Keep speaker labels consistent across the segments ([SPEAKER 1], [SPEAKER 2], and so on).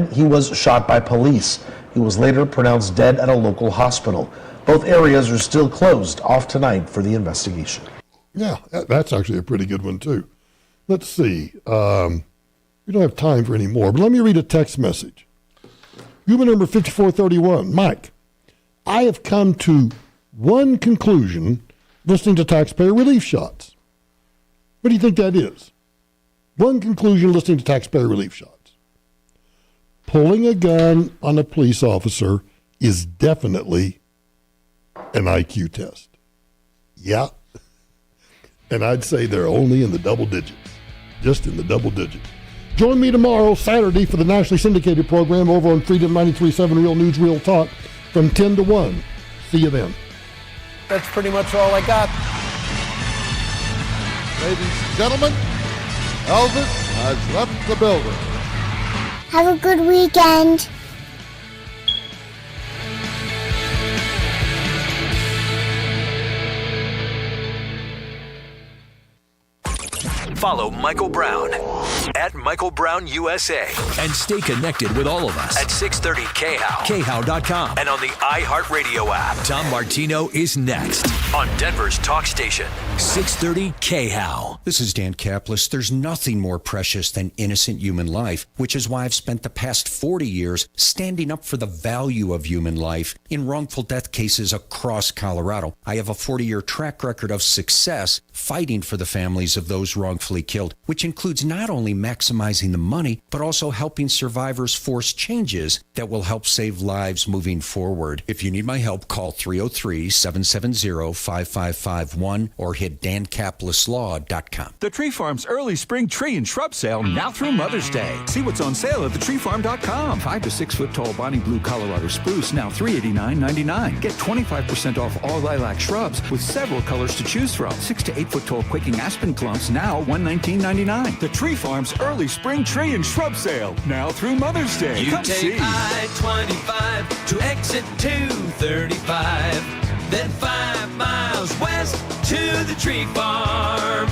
[SPEAKER 1] Then he was shot by police. He was later pronounced dead at a local hospital. Both areas are still closed off tonight for the investigation.
[SPEAKER 2] Yeah, that's actually a pretty good one, too. Let's see. We don't have time for any more, but let me read a text message. Human number 5431. Mike, I have come to one conclusion listening to taxpayer relief shots. What do you think that is? One conclusion listening to taxpayer relief shots. Pulling a gun on a police officer is definitely an IQ test. Yeah. And I'd say they're only in the double digits. Just in the double digits. Join me tomorrow, Saturday, for the nationally syndicated program over on Freedom 93.7 Real News, Real Talk from 10 to 1. See you then.
[SPEAKER 3] That's pretty much all I got.
[SPEAKER 4] Ladies and gentlemen, Elvis has left the building.
[SPEAKER 5] Have a good weekend.
[SPEAKER 6] Follow Michael Brown at Michael Brown USA and stay connected with all of us at 630 KHOW, KHOW.com, and on the iHeartRadio app. Tom Martino is next on Denver's talk station, 630 KHOW.
[SPEAKER 7] This is Dan Kaplis. There's nothing more precious than innocent human life, which is why I've spent the past 40 years standing up for the value of human life in wrongful death cases across Colorado. I have a 40-year track record of success fighting for the families of those wrongfully killed, which includes not only maximizing the money, but also helping survivors force changes that will help save lives moving forward. If you need my help, call 303-770-5551 or hit dankapleslaw.com.
[SPEAKER 8] The Tree Farm's early spring tree and shrub sale now through Mother's Day. See what's on sale at thetreefarm.com. 5 to 6 foot tall bonnie blue Colorado spruce now $389.99. Get 25% off all lilac shrubs with several colors to choose from. 6 to 8 foot tall quaking aspen clumps now $119.99. The Tree Farm's early spring tree and shrub sale now through Mother's Day.
[SPEAKER 9] You
[SPEAKER 8] Come
[SPEAKER 9] take
[SPEAKER 8] see.
[SPEAKER 9] I-25 to exit 235, then 5 miles west to the Tree Farm.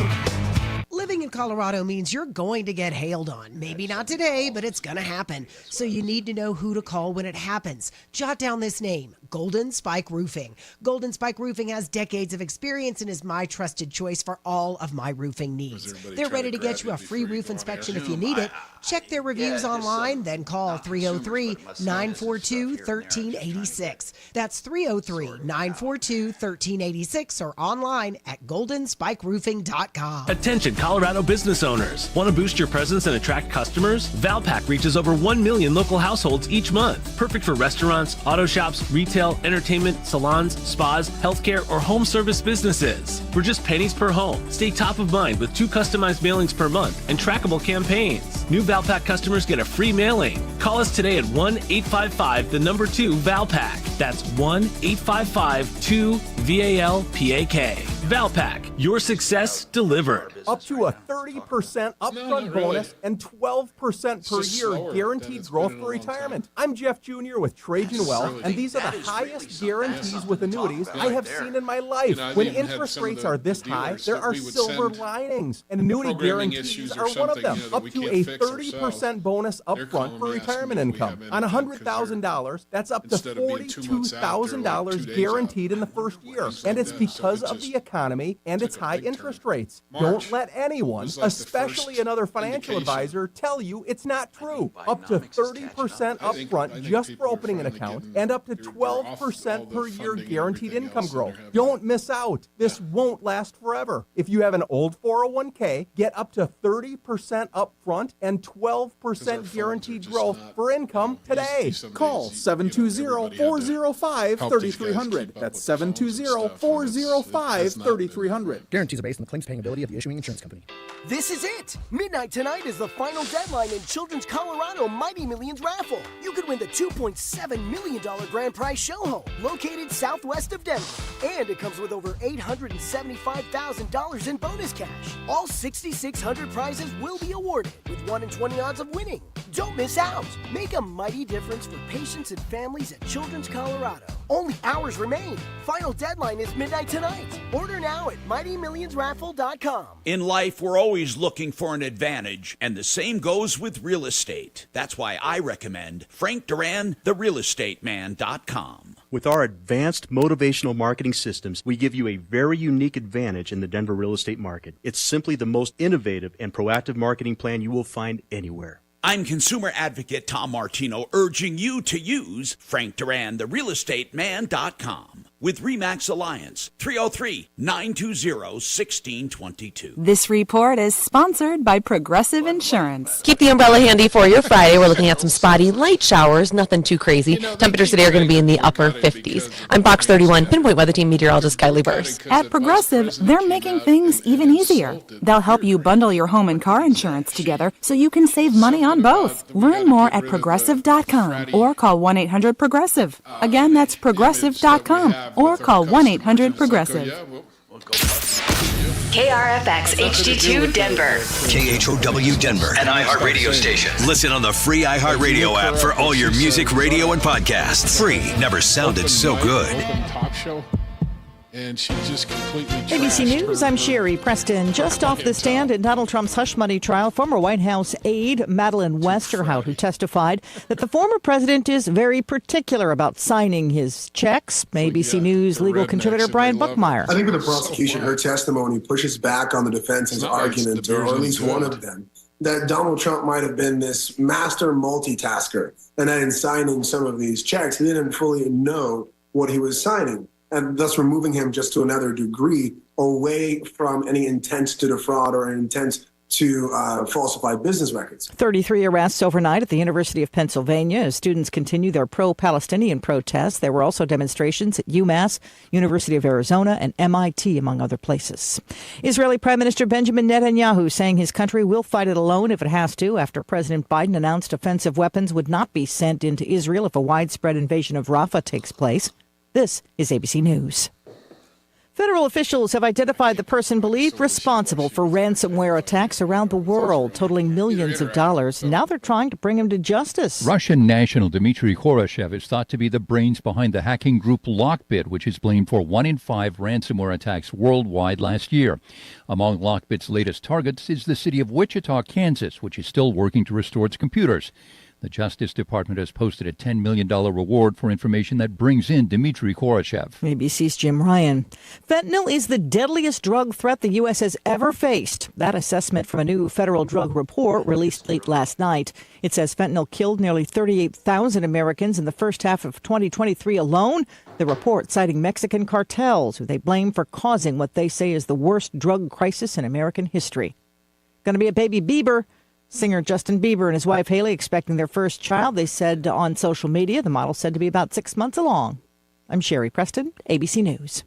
[SPEAKER 10] Living in Colorado means you're going to get hailed on. Maybe not today, but it's going to happen. So you need to know who to call when it happens. Jot down this name, Golden Spike Roofing. Golden Spike Roofing has decades of experience and is my trusted choice for all of my roofing needs. They're ready to get you a free roof inspection if you need it. Check their reviews online, then call 303-942-1386. That's 303-942-1386 or online at goldenspikeroofing.com.
[SPEAKER 11] Attention Colorado business owners. Want to boost your presence and attract customers? Valpak reaches over 1 million local households each month. Perfect for restaurants, auto shops, retail, entertainment, salons, spas, healthcare, or home service businesses. For just pennies per home, stay top of mind with 2 customized mailings per month and trackable campaigns. New Valpak customers get a free mailing. Call us today at 1-855-2-VALPAK. That's 1-855-2-VALPAK. Valpak, your success delivered.
[SPEAKER 3] Up to a 30% upfront bonus and 12% per year guaranteed growth for retirement. I'm Jeff Jr. with Trajan Wealth, and these are the highest guarantees with annuities I have seen in my life. When interest rates are this high, there are silver linings, and annuity guarantees are one of them. Up to a 30% bonus upfront for retirement income. On $100,000, that's up to $42,000 guaranteed in the first year, and it's because of the economy and its high interest rates. Don't let anyone, especially another financial advisor, tell you it's not true. Up to 30% upfront just for opening an account and up to 12% per year guaranteed income growth. Don't miss out. This won't last forever. If you have an old 401k, get up to 30% upfront and 12% guaranteed growth for income today. Call 720-405-3300. That's 720-405-3300.
[SPEAKER 12] Guarantees are based on the claims paying ability of the issuing insurance company.
[SPEAKER 13] This is it! Midnight tonight is the final deadline in Children's Colorado Mighty Millions raffle. You could win the $2.7 million grand prize show home, located southwest of Denver. And it comes with over $875,000 in bonus cash. All 6,600 prizes will be awarded, with 1 in 20 odds of winning. Don't miss out. Make a mighty difference for patients and families at Children's Colorado. Only hours remain. Final deadline is midnight tonight. Order now at MightyMillionsRaffle.com.
[SPEAKER 14] In life, we're always looking for an advantage, and the same goes with real estate. That's why I recommend Frank Duran, TheRealEstateMan.com.
[SPEAKER 15] With our advanced motivational marketing systems, we give you a very unique advantage in the Denver real estate market. It's simply the most innovative and proactive marketing plan you will find anywhere.
[SPEAKER 14] I'm consumer advocate Tom Martino, urging you to use Frank Duran, TheRealEstateMan.com. With RE/MAX Alliance, 303-920-1622.
[SPEAKER 16] This report is sponsored by Progressive Insurance.
[SPEAKER 17] Keep the umbrella handy for your Friday. We're looking at some spotty light showers, nothing too crazy. Temperatures today are going to be in the upper 50s. I'm Box 31, Pinpoint Weather Team meteorologist Kylie Burse.
[SPEAKER 16] At Progressive, they're making things even easier. They'll help you bundle your home and car insurance together so you can save money on both. Learn more at Progressive.com or call 1-800-PROGRESSIVE. Again, that's Progressive.com. Or call 1-800-PROGRESSIVE.
[SPEAKER 18] KRFX HD2 Denver.
[SPEAKER 6] KHOW Denver, an iHeart radio station. Listen on the free iHeart Radio app for all your music, radio, and podcasts. Free. Never sounded so good.
[SPEAKER 19] Talk show. And she just completely
[SPEAKER 20] ABC News, I'm Sherry Preston. Just off the stand in Donald Trump's hush money trial, former White House aide Madeleine Westerhout, who testified that the former president is very particular about signing his checks. ABC News legal contributor Brian Buckmeyer.
[SPEAKER 21] I think with the prosecution, her testimony pushes back on the defense's argument, or at least one of them, that Donald Trump might have been this master multitasker, and that in signing some of these checks, he didn't fully know what he was signing, and thus removing him just to another degree away from any intent to defraud or an intent to falsify business records.
[SPEAKER 20] 33 arrests overnight at the University of Pennsylvania as students continue their pro-Palestinian protests. There were also demonstrations at UMass, University of Arizona, and MIT, among other places. Israeli Prime Minister Benjamin Netanyahu saying his country will fight it alone if it has to after President Biden announced offensive weapons would not be sent into Israel if a widespread invasion of Rafah takes place. This is ABC News. Federal officials have identified the person believed responsible for ransomware attacks around the world, totaling millions of dollars. Now they're trying to bring him to justice.
[SPEAKER 22] Russian national Dmitry Khoroshev is thought to be the brains behind the hacking group Lockbit, which is blamed for 1 in 5 ransomware attacks worldwide last year. Among Lockbit's latest targets is the city of Wichita, Kansas, which is still working to restore its computers. The Justice Department has posted a $10 million reward for information that brings in Dmitry Khoroshev.
[SPEAKER 20] ABC's Jim Ryan. Fentanyl is the deadliest drug threat the U.S. has ever faced. That assessment from a new federal drug report released late last night. It says fentanyl killed nearly 38,000 Americans in the first half of 2023 alone. The report citing Mexican cartels, who they blame for causing what they say is the worst drug crisis in American history. Going to be a baby Bieber. Singer Justin Bieber and his wife Haley expecting their first child. They said on social media the model said to be about 6 months along. I'm Sherry Preston, ABC News.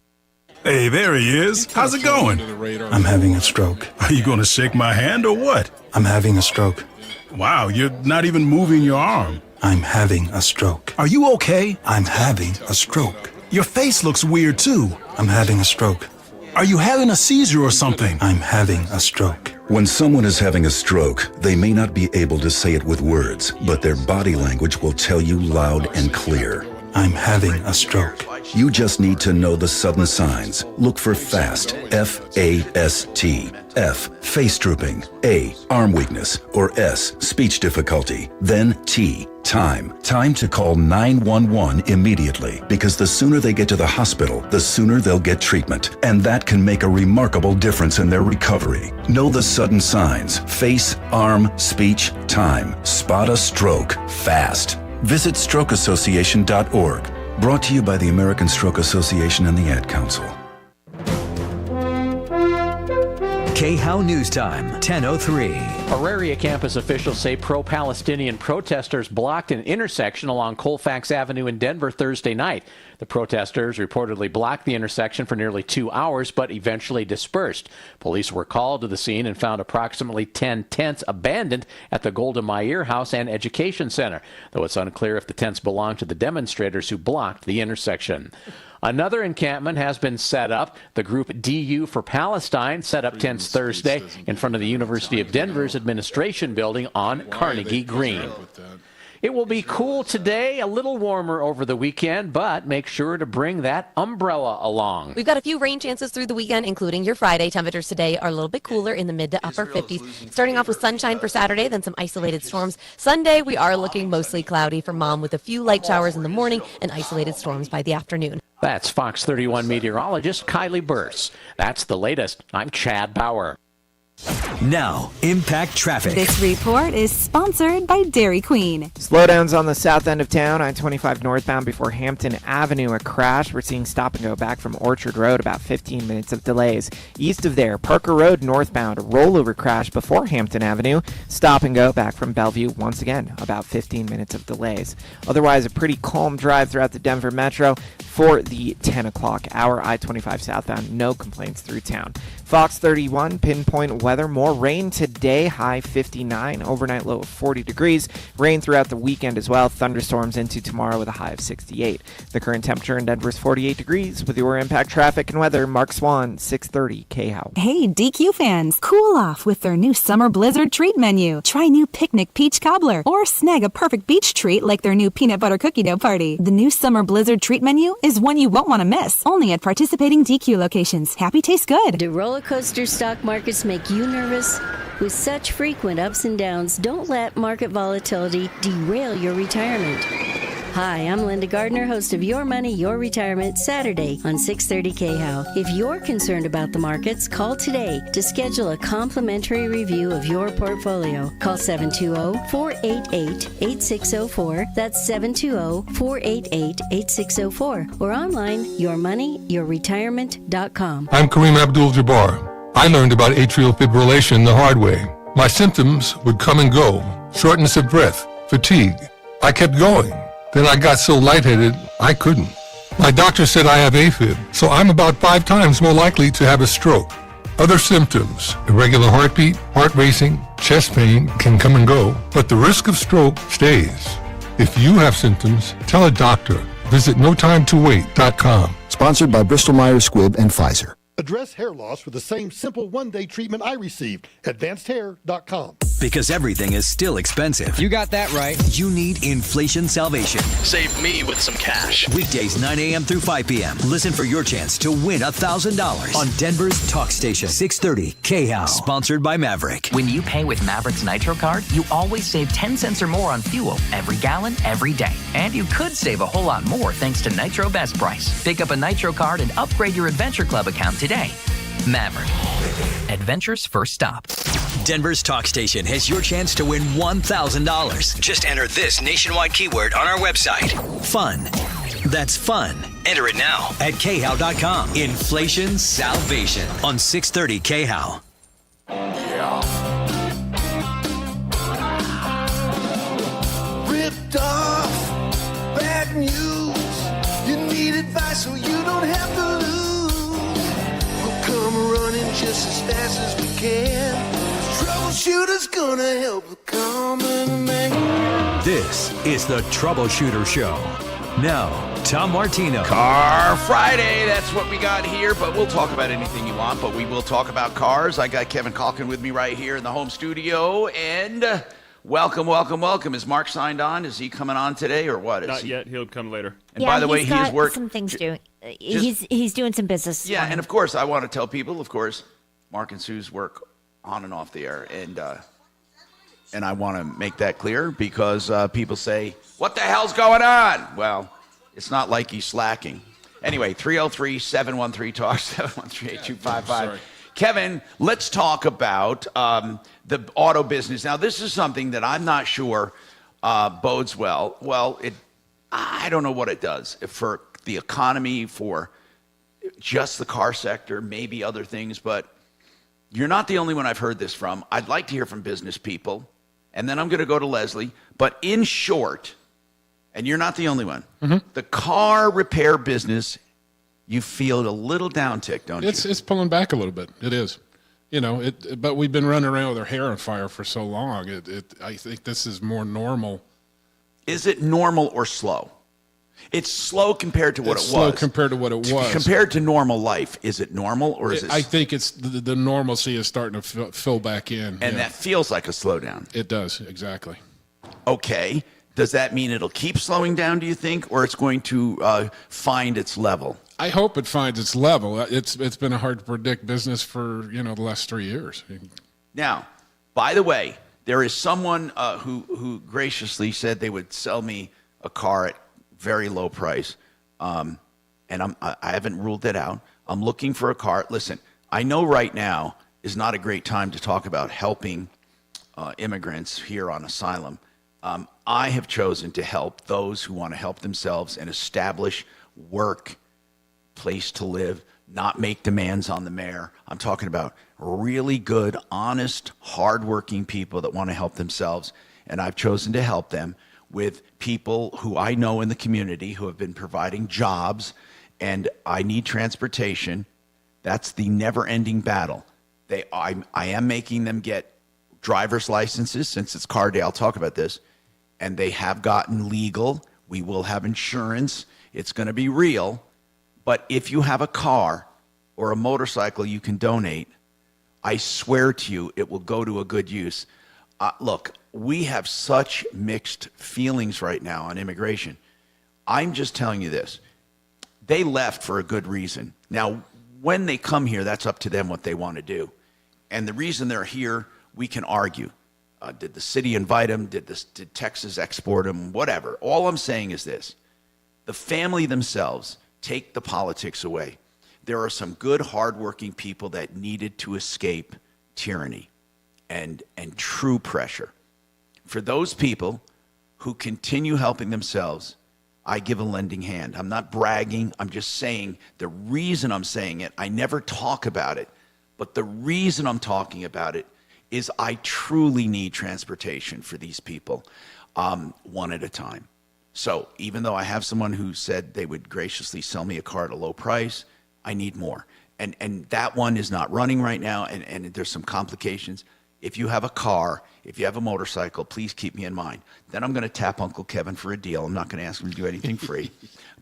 [SPEAKER 23] Hey, there he is. How's it going?
[SPEAKER 24] I'm having a stroke.
[SPEAKER 23] Are you going to shake my hand or what?
[SPEAKER 24] I'm having a stroke.
[SPEAKER 23] Wow, you're not even moving your arm.
[SPEAKER 24] I'm having a stroke.
[SPEAKER 23] Are you okay?
[SPEAKER 24] I'm having a stroke.
[SPEAKER 23] Your face looks weird too.
[SPEAKER 24] I'm having a stroke.
[SPEAKER 23] Are you having a seizure or something?
[SPEAKER 24] I'm having a stroke.
[SPEAKER 25] When someone is having a stroke, they may not be able to say it with words, but their body language will tell you loud and clear.
[SPEAKER 24] I'm having a stroke.
[SPEAKER 25] You just need to know the sudden signs. Look for FAST, F-A-S-T. F, face drooping. A, arm weakness. Or S, speech difficulty. Then T, time. Time to call 911 immediately, because the sooner they get to the hospital, the sooner they'll get treatment. And that can make a remarkable difference in their recovery. Know the sudden signs. Face, arm, speech, time. Spot a stroke fast. Visit strokeassociation.org. Brought to you by the American Stroke Association and the Ad Council.
[SPEAKER 6] KHOW News Time, 10:03.
[SPEAKER 26] Auraria campus officials say pro-Palestinian protesters blocked an intersection along Colfax Avenue in Denver Thursday night. The protesters reportedly blocked the intersection for nearly 2 hours, but eventually dispersed. Police were called to the scene and found approximately 10 tents abandoned at the Golda Meir House and Education Center, though it's unclear if the tents belonged to the demonstrators who blocked the intersection. Another encampment has been set up. The group DU for Palestine set up tents Thursday in front of the University of Denver's administration building on Carnegie Green. It will be cool today, a little warmer over the weekend, but make sure to bring that umbrella along.
[SPEAKER 17] We've got a few rain chances through the weekend, including your Friday. Temperatures today are a little bit cooler in the mid to upper 50s. Starting off with sunshine for Saturday, then some isolated storms. Sunday, we are looking mostly cloudy for Mom with a few light showers in the morning and isolated storms by the afternoon.
[SPEAKER 26] That's Fox 31 meteorologist Kylie Burse. That's the latest. I'm Chad Bauer.
[SPEAKER 6] Now, Impact Traffic.
[SPEAKER 1] This report is sponsored by Dairy Queen.
[SPEAKER 2] Slowdowns on the south end of town, I-25 northbound before Hampton Avenue, a crash. We're seeing stop and go back from Orchard Road, about 15 minutes of delays. East of there, Parker Road northbound, a rollover crash before Hampton Avenue. Stop and go back from Bellevue, once again, about 15 minutes of delays. Otherwise, a pretty calm drive throughout the Denver Metro for the 10 o'clock hour. I-25 southbound, no complaints through town. Fox 31, pinpoint weather. More rain today, high 59, overnight low of 40 degrees. Rain throughout the weekend as well. Thunderstorms into tomorrow with a high of 68. The current temperature in Denver is 48 degrees. With your Impact Traffic and Weather, Mark Swan, 630 KHOW.
[SPEAKER 1] Hey, DQ fans, cool off with their new Summer Blizzard treat menu. Try new picnic peach cobbler or snag a perfect beach treat like their new peanut butter cookie dough party. The new Summer Blizzard treat menu is one you won't want to miss. Only at participating DQ locations. Happy tastes good.
[SPEAKER 4] Do roller coaster stock markets make you nervous? With such frequent ups and downs, don't let market volatility derail your retirement. Hi, I'm Linda Gardner, host of Your Money, Your Retirement, Saturday on 630 KHOW. If you're concerned about the markets, call today to schedule a complimentary review of your portfolio. Call 720-488-8604. That's 720-488-8604. Or online, yourmoneyyourretirement.com.
[SPEAKER 5] I'm Kareem Abdul-Jabbar. I learned about atrial fibrillation the hard way. My symptoms would come and go. Shortness of breath, fatigue. I kept going. Then I got so lightheaded, I couldn't. My doctor said I have AFib, so I'm about 5 times more likely to have a stroke. Other symptoms, irregular heartbeat, heart racing, chest pain can come and go, but the risk of stroke stays. If you have symptoms, tell a doctor. Visit notimetowait.com.
[SPEAKER 7] Sponsored by Bristol-Myers Squibb and Pfizer.
[SPEAKER 8] Address hair loss with the same simple one-day treatment I received. AdvancedHair.com.
[SPEAKER 6] Because everything is still expensive.
[SPEAKER 27] You got that right.
[SPEAKER 6] You need inflation salvation.
[SPEAKER 27] Save me with some cash.
[SPEAKER 6] Weekdays 9 a.m. through 5 p.m. Listen for your chance to win $1,000 on Denver's Talk Station. 630 KHOW. Sponsored by Maverick.
[SPEAKER 28] When you pay with Maverick's Nitro card, you always save 10 cents or more on fuel every gallon, every day. And you could save a whole lot more thanks to Nitro Best Price. Pick up a Nitro card and upgrade your Adventure Club account today. Maverick. Adventure's first stop.
[SPEAKER 6] Denver's Talk Station has your chance to win $1,000. Just enter this nationwide keyword on our website. Fun. That's fun. Enter it now at KHOW.com. Inflation salvation on 630 KHOW.
[SPEAKER 29] Ripped off. Bad news. You need advice so you don't have to lose. Come running just as fast as we can. Troubleshooter's gonna help the common man.
[SPEAKER 6] This is the Troubleshooter Show. Now, Tom Martino.
[SPEAKER 14] Car Friday, that's what we got here, but we'll talk about anything you want, but we will talk about cars. I got Kevin Calkin with me right here in the home studio, and welcome. Is Mark signed on? Is he coming on today, or what?
[SPEAKER 30] Not yet. He'll come later.
[SPEAKER 14] And by the way, he is working
[SPEAKER 31] some things doing. He's doing some business.
[SPEAKER 14] Yeah, and of course, I want to tell people, of course, Mark and Sue's work on and off the air, and I want to make that clear because people say, "What the hell's going on?" Well, it's not like he's slacking. Anyway, 303-713-TALK, 713-8255. Kevin, let's talk about the auto business. Now, this is something that I'm not sure bodes well. Well, I don't know what it does for the economy, for just the car sector, maybe other things, but you're not the only one I've heard this from. I'd like to hear from business people, and then I'm going to go to Leslie. But in short, and you're not the only one, the car repair business, you feel a little downtick, don't you?
[SPEAKER 19] It's pulling back a little bit. It is. You know, but we've been running around with our hair on fire for so long. I think this is more normal.
[SPEAKER 14] Is it normal or slow? It's slow compared to what
[SPEAKER 19] It's
[SPEAKER 14] it
[SPEAKER 19] slow
[SPEAKER 14] was.
[SPEAKER 19] compared to what it was.
[SPEAKER 14] Compared to normal life, is it normal or is it?
[SPEAKER 19] I think it's the normalcy is starting to fill back in.
[SPEAKER 14] And that feels like a slowdown.
[SPEAKER 19] It does, exactly.
[SPEAKER 14] Okay. Does that mean it'll keep slowing down, do you think, or it's going to find its level?
[SPEAKER 19] I hope it finds its level. It's been a hard to predict business for the last 3 years.
[SPEAKER 14] Now, by the way, there is someone who graciously said they would sell me a car at very low price, and I haven't ruled it out. I'm looking for a car. Listen, I know right now is not a great time to talk about helping immigrants here on asylum. I have chosen to help those who want to help themselves and establish work, place to live, not make demands on the mayor. I'm talking about really good, honest, hardworking people that want to help themselves, and I've chosen to help them with people who I know in the community who have been providing jobs, and I need transportation. That's the never-ending battle. I am making them get driver's licenses, since it's car day. I'll talk about this. And they have gotten legal. We will have insurance. It's going to be real. But if you have a car or a motorcycle you can donate, I swear to you, it will go to a good use. Look, we have such mixed feelings right now on immigration. I'm just telling you this. They left for a good reason. Now, when they come here, that's up to them what they want to do. And the reason they're here, we can argue. Did the city invite them? Did Texas export them? Whatever. All I'm saying is this. The family themselves take the politics away. There are some good, hardworking people that needed to escape tyranny and true pressure. For those people who continue helping themselves, I give a lending hand. I'm not bragging. I'm just saying the reason I'm saying it, I never talk about it, but the reason I'm talking about it is I truly need transportation for these people, one at a time. So even though I have someone who said they would graciously sell me a car at a low price, I need more. And that one is not running right now, and there's some complications. If you have a car, if you have a motorcycle, please keep me in mind. Then I'm going to tap Uncle Kevin for a deal. I'm not going to ask him to do anything free,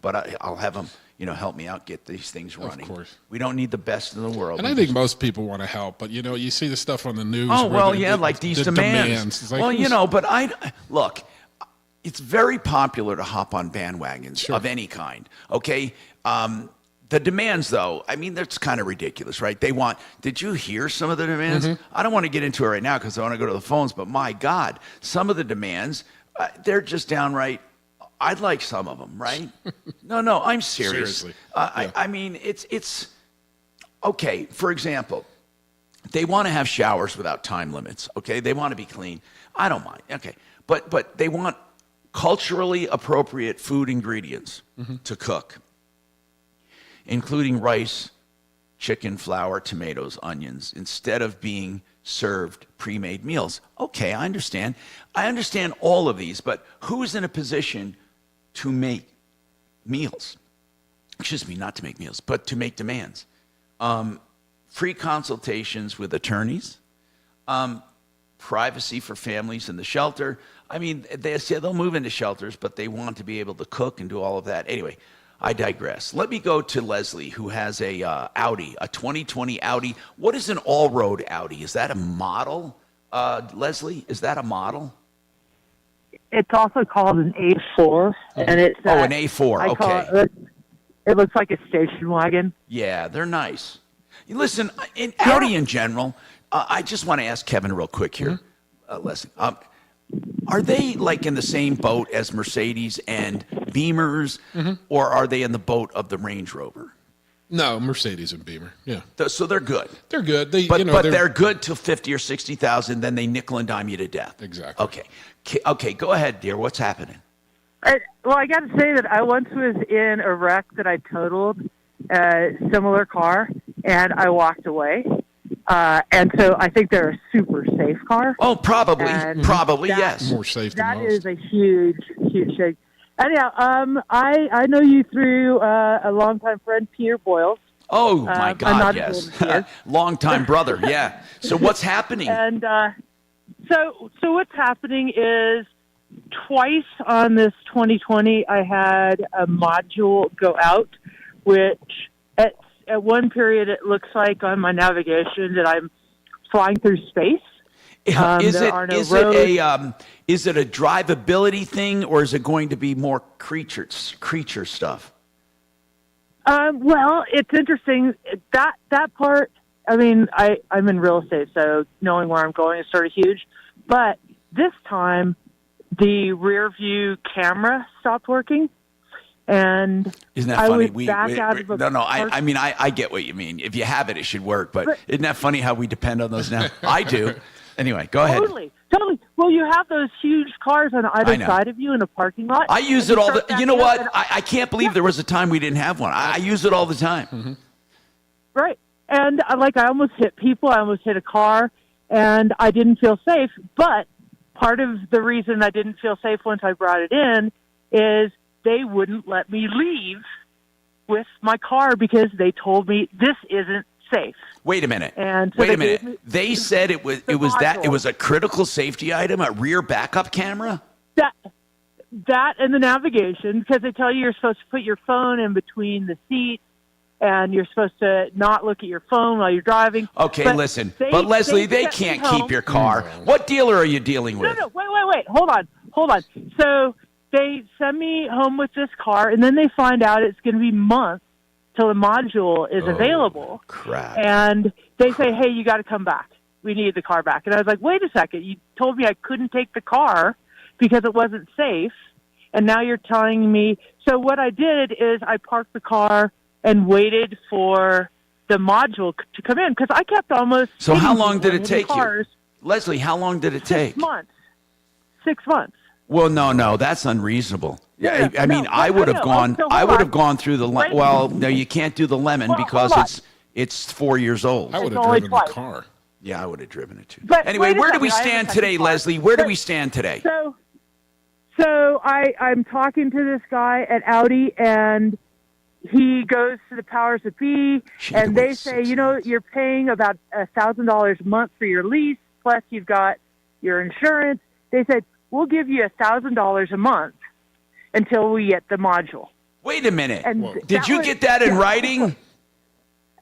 [SPEAKER 14] but I'll have him, help me out, get these things running.
[SPEAKER 19] Of course.
[SPEAKER 14] We don't need the best in the world.
[SPEAKER 19] And I think most people want to help, but you see the stuff on the news.
[SPEAKER 14] Oh, well,
[SPEAKER 19] like
[SPEAKER 14] these demands.
[SPEAKER 19] It's like,
[SPEAKER 14] well, but look, it's very popular to hop on bandwagons of any kind, okay? The demands, though, that's kind of ridiculous, right? Did you hear some of the demands? Mm-hmm. I don't want to get into it right now because I want to go to the phones, but my God, some of the demands, they're just downright, I'd like some of them, right? No, I'm serious.
[SPEAKER 19] Seriously.
[SPEAKER 14] It's okay. For example, they want to have showers without time limits, okay? They want to be clean. I don't mind, okay. But they want culturally appropriate food ingredients to cook, including rice, chicken, flour, tomatoes, onions, instead of being served pre-made meals. Okay, I understand. I understand all of these, but who's in a position to make meals? Excuse me, not to make meals, but to make demands. Free consultations with attorneys, privacy for families in the shelter. They say they'll move into shelters, but they want to be able to cook and do all of that. Anyway, I digress. Let me go to Leslie, who has a Audi, a 2020 Audi. What is an all-road Audi? Is that a model, Leslie? Is that a model?
[SPEAKER 3] It's also called an A4, and it's
[SPEAKER 14] an A4. Okay.
[SPEAKER 3] It looks like a station wagon.
[SPEAKER 14] Yeah, they're nice. Listen, in Audi in general, I just want to ask Kevin real quick here, Leslie. Are they like in the same boat as Mercedes and Beamers, or are they in the boat of the Range Rover?
[SPEAKER 19] No, Mercedes and Beamer. Yeah.
[SPEAKER 14] So they're good.
[SPEAKER 19] They're good.
[SPEAKER 14] But they're good till 50 or 60,000. Then they nickel and dime you to death.
[SPEAKER 19] Exactly.
[SPEAKER 14] Okay. Go ahead, dear. What's happening?
[SPEAKER 3] Well, I got to say that I once was in a wreck that I totaled a similar car, and I walked away. And so I think they're a super safe car.
[SPEAKER 14] Oh, probably, yes.
[SPEAKER 19] More safe than
[SPEAKER 3] that
[SPEAKER 19] most.
[SPEAKER 3] Is a huge shake. Anyhow, I know you through a longtime friend, Peter Boyles.
[SPEAKER 14] Oh my God, yes, longtime brother. Yeah. So what's happening?
[SPEAKER 3] And so what's happening is twice on this 2020, I had a module go out, which at one period it looks like on my navigation that I'm flying through space.
[SPEAKER 14] Is it a drivability thing, or is it going to be more creature stuff?
[SPEAKER 3] Well, it's interesting that part. I mean, I'm in real estate, so knowing where I'm going is sort of huge. But this time, the rear view camera stopped working, and
[SPEAKER 14] isn't that funny?
[SPEAKER 3] I
[SPEAKER 14] get what you mean. If you have it, it should work. But isn't that funny how we depend on those now? I do. Anyway, go ahead.
[SPEAKER 3] Totally. Well, you have those huge cars on either side of you in a parking lot.
[SPEAKER 14] I use it all the. You know what? I can't believe there was a time we didn't have one. I use it all the time.
[SPEAKER 3] Mm-hmm. Right. And I almost hit people. I almost hit a car, and I didn't feel safe. But part of the reason I didn't feel safe once I brought it in is they wouldn't let me leave with my car because they told me this isn't safe.
[SPEAKER 14] Wait a minute.
[SPEAKER 3] And so
[SPEAKER 14] wait a minute. They said it was a critical safety item, a rear backup camera?
[SPEAKER 3] That and the navigation, because they tell you you're supposed to put your phone in between the seats and you're supposed to not look at your phone while you're driving.
[SPEAKER 14] Okay, but listen. But Leslie, they can't keep your car. What dealer are you dealing with?
[SPEAKER 3] No, wait. Hold on. So they send me home with this car, and then they find out it's going to be months till the module is available.
[SPEAKER 14] Crap.
[SPEAKER 3] And they say, hey, you got to come back. We need the car back. And I was like, wait a second. You told me I couldn't take the car because it wasn't safe, and now you're telling me. So what I did is I parked the car and waited for the module to come in because I kept almost.
[SPEAKER 14] So how long did it take you? Leslie, how long did it take?
[SPEAKER 3] 6 months. 6 months.
[SPEAKER 14] Well, no, that's unreasonable.
[SPEAKER 3] Yeah,
[SPEAKER 14] I would have gone. I would have gone through the. Well, no, you can't do the lemon because it's 4 years old.
[SPEAKER 19] I would have driven the car.
[SPEAKER 14] Yeah, I would have driven it too.
[SPEAKER 3] But
[SPEAKER 14] anyway, where do we stand today, Leslie? Where do we stand today?
[SPEAKER 3] So I'm talking to this guy at Audi, and he goes to the powers that be, and they say, you're paying about $1,000 a month for your lease, plus you've got your insurance. They said, we'll give you $1,000 a month until we get the module.
[SPEAKER 14] Wait a minute. Did you get that in writing?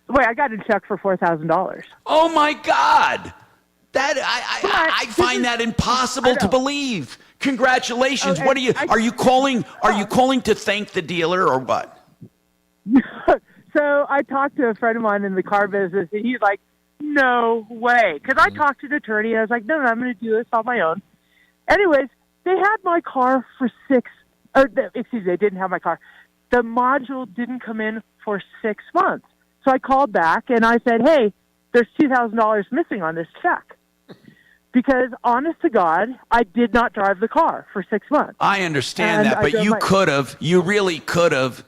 [SPEAKER 3] Wait, I got a check for $4,000.
[SPEAKER 14] Oh my God! I find that impossible to believe. Congratulations! What are you calling? Are you calling to thank the dealer or what?
[SPEAKER 3] So I talked to a friend of mine in the car business, and he's like, "No way!" Because I talked to an attorney, and I was like, "No, I'm going to do this on my own." Anyways, they had my car for they didn't have my car. The module didn't come in for 6 months. So I called back and I said, hey, there's $2,000 missing on this check. Because honest to God, I did not drive the car for 6 months.
[SPEAKER 14] I understand that, but you really could have.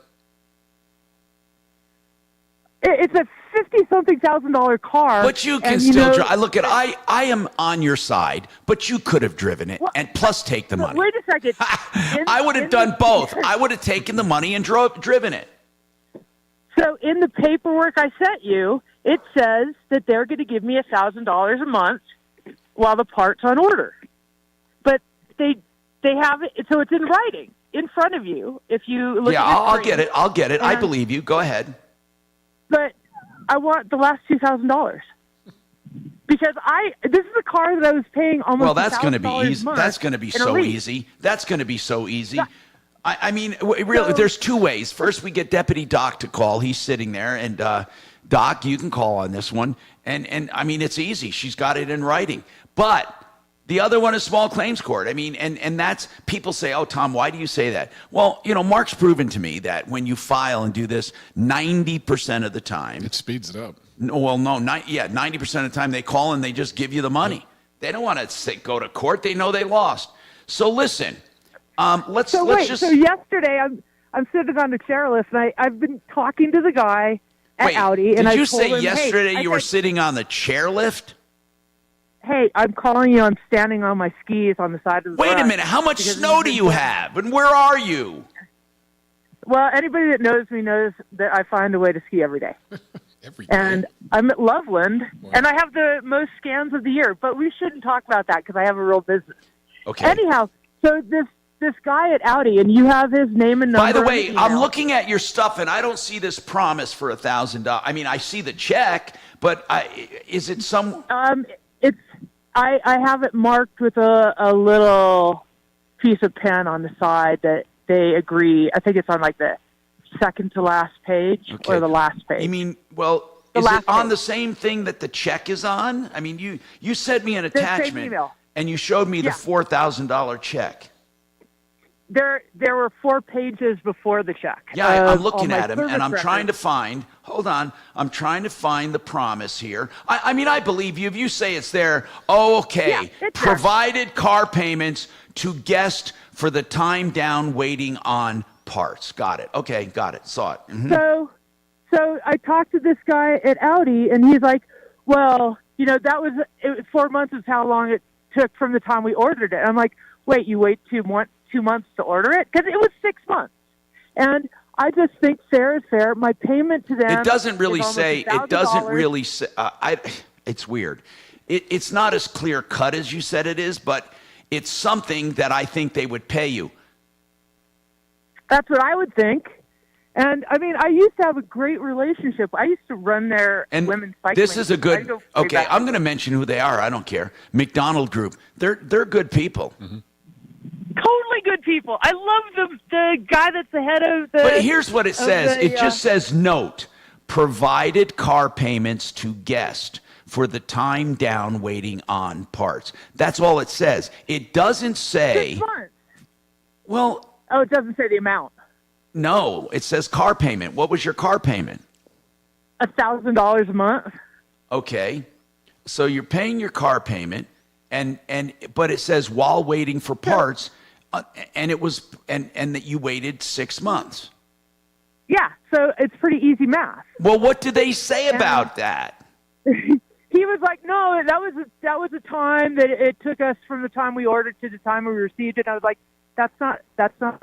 [SPEAKER 3] It's a $50-something thousand car.
[SPEAKER 14] But you can still drive. Look, I am on your side, but you could have driven it and plus take the money.
[SPEAKER 3] Wait a second.
[SPEAKER 14] I would have done both. I would have taken the money and driven it.
[SPEAKER 3] So in the paperwork I sent you, it says that they're going to give me $1,000 a month while the part's on order. But they have it, so it's in writing in front of you. If you look at
[SPEAKER 14] I'll get it. I'll get it. I believe you. Go ahead.
[SPEAKER 3] But I want the last $2,000 because this is a car that I was paying almost.
[SPEAKER 14] Well, that's going to be easy. That's going to be so easy. That's going to be so easy. I mean, really, there's two ways. First, we get Deputy Doc to call. He's sitting there, and Doc, you can call on this one. And I mean, it's easy. She's got it in writing. But the other one is small claims court. I mean, and that's, people say, oh, Tom, why do you say that? Well, Mark's proven to me that when you file and do this, 90% of the time.
[SPEAKER 19] It speeds it up.
[SPEAKER 14] 90% of the time they call and they just give you the money. Yeah. They don't want to go to court. They know they lost. So listen, let's just.
[SPEAKER 3] So yesterday I'm sitting on the chairlift and I've been talking to the guy at Audi.
[SPEAKER 14] Did you say yesterday you were sitting on the chairlift?
[SPEAKER 3] Hey, I'm calling you. I'm standing on my skis on the side of the
[SPEAKER 14] Wait a minute. How much snow do you have? And where are you?
[SPEAKER 3] Well, anybody that knows me knows that I find a way to ski every day. And I'm at Loveland, and I have the most scans of the year. But we shouldn't talk about that because I have a real business.
[SPEAKER 14] Okay.
[SPEAKER 3] Anyhow, So this guy at Audi, and you have his name and number.
[SPEAKER 14] By the way,
[SPEAKER 3] and
[SPEAKER 14] I'm
[SPEAKER 3] email.
[SPEAKER 14] looking at your stuff, and I don't see this promise for $1,000. I mean, I see the check, but is it some?
[SPEAKER 3] It's I have it marked with a little piece of pen on the side that they agree. I think it's on like the second to last page or the last page.
[SPEAKER 14] You mean, well, is it on the same thing that the check is on? I mean, you sent me an
[SPEAKER 3] The same
[SPEAKER 14] attachment,
[SPEAKER 3] email.
[SPEAKER 14] and you showed me the
[SPEAKER 3] Yeah.
[SPEAKER 14] $4,000 check.
[SPEAKER 3] There were 4 pages before the check.
[SPEAKER 14] Yeah, I'm looking
[SPEAKER 3] all my
[SPEAKER 14] at him, and
[SPEAKER 3] service
[SPEAKER 14] I'm trying to
[SPEAKER 3] records.
[SPEAKER 14] find. Hold on, I'm trying to find the promise here. I mean, I believe you if you say it's there. Oh, okay.
[SPEAKER 3] Yeah, it's there.
[SPEAKER 14] Provided car payments to guest for the time down waiting on parts. Got it. Okay, got it. Saw it. Mhm.
[SPEAKER 3] So I talked to this guy at Audi, and he's like, "Well, that was 4 months is how long it took from the time we ordered it." And I'm like, "Wait, you wait 2 months to order it? Because it was 6 months." And I just think fair is fair. My payment to them.
[SPEAKER 14] It doesn't really
[SPEAKER 3] is almost
[SPEAKER 14] say. It
[SPEAKER 3] $1,000.
[SPEAKER 14] doesn't really say. It's weird. It's not as clear cut as you said it is, but it's something that I think they would pay you.
[SPEAKER 3] That's what I would think. And I mean, I used to have a great relationship. I used to run their
[SPEAKER 14] And
[SPEAKER 3] women's cycling.
[SPEAKER 14] this is a
[SPEAKER 3] I
[SPEAKER 14] good.
[SPEAKER 3] go way
[SPEAKER 14] Okay,
[SPEAKER 3] back.
[SPEAKER 14] I'm going to mention who they are. I don't care. McDonald Group. They're good people.
[SPEAKER 3] Totally good people. I love the guy that's the head of the.
[SPEAKER 14] But here's what it says.
[SPEAKER 3] the,
[SPEAKER 14] It just says note: provided car payments to guest for the time down waiting on parts. That's all it says. It doesn't say.
[SPEAKER 3] 6 months.
[SPEAKER 14] Well.
[SPEAKER 3] Oh, it doesn't say the amount.
[SPEAKER 14] No, it says car payment. What was your car payment?
[SPEAKER 3] $1,000 a month.
[SPEAKER 14] Okay, so you're paying your car payment, but it says while waiting for parts, and it was and that you waited 6 months.
[SPEAKER 3] Yeah, so it's pretty easy math.
[SPEAKER 14] Well, what do they say about that?
[SPEAKER 3] He was like, "No, that was a time that it took us from the time we ordered to the time we received it." And I was like, "That's not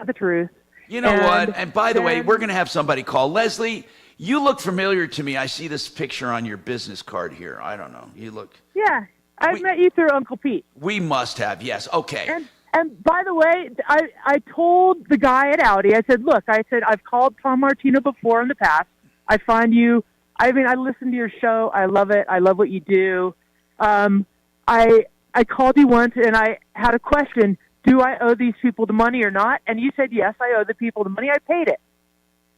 [SPEAKER 3] the truth."
[SPEAKER 14] You know what? And by the way, we're going to have somebody call. Leslie, you look familiar to me. I see this picture on your business card here. I don't know. You look.
[SPEAKER 3] Yeah, I met you through Uncle Pete.
[SPEAKER 14] We must have. Yes. Okay.
[SPEAKER 3] And by the way, I told the guy at Audi, I said, "Look, I've called Tom Martino before in the past. I find you. I mean, I listen to your show. I love it. I love what you do. I called you once and I had a question. Do I owe these people the money or not?" And you said, "Yes, I owe the people the money. I paid it."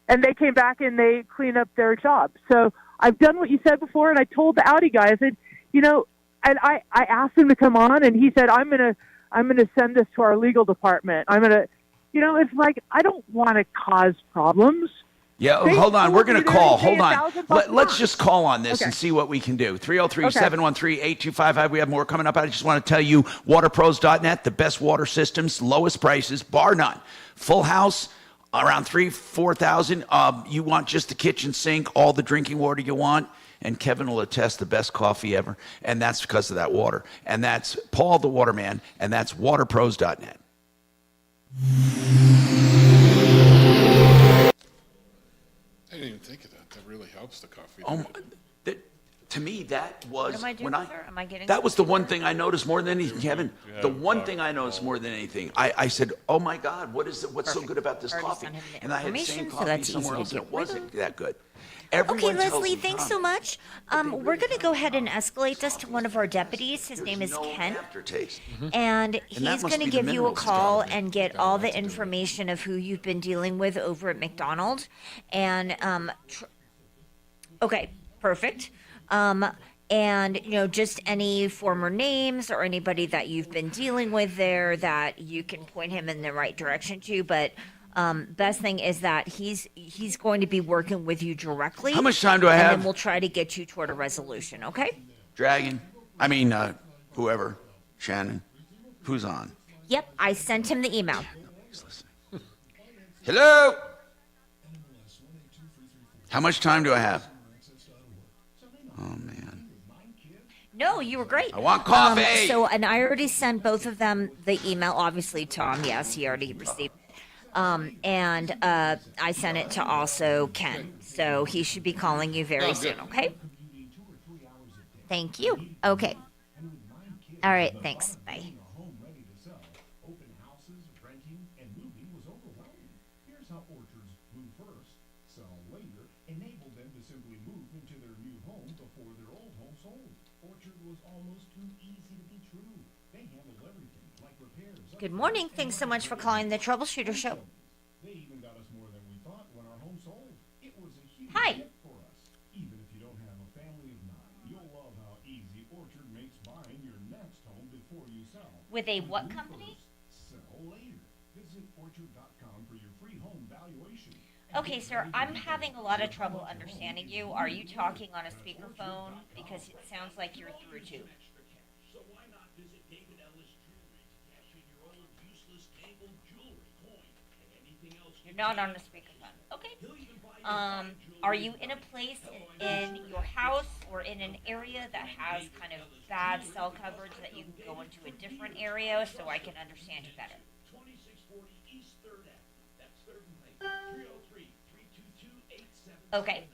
[SPEAKER 3] And they came back and they cleaned up their job. So I've done what you said before, and I told the Audi guy, I said, and I asked him to come on, and he said, I'm gonna send this to our legal department. It's like, I don't want to cause problems.
[SPEAKER 14] Yeah, hold on. We're going to call. Hold on.
[SPEAKER 3] $1,000
[SPEAKER 14] Let's just call on this
[SPEAKER 3] Okay.
[SPEAKER 14] and see what we can do. 303-713-8255. We have more coming up. I just want to tell you, waterpros.net, the best water systems, lowest prices, bar none. Full house, around 4,000. You want just the kitchen sink, all the drinking water you want. And Kevin will attest the best coffee ever. And that's because of that water. And that's Paul the Waterman. And that's waterpros.net.
[SPEAKER 19] I didn't even think of that. That really helps the coffee.
[SPEAKER 14] To me, that was
[SPEAKER 31] What am I doing, sir? Am I getting
[SPEAKER 14] that was the one thing I noticed more than anything, Kevin. The one thing I noticed more than anything, I said, "Oh my God, what's so good about this
[SPEAKER 31] Already
[SPEAKER 14] coffee?"
[SPEAKER 31] sent him the
[SPEAKER 14] And I had the same
[SPEAKER 31] information, so
[SPEAKER 14] coffee
[SPEAKER 31] that's
[SPEAKER 14] somewhere
[SPEAKER 31] easy
[SPEAKER 14] else,
[SPEAKER 31] to
[SPEAKER 14] and it
[SPEAKER 31] get rid
[SPEAKER 14] wasn't that good.
[SPEAKER 31] Okay,
[SPEAKER 14] Everyone tells
[SPEAKER 31] Leslie,
[SPEAKER 14] me
[SPEAKER 31] thanks so
[SPEAKER 14] comments.
[SPEAKER 31] much. We're going to go ahead and escalate this to one of our deputies. His name is
[SPEAKER 14] No
[SPEAKER 31] Ken.
[SPEAKER 14] aftertaste.
[SPEAKER 31] And
[SPEAKER 14] that
[SPEAKER 31] he's
[SPEAKER 14] must
[SPEAKER 31] going to
[SPEAKER 14] be the
[SPEAKER 31] give you a
[SPEAKER 14] minerals
[SPEAKER 31] call and get all the information of who you've been dealing with over at McDonald. And, okay, perfect. And, just any former names or anybody that you've been dealing with there that you can point him in the right direction to. But best thing is that he's going to be working with you directly.
[SPEAKER 14] How much time do I have?
[SPEAKER 31] And then we'll try to get you toward a resolution, okay?
[SPEAKER 14] Whoever, Shannon, who's on?
[SPEAKER 31] Yep, I sent him the email.
[SPEAKER 14] Hello? How much time do I have? Oh, man.
[SPEAKER 31] No, you were great.
[SPEAKER 14] I want coffee.
[SPEAKER 31] And I already sent both of them the email. Obviously, Tom, yes, he already received it. And I sent it to also Ken. So he should be calling you very soon, okay? Thank you. Okay. All right, thanks. Bye.
[SPEAKER 9] sell later enabled them to simply move into their new home before their old home sold. Orchard was almost too easy to be true. They handled everything, like repairs.
[SPEAKER 31] Good morning. Thanks so much for calling the Troubleshooter Show.
[SPEAKER 9] They even got us more than we thought when our home sold. It was a huge
[SPEAKER 31] Hi.
[SPEAKER 9] hit for us. Even if you don't have a family of 9, you'll love how easy Orchard makes buying your next home before you sell.
[SPEAKER 31] With a what company?
[SPEAKER 9] Sell later. Visit orchard.com for your free home valuation.
[SPEAKER 31] Okay, sir, I'm having a lot of trouble understanding you. Are you talking on a speakerphone? Because it sounds like you're through tube.
[SPEAKER 9] So why not visit David Ellis Jewelry to cash in your old useless tangled jewelry, coin, and anything else.
[SPEAKER 31] You're not on a speakerphone. Okay. Are you in a place in your house or in an area that has kind of bad cell coverage that you can go into a different area so I can understand you better?
[SPEAKER 9] 2640 East 3rd Ave. That's 3rd and Lake. 303-322-8779.
[SPEAKER 31] Okay.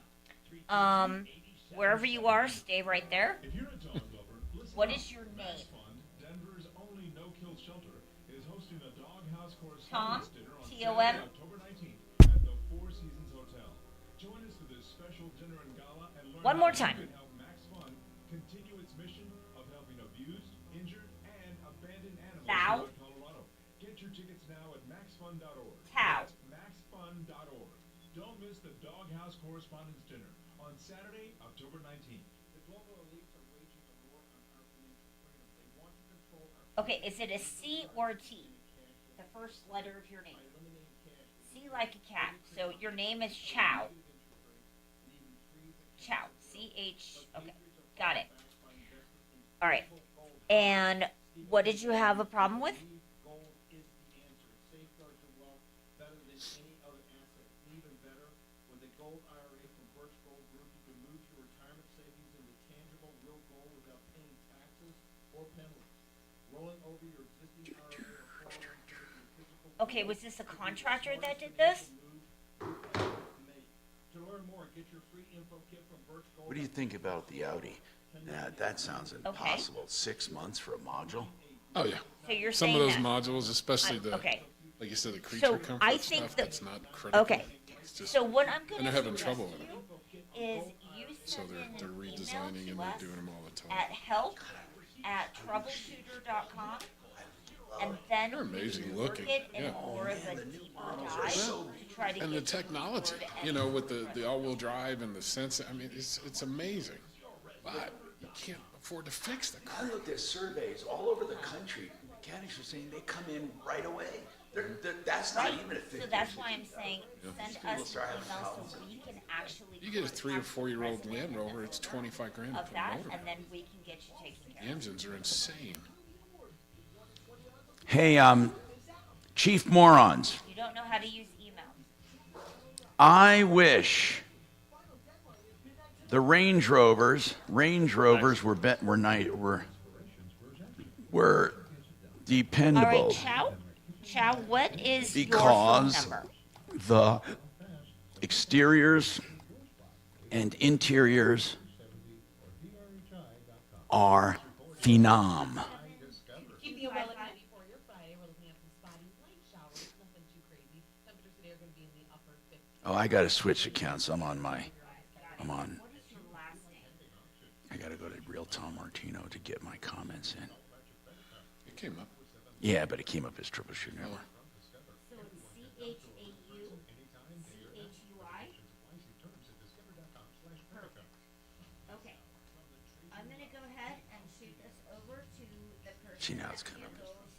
[SPEAKER 31] Wherever you are, stay right there.
[SPEAKER 9] If you're a dog lover, listen
[SPEAKER 31] What
[SPEAKER 9] up.
[SPEAKER 31] is your name?
[SPEAKER 9] Fund, Denver's only no-kill shelter, is hosting a doghouse
[SPEAKER 31] Tom?
[SPEAKER 9] correspondence dinner on
[SPEAKER 31] T-O-M?
[SPEAKER 9] Saturday, October 19th at the Four Seasons Hotel. Join us for this special dinner and gala and learn
[SPEAKER 31] One more
[SPEAKER 9] how
[SPEAKER 31] time.
[SPEAKER 9] you can help Max Fund continue its mission of helping abused, injured, and abandoned animals
[SPEAKER 31] Thou?
[SPEAKER 9] throughout Colorado. Get your tickets now at maxfund.org.
[SPEAKER 31] Tau.
[SPEAKER 9] That's maxfund.org. Don't miss the Doghouse Correspondence Dinner on Saturday, October 19th. The global elites are waging a war on our financial freedom. They want to control our
[SPEAKER 31] Okay, is it a C or a T? The first letter of your name. C like a cat. So your name is Chow. Chow. C-H. Okay, got it. All right. And what did you have a problem with?
[SPEAKER 9] Gold is the answer. It safeguards your wealth better than any other asset. Even better, with the Gold IRA from Birch Gold Group, you can move your retirement savings into tangible, real gold without paying taxes or penalties. Rolling over your existing IRA or 401k with your physical.
[SPEAKER 31] Okay, was this a contractor that did this?
[SPEAKER 9] To learn more, get your free info kit from Birch Gold.
[SPEAKER 14] What do you think about the Audi? That sounds impossible. 6 months for a module?
[SPEAKER 19] Oh, yeah.
[SPEAKER 31] So you're
[SPEAKER 19] Some
[SPEAKER 31] saying
[SPEAKER 19] of those
[SPEAKER 31] that-
[SPEAKER 19] modules, especially the,
[SPEAKER 31] okay.
[SPEAKER 19] like you said, the creature
[SPEAKER 31] So
[SPEAKER 19] comfort
[SPEAKER 31] I think
[SPEAKER 19] stuff,
[SPEAKER 31] that
[SPEAKER 19] that's not critical.
[SPEAKER 31] okay.
[SPEAKER 19] It's just-
[SPEAKER 31] So what I'm going
[SPEAKER 19] and
[SPEAKER 31] to
[SPEAKER 19] they're having trouble with it.
[SPEAKER 31] is you
[SPEAKER 19] So
[SPEAKER 31] send
[SPEAKER 19] they're
[SPEAKER 31] in an email
[SPEAKER 19] redesigning
[SPEAKER 31] to
[SPEAKER 19] and
[SPEAKER 31] us
[SPEAKER 19] they're doing them all the time.
[SPEAKER 31] at help@troubleshooter.com, and then
[SPEAKER 19] They're amazing
[SPEAKER 31] we work
[SPEAKER 19] looking,
[SPEAKER 31] it in
[SPEAKER 19] yeah.
[SPEAKER 31] more of a deeper dive to try to
[SPEAKER 19] And
[SPEAKER 31] get
[SPEAKER 19] the technology, you know, with the all-wheel drive and the sensor, I mean, it's amazing. But you can't afford to fix the car.
[SPEAKER 14] I looked at surveys all over the country. Mechanics are saying they come in right away. That's not even a 50.
[SPEAKER 31] So that's why I'm saying send
[SPEAKER 14] People
[SPEAKER 31] us
[SPEAKER 14] start
[SPEAKER 31] an
[SPEAKER 14] having
[SPEAKER 31] email
[SPEAKER 14] problems.
[SPEAKER 31] so we can actually
[SPEAKER 19] You get a 3 or
[SPEAKER 31] contact
[SPEAKER 19] 4-year-old
[SPEAKER 31] the
[SPEAKER 19] Land
[SPEAKER 31] president
[SPEAKER 19] Rover, it's 25 grand to
[SPEAKER 31] of
[SPEAKER 19] put a
[SPEAKER 31] that,
[SPEAKER 19] motor
[SPEAKER 31] and
[SPEAKER 19] in.
[SPEAKER 31] then we can get you taken
[SPEAKER 19] The
[SPEAKER 31] care of.
[SPEAKER 19] engines are insane.
[SPEAKER 14] Hey, Chief Morons,
[SPEAKER 31] You don't know how to use email.
[SPEAKER 14] I wish the Range Rovers were dependable.
[SPEAKER 31] All right, Chow, what is your
[SPEAKER 14] Because
[SPEAKER 31] phone number?
[SPEAKER 14] the exteriors and interiors are phenom.
[SPEAKER 17] Keep the umbrella handy for your Friday. We're looking at some spotty light showers. Nothing too crazy. Temperatures today are going to be in the upper 50s.
[SPEAKER 14] Oh, I got to switch accounts. I got to go to Real Tom Martino to get my comments in.
[SPEAKER 19] It came up.
[SPEAKER 14] Yeah, but it came up as Troubleshooter.
[SPEAKER 31] So it's C-H-A-U-C-H-U-I? Perfect. Okay. I'm going to go ahead and shoot this over to the person
[SPEAKER 14] See, now it's
[SPEAKER 31] that
[SPEAKER 14] coming up.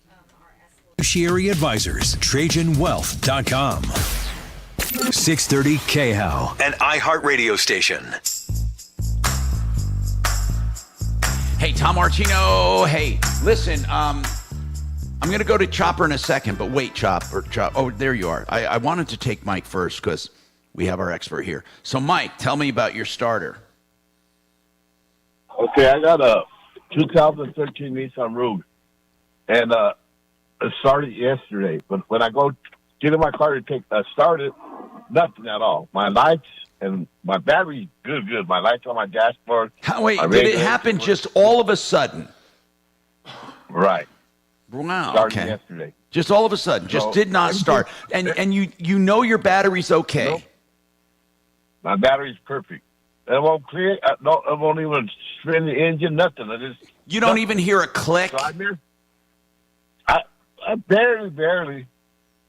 [SPEAKER 31] handles our escort.
[SPEAKER 6] Fiduciary Advisors, TrajanWealth.com. 630 KHOW, an iHeartRadio station.
[SPEAKER 14] Hey, Tom Martino. Hey, listen, I'm going to go to Chopper in a second, but wait, Chopper. Oh, there you are. I wanted to take Mike first because we have our expert here. So, Mike, tell me about your starter.
[SPEAKER 10] Okay, I got a 2013 Nissan Rogue, and it started yesterday. But when I go get in my car to start it, nothing at all. My lights and my battery, good. My lights on my dashboard.
[SPEAKER 14] Wait, did it happen just all of a sudden?
[SPEAKER 10] Right.
[SPEAKER 14] Wow.
[SPEAKER 10] Started
[SPEAKER 14] Okay.
[SPEAKER 10] yesterday.
[SPEAKER 14] Just all of a sudden, just
[SPEAKER 10] So,
[SPEAKER 14] did not start. And you know your battery's okay.
[SPEAKER 10] Nope. My battery's perfect. It won't clear. No, it won't even spin the engine. Nothing.
[SPEAKER 14] You don't even hear a click.
[SPEAKER 10] So I barely.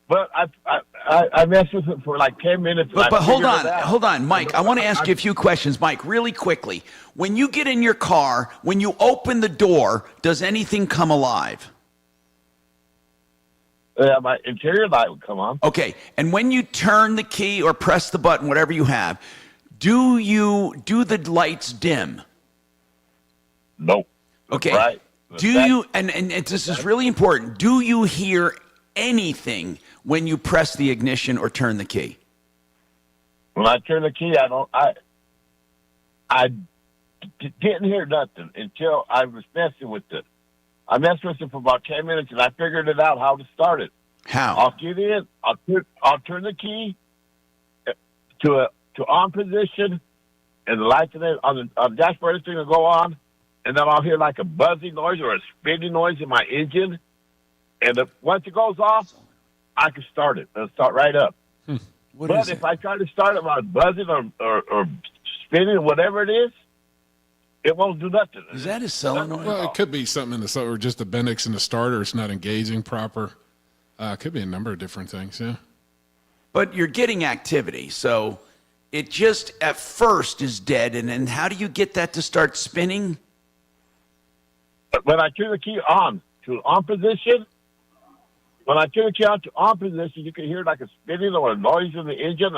[SPEAKER 10] But I messed with it for like 10 minutes.
[SPEAKER 14] But hold on, Mike. I want to ask you a few questions, Mike, really quickly. When you get in your car, when you open the door, does anything come alive?
[SPEAKER 10] My interior light would come on.
[SPEAKER 14] Okay, and when you turn the key or press the button, whatever you have, do the lights dim?
[SPEAKER 10] Nope.
[SPEAKER 14] Okay.
[SPEAKER 10] Right.
[SPEAKER 14] Do you? And this is really important. Do you hear anything when you press the ignition or turn the key?
[SPEAKER 10] When I turn the key, I didn't hear nothing until I was messing with it. I messed with it for about 10 minutes, and I figured it out how to start it.
[SPEAKER 14] How?
[SPEAKER 10] I'll get in. I'll turn the key to on position, and the lights on the dashboard everything will go on, and then I'll hear like a buzzing noise or a spinning noise in my engine. And once it goes off, I can start it. It'll start right up. But if I try to start it while it's buzzing or spinning or whatever it is, it won't do nothing.
[SPEAKER 14] Is that a solenoid?
[SPEAKER 19] Well, it could be something in the or just the Bendix in the starter. It's not engaging proper. It could be a number of different things, yeah.
[SPEAKER 14] But you're getting activity, so it just at first is dead. And then how do you get that to start spinning?
[SPEAKER 10] When I turn the key on to on position, when I turn the key on to on position, you can hear like a spinning or a noise in the engine.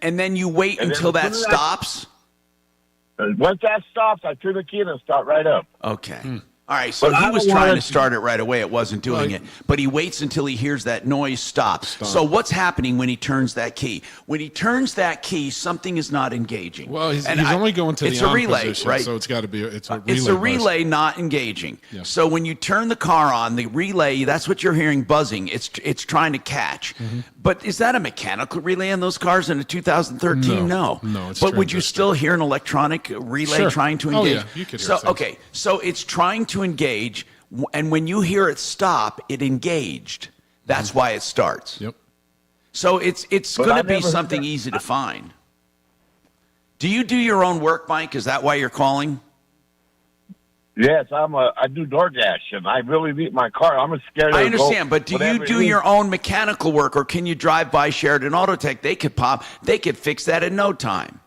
[SPEAKER 14] And then you wait until that stops?
[SPEAKER 10] Once that stops, I turn the key and it'll start right up.
[SPEAKER 14] Okay. All right, so he was trying to start it right away. It wasn't doing it. But he waits until he hears that noise stop. So what's happening when he turns that key? When he turns that key, something is not engaging.
[SPEAKER 19] Well, he's only going to the on
[SPEAKER 14] relay,
[SPEAKER 19] position,
[SPEAKER 14] right?
[SPEAKER 19] So it's got to be it's a relay.
[SPEAKER 14] It's a relay not engaging. Yeah. So when you turn the car on, the relay, that's what you're hearing buzzing. It's trying to catch. Mm-hmm. But is that a mechanical relay in those cars in a 2013? No.
[SPEAKER 19] It's
[SPEAKER 14] but would you still hear an electronic relay trying to engage?
[SPEAKER 19] Oh, yeah, you could hear things.
[SPEAKER 14] Okay, so it's trying to engage, and when you hear it stop, it engaged. That's why it starts.
[SPEAKER 19] Yep.
[SPEAKER 14] So it's going to be something easy to find. Do you do your own work, Mike? Is that why you're calling?
[SPEAKER 10] Yes, I do DoorDash, and I really need my car. I'm scared.
[SPEAKER 14] I understand, but do you do your own mechanical work, or can you drive by Sheridan Autotech? They could fix that in no time.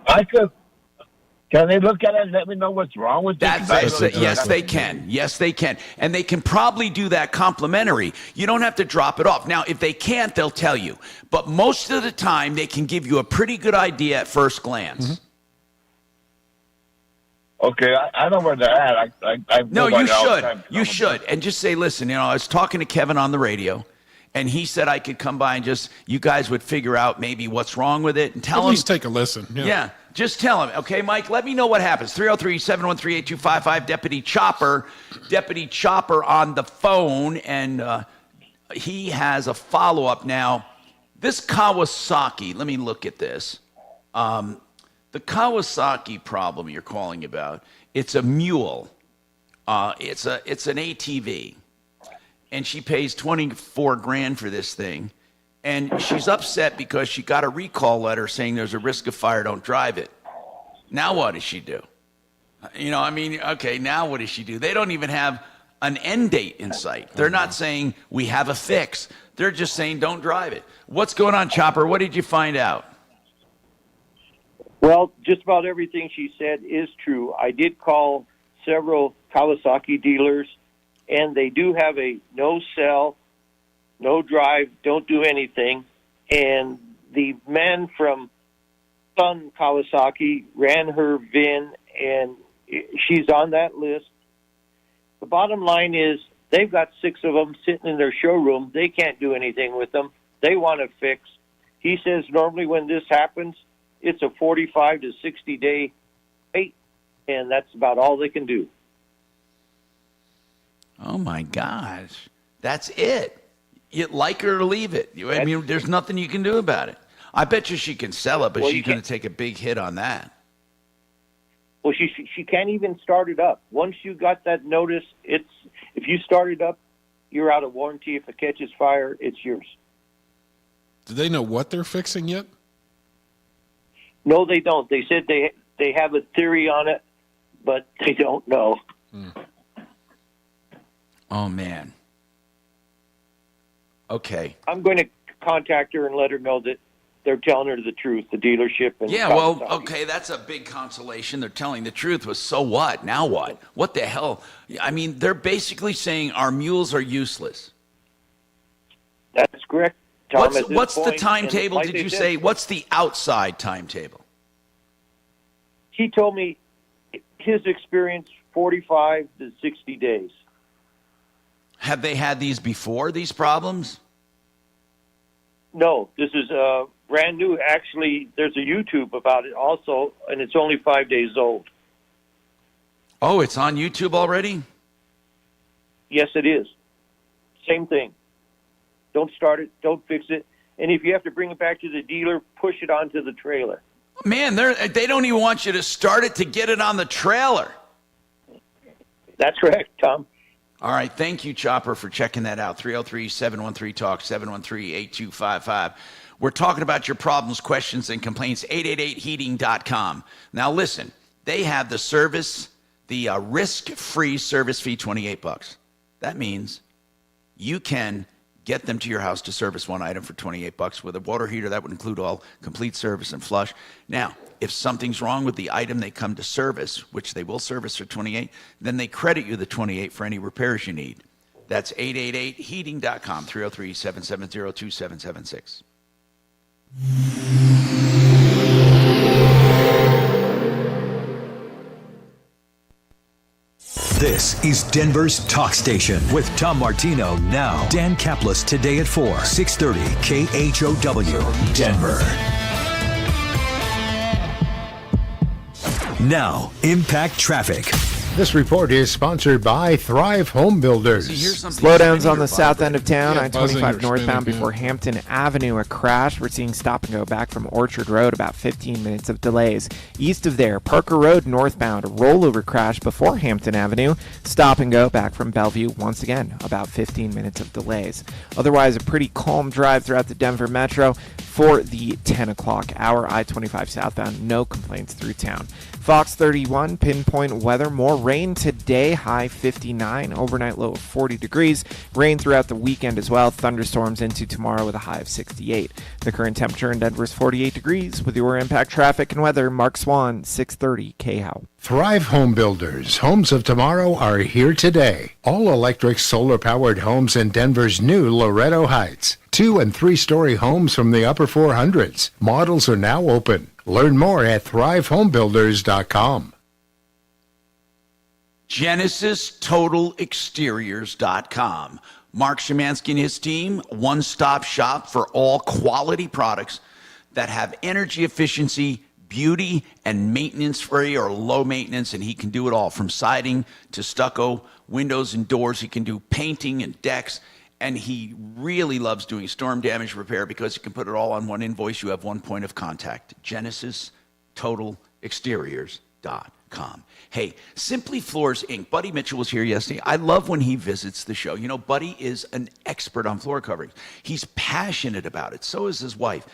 [SPEAKER 10] I could. Can they look at it and let me know what's wrong with it?
[SPEAKER 14] Yes, they can. Yes, they can. And they can probably do that complimentary. You don't have to drop it off. Now, if they can't, they'll tell you. But most of the time, they can give you a pretty good idea at first glance. Mm-hmm.
[SPEAKER 10] Okay, I know where they're at.
[SPEAKER 14] No, you should. You should. And just say, listen, I was talking to Kevin on the radio, and he said I could come by and you guys would figure out maybe what's wrong with it and tell him.
[SPEAKER 19] At least take a listen.
[SPEAKER 14] Yeah, just tell him. Okay, Mike, let me know what happens. 303-713-8255, Deputy Chopper on the phone, and he has a follow-up now. This Kawasaki, let me look at this. The Kawasaki problem you're calling about, it's a mule. It's an ATV. And she pays $24,000 for this thing. And she's upset because she got a recall letter saying there's a risk of fire, don't drive it. Now what does she do? Okay, now what does she do? They don't even have an end date in sight. They're not saying we have a fix. They're just saying don't drive it. What's going on, Chopper? What did you find out?
[SPEAKER 11] Well, just about everything she said is true. I did call several Kawasaki dealers, and they do have a no sell, no drive, don't do anything. And the man from Sun Kawasaki ran her VIN, and she's on that list. The bottom line is they've got 6 of them sitting in their showroom. They can't do anything with them. They want a fix. He says normally when this happens, it's a 45 to 60-day wait, and that's about all they can do.
[SPEAKER 14] Oh, my gosh. That's it. You like her or leave it. There's nothing you can do about it. I bet you she can sell it, but she's going to take a big hit on that.
[SPEAKER 11] Well, she can't even start it up. Once you got that notice, if you start it up, you're out of warranty. If it catches fire, it's yours.
[SPEAKER 19] Do they know what they're fixing yet?
[SPEAKER 11] No, they don't. They said they have a theory on it, but they don't know.
[SPEAKER 14] Oh, man. Okay.
[SPEAKER 11] I'm going to contact her and let her know that they're telling her the truth, the dealership. And
[SPEAKER 14] Yeah, well, okay, that's a big consolation. They're telling the truth. But so what? Now what? What the hell? I mean, they're basically saying our mules are useless.
[SPEAKER 11] That's correct, Tom.
[SPEAKER 14] What's the timetable, did you say? What's the outside timetable?
[SPEAKER 11] He told me his experience, 45 to 60 days.
[SPEAKER 14] Have they had these before, these problems?
[SPEAKER 11] No, this is brand new. Actually, there's a YouTube about it also, and it's only 5 days old.
[SPEAKER 14] Oh, it's on YouTube already?
[SPEAKER 11] Yes, it is. Same thing. Don't start it. Don't fix it. And if you have to bring it back to the dealer, push it onto the trailer.
[SPEAKER 14] Man, they don't even want you to start it to get it on the trailer.
[SPEAKER 11] That's correct, Tom.
[SPEAKER 14] All right. Thank you, Chopper, for checking that out. 303-713-TALK, 713-8255. We're talking about your problems, questions, and complaints. 888heating.com. Now, listen, they have the service, the risk-free service fee, $28. That means you can get them to your house to service one item for $28 with a water heater. That would include all complete service and flush. Now, if something's wrong with the item they come to service, which they will service for $28, then they credit you the $28 for any repairs you need. That's 888heating.com, 303-770-2776.
[SPEAKER 6] This is Denver's Talk Station with Tom Martino now. Dan Kaplis today at 4, 630 KHOW, Denver. Now, Impact Traffic.
[SPEAKER 12] This report is sponsored by Thrive Home Builders.
[SPEAKER 2] Slowdowns on the south end of town,
[SPEAKER 12] Yeah,
[SPEAKER 2] I-25
[SPEAKER 12] buzzing or
[SPEAKER 2] northbound
[SPEAKER 12] spinning,
[SPEAKER 2] before Hampton Avenue, a crash. We're seeing stop and go back from Orchard Road, about 15 minutes of delays. East of there, Parker Road northbound, a rollover crash before Hampton Avenue. Stop and go back from Bellevue, once again, about 15 minutes of delays. Otherwise, a pretty calm drive throughout the Denver Metro for the 10 o'clock hour. I-25 southbound, no complaints through town. Fox 31, pinpoint weather, more rain today, high 59, overnight low of 40 degrees. Rain throughout the weekend as well, thunderstorms into tomorrow with a high of 68. The current temperature in Denver is 48 degrees. With your Impact Traffic and weather, Mark Swan, 630 KHOW.
[SPEAKER 12] Thrive Home Builders. Homes of tomorrow are here today. All electric solar-powered homes in Denver's new Loretto Heights. 2- and 3-story homes from the upper 400s. Models are now open. Learn more at thrivehomebuilders.com.
[SPEAKER 14] GenesisTotalExteriors.com. Mark Szymanski and his team, one-stop shop for all quality products that have energy efficiency, beauty, and maintenance-free or low maintenance, and he can do it all from siding to stucco, windows and doors. He can do painting and decks, and he really loves doing storm damage repair because he can put it all on one invoice. You have one point of contact. GenesisTotalExteriors.com. Hey, Simply Floors Inc. Buddy Mitchell was here yesterday. I love when he visits the show. You know, Buddy is an expert on floor coverings. He's passionate about it. So is his wife,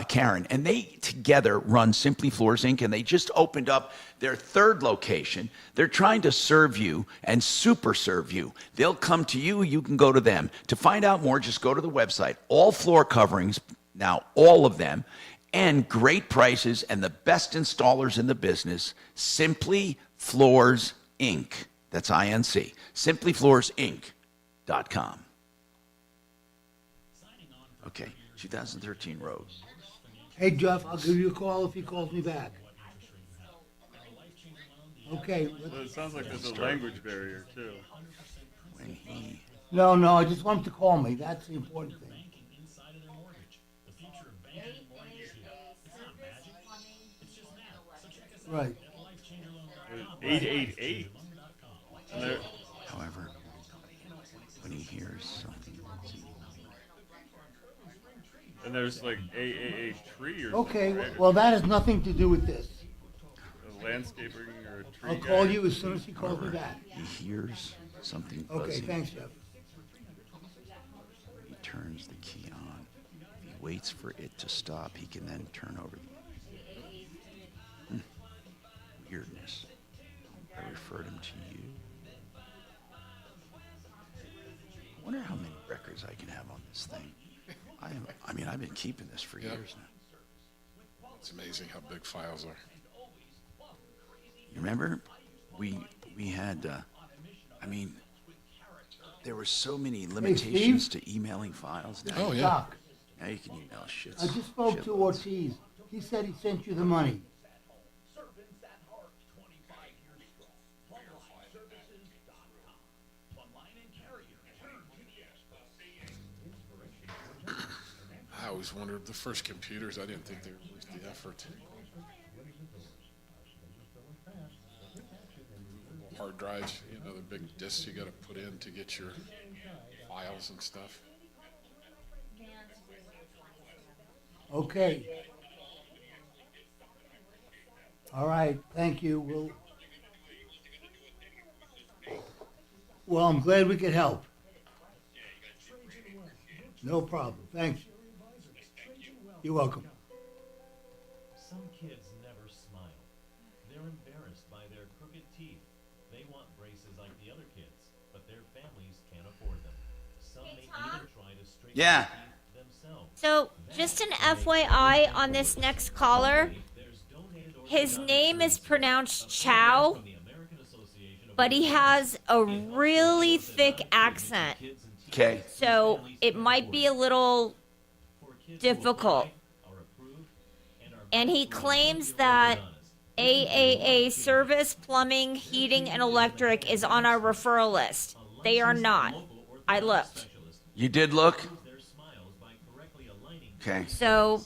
[SPEAKER 14] Karen. And they together run Simply Floors Inc. And they just opened up their third location. They're trying to serve you and super serve you. They'll come to you. You can go to them. To find out more, just go to the website. All floor coverings, now all of them, and great prices and the best installers in the business. Simply Floors Inc. That's INC. SimplyFloorsInc.com. Okay, 2013 Rose.
[SPEAKER 13] Hey, Jeff, I'll give you a call if he calls me back. Okay.
[SPEAKER 15] Well, it sounds like there's a language barrier, too.
[SPEAKER 13] No, I just want him to call me. That's the important thing. Right.
[SPEAKER 15] 888.
[SPEAKER 14] However, when he hears something,
[SPEAKER 15] and there's like a tree or
[SPEAKER 13] Okay,
[SPEAKER 15] something, right?
[SPEAKER 13] well, that has nothing to do with this.
[SPEAKER 15] A landscaping or a tree
[SPEAKER 13] I'll
[SPEAKER 15] guy.
[SPEAKER 13] call you as soon as he calls me back.
[SPEAKER 14] he hears something
[SPEAKER 13] Okay,
[SPEAKER 14] buzzing.
[SPEAKER 13] thanks, Jeff.
[SPEAKER 14] He turns the key on. He waits for it to stop. He can then turn over the weirdness. I referred him to you. I wonder how many records I can have on this thing. I mean, I've been keeping this for years now.
[SPEAKER 19] It's amazing how big files are.
[SPEAKER 14] You remember, we had, there were so many limitations to emailing files. Now
[SPEAKER 13] Doc,
[SPEAKER 14] now you can email shit.
[SPEAKER 13] I just spoke to Ortiz. He said he sent you the money.
[SPEAKER 19] I always wondered, the first computers, I didn't think they were worth the effort. Hard drives, the big discs you got to put in to get your files and stuff.
[SPEAKER 13] Okay. All right, thank you. Well, I'm glad we could help. No problem. Thanks. You're welcome.
[SPEAKER 1] Some kids never smile. They're embarrassed by their crooked teeth. They want braces like the other kids, but their families can't afford them. Some may even try to straighten their teeth themselves.
[SPEAKER 31] So, just an FYI on this next caller, his name is pronounced Chow, but he has a really thick accent.
[SPEAKER 14] Okay.
[SPEAKER 31] So, it might be a little difficult. And he claims that AAA service, plumbing, heating, and electric is on our referral list. They are not. I looked.
[SPEAKER 14] You did look? Okay.
[SPEAKER 31] So,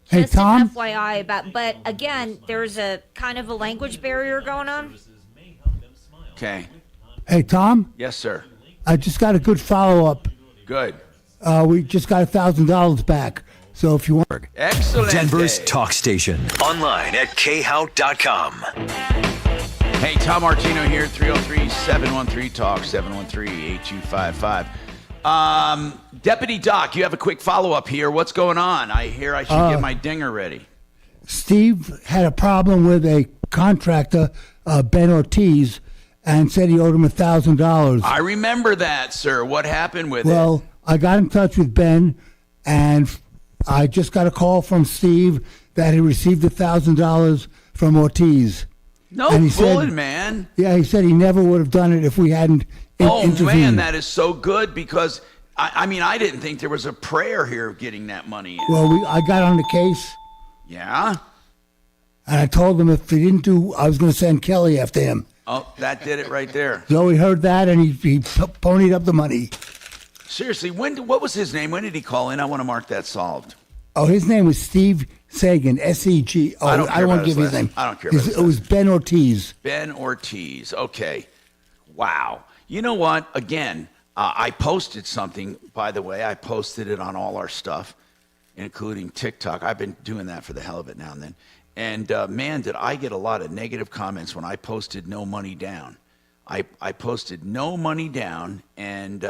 [SPEAKER 13] Hey,
[SPEAKER 31] just
[SPEAKER 13] Tom?
[SPEAKER 31] an FYI about, but again, there's a kind of a language barrier going on.
[SPEAKER 14] Okay.
[SPEAKER 13] Hey, Tom?
[SPEAKER 14] Yes, sir.
[SPEAKER 13] I just got a good follow-up.
[SPEAKER 14] Good.
[SPEAKER 13] We just got $1,000 back. So if you want...
[SPEAKER 14] Excellent.
[SPEAKER 6] Denver's talk station. Online at khow.com.
[SPEAKER 14] Hey, Tom Martino here, 303-713-TALK, 713-8255. Deputy Doc, you have a quick follow-up here. What's going on? I hear I should get my dinger ready.
[SPEAKER 13] Steve had a problem with a contractor, Ben Ortiz, and said he owed him $1,000.
[SPEAKER 14] I remember that, sir. What happened with it?
[SPEAKER 13] Well, I got in touch with Ben, and I just got a call from Steve that he received $1,000 from Ortiz.
[SPEAKER 14] No
[SPEAKER 13] and he
[SPEAKER 14] bullet,
[SPEAKER 13] said,
[SPEAKER 14] man.
[SPEAKER 13] Yeah, he said he never would have done it if we hadn't intervened.
[SPEAKER 14] Man, that is so good because, I mean, I didn't think there was a prayer here of getting that money in.
[SPEAKER 13] Well, I got on the case.
[SPEAKER 14] Yeah?
[SPEAKER 13] And I told him if he didn't do, I was going to send Kelly after him.
[SPEAKER 14] Oh, that did it right there.
[SPEAKER 13] So he heard that, and he ponied up the money.
[SPEAKER 14] Seriously, what was his name? When did he call in? I want to mark that solved.
[SPEAKER 13] Oh, his name was Steve Sagan, S-E-G. Oh, I don't want to give you his name.
[SPEAKER 14] I don't care about his
[SPEAKER 13] It was Ben Ortiz.
[SPEAKER 14] Ben Ortiz. Okay. Wow. You know what? Again, I posted something, by the way. I posted it on all our stuff, including TikTok. I've been doing that for the hell of it now and then. And, man, did I get a lot of negative comments when I posted no money down. I posted no money down, and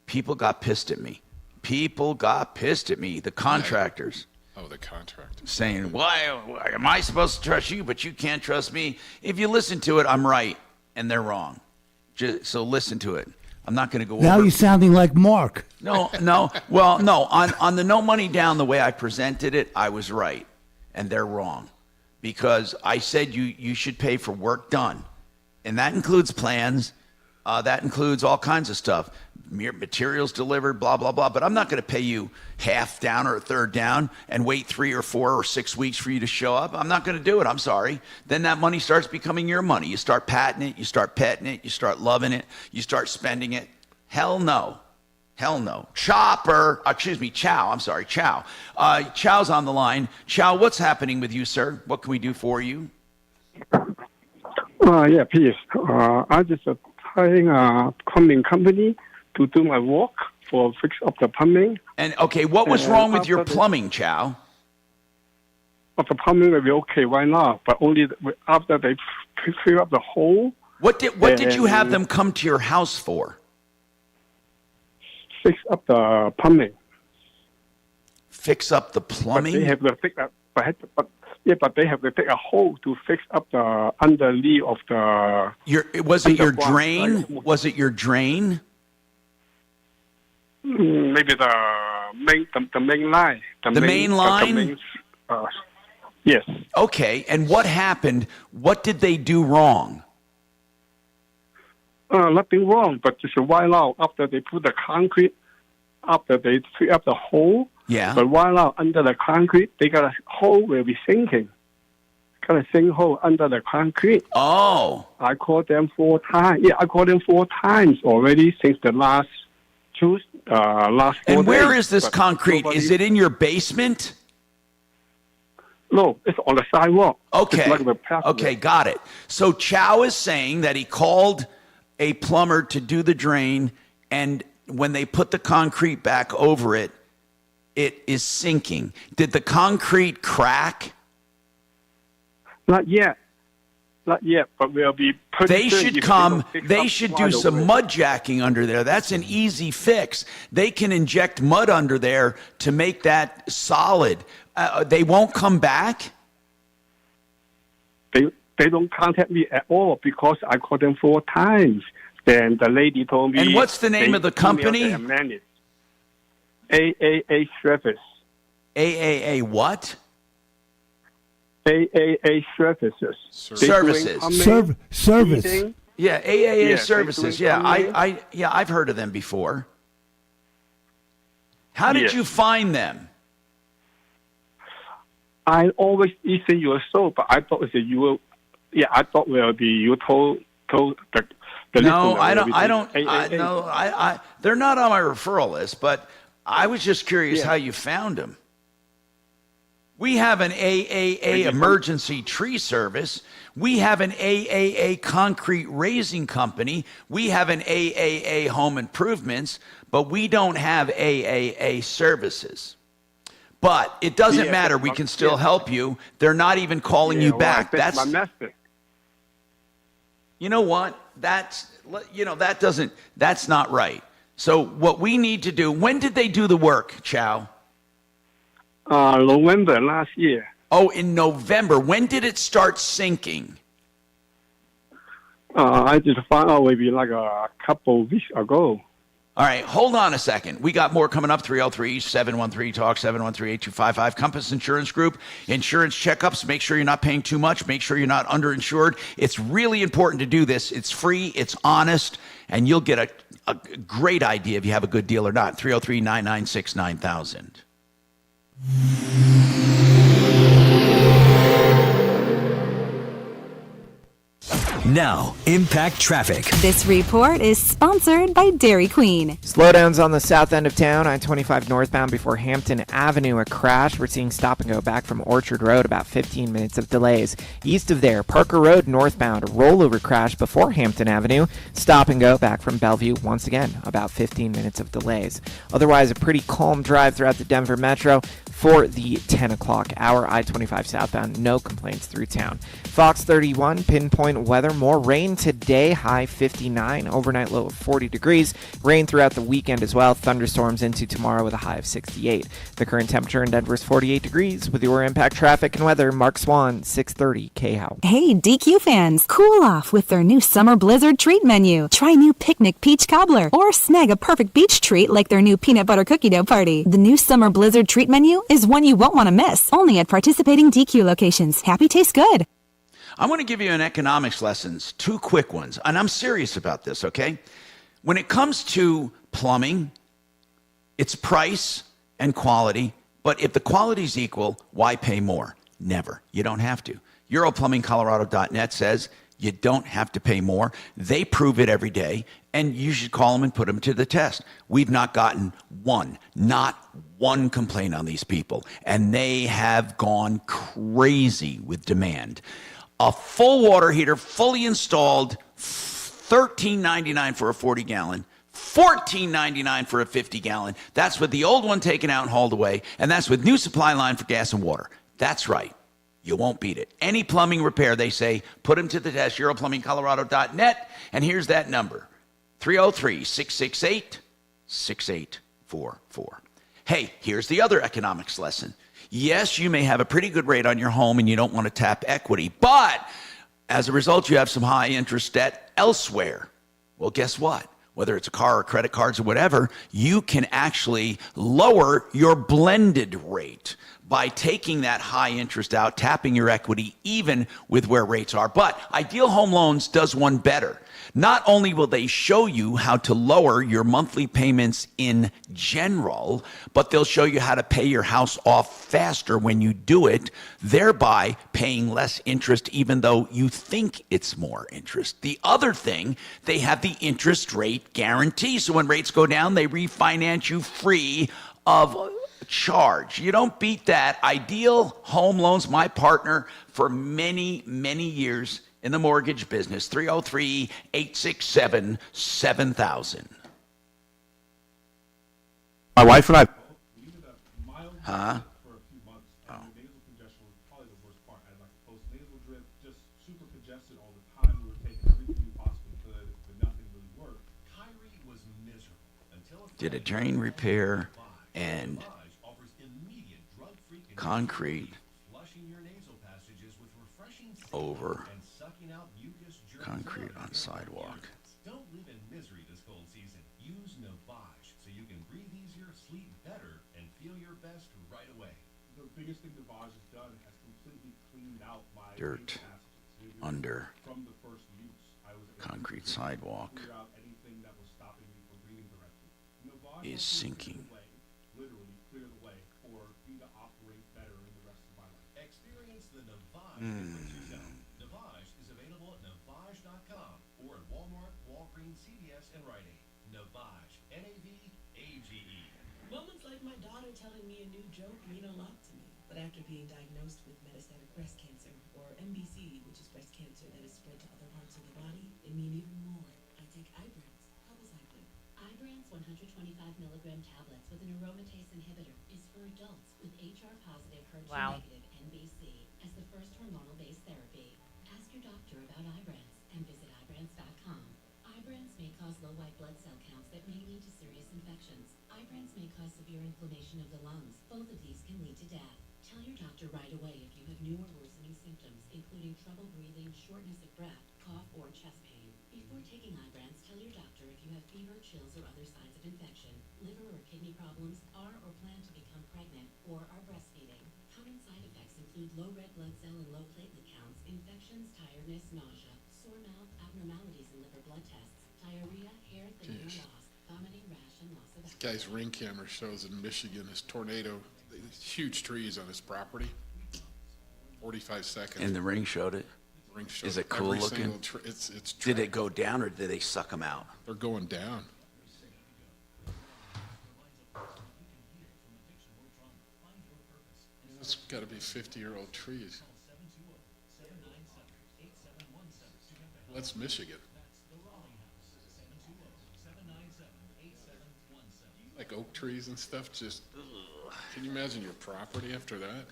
[SPEAKER 14] people got pissed at me. People got pissed at me, the contractors.
[SPEAKER 19] Oh, the contractors.
[SPEAKER 14] Saying, why am I supposed to trust you, but you can't trust me? If you listen to it, I'm right, and they're wrong. So listen to it. I'm not going to go over.
[SPEAKER 13] Now you're sounding like Mark.
[SPEAKER 14] No. Well, no. On the no money down, the way I presented it, I was right, and they're wrong. Because I said you should pay for work done. And that includes plans. That includes all kinds of stuff. Materials delivered, blah, blah, blah. But I'm not going to pay you half down or a third down and wait 3 or 4 or 6 weeks for you to show up. I'm not going to do it. I'm sorry. Then that money starts becoming your money. You start patting it. You start petting it. You start loving it. You start spending it. Hell no. Hell no. Chow. I'm sorry. Chow. Chow's on the line. Chow, what's happening with you, sir? What can we do for you?
[SPEAKER 16] Yeah, please. I just hiring a plumbing company to do my work for fix up the plumbing.
[SPEAKER 14] And okay, what was wrong with your plumbing, Chow?
[SPEAKER 16] The plumbing will be okay, why not? But only after they fill up the hole.
[SPEAKER 14] What did you have them come to your house for?
[SPEAKER 16] Fix up the plumbing.
[SPEAKER 14] fix up the plumbing?
[SPEAKER 16] But they have to fix up, but they have to take a hole to fix up the underneath of the.
[SPEAKER 14] Was it your
[SPEAKER 16] underground,
[SPEAKER 14] drain?
[SPEAKER 16] like,
[SPEAKER 14] Was it your drain?
[SPEAKER 16] Maybe the main line.
[SPEAKER 14] The main line?
[SPEAKER 16] Yes.
[SPEAKER 14] Okay, and what happened? What did they do wrong?
[SPEAKER 16] Nothing wrong, but just a while out after they put the concrete, after they fill up the hole.
[SPEAKER 14] Yeah.
[SPEAKER 16] But while out under the concrete, they got a hole will be sinking. Got a sinkhole under the concrete.
[SPEAKER 14] Oh.
[SPEAKER 16] I called them 4 times. Yeah, I called them 4 times already since the last 4
[SPEAKER 14] And where
[SPEAKER 16] days,
[SPEAKER 14] is this
[SPEAKER 16] but
[SPEAKER 14] concrete?
[SPEAKER 16] nobody-
[SPEAKER 14] Is it in your basement?
[SPEAKER 16] No, it's on the sidewalk.
[SPEAKER 14] Okay.
[SPEAKER 16] It's like the pathway.
[SPEAKER 14] Okay, got it. So Chow is saying that he called a plumber to do the drain, and when they put the concrete back over it, it is sinking. Did the concrete crack?
[SPEAKER 16] Not yet, but we'll be pretty
[SPEAKER 14] They
[SPEAKER 16] soon
[SPEAKER 14] should
[SPEAKER 16] if
[SPEAKER 14] come,
[SPEAKER 16] don't fix
[SPEAKER 14] they
[SPEAKER 16] up
[SPEAKER 14] should
[SPEAKER 16] right
[SPEAKER 14] do some
[SPEAKER 16] away.
[SPEAKER 14] mud jacking under there. That's an easy fix. They can inject mud under there to make that solid. They won't come back?
[SPEAKER 16] They don't contact me at all because I called them 4 times. Then the lady told me.
[SPEAKER 14] And what's the name
[SPEAKER 16] they
[SPEAKER 14] of the company?
[SPEAKER 16] emailed their manager. AAA Service.
[SPEAKER 14] AAA what?
[SPEAKER 16] AAA Services.
[SPEAKER 14] Services.
[SPEAKER 13] Service.
[SPEAKER 16] Heating.
[SPEAKER 14] Yeah, AAA
[SPEAKER 16] Yeah,
[SPEAKER 14] Services.
[SPEAKER 16] they doing
[SPEAKER 14] Yeah, I've heard of them before. How did
[SPEAKER 16] Yes.
[SPEAKER 14] you find them?
[SPEAKER 16] I always listen your show, but I thought it was you. Yeah, I thought will be you told the.
[SPEAKER 14] No,
[SPEAKER 16] listener
[SPEAKER 14] I
[SPEAKER 16] will
[SPEAKER 14] don't.
[SPEAKER 16] be
[SPEAKER 14] I don't.
[SPEAKER 16] AAA.
[SPEAKER 14] No, they're not on my referral list. But I was just curious
[SPEAKER 16] Yeah.
[SPEAKER 14] how you found them. We have an AAA emergency tree service. We have an AAA concrete raising company. We have an AAA home improvements, but we don't have AAA services. But it doesn't
[SPEAKER 16] Yeah,
[SPEAKER 14] matter.
[SPEAKER 16] but
[SPEAKER 14] We
[SPEAKER 16] my-
[SPEAKER 14] can still
[SPEAKER 16] yeah.
[SPEAKER 14] help you. They're not even calling
[SPEAKER 16] Yeah,
[SPEAKER 14] you
[SPEAKER 16] well,
[SPEAKER 14] back.
[SPEAKER 16] that's
[SPEAKER 14] That's
[SPEAKER 16] my message.
[SPEAKER 14] You know what? That's not right. So what we need to do, when did they do the work, Chow?
[SPEAKER 16] November last year.
[SPEAKER 14] Oh, in November. When did it start sinking?
[SPEAKER 16] I just found out maybe like a couple weeks ago.
[SPEAKER 14] All right, hold on a second. We got more coming up. 303-713-TALK, 713-8255. Compass Insurance Group. Insurance checkups. Make sure you're not paying too much. Make sure you're not underinsured. It's really important to do this. It's free. It's honest. And you'll get a great idea if you have a good deal or not. 303-996-9000.
[SPEAKER 6] Now, Impact Traffic.
[SPEAKER 4] This report is sponsored by Dairy Queen.
[SPEAKER 2] Slowdowns on the south end of town, I-25 northbound before Hampton Avenue, a crash. We're seeing stop and go back from Orchard Road, about 15 minutes of delays. East of there, Parker Road northbound, a rollover crash before Hampton Avenue. Stop and go back from Bellevue, once again, about 15 minutes of delays. Otherwise, a pretty calm drive throughout the Denver Metro for the 10 o'clock hour. I-25 southbound, no complaints through town. Fox 31, pinpoint weather. More rain today, high 59, overnight low of 40 degrees. Rain throughout the weekend as well. Thunderstorms into tomorrow with a high of 68. The current temperature in Denver is 48 degrees. With your Impact Traffic and weather, Mark Swan, 630 KHOW.
[SPEAKER 4] Hey, DQ fans, cool off with their new Summer Blizzard treat menu. Try new picnic peach cobbler or snag a perfect beach treat like their new peanut butter cookie dough party. The new Summer Blizzard treat menu is one you won't want to miss. Only at participating DQ locations. Happy tastes good.
[SPEAKER 14] I want to give you an economics lessons, 2 quick ones. And I'm serious about this, okay? When it comes to plumbing, it's price and quality. But if the quality's equal, why pay more? Never. You don't have to. EuroPlumbingColorado.net says you don't have to pay more. They prove it every day, and you should call them and put them to the test. We've not gotten not one complaint on these people, and they have gone crazy with demand. A full water heater, fully installed, $13.99 for a 40-gallon, $14.99 for a 50-gallon. That's with the old one taken out and hauled away, and that's with new supply line for gas and water. That's right. You won't beat it. Any plumbing repair, they say, put them to the test, EuroPlumbingColorado.net, and here's that number, 303-668-6844. Hey, here's the other economics lesson. Yes, you may have a pretty good rate on your home and you don't want to tap equity, but as a result, you have some high interest debt elsewhere. Well, guess what? Whether it's a car or credit cards or whatever, you can actually lower your blended rate by taking that high interest out, tapping your equity even with where rates are. But Ideal Home Loans does one better. Not only will they show you how to lower your monthly payments in general, but they'll show you how to pay your house off faster when you do it, thereby paying less interest even though you think it's more interest. The other thing, they have the interest rate guarantee. So when rates go down, they refinance you free of charge. You don't beat that. Ideal Home Loans, my partner for many, many years in the mortgage business. 303-867-7000.
[SPEAKER 10] My wife and I.
[SPEAKER 14] Huh?
[SPEAKER 9] For a few months, and the nasal congestion was probably the worst part. I had like a post-nasal drip, just super congested all the time. We were taking everything we possibly could, but nothing really worked.
[SPEAKER 1] Kyrie was miserable until
[SPEAKER 14] Did a drain repair and concrete over concrete on sidewalk.
[SPEAKER 1] Don't live in misery this cold season. Use Navage so you can breathe easier, sleep better, and feel your best right away.
[SPEAKER 9] The biggest thing Navage has done has completely cleaned out my
[SPEAKER 14] Dirt under
[SPEAKER 9] from the first use. I was
[SPEAKER 14] concrete sidewalk
[SPEAKER 9] clear out anything that was stopping me from breathing directly. Navage
[SPEAKER 14] is sinking.
[SPEAKER 9] Literally clear the way for me to operate better in the rest of my life.
[SPEAKER 1] Experience the Navage. Navage is available at Navage.com or at Walmart, Walgreens, CVS, and Rite Aid. Navage. N-A-V-A-G-E.
[SPEAKER 5] Moments like my daughter telling me a new joke mean a lot to me. But after being diagnosed with metastatic breast cancer, or MBC, which is breast cancer that is spread to other parts of the body, it mean even more. I take Ibrance. How was I blue?
[SPEAKER 7] Ibrance 125 milligram tablets with an aromatase inhibitor is for adults with HR-positive, HER2-negative MBC as the first hormonal-based therapy. Ask your doctor about Ibrance and visit Ibrance.com. Ibrance may cause low white blood cell counts that may lead to serious infections. Ibrance may cause severe inflammation of the lungs. Both of these can lead to death. Tell your doctor right away if you have new or worsening symptoms, including trouble breathing, shortness of breath, cough, or chest pain. Before taking Ibrance, tell your doctor if you have fever, chills, or other signs of infection, liver or kidney problems, are or plan to become pregnant, or are breastfeeding. Common side effects include low red blood cell and low platelet counts, infections, tiredness, nausea, sore mouth, abnormalities in liver blood tests, diarrhea, hair thinning or loss, vomiting, rash, and loss of
[SPEAKER 19] This guy's ring camera shows in Michigan this tornado, huge trees on his property. 45 seconds.
[SPEAKER 14] And the ring showed it.
[SPEAKER 19] Ring showed
[SPEAKER 14] Is it cool
[SPEAKER 19] every
[SPEAKER 14] looking?
[SPEAKER 19] single it's
[SPEAKER 14] Did it go down or did they suck them out?
[SPEAKER 19] They're going down. It's got to be 50-year-old trees. That's Michigan. Like oak trees and stuff, just, can you imagine your property after that?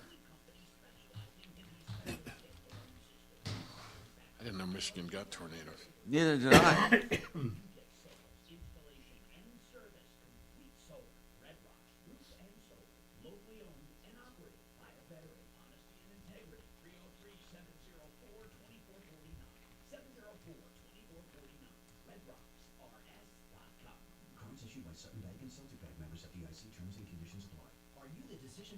[SPEAKER 19] I didn't know Michigan got tornadoes.
[SPEAKER 14] Neither did I.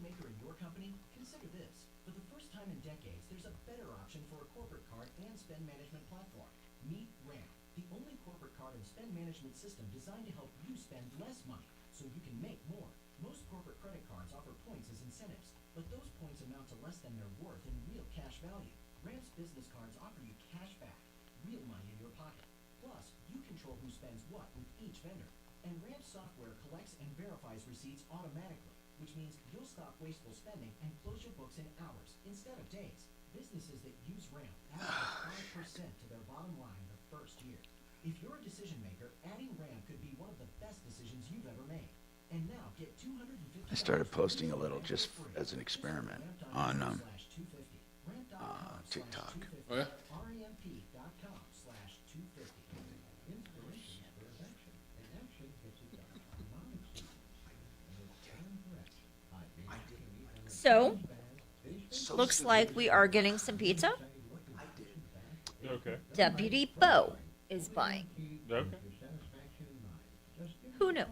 [SPEAKER 18] Maker in your company? Consider this. For the first time in decades, there's a better option for a corporate card and spend management platform. Meet Ramp, the only corporate card and spend management system designed to help you spend less money so you can make more. Most corporate credit cards offer points as incentives, but those points amount to less than their worth in real cash value. Ramp's business cards offer you cash back, real money in your pocket. Plus, you control who spends what with each vendor. And Ramp software collects and verifies receipts automatically, which means you'll stop wasteful spending and close your books in hours instead of days. Businesses that use Ramp add up 5% to their bottom line the first year. If you're a decision maker, adding Ramp could be one of the best decisions you've ever made. And now get $250.
[SPEAKER 14] I started posting a little just as an experiment on TikTok.
[SPEAKER 19] Oh, yeah?
[SPEAKER 31] So, looks like we are getting some pizza.
[SPEAKER 15] Okay.
[SPEAKER 31] Deputy Bo is buying.
[SPEAKER 15] Okay.
[SPEAKER 31] Who knew?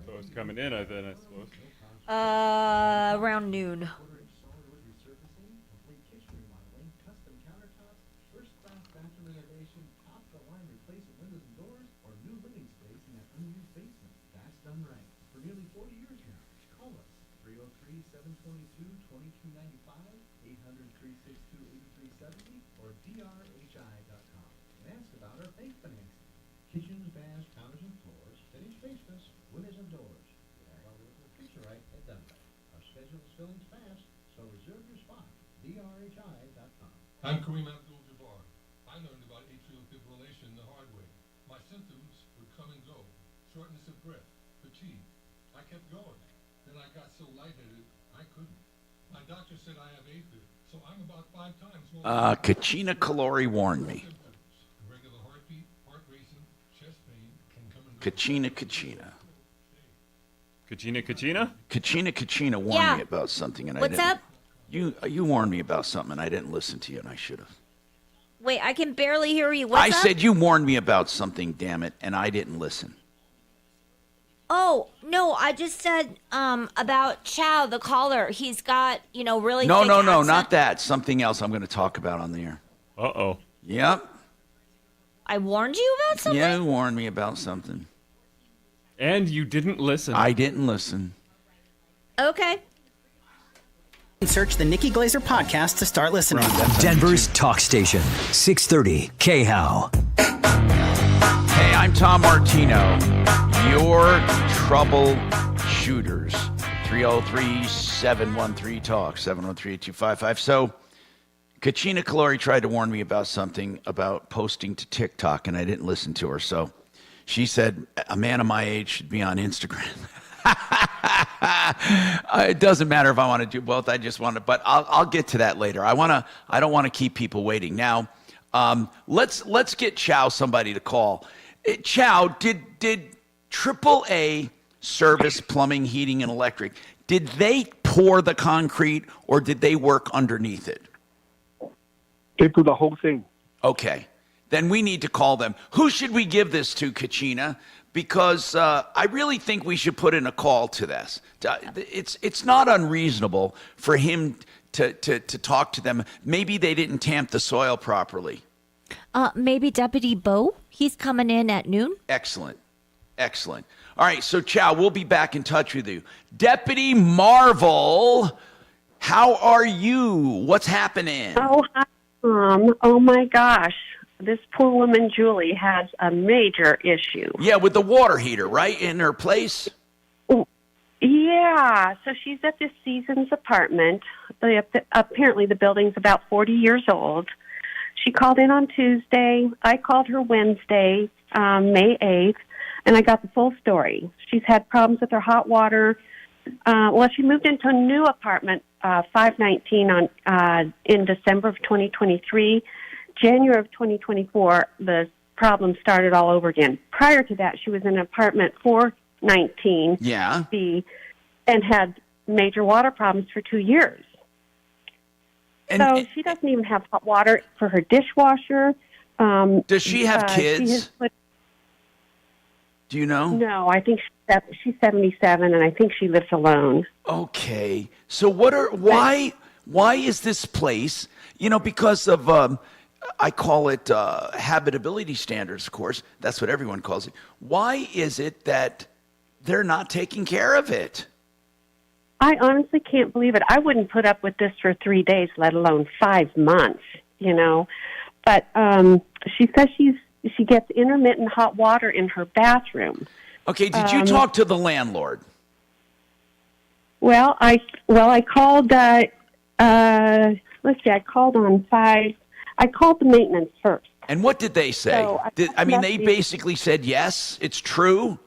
[SPEAKER 15] So it's coming in, I suppose.
[SPEAKER 31] Around noon.
[SPEAKER 9] Kitchens, baths, counters, and floors, finished basements, windows and doors. We have our local pizza right at Dunbar. Our schedule is filling fast, so reserve your spot. drhi.com.
[SPEAKER 8] I'm Kareem Abdul-Jabbar. I learned about atrial fibrillation the hard way. My symptoms would come and go. Shortness of breath, fatigue. I kept going. Then I got so lightheaded, I couldn't. My doctor said I have AFib, so I'm about 5 times more...
[SPEAKER 14] Kachina Kalori warned me. Kachina. Kachina warned
[SPEAKER 31] Yeah.
[SPEAKER 14] me about something, and
[SPEAKER 31] What's
[SPEAKER 14] I
[SPEAKER 31] up?
[SPEAKER 14] didn't. You warned me about something, and I didn't listen to you, and I should have.
[SPEAKER 31] Wait, I can barely hear you. What's
[SPEAKER 14] I
[SPEAKER 31] up?
[SPEAKER 14] said you warned me about something, damn it, and I didn't listen.
[SPEAKER 31] Oh, no, I just said about Chow, the caller. He's got, really
[SPEAKER 14] No,
[SPEAKER 31] thick
[SPEAKER 14] no,
[SPEAKER 31] accent.
[SPEAKER 14] not that. Something else I'm going to talk about on the air.
[SPEAKER 15] Uh-oh.
[SPEAKER 14] Yep.
[SPEAKER 31] I warned you about something?
[SPEAKER 14] Yeah, you warned me about something.
[SPEAKER 15] And you didn't listen.
[SPEAKER 14] I didn't listen.
[SPEAKER 31] Okay.
[SPEAKER 20] Search the Nikki Glazer podcast to start listening.
[SPEAKER 6] Denver's talk station, 630 KHOW.
[SPEAKER 14] Hey, I'm Tom Martino, your troubleshooters. 303-713-TALK, 713-8255. So, Kachina Kalori tried to warn me about something about posting to TikTok, and I didn't listen to her. So she said a man of my age should be on Instagram. It doesn't matter if I want to do both. I just want to, but I'll get to that later. I don't want to keep people waiting. Now, let's get Chow somebody to call. Chow, did AAA Service Plumbing, Heating, and Electric, did they pour the concrete or did they work underneath it?
[SPEAKER 16] They do the whole thing.
[SPEAKER 14] Okay. Then we need to call them. Who should we give this to, Kachina? Because I really think we should put in a call to this. It's not unreasonable for him to talk to them. Maybe they didn't tamp the soil properly.
[SPEAKER 31] Maybe Deputy Bo? He's coming in at noon?
[SPEAKER 14] Excellent. All right, so Chow, we'll be back in touch with you. Deputy Marvel, how are you? What's happening?
[SPEAKER 21] Oh, hi, Tom. Oh, my gosh. This poor woman, Julie, has a major issue.
[SPEAKER 14] Yeah, with the water heater, right, in her place?
[SPEAKER 21] Yeah, so she's at this season's apartment. Apparently the building's about 40 years old. She called in on Tuesday. I called her Wednesday, May 8th, and I got the full story. She's had problems with her hot water. She moved into a new apartment, 519, in December of 2023. January of 2024, the problem started all over again. Prior to that, she was in apartment 419 B and had major water problems for 2 years. So she doesn't even have hot water for her dishwasher.
[SPEAKER 14] Does she have kids? Do you know?
[SPEAKER 21] No, I think she's 77, and I think she lives alone.
[SPEAKER 14] Okay. So why is this place, because of... I call it habitability standards, of course. That's what everyone calls it. Why is it that they're not taking care of it?
[SPEAKER 21] I honestly can't believe it. I wouldn't put up with this for 3 days, let alone 5 months, But she says she gets intermittent hot water in her bathroom.
[SPEAKER 14] Okay, did you talk to the landlord?
[SPEAKER 21] Well, I called, let's see, I called on 5... I called the maintenance first.
[SPEAKER 14] And what did they say?
[SPEAKER 21] So
[SPEAKER 14] they basically said, yes, it's true?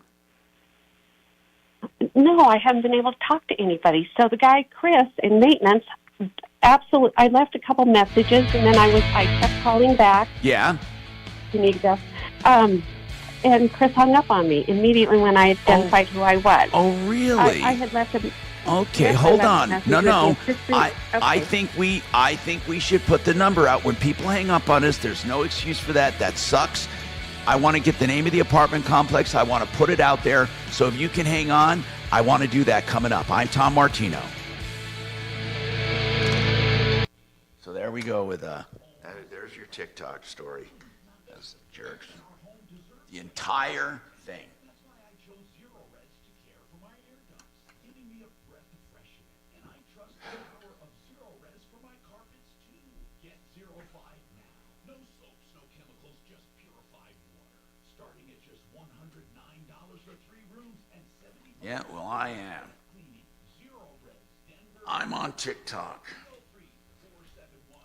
[SPEAKER 21] No, I haven't been able to talk to anybody. So the guy, Chris, in maintenance, absolutely, I left a couple messages, and then I kept calling back.
[SPEAKER 14] Yeah.
[SPEAKER 21] And Chris hung up on me immediately when I identified who I was.
[SPEAKER 14] Oh, really?
[SPEAKER 21] I had left him.
[SPEAKER 14] Okay,
[SPEAKER 21] Yes, I
[SPEAKER 14] hold
[SPEAKER 21] left a
[SPEAKER 14] on.
[SPEAKER 21] message
[SPEAKER 14] No,
[SPEAKER 21] with
[SPEAKER 14] no.
[SPEAKER 21] you. Just
[SPEAKER 14] I
[SPEAKER 21] okay.
[SPEAKER 14] think we should put the number out. When people hang up on us, there's no excuse for that. That sucks. I want to get the name of the apartment complex. I want to put it out there. So if you can hang on, I want to do that coming up. I'm Tom Martino. So there we go with there's your TikTok story. That's jerks. The entire thing. Yeah, well, I am. I'm on TikTok.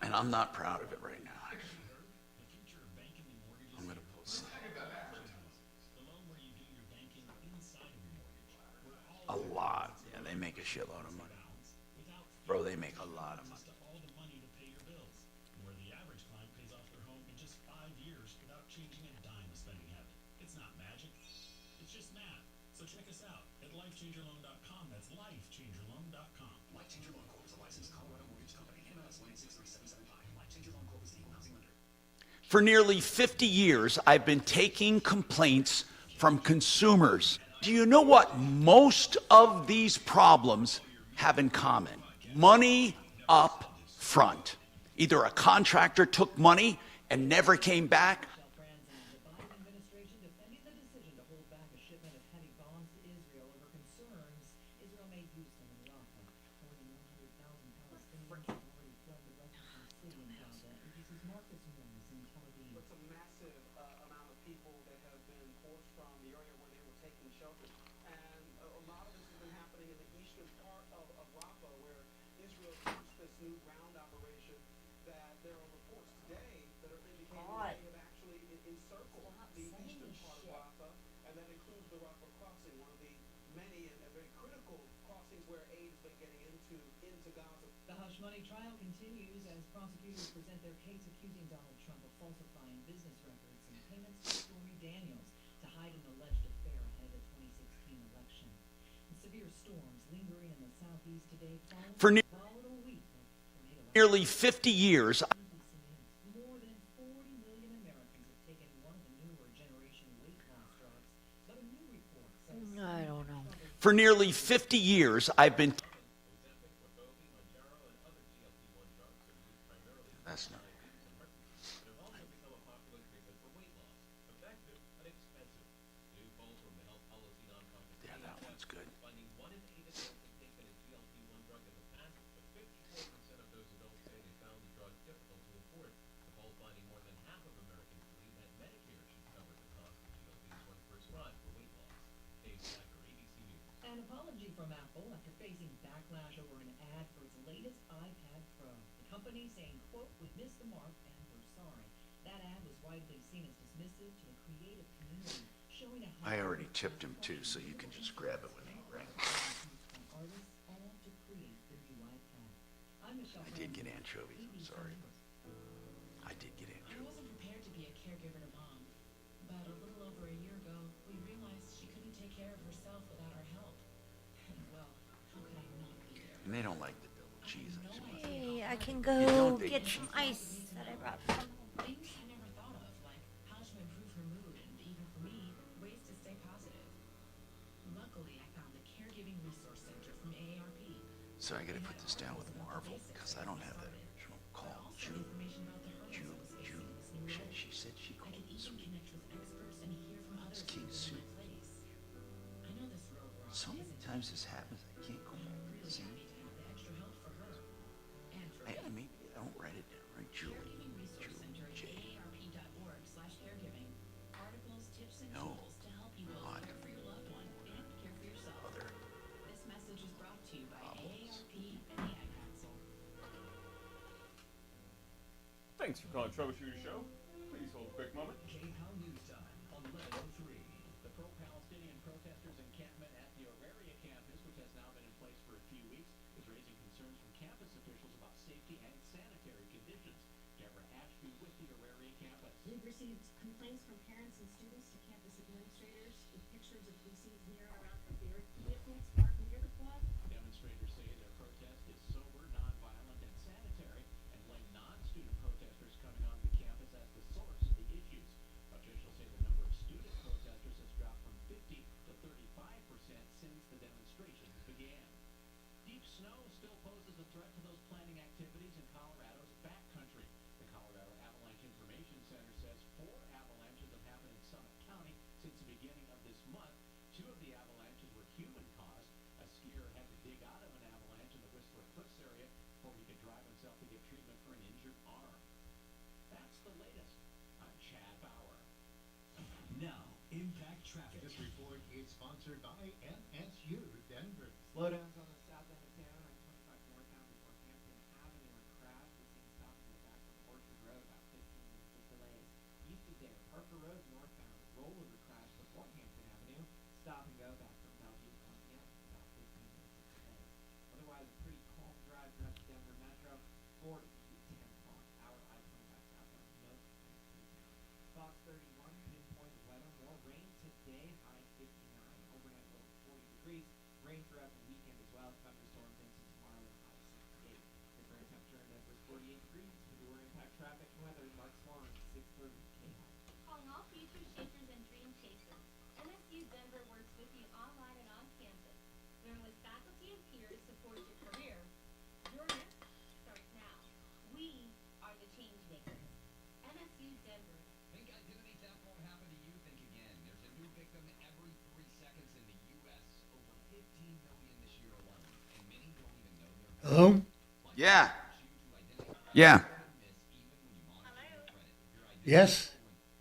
[SPEAKER 14] And I'm not proud of it right now. I'm going to post a lot. Yeah, they make a shitload of money. Bro, they make a lot of money.
[SPEAKER 1] So check us out at lifechangerloan.com. That's lifechangerloan.com. Lifechanger Loan Corp is a licensed Colorado mortgage company. NMLS 16377 Lifechanger Loan Corp is an equal housing lender.
[SPEAKER 14] For nearly 50 years, I've been taking complaints from consumers. Do you know what most of these problems have in common? Money up front. Either a contractor took money and never came back,
[SPEAKER 5] The hush money trial continues as prosecutors present their case accusing Donald Trump of falsifying business records and payments to Stormy Daniels to hide an alleged affair ahead of the 2016 election. And severe storms lingering in the southeast today following
[SPEAKER 14] for
[SPEAKER 5] a volatile week of tornado
[SPEAKER 14] nearly 50 years,
[SPEAKER 5] More than 40 million Americans have taken one of the newer generation weight loss drugs, but a new report says
[SPEAKER 31] I don't know.
[SPEAKER 14] for nearly 50 years, I've been. That's not. Yeah, that one's good.
[SPEAKER 5] An apology from Apple after facing backlash over an ad for its latest iPad Pro. The company saying, quote, "We missed the mark and we're sorry." That ad was widely seen as dismissive to the creative community, showing a
[SPEAKER 14] I already tipped him too, so you can just grab it when he rings.
[SPEAKER 5] artists all to create the new iPad. I'm Michelle.
[SPEAKER 14] I did get anchovies. I'm sorry. I did get
[SPEAKER 3] I
[SPEAKER 14] anchovies.
[SPEAKER 3] wasn't prepared to be a caregiver to Mom, but a little over a year ago, we realized she couldn't take care of herself without our help. And well, how could I not be there?
[SPEAKER 14] And they don't like the double cheese.
[SPEAKER 31] Hey, I can
[SPEAKER 14] You
[SPEAKER 31] go
[SPEAKER 14] don't think
[SPEAKER 31] get
[SPEAKER 14] she-
[SPEAKER 31] some ice that I brought from
[SPEAKER 3] Things I never thought of, like how to improve her mood and even for me, ways to stay positive. Luckily, I found the Caregiving Resource Center from AARP.
[SPEAKER 14] So I gotta put this down with Marvel because I don't have that original call. June. She said she
[SPEAKER 3] I
[SPEAKER 14] called
[SPEAKER 3] can
[SPEAKER 14] this
[SPEAKER 3] even
[SPEAKER 14] week.
[SPEAKER 3] connect with experts and hear from others
[SPEAKER 14] King
[SPEAKER 3] who've
[SPEAKER 14] Sue.
[SPEAKER 3] been in my place. I know this road we're on
[SPEAKER 14] So many
[SPEAKER 3] isn't
[SPEAKER 14] times this happens, I can't go back to the
[SPEAKER 3] really
[SPEAKER 14] same.
[SPEAKER 3] happy to have the extra help for her. And for me.
[SPEAKER 14] Maybe I don't write it down, right? Julie.
[SPEAKER 3] Caregiving Resource Center at aarp.org/caregiving. Articles, tips, and
[SPEAKER 14] No.
[SPEAKER 3] tools to help you both care for your loved one and care for yourself. This message is brought to you by AARP and the Ad Council.
[SPEAKER 15] Thanks for calling Troubleshooter Show. Please hold a quick moment.
[SPEAKER 9] KHOW News Time on 11:03. The pro-Palestinian protesters' encampment at the Auraria campus, which has now been in place for a few weeks, is raising concerns from campus officials about safety and sanitary conditions. Deborah Ashby with the Auraria campus.
[SPEAKER 17] We've received complaints from parents and students to campus administrators with pictures of feces near and around the vehicles parked near the quad.
[SPEAKER 9] Demonstrators
[SPEAKER 11] Since the beginning of this month, 2 of the avalanches were human-caused. A skier had to dig out of an avalanche in the Whistler Cliffs area before he could drive himself to get treatment for an injured arm. That's the latest. I'm Chad Bauer.
[SPEAKER 12] Now, Impact Traffic. This report is sponsored by MSU Denver.
[SPEAKER 2] Slowdowns on the south end of town on 25 northbound before Hampton Avenue and Crash. We're seeing stop and go back from Orchard Road, about 15 minutes of delays. East of there, Parker Road northbound, rollover crash before Hampton Avenue. Stop and go back from Bellevue Pontiac, about 15 minutes of delays. Otherwise, a pretty calm drive throughout the Denver Metro. 4 to 10 o'clock, hour I-25 southbound, Milk and Freetown. Fox 31, pinpoint weather, more rain today, high 59, overnight low 40 degrees. Rain throughout the weekend as well, thunderstorms into tomorrow with a high 68. The current temperature in Denver is 48 degrees. For your Impact Traffic and weather, Mark Swan, 6:30 KHOW.
[SPEAKER 17] Calling all future shapers and dream chasers. MSU Denver works with you online and on campus. Learn with faculty and peers support your career. Your next starts now. We are the change makers. MSU Denver.
[SPEAKER 22] Think identity theft won't happen to you? Think again. There's a new victim every 3 seconds in the U.S. Over 15 million this year alone. And many don't even know they're
[SPEAKER 13] Hello?
[SPEAKER 14] Yeah. Yeah.
[SPEAKER 13] Yes?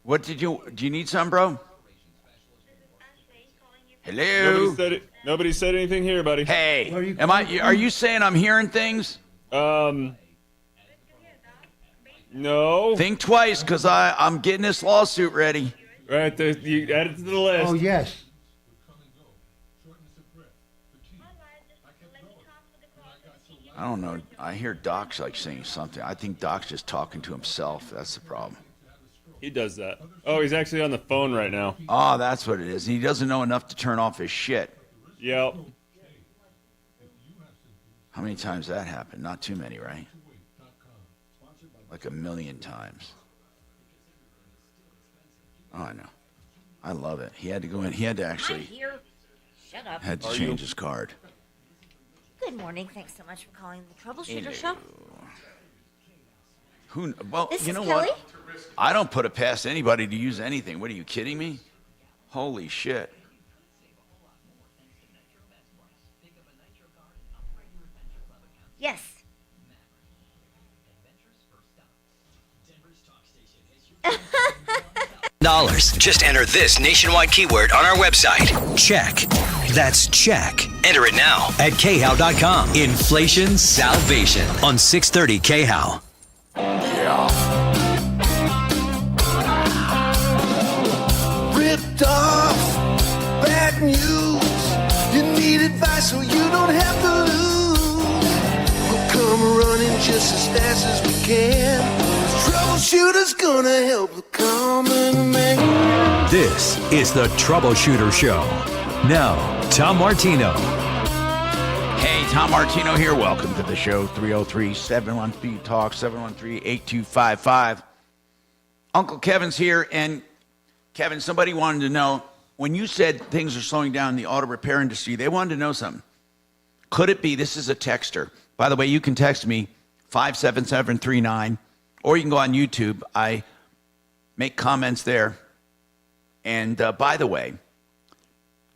[SPEAKER 14] What do you need some, bro? Hello.
[SPEAKER 15] Nobody said anything here, buddy.
[SPEAKER 14] Hey, are you saying I'm hearing things?
[SPEAKER 15] No.
[SPEAKER 14] Think twice, because I'm getting this lawsuit ready.
[SPEAKER 15] Right there, you add it to the list.
[SPEAKER 13] Oh, yes.
[SPEAKER 14] I don't know. I hear Doc's like saying something. I think Doc's just talking to himself. That's the problem.
[SPEAKER 15] He does that. Oh, he's actually on the phone right now.
[SPEAKER 14] Oh, that's what it is. He doesn't know enough to turn off his shit.
[SPEAKER 15] Yep.
[SPEAKER 14] How many times that happened? Not too many, right? Like 1 million times. Oh, I know. I love it. He had to go in. He had to actually.
[SPEAKER 31] Here. Shut up.
[SPEAKER 14] Had to change his card.
[SPEAKER 31] Good morning. Thanks so much for calling the Troubleshooter Show.
[SPEAKER 14] Well,
[SPEAKER 31] This
[SPEAKER 14] you
[SPEAKER 31] is
[SPEAKER 14] know
[SPEAKER 31] Kelly?
[SPEAKER 14] what? I don't put it past anybody to use anything. What, are you kidding me? Holy shit.
[SPEAKER 31] Yes.
[SPEAKER 6] Dollars. Just enter this nationwide keyword on our website. Check. That's check. Enter it now at khow.com. Inflation salvation on 630 KHOW.
[SPEAKER 23] Ripped off, bad news. You need advice so you don't have to lose. We'll come running just as fast as we can. Troubleshooter's gonna help the common man.
[SPEAKER 6] This is the Troubleshooter Show. Now, Tom Martino.
[SPEAKER 14] Hey, Tom Martino here. Welcome to the show. 303-713-TALK, 713-8255. Uncle Kevin's here. And, Kevin, somebody wanted to know, when you said things are slowing down in the auto repair industry, they wanted to know something. Could it be, this is a texter. By the way, you can text me, 57739, or you can go on YouTube. I make comments there. And, by the way,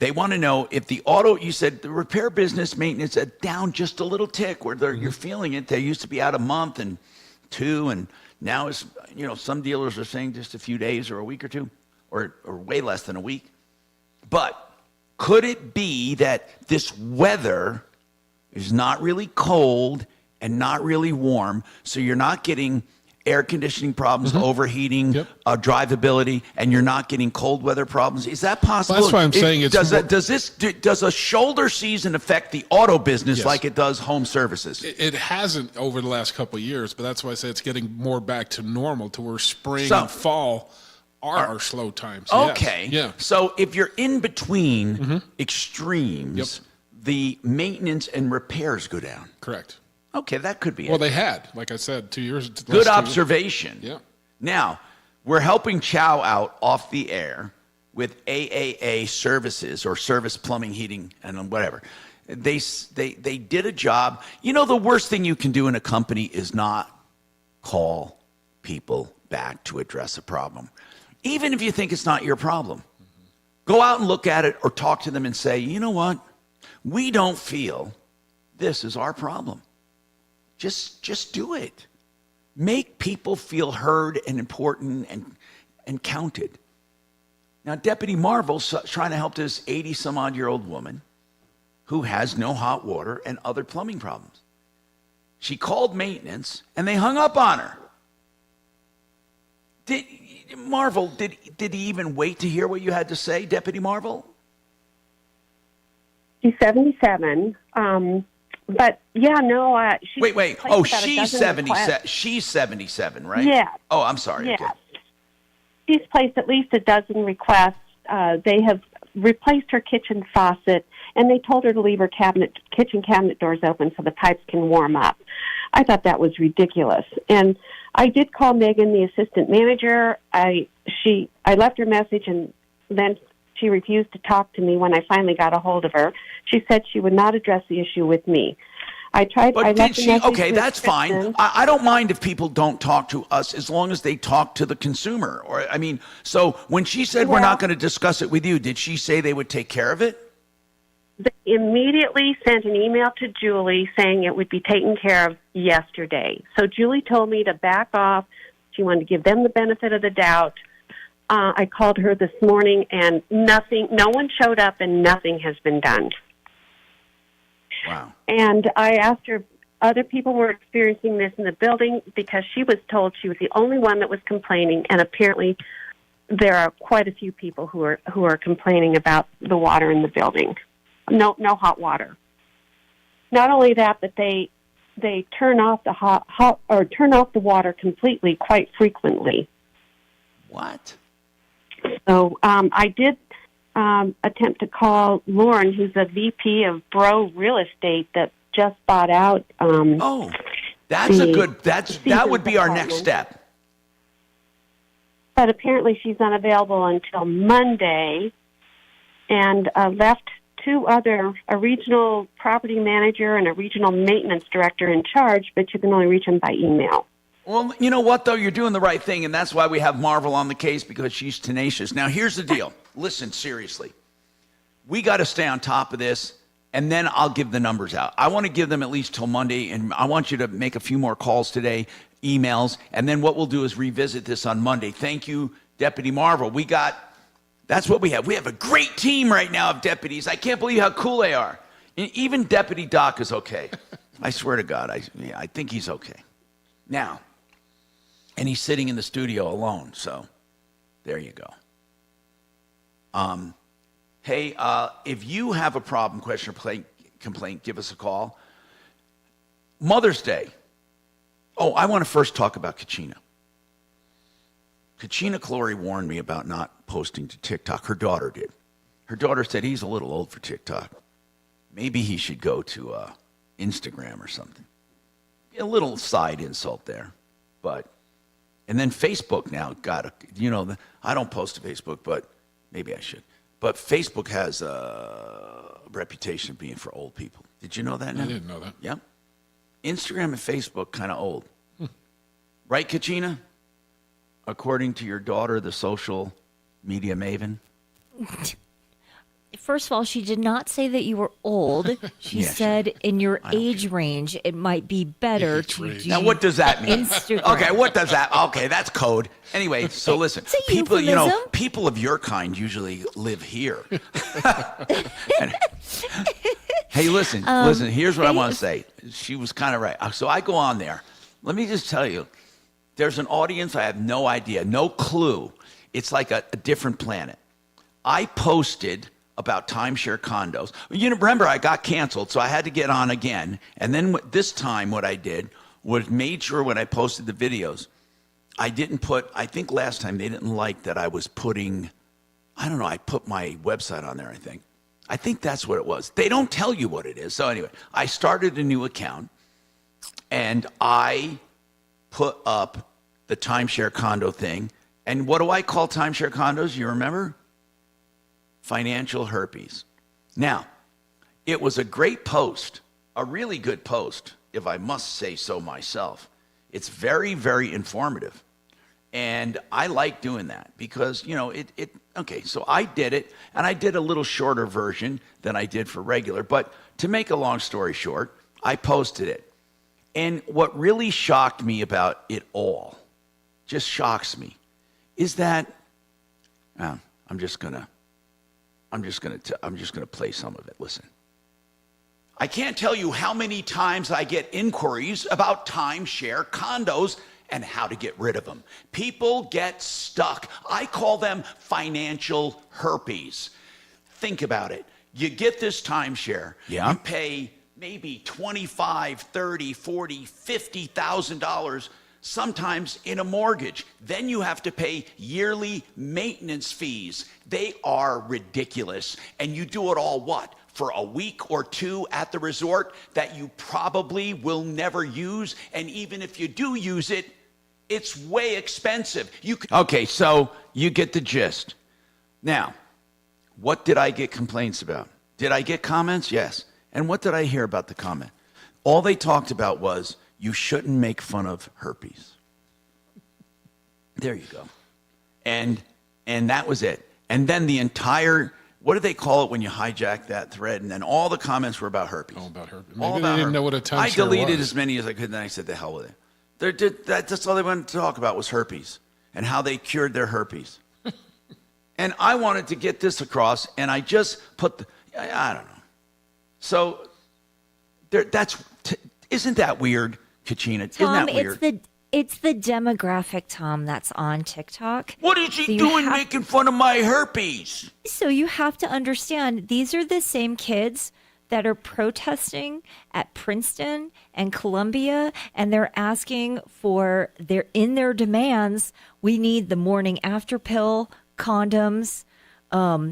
[SPEAKER 14] they want to know if the auto, you said the repair business maintenance are down just a little tick where you're feeling it. They used to be out a month and 2, and now it's, some dealers are saying just a few days or a week or 2, or way less than a week. But could it be that this weather is not really cold and not really warm, so you're not getting air conditioning problems, overheating, drivability, and you're not getting cold weather problems? Is that possible?
[SPEAKER 19] That's why I'm saying it's
[SPEAKER 14] does a shoulder season affect the auto business like it does home services?
[SPEAKER 19] It hasn't over the last couple of years, but that's why I say it's getting more back to normal, to where spring and fall are our slow times.
[SPEAKER 14] Okay.
[SPEAKER 19] Yes. Yeah.
[SPEAKER 14] So if you're in between extremes, the maintenance and repairs go down.
[SPEAKER 19] Correct.
[SPEAKER 14] Okay, that could be
[SPEAKER 19] Well,
[SPEAKER 14] it.
[SPEAKER 19] they had, like I said, 2 years.
[SPEAKER 14] Good observation.
[SPEAKER 19] Yeah.
[SPEAKER 14] Now, we're helping Chow out off the air with AAA services, or service plumbing, heating, and whatever. They did a job. The worst thing you can do in a company is not call people back to address a problem, even if you think it's not your problem. Go out and look at it or talk to them and say, you know what? We don't feel this is our problem. Just do it. Make people feel heard and important and counted. Now, Deputy Marvel's trying to help this 80-some-odd-year-old woman who has no hot water and other plumbing problems. She called maintenance, and they hung up on her. Did he even wait to hear what you had to say, Deputy Marvel?
[SPEAKER 21] She's 77. But yeah, no. She's
[SPEAKER 14] Wait. Oh, she's 77. She's 77, right?
[SPEAKER 21] Yeah.
[SPEAKER 14] Oh, I'm sorry.
[SPEAKER 21] Yeah.
[SPEAKER 14] Okay.
[SPEAKER 21] She's placed at least a dozen requests. They have replaced her kitchen faucet, and they told her to leave her kitchen cabinet doors open so the pipes can warm up. I thought that was ridiculous. And I did call Megan, the assistant manager. I left her a message, and then she refused to talk to me when I finally got a hold of her. She said she would not address the issue with me. I tried.
[SPEAKER 14] But did she? Okay, that's fine.
[SPEAKER 21] Kristen.
[SPEAKER 14] I don't mind if people don't talk to us as long as they talk to the consumer. Or so when she said we're not going to discuss it with you, did she say they would take care of it?
[SPEAKER 21] They immediately sent an email to Julie saying it would be taken care of yesterday. So Julie told me to back off. She wanted to give them the benefit of the doubt. I called her this morning, and no one showed up, and nothing has been done.
[SPEAKER 14] Wow.
[SPEAKER 21] And I asked her, other people were experiencing this in the building, because she was told she was the only one that was complaining, and apparently there are quite a few people who are complaining about the water in the building. No hot water. Not only that, but they turn off the turn off the water completely quite frequently.
[SPEAKER 14] What?
[SPEAKER 21] So I did attempt to call Lauren, who's a VP of Bro Real Estate that just bought out.
[SPEAKER 14] That would be our next step.
[SPEAKER 21] But apparently she's unavailable until Monday, and left a regional property manager and a regional maintenance director in charge, but you can only reach them by email.
[SPEAKER 14] Well, you know what, though? You're doing the right thing, and that's why we have Marvel on the case, because she's tenacious. Now, here's the deal. Listen, seriously. We got to stay on top of this, and then I'll give the numbers out. I want to give them at least till Monday, and I want you to make a few more calls today, emails, and then what we'll do is revisit this on Monday. Thank you, Deputy Marvel. That's what we have. We have a great team right now of deputies. I can't believe how cool they are. Even Deputy Doc is okay. I swear to God, I think he's okay. Now, and he's sitting in the studio alone, so there you go. Hey, if you have a problem, question, or complaint, give us a call. Mother's Day. Oh, I want to first talk about Kachina. Kachina Clory warned me about not posting to TikTok. Her daughter did. Her daughter said he's a little old for TikTok. Maybe he should go to Instagram or something. A little side insult there. And then Facebook now I don't post to Facebook, but maybe I should. But Facebook has a reputation of being for old people. Did you know that now?
[SPEAKER 19] I didn't know that.
[SPEAKER 14] Yeah. Instagram and Facebook kind of old. Right, Kachina? According to your daughter, the social media maven?
[SPEAKER 31] First of all, she did not say that you were old. She said in your age range, it might be better to do.
[SPEAKER 14] Now, what does that mean?
[SPEAKER 31] Instagram.
[SPEAKER 14] Okay, what does that? Okay, that's code. Anyway, so listen, people, people of your kind usually live here. Hey, listen. Here's what I want to say. She was kind of right. So I go on there. Let me just tell you, there's an audience I have no idea, no clue. It's like a different planet. I posted about timeshare condos. Remember, I got canceled, so I had to get on again. And then this time what I did was made sure when I posted the videos, I think last time they didn't like that I was putting, I put my website on there, I think. I think that's what it was. They don't tell you what it is. So anyway, I started a new account, and I put up the timeshare condo thing. And what do I call timeshare condos? You remember? Financial herpes. Now, it was a great post, a really good post, if I must say so myself. It's very, very informative. And I like doing that because, okay, so I did it, and I did a little shorter version than I did for regular. But to make a long story short, I posted it. And what really shocked me about it all, just shocks me, is that I'm just gonna play some of it. Listen. I can't tell you how many times I get inquiries about timeshare condos and how to get rid of them. People get stuck. I call them financial herpes. Think about it. You get this timeshare. Yeah. You pay maybe $25,000, $30,000, $40,000, $50,000, sometimes in a mortgage. Then you have to pay yearly maintenance fees. They are ridiculous. And you do it all what? For a week or two at the resort that you probably will never use. And even if you do use it, it's way expensive. Okay, so you get the gist. Now, what did I get complaints about? Did I get comments? Yes. And what did I hear about the comment? All they talked about was, you shouldn't make fun of herpes. There you go. And that was it. And then the entire, what do they call it when you hijack that thread? And then all the comments were about herpes.
[SPEAKER 19] All about herpes.
[SPEAKER 14] All
[SPEAKER 19] Maybe
[SPEAKER 14] about
[SPEAKER 19] they didn't
[SPEAKER 14] herpes.
[SPEAKER 19] know what a timeshare
[SPEAKER 14] I deleted
[SPEAKER 19] was.
[SPEAKER 14] as many as I could, and then I said, the hell with it. That's all they wanted to talk about was herpes and how they cured their herpes. And I wanted to get this across, and I just put I don't know. So isn't that weird, Kachina?
[SPEAKER 31] Tom,
[SPEAKER 14] isn't that weird?
[SPEAKER 31] it's the demographic, Tom, that's on TikTok.
[SPEAKER 14] What is he doing making fun of my herpes?
[SPEAKER 31] So you have to understand, these are the same kids that are protesting at Princeton and Columbia, and they're asking for in their demands, we need the morning after pill, condoms.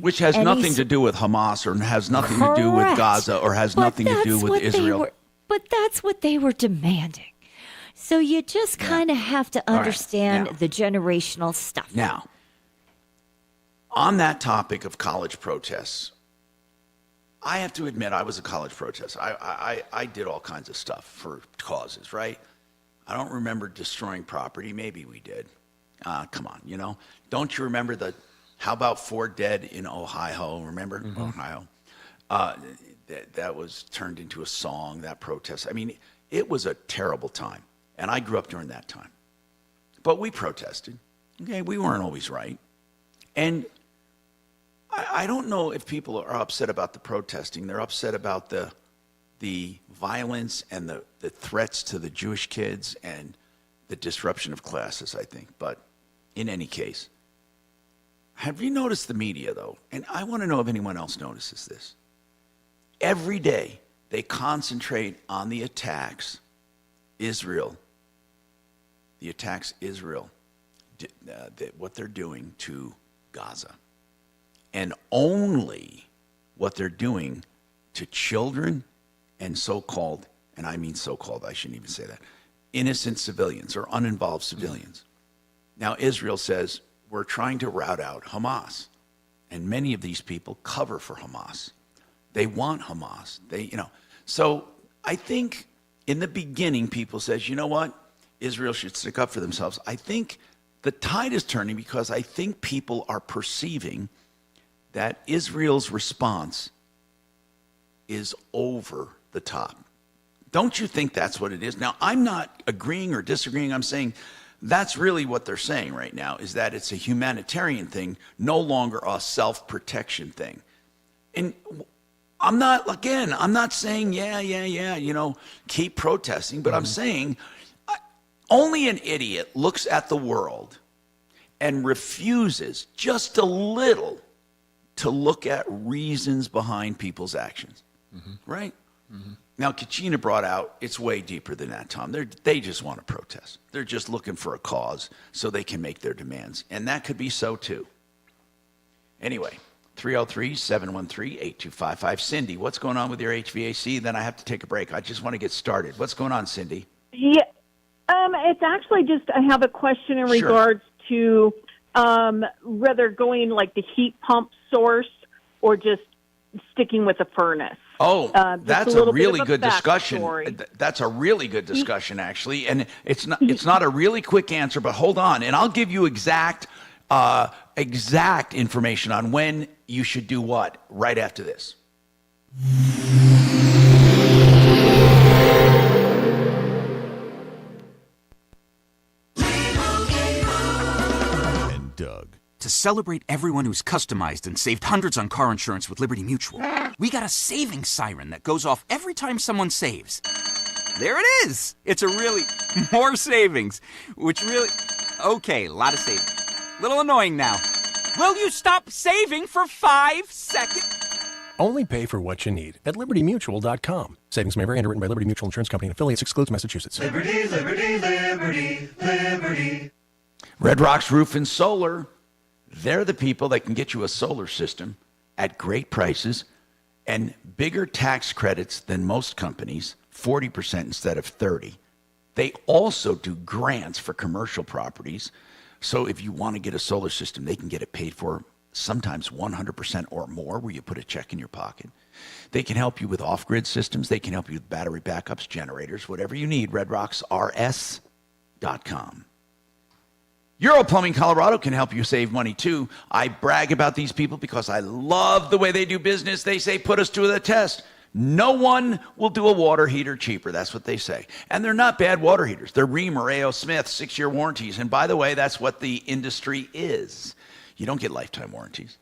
[SPEAKER 14] Which has nothing to do with Hamas or has nothing to do with Gaza or has nothing to do with Israel.
[SPEAKER 31] But that's what they were demanding. So you just kind of have to understand the generational stuff.
[SPEAKER 14] Now, on that topic of college protests, I have to admit I was a college protester. I did all kinds of stuff for causes, right? I don't remember destroying property. Maybe we did. Come on, Don't you remember how about 4 dead in Ohio? Remember? Mm-hmm. Ohio. That was turned into a song, that protest. I mean, it was a terrible time. And I grew up during that time. But we protested. Okay, we weren't always right. And I don't know if people are upset about the protesting. They're upset about the violence and the threats to the Jewish kids and the disruption of classes, I think. But in any case, have you noticed the media, though? And I want to know if anyone else notices this. Every day, they concentrate on the attacks Israel, what they're doing to Gaza. And only what they're doing to children and so-called, and I mean so-called, I shouldn't even say that, innocent civilians or uninvolved civilians. Now, Israel says, we're trying to rout out Hamas. And many of these people cover for Hamas. They want Hamas. So I think in the beginning, people says, you know what? Israel should stick up for themselves. I think the tide is turning because I think people are perceiving that Israel's response is over the top. Don't you think that's what it is? Now, I'm not agreeing or disagreeing. I'm saying that's really what they're saying right now, is that it's a humanitarian thing, no longer a self-protection thing. And I'm not saying, keep protesting, but I'm saying only an idiot looks at the world and refuses just a little to look at reasons behind people's actions, right? Mm-hmm. Now, Kachina brought out, it's way deeper than that, Tom. They just want to protest. They're just looking for a cause so they can make their demands. And that could be so, too. Anyway, 303-713-8255. Cindy, what's going on with your HVAC? Then I have to take a break. I just want to get started. What's going on, Cindy?
[SPEAKER 4] Yeah, it's actually just I have a question in regards to whether going like the heat pump source or just sticking with the furnace.
[SPEAKER 14] Oh,
[SPEAKER 4] just
[SPEAKER 14] that's
[SPEAKER 4] a little
[SPEAKER 14] a really
[SPEAKER 4] bit of
[SPEAKER 14] good discussion.
[SPEAKER 4] backstory.
[SPEAKER 14] That's a really good discussion, actually, and it's not a really quick answer. But hold on, and I'll give you exact information on when you should do what right after this.
[SPEAKER 7] And Doug. To celebrate everyone who's customized and saved hundreds on car insurance with Liberty Mutual, we got a savings siren that goes off every time someone saves. There it is! It's a really more savings, which really... Okay, a lot of savings. Little annoying now. Will you stop saving for 5 seconds?
[SPEAKER 8] Only pay for what you need at LibertyMutual.com. Savings may vary. Underwritten by Liberty Mutual Insurance Company and affiliates. Excludes Massachusetts.
[SPEAKER 23] Liberty, liberty, liberty, liberty.
[SPEAKER 14] Red Rocks Roof and Solar. They're the people that can get you a solar system at great prices and bigger tax credits than most companies, 40% instead of 30%. They also do grants for commercial properties. So if you want to get a solar system, they can get it paid for sometimes 100% or more, where you put a check in your pocket. They can help you with off-grid systems. They can help you with battery backups, generators, whatever you need. RedRocksRS.com. Euro Plumbing Colorado can help you save money too. I brag about these people because I love the way they do business. They say, put us to the test. No one will do a water heater cheaper. That's what they say. And they're not bad water heaters. They're Reamer, A.O. Smith, 6-year warranties. And by the way, that's what the industry is. You don't get lifetime warranties.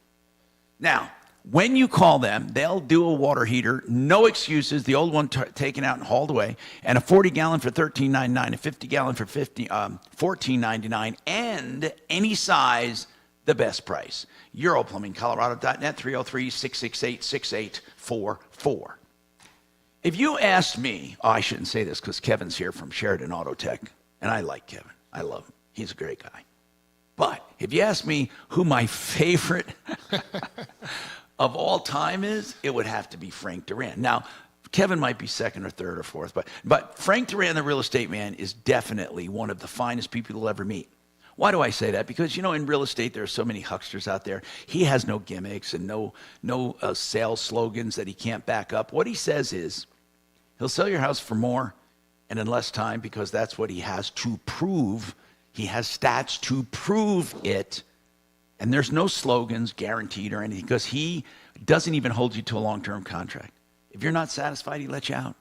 [SPEAKER 14] Now, when you call them, they'll do a water heater, no excuses, the old one taken out and hauled away, and a 40-gallon for $13.99, a 50-gallon for $14.99, and any size, the best price. EuroPlumbingColorado.net, 303-668-6844. If you asked me, I shouldn't say this because Kevin's here from Sheridan Auto Tech, and I like Kevin. I love him. He's a great guy. But if you ask me who my favorite of all time is, it would have to be Frank Duran. Now, Kevin might be second or third or fourth, but Frank Duran, the real estate man, is definitely one of the finest people you'll ever meet. Why do I say that? Because, you know, in real estate, there are so many hucksters out there. He has no gimmicks and no sales slogans that he can't back up. What he says is, he'll sell your house for more and in less time because that's what he has to prove. He has stats to prove it. And there's no slogans guaranteed or anything because he doesn't even hold you to a long-term contract. If you're not satisfied, he lets you out.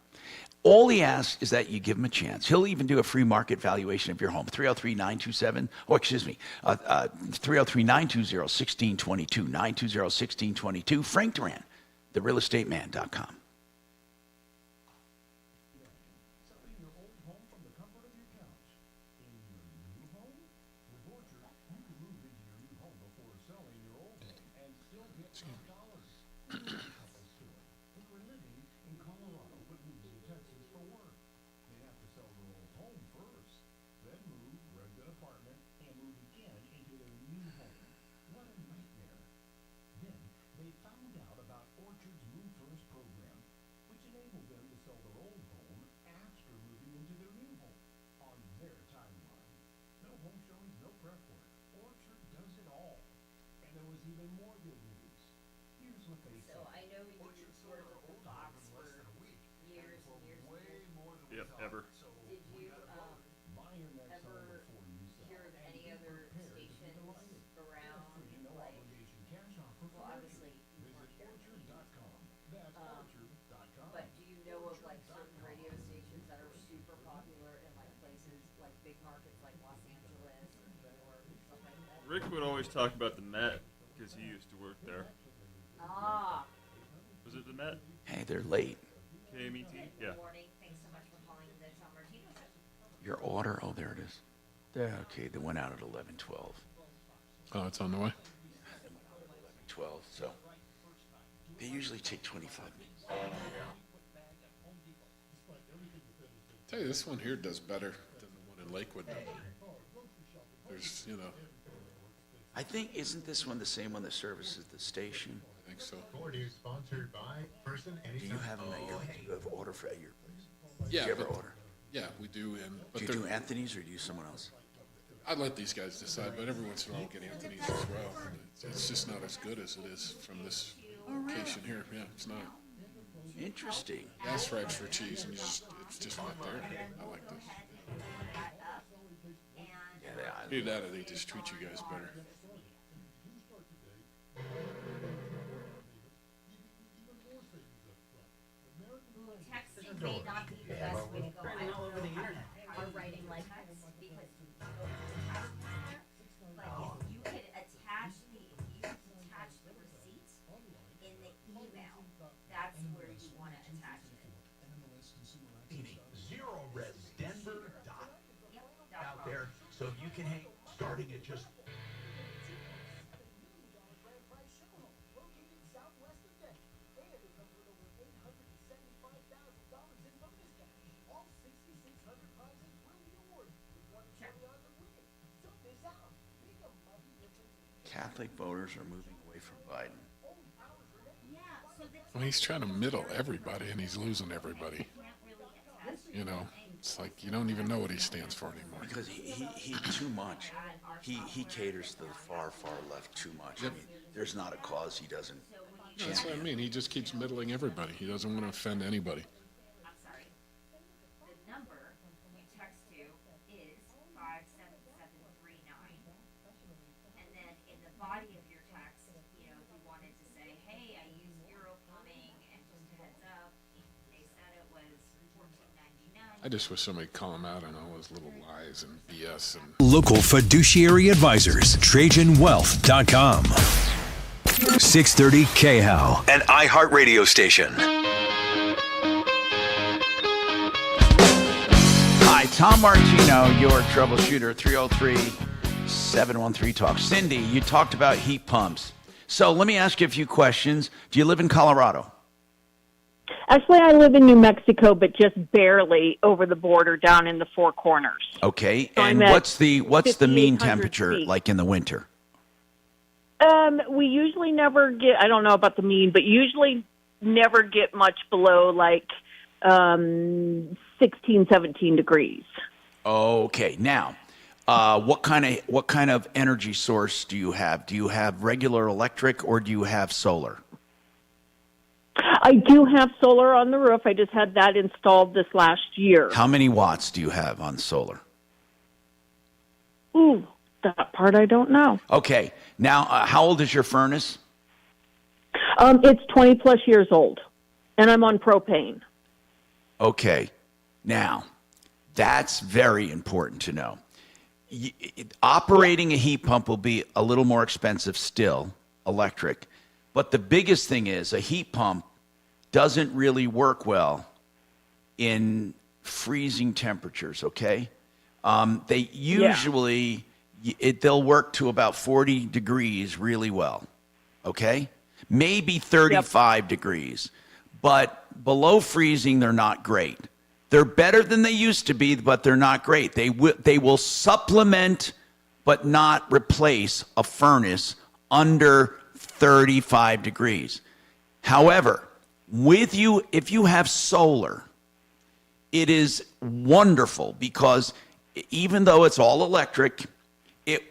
[SPEAKER 14] All he asks is that you give him a chance. He'll even do a free market valuation of your home. 303-920-1622. 920-1622. Frank Duran, therealestateman.com.
[SPEAKER 15] Yep, ever.
[SPEAKER 31] Did you ever hear of any other stations around, like, well, obviously you weren't there, but do you know of, like, certain radio stations that are super popular in, like, places, like, big markets like Los Angeles or stuff like that?
[SPEAKER 15] Rick would always talk about the Met because he used to work there.
[SPEAKER 31] Ah.
[SPEAKER 15] Was it the Met?
[SPEAKER 14] Hey, they're late.
[SPEAKER 15] KMET? Yeah.
[SPEAKER 31] Thanks so much for calling the Tom Martino Show.
[SPEAKER 14] Your order? Oh, there it is. There, okay, they went out at 11:12.
[SPEAKER 19] Oh, it's on the way?
[SPEAKER 14] 12, so they usually take 25 minutes.
[SPEAKER 19] Tell you, this one here does better than the one in Lakewood. There's, you know.
[SPEAKER 14] I think, isn't this one the same one that services the station?
[SPEAKER 19] I think so.
[SPEAKER 12] Sponsored by Person
[SPEAKER 14] Do you have them at your, do you have order for at your place?
[SPEAKER 19] Yeah,
[SPEAKER 14] Do you ever
[SPEAKER 19] but-
[SPEAKER 14] order?
[SPEAKER 19] Yeah, we do. But
[SPEAKER 14] Do you do Anthony's or do you use someone else?
[SPEAKER 19] I let these guys decide, but every once in a while I'll get Anthony's as well. It's just not as good as it is from this location here. Yeah, it's not.
[SPEAKER 14] Interesting.
[SPEAKER 19] That's for expertise, and it's just not there. I like this. Either that or they just treat you guys better.
[SPEAKER 31] Texting may not be the best way to go. I don't know how writing like this because you go to attachments. But if you could attach the receipt in the email, that's where you want to attach it.
[SPEAKER 10] ZeroResDenver out there, so if you can hang, starting at just.
[SPEAKER 14] Catholic voters are moving away from Biden.
[SPEAKER 19] Well, he's trying to middle everybody, and he's losing everybody. You know, it's like you don't even know what he stands for anymore.
[SPEAKER 14] Because he too much. He caters to the far left too much.
[SPEAKER 19] Yep.
[SPEAKER 14] I mean, there's not a cause he doesn't
[SPEAKER 19] That's what I mean. He just keeps middling everybody. He doesn't want to offend anybody.
[SPEAKER 31] I'm sorry. The number you text to is 57739. And then in the body of your text, if you wanted to say, hey, I use Euro plumbing, and just a heads up, they said it was $14.99.
[SPEAKER 19] I just wish somebody'd call him out on all his little lies and BS. And
[SPEAKER 6] Local fiduciary advisors, TrajanWealth.com. 630 KHOW, an iHeart radio station.
[SPEAKER 14] Hi, Tom Martino, your troubleshooter, 303-713-TALK. Cindy, you talked about heat pumps. So let me ask you a few questions. Do you live in Colorado?
[SPEAKER 4] Actually, I live in New Mexico, but just barely over the border down in the Four Corners.
[SPEAKER 14] Okay,
[SPEAKER 4] So
[SPEAKER 14] and
[SPEAKER 4] I'm at
[SPEAKER 14] what's the mean
[SPEAKER 4] 5,800
[SPEAKER 14] temperature
[SPEAKER 4] feet.
[SPEAKER 14] like in the winter?
[SPEAKER 4] We usually never get, I don't know about the mean, but usually never get much below like 16, 17 degrees.
[SPEAKER 14] Okay, now, what kind of energy source do you have? Do you have regular electric or do you have solar?
[SPEAKER 4] I do have solar on the roof. I just had that installed this last year.
[SPEAKER 14] How many watts do you have on solar?
[SPEAKER 4] Ooh, that part I don't know.
[SPEAKER 14] Okay, now, how old is your furnace?
[SPEAKER 4] It's 20 plus years old, and I'm on propane.
[SPEAKER 14] Okay, now, that's very important to know. Operating a heat pump will be a little more expensive still, electric, but the biggest thing is a heat pump doesn't really work well in freezing temperatures, okay? They usually, they'll work to about 40 degrees really well, okay? Maybe 35 degrees, but below freezing, they're not great. They're better than they used to be, but they're not great. They will supplement but not replace a furnace under 35 degrees. However, if you have solar, it is wonderful because even though it's all electric,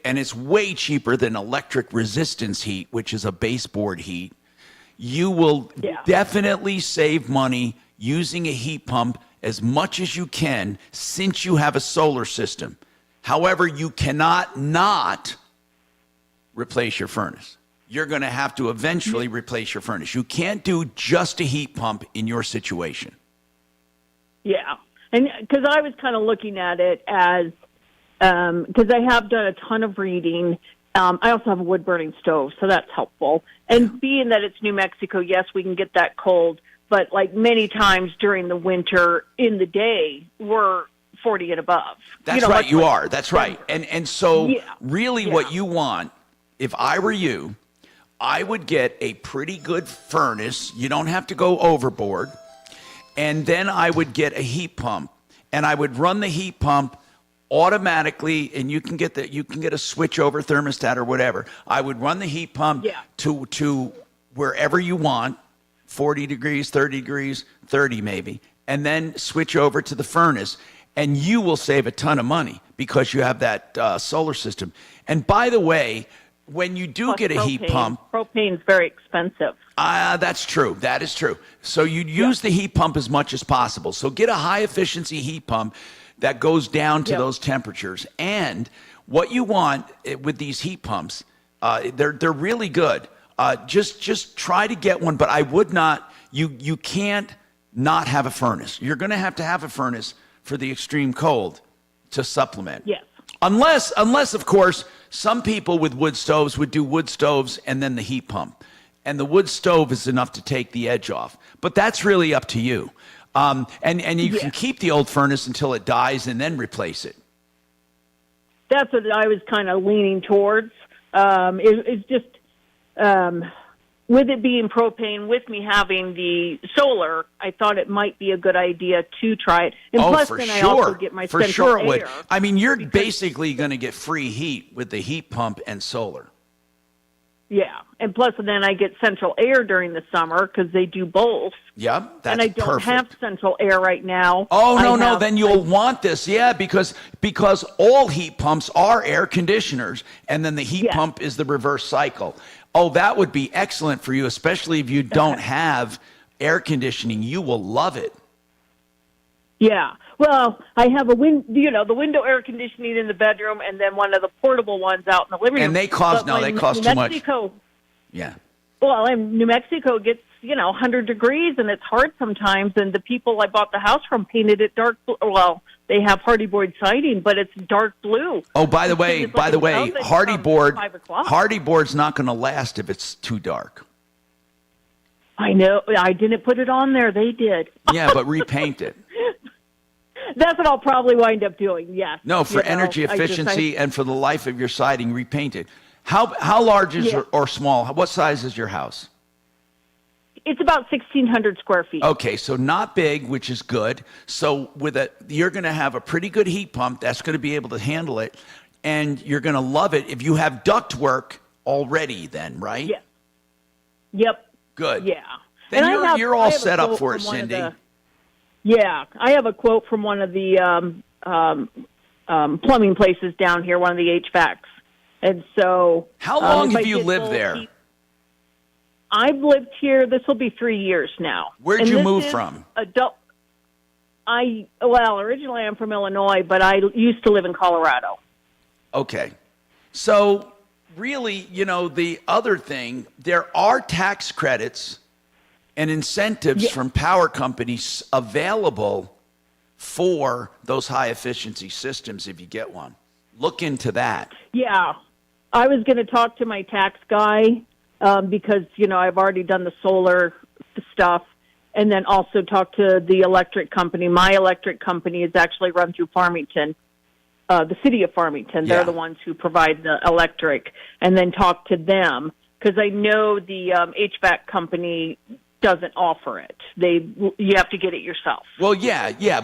[SPEAKER 14] and it's way cheaper than electric resistance heat, which is a baseboard heat, you will definitely save money using a heat pump as much as you can since you have a solar system. However, you cannot not replace your furnace. You're going to have to eventually replace your furnace. You can't do just a heat pump in your situation.
[SPEAKER 4] Yeah, and because I was kind of looking at it as, because I have done a ton of reading. I also have a wood-burning stove, so that's helpful. And being that it's New Mexico, yes, we can get that cold, but like many times during the winter in the day, we're 40 and above.
[SPEAKER 14] That's right, you are. That's right. And so really what you want, if I were you, I would get a pretty good furnace. You don't have to go overboard. And then I would get a heat pump. And I would run the heat pump automatically, and you can get a switch over thermostat or whatever. I would run the heat pump to wherever you want, 40 degrees, 30 degrees, 30 maybe, and then switch over to the furnace. And you will save a ton of money because you have that solar system. And by the way, when you do
[SPEAKER 4] Plus
[SPEAKER 14] get a heat
[SPEAKER 4] propane.
[SPEAKER 14] pump,
[SPEAKER 4] Propane's very expensive.
[SPEAKER 14] that's true. That is true. So you'd use the heat pump as much as possible. So get a high efficiency heat pump that goes down to those temperatures. And what you want with these heat pumps, they're really good. Just try to get one, but I would not. You can't not have a furnace. You're going to have a furnace for the extreme cold to supplement.
[SPEAKER 4] Yes.
[SPEAKER 14] Unless of course, some people with wood stoves would do wood stoves and then the heat pump. And the wood stove is enough to take the edge off. But that's really up to you. And you can keep the old furnace until it dies and then replace it.
[SPEAKER 4] That's what I was kind of leaning towards. It's just with it being propane, with me having the solar, I thought it might be a good idea to try it. And plus, then I also get my central air.
[SPEAKER 14] Would. I mean, you're basically going to get free heat with the heat pump and solar.
[SPEAKER 4] Yeah, and plus then I get central air during the summer because they do both.
[SPEAKER 14] Yep, that's
[SPEAKER 4] and I don't
[SPEAKER 14] perfect.
[SPEAKER 4] have central air right now.
[SPEAKER 14] Oh, no, then you'll want this. Yeah, because all heat pumps are air conditioners, and then the heat pump is the reverse cycle. Oh, that would be excellent for you, especially if you don't have air conditioning. You will love it.
[SPEAKER 4] Yeah. Well, I have the window air conditioning in the bedroom, and then one of the portable ones out in the living room.
[SPEAKER 14] And they cost too much. Yeah.
[SPEAKER 4] Well, and New Mexico gets 100 degrees, and it's hard sometimes. And the people I bought the house from painted it dark blue. Well, they have hardy board siding, but it's dark blue.
[SPEAKER 14] Oh, by the way, hardy board's not going to last if it's too dark.
[SPEAKER 4] I know. I didn't put it on there. They did.
[SPEAKER 14] Yeah, but repaint it.
[SPEAKER 4] That's what I'll probably wind up doing, yes.
[SPEAKER 14] No, for energy efficiency and for the life of your siding, repaint it. How large is or small? What size is your house?
[SPEAKER 4] It's about 1,600 square feet.
[SPEAKER 14] Okay, so not big, which is good. So you're going to have a pretty good heat pump that's going to be able to handle it, and you're going to love it if you have ductwork already then, right?
[SPEAKER 4] Yeah. Yep.
[SPEAKER 14] Good.
[SPEAKER 4] Yeah.
[SPEAKER 14] Then you're all set up for it, Cindy.
[SPEAKER 4] I have a quote from one of the plumbing places down here, one of the HVACs. And so...
[SPEAKER 14] How long have you lived there?
[SPEAKER 4] I've lived here, this will be 3 years now.
[SPEAKER 14] Where'd you move from?
[SPEAKER 4] Originally I'm from Illinois, but I used to live in Colorado.
[SPEAKER 14] Okay. So, really, the other thing, there are tax credits and incentives from power companies available for those high-efficiency systems if you get one. Look into that.
[SPEAKER 4] Yeah. I was going to talk to my tax guy because, I've already done the solar stuff, and then also talk to the electric company. My electric company is actually run through Farmington, the city of Farmington. They're the ones who provide the electric, and then talk to them because I know the HVAC company doesn't offer it. You have to get it yourself.
[SPEAKER 14] Well,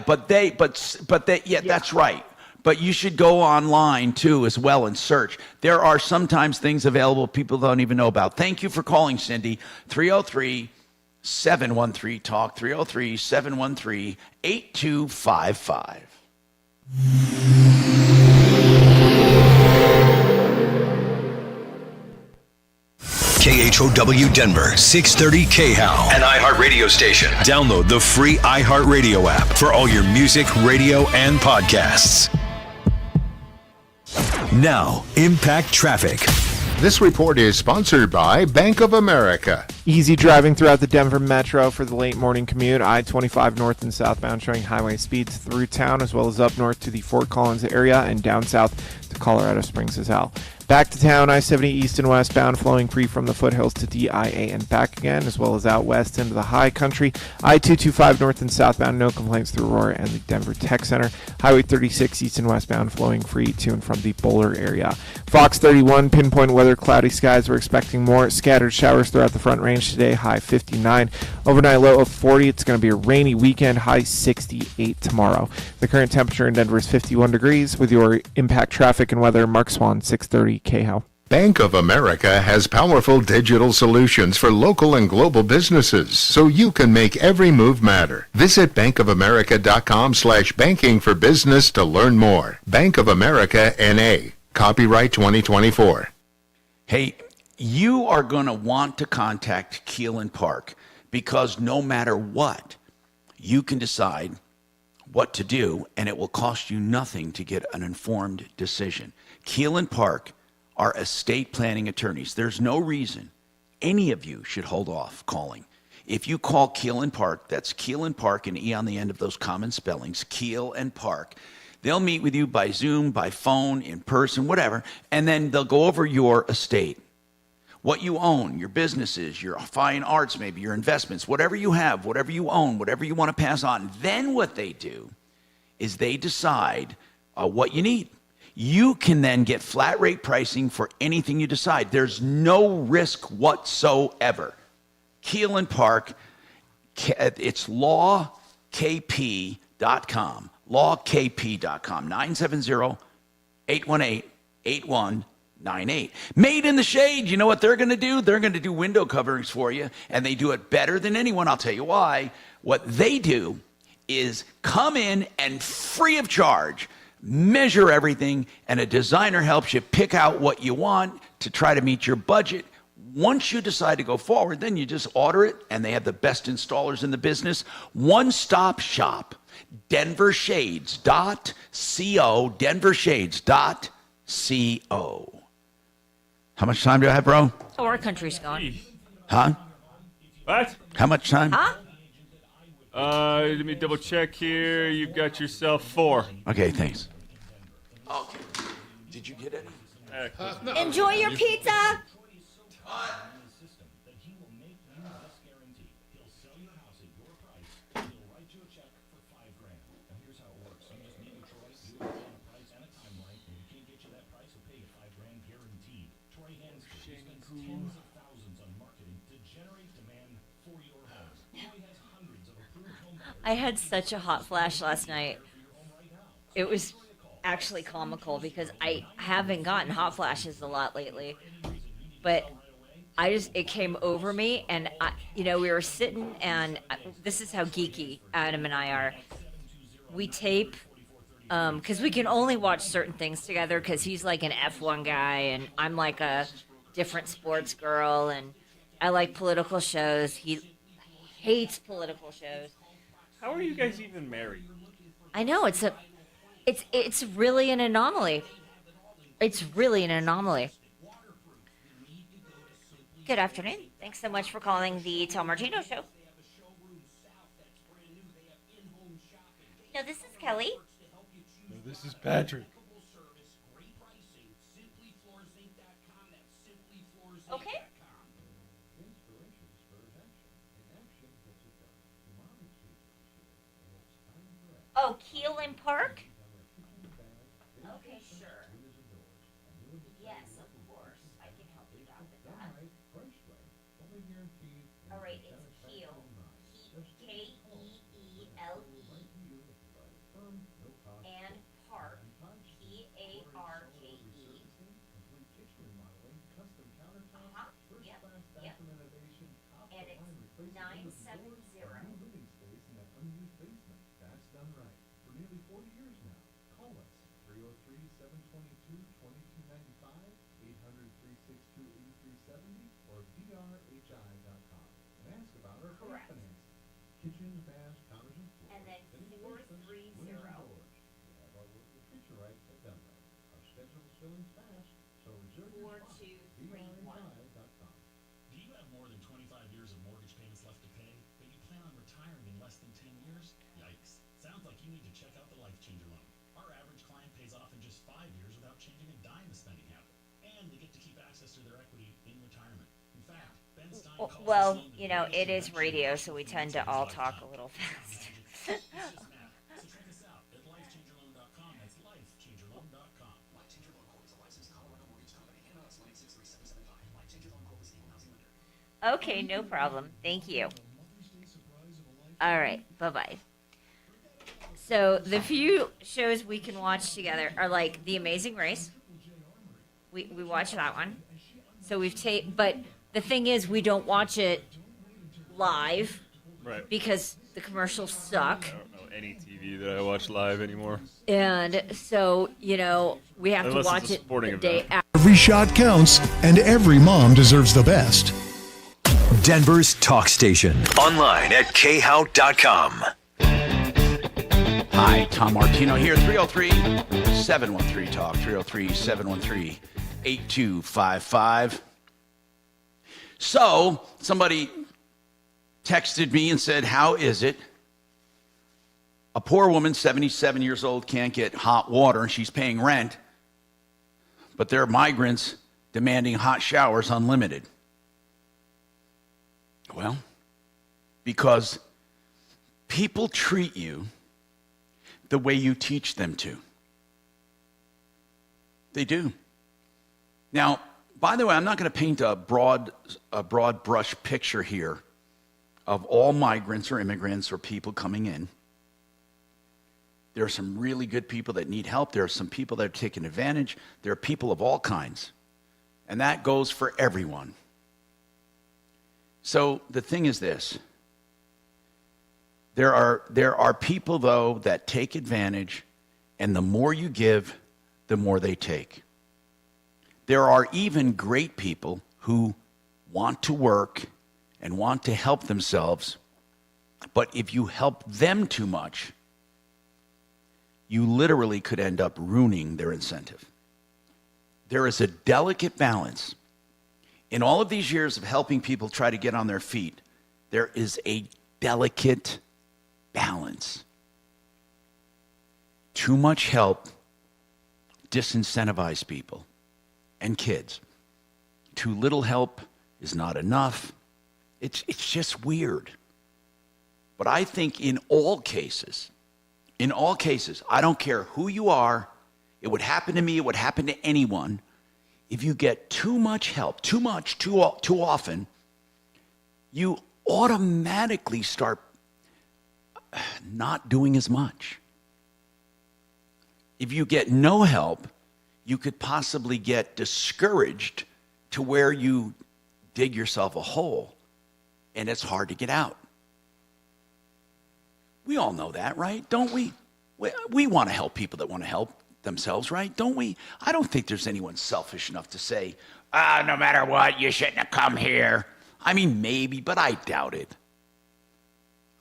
[SPEAKER 14] but that's right. But you should go online too as well and search. There are sometimes things available people don't even know about. Thank you for calling, Cindy. 303-713-TALK, 303-713-8255.
[SPEAKER 6] KHOW Denver, 630 KHOW, an iHeart radio station. Download the free iHeart radio app for all your music, radio, and podcasts. Now, Impact Traffic.
[SPEAKER 1] This report is sponsored by Bank of America.
[SPEAKER 2] Easy driving throughout the Denver metro for the late morning commute. I-25 north and southbound showing highway speeds through town, as well as up north to the Fort Collins area and down south to Colorado Springs as well. Back to town, I-70 east and westbound flowing free from the foothills to DIA and back again, as well as out west into the high country. I-225 north and southbound, no complaints through Aurora and the Denver Tech Center. Highway 36 east and westbound flowing free to and from the Boulder area. Fox 31, pinpoint weather, cloudy skies. We're expecting more scattered showers throughout the Front Range today, high 59. Overnight low of 40. It's going to be a rainy weekend, high 68 tomorrow. The current temperature in Denver is 51 degrees. With your Impact Traffic and weather, Mark Swan, 630 KHOW.
[SPEAKER 1] Bank of America has powerful digital solutions for local and global businesses, so you can make every move matter. Visit bankofamerica.com/banking for business to learn more. Bank of America N.A. Copyright 2024.
[SPEAKER 14] Hey, you are going to want to contact Keelan Park because no matter what, you can decide what to do, and it will cost you nothing to get an informed decision. Keelan Park are estate planning attorneys. There's no reason any of you should hold off calling. If you call Keelan Park, that's Keelan Park, and E on the end of those common spellings, Keel and Park. They'll meet with you by Zoom, by phone, in person, whatever, and then they'll go over your estate. What you own, your businesses, your fine arts, maybe your investments, whatever you have, whatever you own, whatever you want to pass on. Then what they do is they decide what you need. You can then get flat rate pricing for anything you decide. There's no risk whatsoever. Keelan Park, it's lawkp.com, lawkp.com, 970-818-8198. Made in the Shade, you know what they're going to do? They're going to do window coverings for you, and they do it better than anyone. I'll tell you why. What they do is come in and free of charge, measure everything, and a designer helps you pick out what you want to try to meet your budget. Once you decide to go forward, then you just order it, and they have the best installers in the business. One-stop shop, denvershades.co, denvershades.co. How much time do I have, bro?
[SPEAKER 31] Oh, our country's gone.
[SPEAKER 14] Huh?
[SPEAKER 15] What?
[SPEAKER 14] How much time?
[SPEAKER 31] Huh?
[SPEAKER 15] Let me double check here. You've got yourself 4.
[SPEAKER 14] Okay, thanks. Okay. Did you get any?
[SPEAKER 31] Enjoy your pizza. I had such a hot flash last night. It was actually comical because I haven't gotten hot flashes a lot lately. But it came over me, and we were sitting, and this is how geeky Adam and I are. We tape, because we can only watch certain things together, because he's like an F1 guy, and I'm like a different sports girl, and I like political shows. He hates political shows.
[SPEAKER 15] How are you guys even married?
[SPEAKER 31] I know, it's really an anomaly. It's really an anomaly. Good afternoon. Thanks so much for calling the Tom Martino Show. No, this is Kelly.
[SPEAKER 5] No, this is Patrick.
[SPEAKER 31] Okay. Oh, Keelan Park? Okay, sure. Yes, of course. I can help you out with that. All right, it's Keel. Keele. And Park. Parke. Yep. And it's 970.
[SPEAKER 9] That's done right. For nearly 40 years now. Call us 303-722-2295, 800-362-8370, or drhi.com. And ask about our
[SPEAKER 31] Correct.
[SPEAKER 9] financing. Kitchens, baths, counters, and floors.
[SPEAKER 31] And then 430.
[SPEAKER 9] We have our work right at done right. Our schedule is filling fast, so reserve your spot.
[SPEAKER 31] 4231.
[SPEAKER 12] Do you have more than 25 years of mortgage payments left to pay, but you plan on retiring in less than 10 years? Yikes. Sounds like you need to check out the Life Changer loan. Our average client pays off in just 5 years without changing a dime of spending habit. And they get to keep access to their equity in retirement. In fact, Ben Stein calls
[SPEAKER 31] Well,
[SPEAKER 12] this loan the
[SPEAKER 31] it is radio, so we tend to all talk a little fast.
[SPEAKER 12] So check us out at lifechangerloan.com. That's lifechangerloan.com. Life Changer Loan Corp is a licensed Colorado mortgage company. NMLS 1863775. Life Changer Loan Corp is an equal housing lender.
[SPEAKER 31] Okay, no problem. Thank you. All right, bye-bye. So the few shows we can watch together are like The Amazing Race. We watch that one. So we've taped, but the thing is, we don't watch it live,
[SPEAKER 15] Right.
[SPEAKER 31] Because the commercials suck.
[SPEAKER 15] I don't know any TV TV that I watch live anymore.
[SPEAKER 31] And so, we have
[SPEAKER 15] Unless
[SPEAKER 31] to watch
[SPEAKER 15] it's a
[SPEAKER 31] it
[SPEAKER 15] sporting
[SPEAKER 31] the day
[SPEAKER 15] event.
[SPEAKER 31] after.
[SPEAKER 3] Every shot counts, and every mom deserves the best.
[SPEAKER 6] Denver's talk station. Online at khow.com.
[SPEAKER 14] Hi, Tom Martino here, 303-713-TALK, 303-713-8255. So, somebody texted me and said, how is it a poor woman, 77 years old, can't get hot water and she's paying rent, but there are migrants demanding hot showers unlimited? Well, because people treat you the way you teach them to. They do. Now, by the way, I'm not going to paint a broad brush picture here of all migrants or immigrants or people coming in. There are some really good people that need help. There are some people that are taking advantage. There are people of all kinds. And that goes for everyone. So the thing is this. There are people, though, that take advantage, and the more you give, the more they take. There are even great people who want to work and want to help themselves, but if you help them too much, you literally could end up ruining their incentive. There is a delicate balance. In all of these years of helping people try to get on their feet, there is a delicate balance. Too much help disincentivizes people and kids. Too little help is not enough. It's just weird. But I think in all cases, I don't care who you are, it would happen to me, it would happen to anyone. If you get too much help, too often, you automatically start not doing as much. If you get no help, you could possibly get discouraged to where you dig yourself a hole and it's hard to get out. We all know that, right? Don't we? We want to help people that want to help themselves, right? Don't we? I don't think there's anyone selfish enough to say, no matter what, you shouldn't have come here. I mean, maybe, but I doubt it.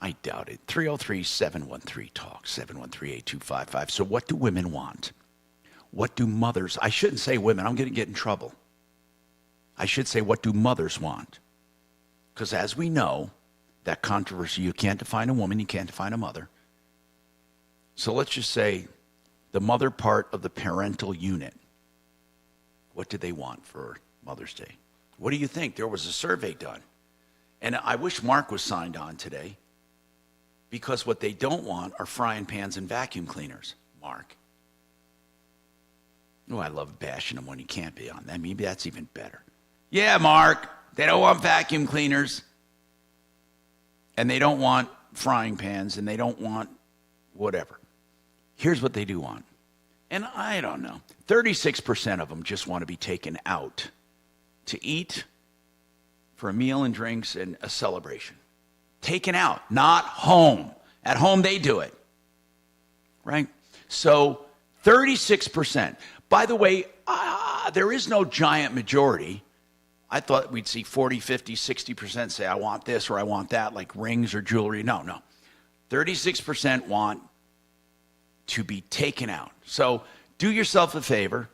[SPEAKER 14] 303-713-TALK, 713-8255. So what do women want? What do mothers? I shouldn't say women. I'm going to get in trouble. I should say, what do mothers want? Because as we know, that controversy, you can't define a woman, you can't define a mother. So let's just say the mother part of the parental unit. What do they want for Mother's Day? What do you think? There was a survey done. And I wish Mark was signed on today, because what they don't want are frying pans and vacuum cleaners, Mark. Oh, I love bashing him when he can't be on that. Maybe that's even better. Yeah, Mark, they don't want vacuum cleaners. And they don't want frying pans, and they don't want whatever. Here's what they do want. And I don't know. 36% of them just want to be taken out to eat, for a meal and drinks and a celebration. Taken out, not home. At home, they do it. Right? So 36%. By the way, there is no giant majority. I thought we'd see 40, 50, 60% say, I want this or I want that, like rings or jewelry. No. 36% want to be taken out. So do yourself a favor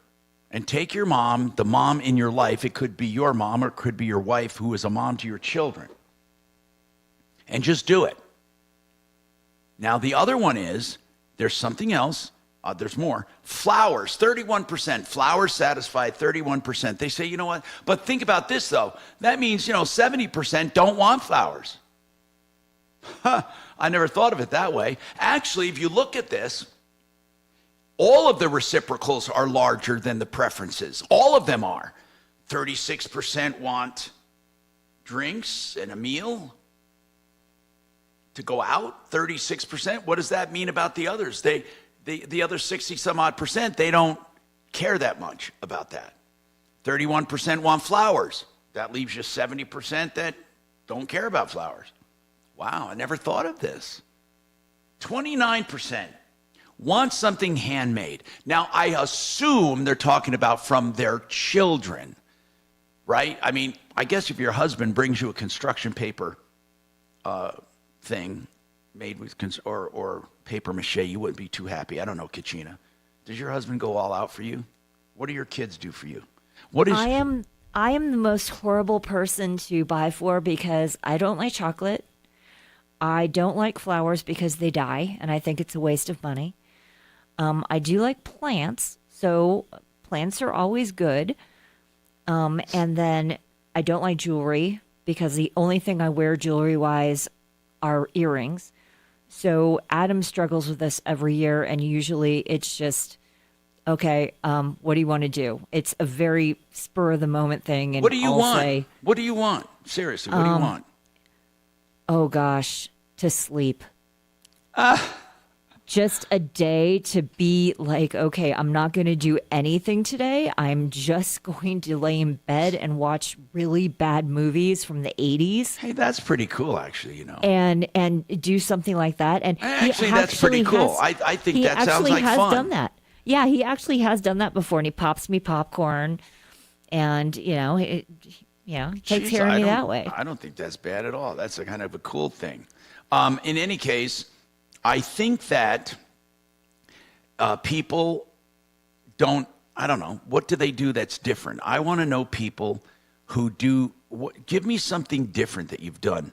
[SPEAKER 14] and take your mom, the mom in your life. It could be your mom or it could be your wife who is a mom to your children. And just do it. Now, the other one is, there's something else. There's more. Flowers, 31%. Flowers satisfy 31%. They say, you know what? But think about this, though. That means, 70% don't want flowers. I never thought of it that way. Actually, if you look at this, all of the reciprocals are larger than the preferences. All of them are. 36% want drinks and a meal to go out. 36%. What does that mean about the others? The other 60 some odd percent, they don't care that much about that. 31% want flowers. That leaves you 70% that don't care about flowers. Wow, I never thought of this. 29% want something handmade. Now, I assume they're talking about from their children, right? I mean, I guess if your husband brings you a construction paper thing made with or paper mache, you wouldn't be too happy. I don't know, Kachina. Does your husband go all out for you? What do your kids do for you? What is?
[SPEAKER 31] I am the most horrible person to buy for because I don't like chocolate. I don't like flowers because they die, and I think it's a waste of money. I do like plants, so plants are always good. And then I don't like jewelry because the only thing I wear jewelry-wise are earrings. So Adam struggles with this every year, and usually it's just, okay, what do you want to do? It's a very spur-of-the-moment thing. And
[SPEAKER 14] What do you
[SPEAKER 31] I'll
[SPEAKER 14] want?
[SPEAKER 31] say,
[SPEAKER 14] What do you want? Seriously, what do you want?
[SPEAKER 31] oh gosh, to sleep. Just a day to be like, okay, I'm not going to do anything today. I'm just going to lay in bed and watch really bad movies from the 80s.
[SPEAKER 14] Hey, that's pretty cool, actually, you know.
[SPEAKER 31] And do something like that. And
[SPEAKER 14] Actually, that's pretty cool. I think that sounds like fun.
[SPEAKER 31] He actually has done that. Yeah, he actually has done that before, and he pops me popcorn, and takes care of me that way.
[SPEAKER 14] I don't think that's bad at all. That's a kind of a cool thing. In any case, I think that people don't, I don't know, what do they do that's different? I want to know people who do, give me something different that you've done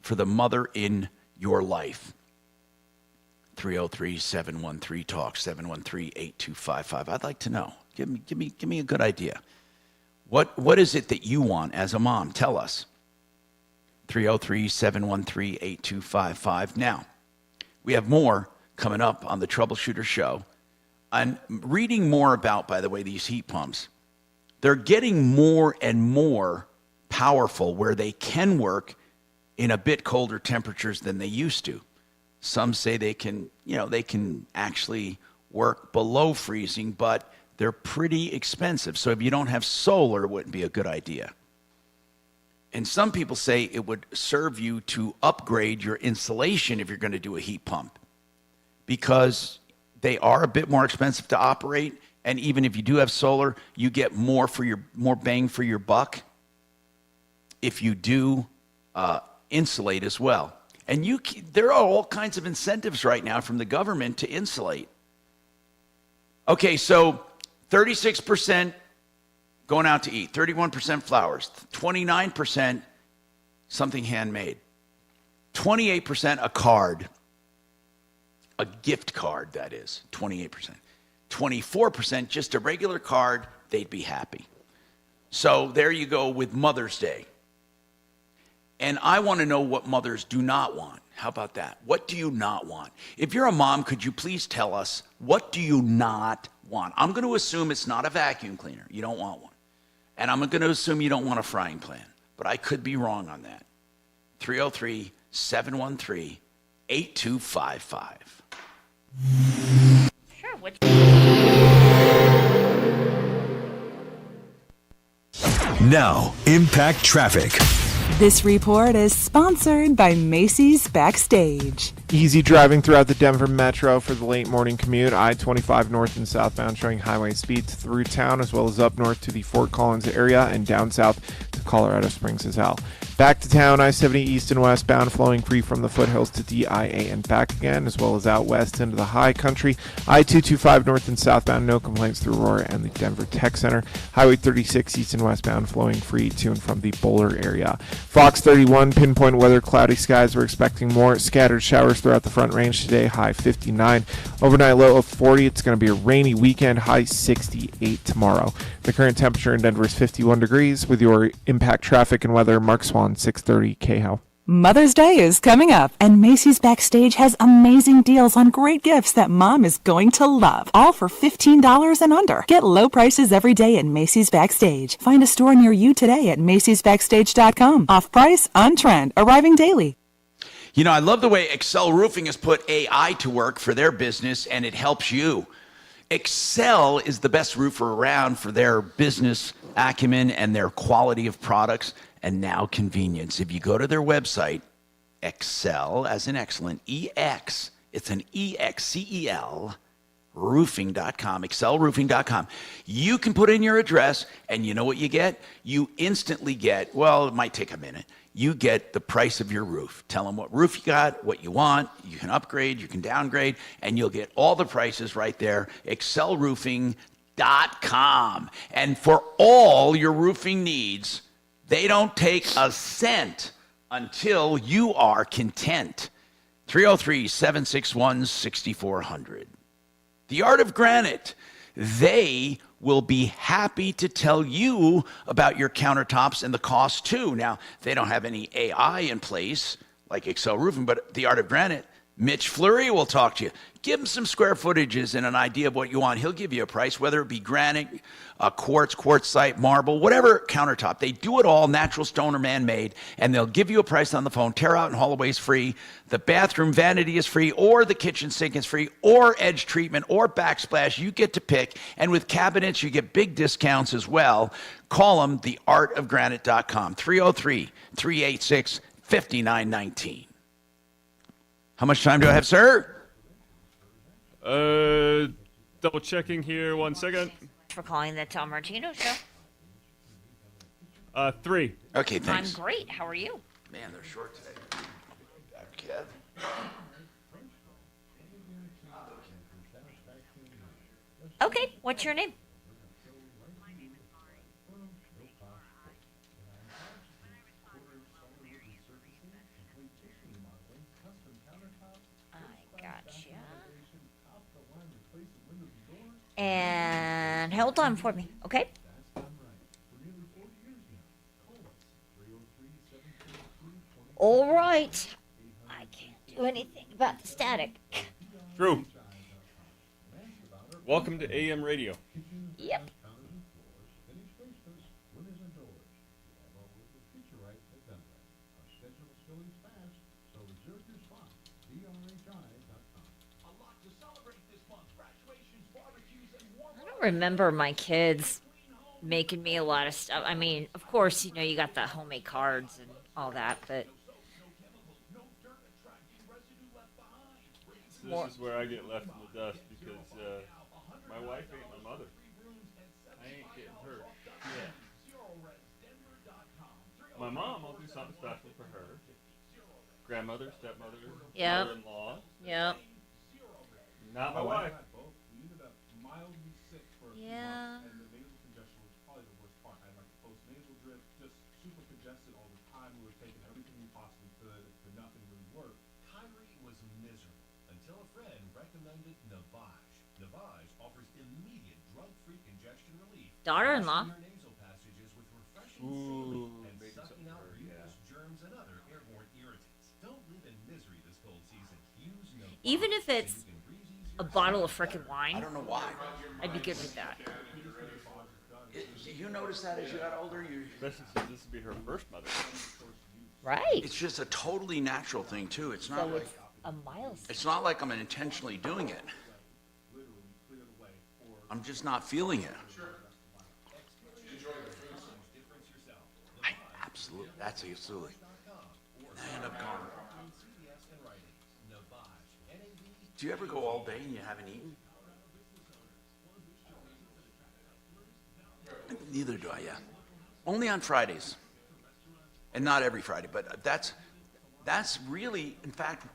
[SPEAKER 14] for the mother in your life. 303-713-TALK, 713-8255. I'd like to know. Give me a good idea. What is it that you want as a mom? Tell us. 303-713-8255. Now, we have more coming up on the Troubleshooter Show. I'm reading more about, by the way, these heat pumps. They're getting more and more powerful where they can work in a bit colder temperatures than they used to. Some say they can actually work below freezing, but they're pretty expensive. So if you don't have solar, it wouldn't be a good idea. And some people say it would serve you to upgrade your insulation if you're going to do a heat pump, because they are a bit more expensive to operate. And even if you do have solar, you get more bang for your buck if you do insulate as well. And there are all kinds of incentives right now from the government to insulate. Okay, so 36% going out to eat, 31% flowers, 29% something handmade, 28% a card, a gift card, that is, 28%. 24% just a regular card, they'd be happy. So there you go with Mother's Day. And I want to know what mothers do not want. How about that? What do you not want? If you're a mom, could you please tell us, what do you not want? I'm going to assume it's not a vacuum cleaner. You don't want one. And I'm going to assume you don't want a frying pan. But I could be wrong on that. 303-713-8255.
[SPEAKER 31] Sure.
[SPEAKER 6] Now, Impact Traffic.
[SPEAKER 11] This report is sponsored by Macy's Backstage.
[SPEAKER 2] Easy driving throughout the Denver Metro for the late morning commute. I-25 north and southbound showing highway speeds through town, as well as up north to the Fort Collins area and down south to Colorado Springs as well. Back to town, I-70 east and westbound flowing free from the foothills to DIA and back again, as well as out west into the high country. I-225 north and southbound, no complaints through Aurora and the Denver Tech Center. Highway 36 east and westbound flowing free to and from the Boulder area. Fox 31, pinpoint weather, cloudy skies. We're expecting more scattered showers throughout the Front Range today, high 59. Overnight low of 40. It's going to be a rainy weekend, high 68 tomorrow. The current temperature in Denver is 51 degrees. With your Impact Traffic and weather, Mark Swan, 630 KHOW.
[SPEAKER 11] Mother's Day is coming up, and Macy's Backstage has amazing deals on great gifts that Mom is going to love. All for $15 and under. Get low prices every day at Macy's Backstage. Find a store near you today at Macy'sBackstage.com. Off price, on trend, arriving daily.
[SPEAKER 14] You know, I love the way Excel Roofing has put AI to work for their business, and it helps you. Excel is the best roofer around for their business acumen and their quality of products, and now convenience. If you go to their website, Excel, as in excellent, EX, It's an EXCEL roofing.com, excelroofing.com. You can put in your address, and you know what you get? You instantly get, well, it might take a minute. You get the price of your roof. Tell them what roof you got, what you want. You can upgrade, you can downgrade, and you'll get all the prices right there. excelroofing.com. And for all your roofing needs, they don't take a cent until you are content. 303-761-6400. The Art of Granite. They will be happy to tell you about your countertops and the cost too. Now, they don't have any AI in place like Excel Roofing, but the Art of Granite, Mitch Fleury will talk to you. Give him some square footages and an idea of what you want. He'll give you a price, whether it be granite, quartzite, marble, whatever countertop. They do it all, natural stone or man-made, and they'll give you a price on the phone. Tear out and haul away is free. The bathroom vanity is free, or the kitchen sink is free, or edge treatment, or backsplash. You get to pick. And with cabinets, you get big discounts as well. Call them, theartofgranite.com, 303-386-5919. How much time do I have, sir?
[SPEAKER 15] Double checking here. 1 second.
[SPEAKER 31] For calling the Tom Martino Show.
[SPEAKER 15] 3.
[SPEAKER 14] Okay, thanks.
[SPEAKER 31] I'm great. How are you?
[SPEAKER 14] Man, they're short today. Kev.
[SPEAKER 31] Okay, what's your name? And hold on for me, okay? All right. I can't do anything about the static.
[SPEAKER 15] Drew. Welcome to AM Radio.
[SPEAKER 31] Yep. I don't remember my kids making me a lot of stuff. I mean, of course, you know, you got the homemade cards and all that, but
[SPEAKER 15] This is where I get left in the dust because my wife ain't my mother. I ain't getting her. Yeah. My mom, I'll do something special for her. Grandmother, stepmother,
[SPEAKER 31] Yep.
[SPEAKER 15] mother-in-law.
[SPEAKER 31] Yep.
[SPEAKER 15] Not my wife.
[SPEAKER 31] Yeah.
[SPEAKER 9] And the nasal congestion was probably the worst part. I had like post-nasal drip, just super congested all the time. We were taking everything we possibly could, but nothing really worked.
[SPEAKER 12] Kyrie was miserable until a friend recommended Navage. Navage offers immediate drug-free congestion relief.
[SPEAKER 31] Daughter-in-law.
[SPEAKER 12] Your nasal passages with refreshing sleep and sucking out mucus, germs, and other airborne irritants. Don't live in misery this cold season. Use Navage.
[SPEAKER 31] Even if it's a bottle of frickin' wine.
[SPEAKER 14] I don't know why.
[SPEAKER 31] I'd be good with that.
[SPEAKER 14] You notice that as you got older?
[SPEAKER 15] Especially since this would be her first mother.
[SPEAKER 31] Right.
[SPEAKER 14] It's just a totally natural thing, too. It's not
[SPEAKER 31] So
[SPEAKER 14] like...
[SPEAKER 31] it's a milestone.
[SPEAKER 14] It's not like I'm intentionally doing it. I'm just not feeling it. Absolutely. That's absolutely. I end up going. Do you ever go all day and you haven't eaten? Neither do I, yeah. Only on Fridays. And not every Friday, but that's really, in fact,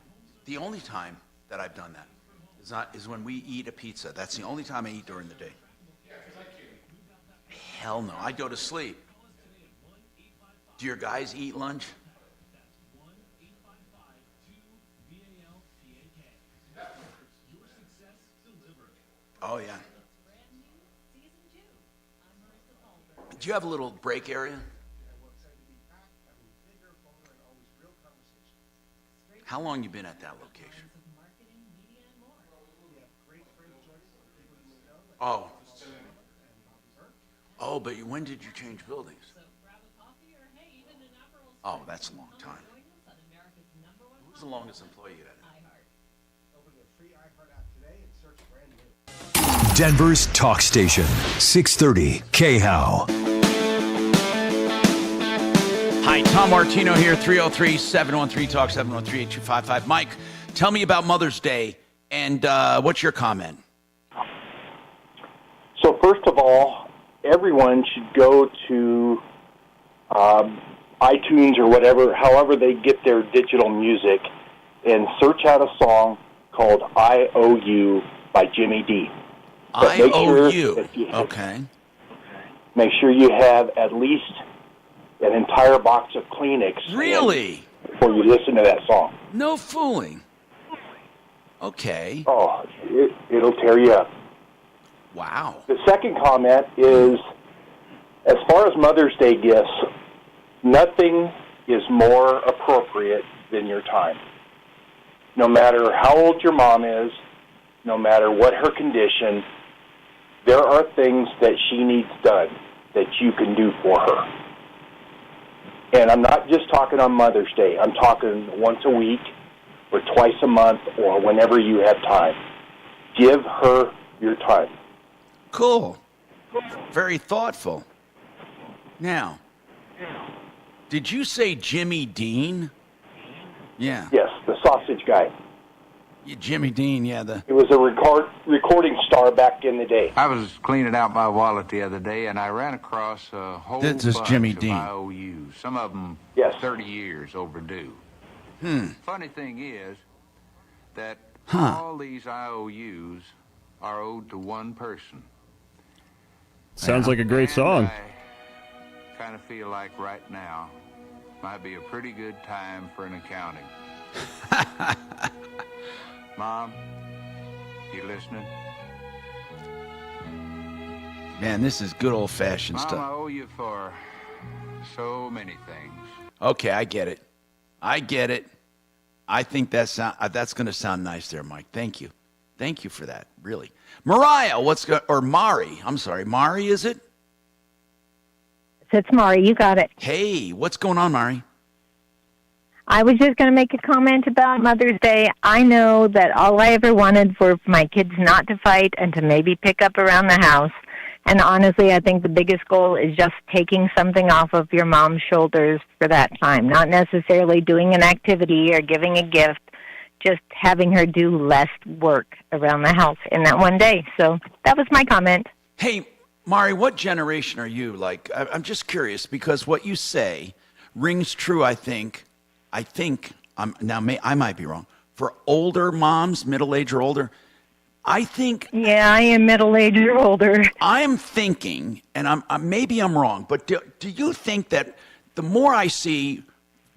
[SPEAKER 14] the only time that I've done that is when we eat a pizza. That's the only time I eat during the day. Hell no, I go to sleep. Do your guys eat lunch? Oh, yeah. Do you have a little break area? How long you been at that location? Oh. Oh, but when did you change buildings? Oh, that's a long time. Who's the longest employee you had?
[SPEAKER 6] Denver's talk station, 630 KHOW.
[SPEAKER 14] Hi, Tom Martino here, 303-713-TALK, 713-8255. Mike, Tell me about Mother's Day, and what's your comment?
[SPEAKER 16] So first of all, everyone should go to iTunes or whatever, however they get their digital music, and search out a song called I Owe You by Jimmy D. But
[SPEAKER 14] I Owe You. Okay.
[SPEAKER 16] Make sure you have at least an entire box of Kleenex.
[SPEAKER 14] Really?
[SPEAKER 16] Before you listen to that song.
[SPEAKER 14] No fooling. Okay.
[SPEAKER 16] Oh, it'll tear you up.
[SPEAKER 14] Wow.
[SPEAKER 16] The second comment is, as far as Mother's Day gifts, nothing is more appropriate than your time. No matter how old your mom is, no matter what her condition, there are things that she needs done that you can do for her. And I'm not just talking on Mother's Day. I'm talking once a week or twice a month or whenever you have time. Give her your time.
[SPEAKER 14] Cool. Very thoughtful. Now, did you say Jimmy Dean? Yeah.
[SPEAKER 16] Yes, the sausage guy.
[SPEAKER 14] Yeah, Jimmy Dean, yeah.
[SPEAKER 16] He was a recording star back in the day.
[SPEAKER 17] I was cleaning out my wallet the other day, and I ran across a whole
[SPEAKER 14] This is
[SPEAKER 17] bunch
[SPEAKER 14] Jimmy
[SPEAKER 17] of
[SPEAKER 14] Dean.
[SPEAKER 17] IOUs. Some of them 30 years overdue. Funny thing is that all these IOUs are owed to one person.
[SPEAKER 18] Sounds like a great song.
[SPEAKER 17] I kind of feel like right now might be a pretty good time for an accounting. Mom, you listening?
[SPEAKER 14] Man, this is good old-fashioned
[SPEAKER 17] Mom,
[SPEAKER 14] stuff.
[SPEAKER 17] I owe you for so many things.
[SPEAKER 14] Okay, I get it. I think that's going to sound nice there, Mike. Thank you. Thank you for that, really. Mariah, Mari, is it?
[SPEAKER 20] It's Mari. You got it.
[SPEAKER 14] Hey, what's going on, Mari?
[SPEAKER 20] I was just going to make a comment about Mother's Day. I know that all I ever wanted were for my kids not to fight and to maybe pick up around the house. And honestly, I think the biggest goal is just taking something off of your mom's shoulders for that time. Not necessarily doing an activity or giving a gift, just having her do less work around the house in that one day. So that was my comment.
[SPEAKER 14] Hey, Mari, what generation are you? Like, I'm just curious because what you say rings true, I think I might be wrong. For older moms, middle-aged or older, I think...
[SPEAKER 20] Yeah, I am middle-aged or older.
[SPEAKER 14] I'm thinking, and maybe I'm wrong, but do you think that the more I see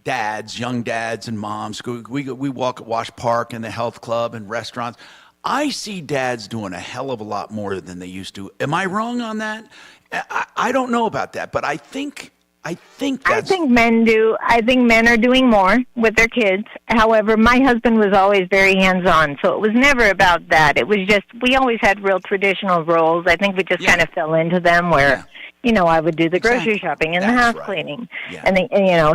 [SPEAKER 14] dads, young dads and moms, we walk at Wash Park and the health club and restaurants, I see dads doing a hell of a lot more than they used to. Am I wrong on that? I don't know about that, but I think men
[SPEAKER 20] do. I think men are doing more with their kids. However, my husband was always very hands-on, so it was never about that. It was just, we always had real traditional roles. I think we just kind of fell into them where, I would do the grocery shopping and the house cleaning. Yeah. And,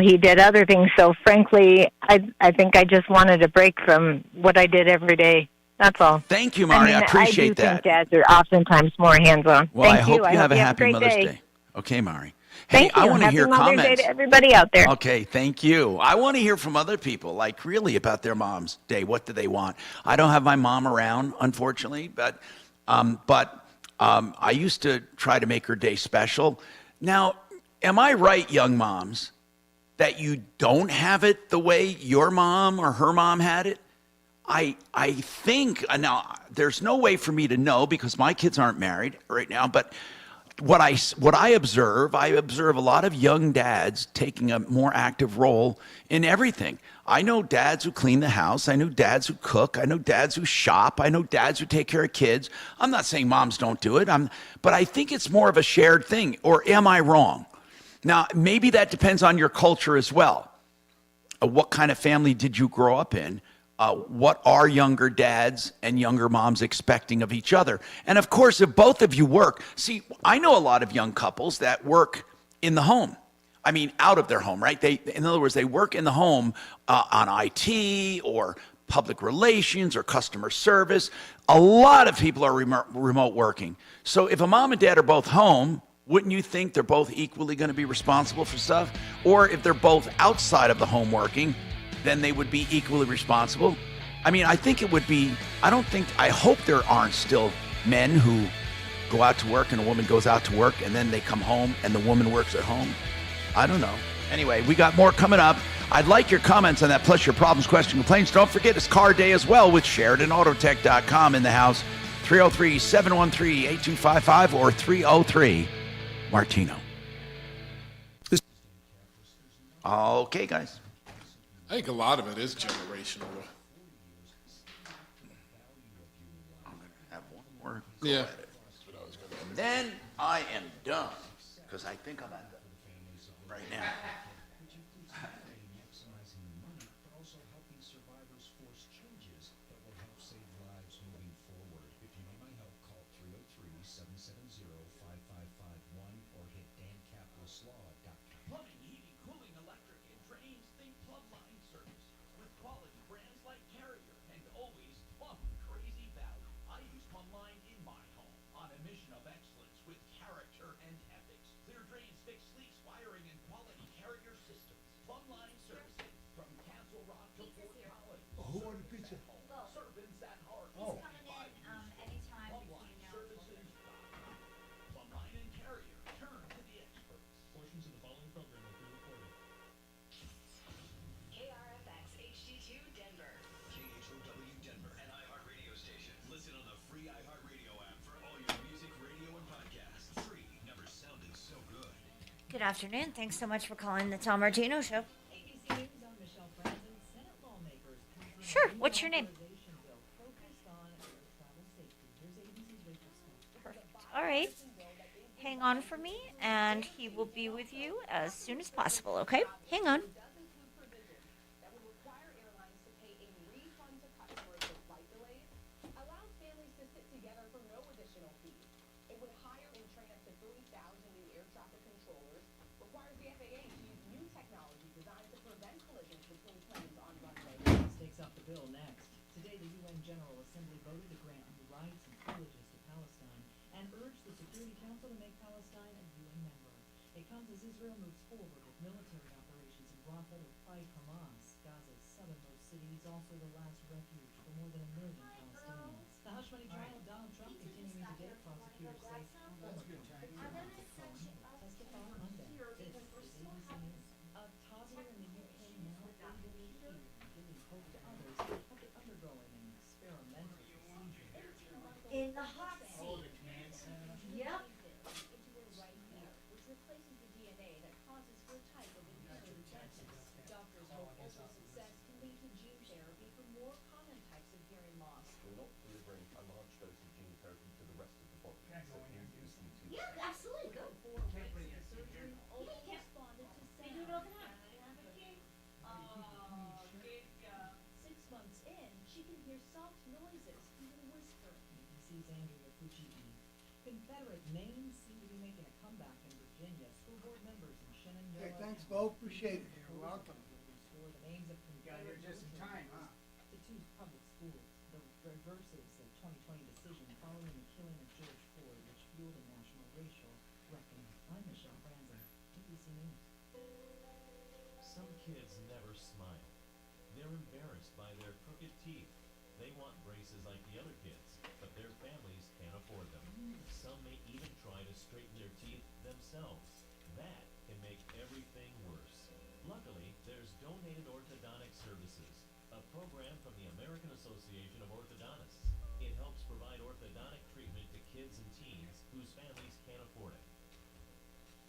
[SPEAKER 20] he did other things. So, frankly, I think I just wanted a break from what I did every day. That's all.
[SPEAKER 14] Thank you, Mari. I appreciate that.
[SPEAKER 20] I do think dads are oftentimes more hands-on.
[SPEAKER 14] Well,
[SPEAKER 20] Thank
[SPEAKER 14] I hope you have a
[SPEAKER 20] you
[SPEAKER 14] happy
[SPEAKER 20] great
[SPEAKER 14] Mother's
[SPEAKER 20] day.
[SPEAKER 14] Day. Okay, Mari.
[SPEAKER 20] Thank
[SPEAKER 14] Hey,
[SPEAKER 20] you.
[SPEAKER 14] I want to hear
[SPEAKER 20] Mother's
[SPEAKER 14] comments.
[SPEAKER 20] Day to everybody out there.
[SPEAKER 14] Okay, thank you. I want to hear from other people, like really about their mom's day. What do they want? I don't have my mom around, unfortunately, but I used to try to make her day special. Now, am I right, young moms, that you don't have it the way your mom or her mom had it? I think, now, there's no way for me to know because my kids aren't married right now, but what I observe a lot of young dads taking a more active role in everything. I know dads who clean the house. I know dads who cook. I know dads who shop. I know dads who take care of kids. I'm not saying moms don't do it, but I think it's more of a shared thing. Or am I wrong? Now, maybe that depends on your culture as well. What kind of family did you grow up in? What are younger dads and younger moms expecting of each other? And of course, if both of you work, see, I know a lot of young couples that work in the home. I mean, out of their home, right? In other words, they work in the home on IT or public relations or customer service. A lot of people are remote working. So if a mom and dad are both home, wouldn't you think they're both equally going to be responsible for stuff? Or if they're both outside of the home working, then they would be equally responsible. I mean, I think it would be, I hope there aren't still men who go out to work and a woman goes out to work and then they come home and the woman works at home. I don't know. Anyway, we got more coming up. I'd like your comments on that, plus your problems, questions, complaints. Don't forget it's car day as well with SheridanAutotech.com in the house. 303-713-8255 or 303-Martino. Okay, guys.
[SPEAKER 19] I think a lot of it is generational.
[SPEAKER 14] I'm going to have one more.
[SPEAKER 19] Yeah.
[SPEAKER 14] And then I am done because I think I'm at the right now.
[SPEAKER 31] Good afternoon. Thanks so much for calling the Tom Martino Show. Sure. What's your name? Perfect. All right. Hang on for me, and he will be with you as soon as possible, okay? Hang on.
[SPEAKER 7] As Israel moves forward with military operations in Raffles to fight Hamas, Gaza's southernmost city is also the last refuge for more than 1 million Palestinians. The hush money trial of Donald Trump continuing today. Prosecutors say former Contractor testify Monday. This is ABC News. A toddler in the UK now able to hear and giving hope to others after undergoing an experimental procedure.
[SPEAKER 31] In the hot seat. Yep.
[SPEAKER 7] Confederate names seem to be making a comeback in Virginia. School board members in Shenandoah.
[SPEAKER 13] Hey, thanks, Bo. Appreciate it. You're welcome.
[SPEAKER 7] Restore the names of Confederate
[SPEAKER 13] just in time, huh?
[SPEAKER 7] to two public schools. The reverses the 2020 decision following the killing of George Floyd, which fueled a national racial reckoning. I'm Michelle Franzen, ABC News.
[SPEAKER 21] Some kids never smile. They're embarrassed by their crooked teeth. They want braces like the other kids, but their families can't afford them. Some may even try to straighten their teeth themselves. That can make everything worse. Luckily, there's Donated Orthodontic Services, a program from the American Association of Orthodontists. It helps provide orthodontic treatment to kids and teens whose families can't afford it.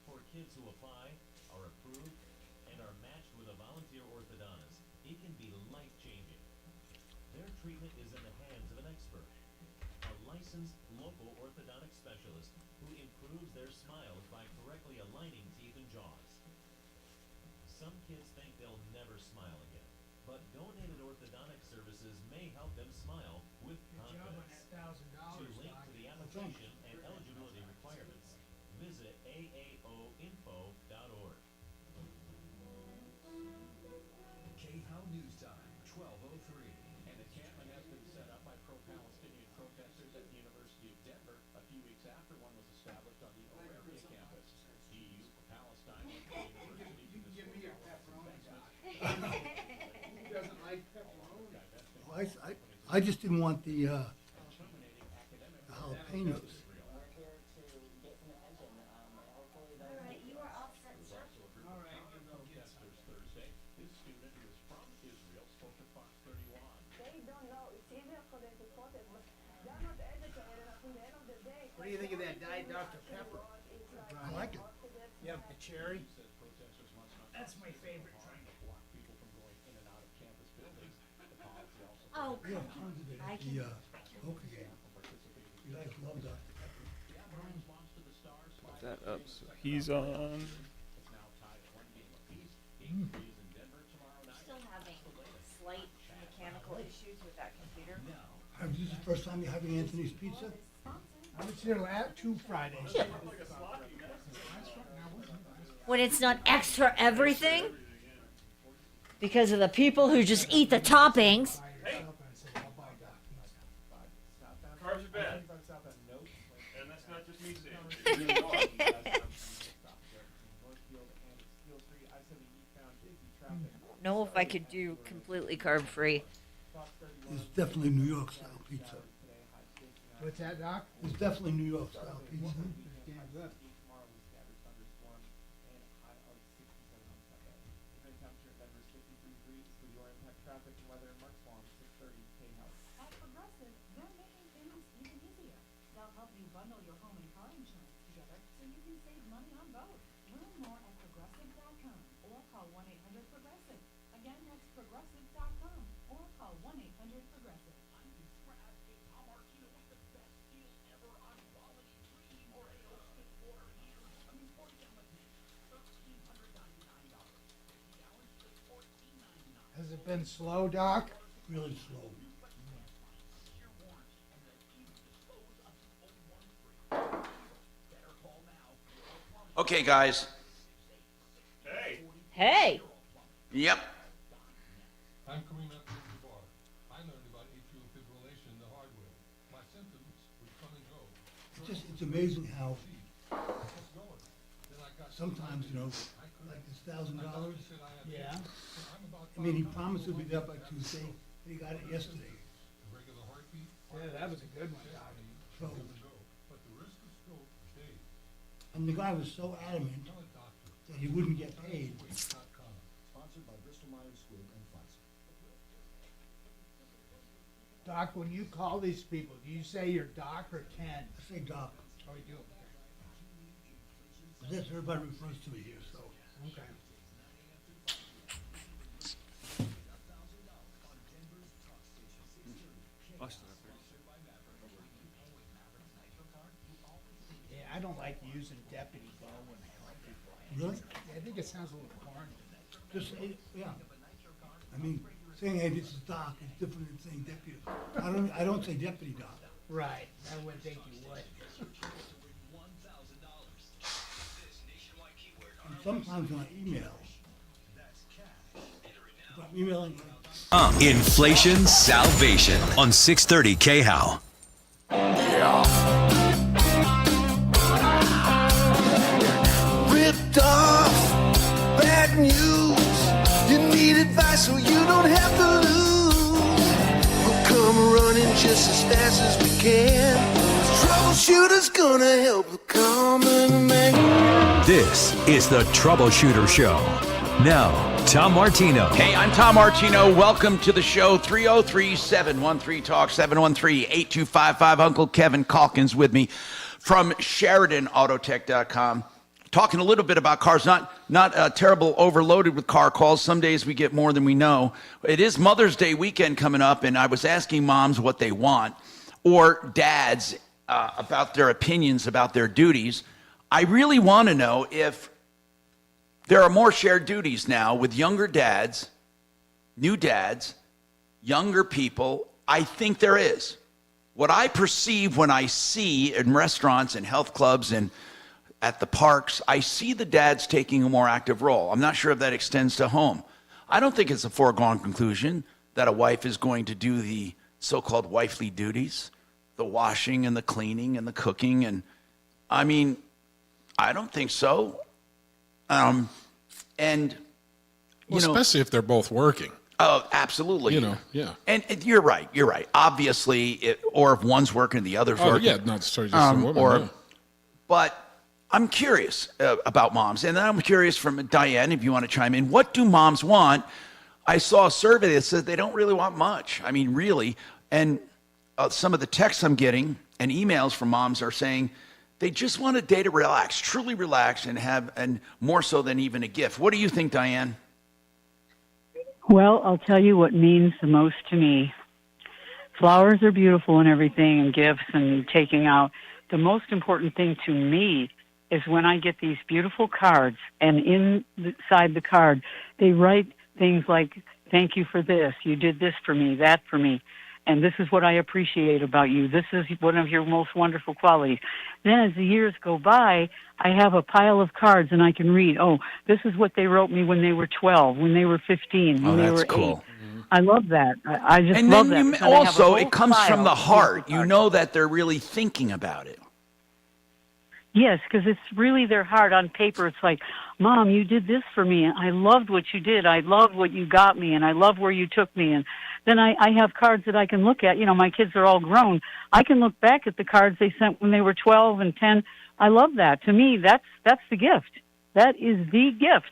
[SPEAKER 21] For kids who apply, are approved, and are matched with a volunteer orthodontist, it can be life-changing. Their treatment is in the hands of an expert, a licensed local orthodontic specialist who improves their smiles by correctly aligning teeth and jaws. Some kids think they'll never smile again, but Donated Orthodontic Services may help them smile with confidence. To link to the application and eligibility requirements, visit aaoinfo.org.
[SPEAKER 12] KHOW News Time, 12:03. An encampment has been set up by pro-Palestinian protesters at the University of Denver a few weeks after one was established on the O'Hare campus. EU for Palestine went to the university to discuss
[SPEAKER 13] He doesn't like pepperoni.
[SPEAKER 7] Why
[SPEAKER 13] I just didn't want the jalapenos.
[SPEAKER 8] What do you think of that Diet Dr. Pepper?
[SPEAKER 13] I like it.
[SPEAKER 8] Yeah, the cherry. That's my favorite drink.
[SPEAKER 31] Oh,
[SPEAKER 13] Yeah,
[SPEAKER 31] come
[SPEAKER 13] tons of it
[SPEAKER 31] I
[SPEAKER 13] at
[SPEAKER 31] can.
[SPEAKER 13] the poker game. You guys love Dr.
[SPEAKER 18] Put that up. So he's on.
[SPEAKER 31] Still having slight mechanical issues with that computer.
[SPEAKER 13] Is this the first time you're having Anthony's Pizza?
[SPEAKER 8] I was here last 2 Fridays.
[SPEAKER 31] Yeah. When it's not extra everything because of the people who just eat the toppings.
[SPEAKER 15] Carbs are bad. And that's not just me saying.
[SPEAKER 31] Know if I could do completely carb free.
[SPEAKER 13] It's definitely New York style pizza.
[SPEAKER 8] What's that, Doc?
[SPEAKER 13] It's definitely New York style pizza.
[SPEAKER 8] Damn good.
[SPEAKER 7] At Progressive, they're making payments even easier. They'll help you bundle your home and car insurance together so you can save money on both. Learn more at progressive.com or call 1-800-PROGRESSIVE. Again, that's progressive.com or call 1-800-PROGRESSIVE.
[SPEAKER 8] Has it been slow, Doc?
[SPEAKER 13] Really slow.
[SPEAKER 14] Okay, guys.
[SPEAKER 31] Hey.
[SPEAKER 14] Yep.
[SPEAKER 5] I'm coming up to the bar. I learned about atrial fibrillation the hard way. My symptoms would come and go.
[SPEAKER 13] It's amazing how sometimes, like this $1,000.
[SPEAKER 8] Yeah.
[SPEAKER 13] I mean, he promised it would be up by Tuesday, and he got it yesterday.
[SPEAKER 8] Yeah, that was a good one, Doc.
[SPEAKER 13] So, and the guy was so adamant that he wouldn't get paid.
[SPEAKER 3] Sponsored by Bristol Myers Squibb and Pfizer.
[SPEAKER 8] Doc, when you call these people, do you say you're Doc or Ken?
[SPEAKER 13] I say Doc.
[SPEAKER 8] Oh, you do?
[SPEAKER 13] That's what everybody refers to me here, so.
[SPEAKER 8] Okay. Yeah, I don't like using Deputy Bo when I help people.
[SPEAKER 13] Really?
[SPEAKER 8] I think it sounds a little corny.
[SPEAKER 13] Just say, yeah. I mean, saying, hey, this is Doc is different than saying deputy. I don't say deputy Doc.
[SPEAKER 8] Right. I wouldn't think you would.
[SPEAKER 13] And sometimes when I email, if I'm emailing,
[SPEAKER 6] Inflation Salvation on 630 KHOW.
[SPEAKER 10] Ripped off, bad news. You need advice so you don't have to lose. We'll come running just as fast as we can. Troubleshooter's gonna help the common man.
[SPEAKER 6] This is the Troubleshooter Show. Now, Tom Martino.
[SPEAKER 14] Hey, I'm Tom Martino. Welcome to the show. 303-713-TALK, 713-8255. Uncle Kevin Calkins with me from SheridanAutotech.com. Talking a little bit about cars, not terrible overloaded with car calls. Some days we get more than we know. It is Mother's Day weekend coming up, and I was asking moms what they want, or dads about their opinions about their duties. I really want to know if there are more shared duties now with younger dads, new dads, younger people. I think there is. What I perceive when I see in restaurants and health clubs and at the parks, I see the dads taking a more active role. I'm not sure if that extends to home. I don't think it's a foregone conclusion that a wife is going to do the so-called wifely duties, the washing and the cleaning and the cooking. And I mean, I don't think so. And
[SPEAKER 19] especially if they're both working.
[SPEAKER 14] Oh, absolutely.
[SPEAKER 19] Yeah.
[SPEAKER 14] And you're right. You're right. Obviously, or if one's working, the other's working.
[SPEAKER 19] Yeah, not sorry, just a woman.
[SPEAKER 14] But I'm curious about moms, and then I'm curious from Diane, if you want to chime in. What do moms want? I saw a survey that says they don't really want much. I mean, really. And some of the texts I'm getting and emails from moms are saying they just want a day to relax, truly relax, and more so than even a gift. What do you think, Diane?
[SPEAKER 1] Well, I'll tell you what means the most to me. Flowers are beautiful and everything, and gifts and taking out. The most important thing to me is when I get these beautiful cards, and inside the card, they write things like, thank you for this, you did this for me, that for me, and this is what I appreciate about you. This is one of your most wonderful qualities. Then as the years go by, I have a pile of cards, and I can read, oh, this is what they wrote me when they were 12, when they were 15, when they were 8.
[SPEAKER 14] Cool.
[SPEAKER 1] I love that. I just
[SPEAKER 14] and
[SPEAKER 1] love
[SPEAKER 14] then
[SPEAKER 1] that.
[SPEAKER 14] Also, it comes from the heart. You know that they're really thinking about it.
[SPEAKER 1] Yes, because it's really their heart on paper. It's like, Mom, you did this for me. I loved what you did. I loved what you got me, and I love where you took me. And then I have cards that I can look at. You know, my kids are all grown. I can look back at the cards they sent when they were 12 and 10. I love that. To me, that's the gift. That is the gift.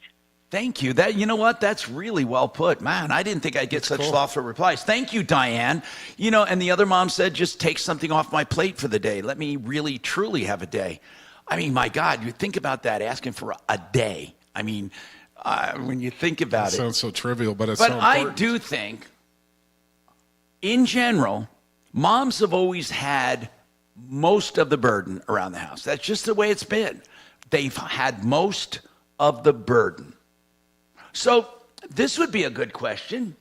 [SPEAKER 14] Thank you. You know what? That's really well put. Man, I didn't think I'd get such thoughtful replies. Thank you, Diane. You know, and the other mom said, just take something off my plate for the day. Let me really, truly have a day. I mean, my God, you think about that, asking for a day. I mean, when you think about it.
[SPEAKER 19] Sounds so trivial, but it's so important.
[SPEAKER 14] But I do think, in general, moms have always had most of the burden around the house. That's just the way it's been. They've had most of the burden. So this would be a good question.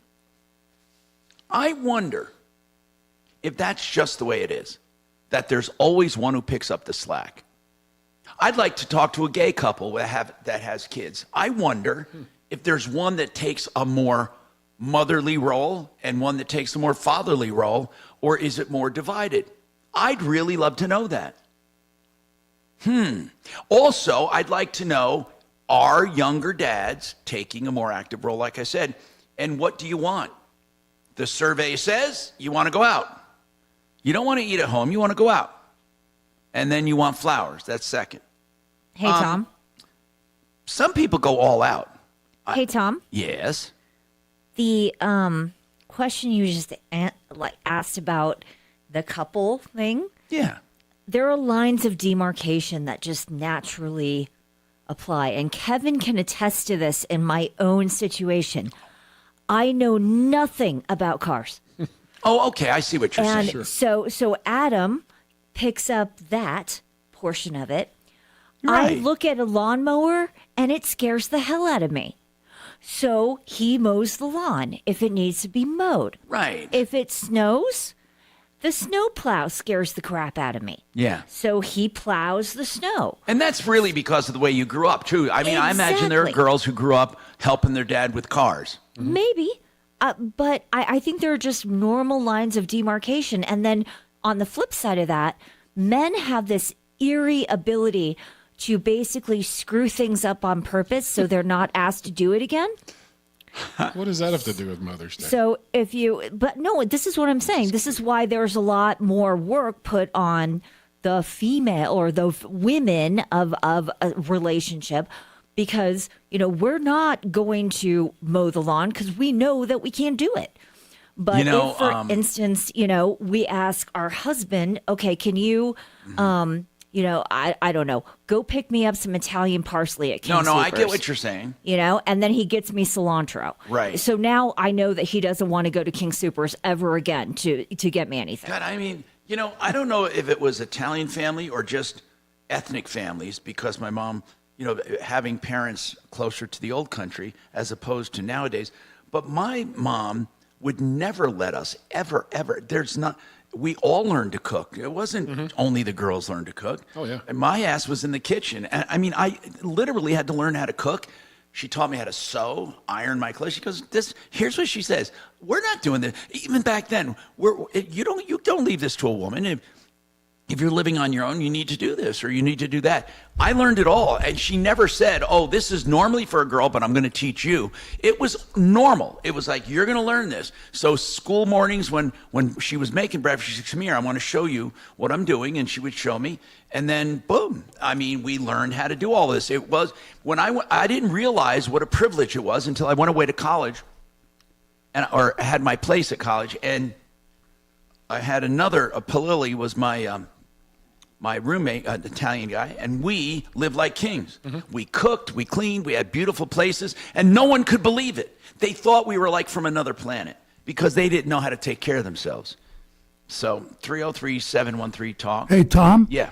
[SPEAKER 14] I wonder if that's just the way it is, that there's always one who picks up the slack. I'd like to talk to a gay couple that has kids. I wonder if there's one that takes a more motherly role and one that takes a more fatherly role, or is it more divided? I'd really love to know that. Also, I'd like to know, are younger dads taking a more active role, like I said? And what do you want? The survey says you want to go out. You don't want to eat at home. You want to go out. And then you want flowers. That's second.
[SPEAKER 31] Hey, Tom.
[SPEAKER 14] Some people go all out.
[SPEAKER 31] Hey, Tom.
[SPEAKER 14] Yes.
[SPEAKER 31] The question you just asked about the couple thing.
[SPEAKER 14] Yeah.
[SPEAKER 31] There are lines of demarcation that just naturally apply. And Kevin can attest to this in my own situation. I know nothing about cars.
[SPEAKER 14] Oh, okay. I see what you're saying.
[SPEAKER 31] And so Adam picks up that portion of it.
[SPEAKER 14] Right.
[SPEAKER 31] I look at a lawnmower and it scares the hell out of me. So he mows the lawn if it needs to be mowed.
[SPEAKER 14] Right.
[SPEAKER 31] If it snows, the snow plow scares the crap out of me.
[SPEAKER 14] Yeah.
[SPEAKER 31] So he plows the snow.
[SPEAKER 14] And that's really because of the way you grew up, too. I mean, I imagine there are
[SPEAKER 31] Exactly.
[SPEAKER 14] girls who grew up helping their dad with cars.
[SPEAKER 31] Maybe. But I think there are just normal lines of demarcation. And then on the flip side of that, men have this eerie ability to basically screw things up on purpose so they're not asked to do it again.
[SPEAKER 19] What does that have to do with Mother's Day?
[SPEAKER 31] So but no, this is what I'm saying. This is why there's a lot more work put on the female or the women of a relationship, because, you know, we're not going to mow the lawn because we know that we can't do it. But if, for instance, you know, we ask our husband, okay, can you, you know, I don't know, go pick me up some Italian parsley at King
[SPEAKER 14] No, I
[SPEAKER 31] Soopers.
[SPEAKER 14] get what you're saying.
[SPEAKER 31] You know, and then he gets me cilantro.
[SPEAKER 14] Right.
[SPEAKER 31] So now I know that he doesn't want to go to King Soopers ever again to get me anything.
[SPEAKER 14] God, I mean, you know, I don't know if it was Italian family or just ethnic families, because my mom, you know, having parents closer to the old country as opposed to nowadays. But my mom would never let us ever. We all learned to cook. It wasn't only the girls learned to cook.
[SPEAKER 19] Oh, yeah.
[SPEAKER 14] And my ass was in the kitchen. And I mean, I literally had to learn how to cook. She taught me how to sew, iron my clothes. She goes, here's what she says. We're not doing this. Even back then, you don't leave this to a woman. if you're living on your own, you need to do this or you need to do that. I learned it all. And she never said, oh, this is normally for a girl, but I'm going to teach you. It was normal. It was like, you're going to learn this. So school mornings when she was making breakfast, she said, come here, I want to show you what I'm doing. And she would show me. And then, boom, I mean, we learned how to do all this. It was when I didn't realize what a privilege it was until I went away to college or had my place at college. And I had Palili was my roommate, an Italian guy, and we lived like kings. We cooked, we cleaned, we had beautiful places, and no one could believe it. They thought we were like from another planet because they didn't know how to take care of themselves. So 303-713-TALK.
[SPEAKER 13] Hey, Tom?
[SPEAKER 14] Yeah.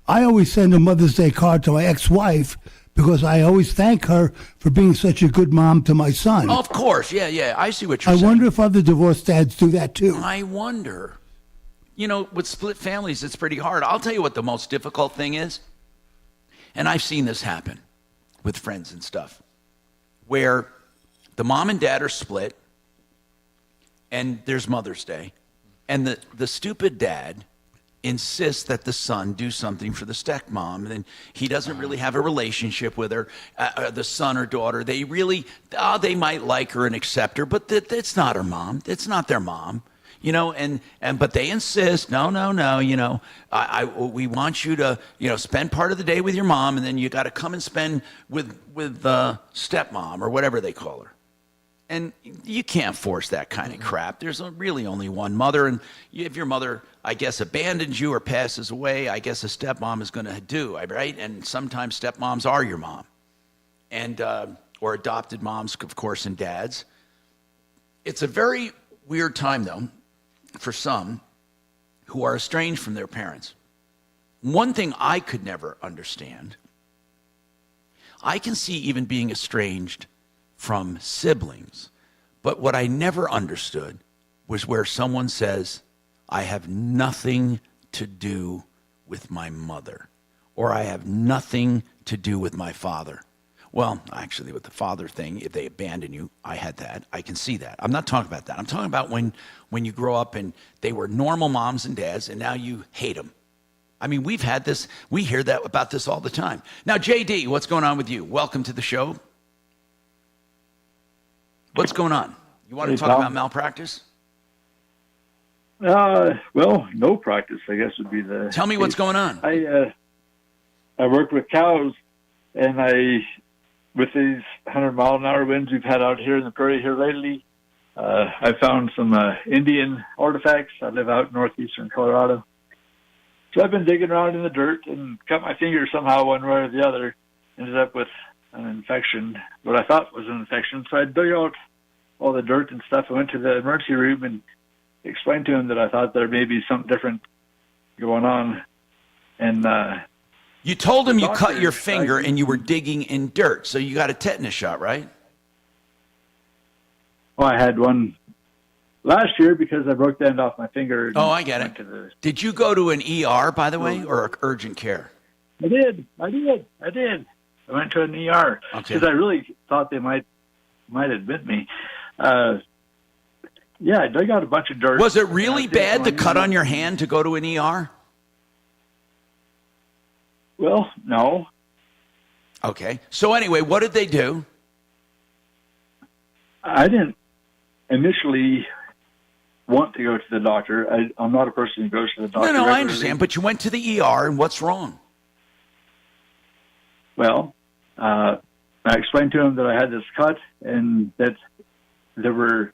[SPEAKER 13] I always send a Mother's Day card to my ex-wife because I always thank her for being such a good mom to my son.
[SPEAKER 14] Of course, yeah. I see what you're
[SPEAKER 13] I
[SPEAKER 14] saying.
[SPEAKER 13] wonder if other divorced dads do that too.
[SPEAKER 14] I wonder. You know, with split families, it's pretty hard. I'll tell you what the most difficult thing is, and I've seen this happen with friends and stuff, where the mom and dad are split, and there's Mother's Day, and the stupid dad insists that the son do something for the stepmom, and he doesn't really have a relationship with her, the son or daughter. They really, they might like her and accept her, but that's not her mom. It's not their mom. You know, but they insist, no, you know, we want you to, you know, spend part of the day with your mom, and then you got to come and spend with stepmom or whatever they call her. And you can't force that kind of crap. There's really only one mother, and if your mother, I guess, abandons you or passes away, I guess a stepmom is going to do, right? And sometimes stepmoms are your mom, and or adopted moms, of course, and dads. It's a very weird time, though, for some who are estranged from their parents. One thing I could never understand, I can see even being estranged from siblings, but what I never understood was where someone says, I have nothing to do with my mother, or I have nothing to do with my father. Well, actually, with the father thing, if they abandon you, I had that. I can see that. I'm not talking about that. I'm talking about when you grow up and they were normal moms and dads, and now you hate them. I mean, we've had this. We hear that about this all the time. Now, JD, what's going on with you? Welcome to the show. What's going on? You want to talk about malpractice?
[SPEAKER 2] Well, no practice, I guess, would be the...
[SPEAKER 14] Tell me what's going on.
[SPEAKER 2] I work with cows, and with these 100-mile-an-hour winds we've had out here in the prairie here lately, I found some Indian artifacts. I live out in northeastern Colorado. So I've been digging around in the dirt and cut my finger somehow one way or the other. Ended up with an infection, what I thought was an infection. So I dug out all the dirt and stuff. I went to the emergency room and explained to him that I thought there may be something different going on. And
[SPEAKER 14] you told him you cut your finger and you were digging in dirt, so you got a tetanus shot, right?
[SPEAKER 2] Well, I had one last year because I broke the end off my finger.
[SPEAKER 14] Oh, I get it. Did you go to an ER, by the way, or urgent care?
[SPEAKER 2] I did. I went to an ER because I really thought they might admit me. Yeah, I dug out a bunch of dirt.
[SPEAKER 14] Was it really bad, the cut on your hand, to go to an ER?
[SPEAKER 2] Well, no.
[SPEAKER 14] Okay. So anyway, what did they do?
[SPEAKER 2] I didn't initially want to go to the doctor. I'm not a person who goes to the doctor.
[SPEAKER 14] No,
[SPEAKER 2] regularly.
[SPEAKER 14] I understand. But you went to the ER, and what's wrong?
[SPEAKER 2] Well, I explained to him that I had this cut and that there were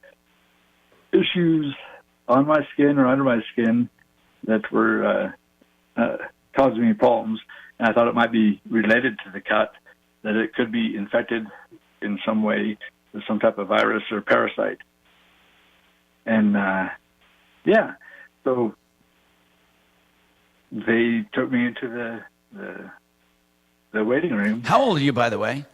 [SPEAKER 2] issues on my skin or under my skin that were causing me problems. And I thought it might be related to the cut, that it could be infected in some way with some type of virus or parasite. And, so they took me into the waiting room.
[SPEAKER 14] How old are you, by the way?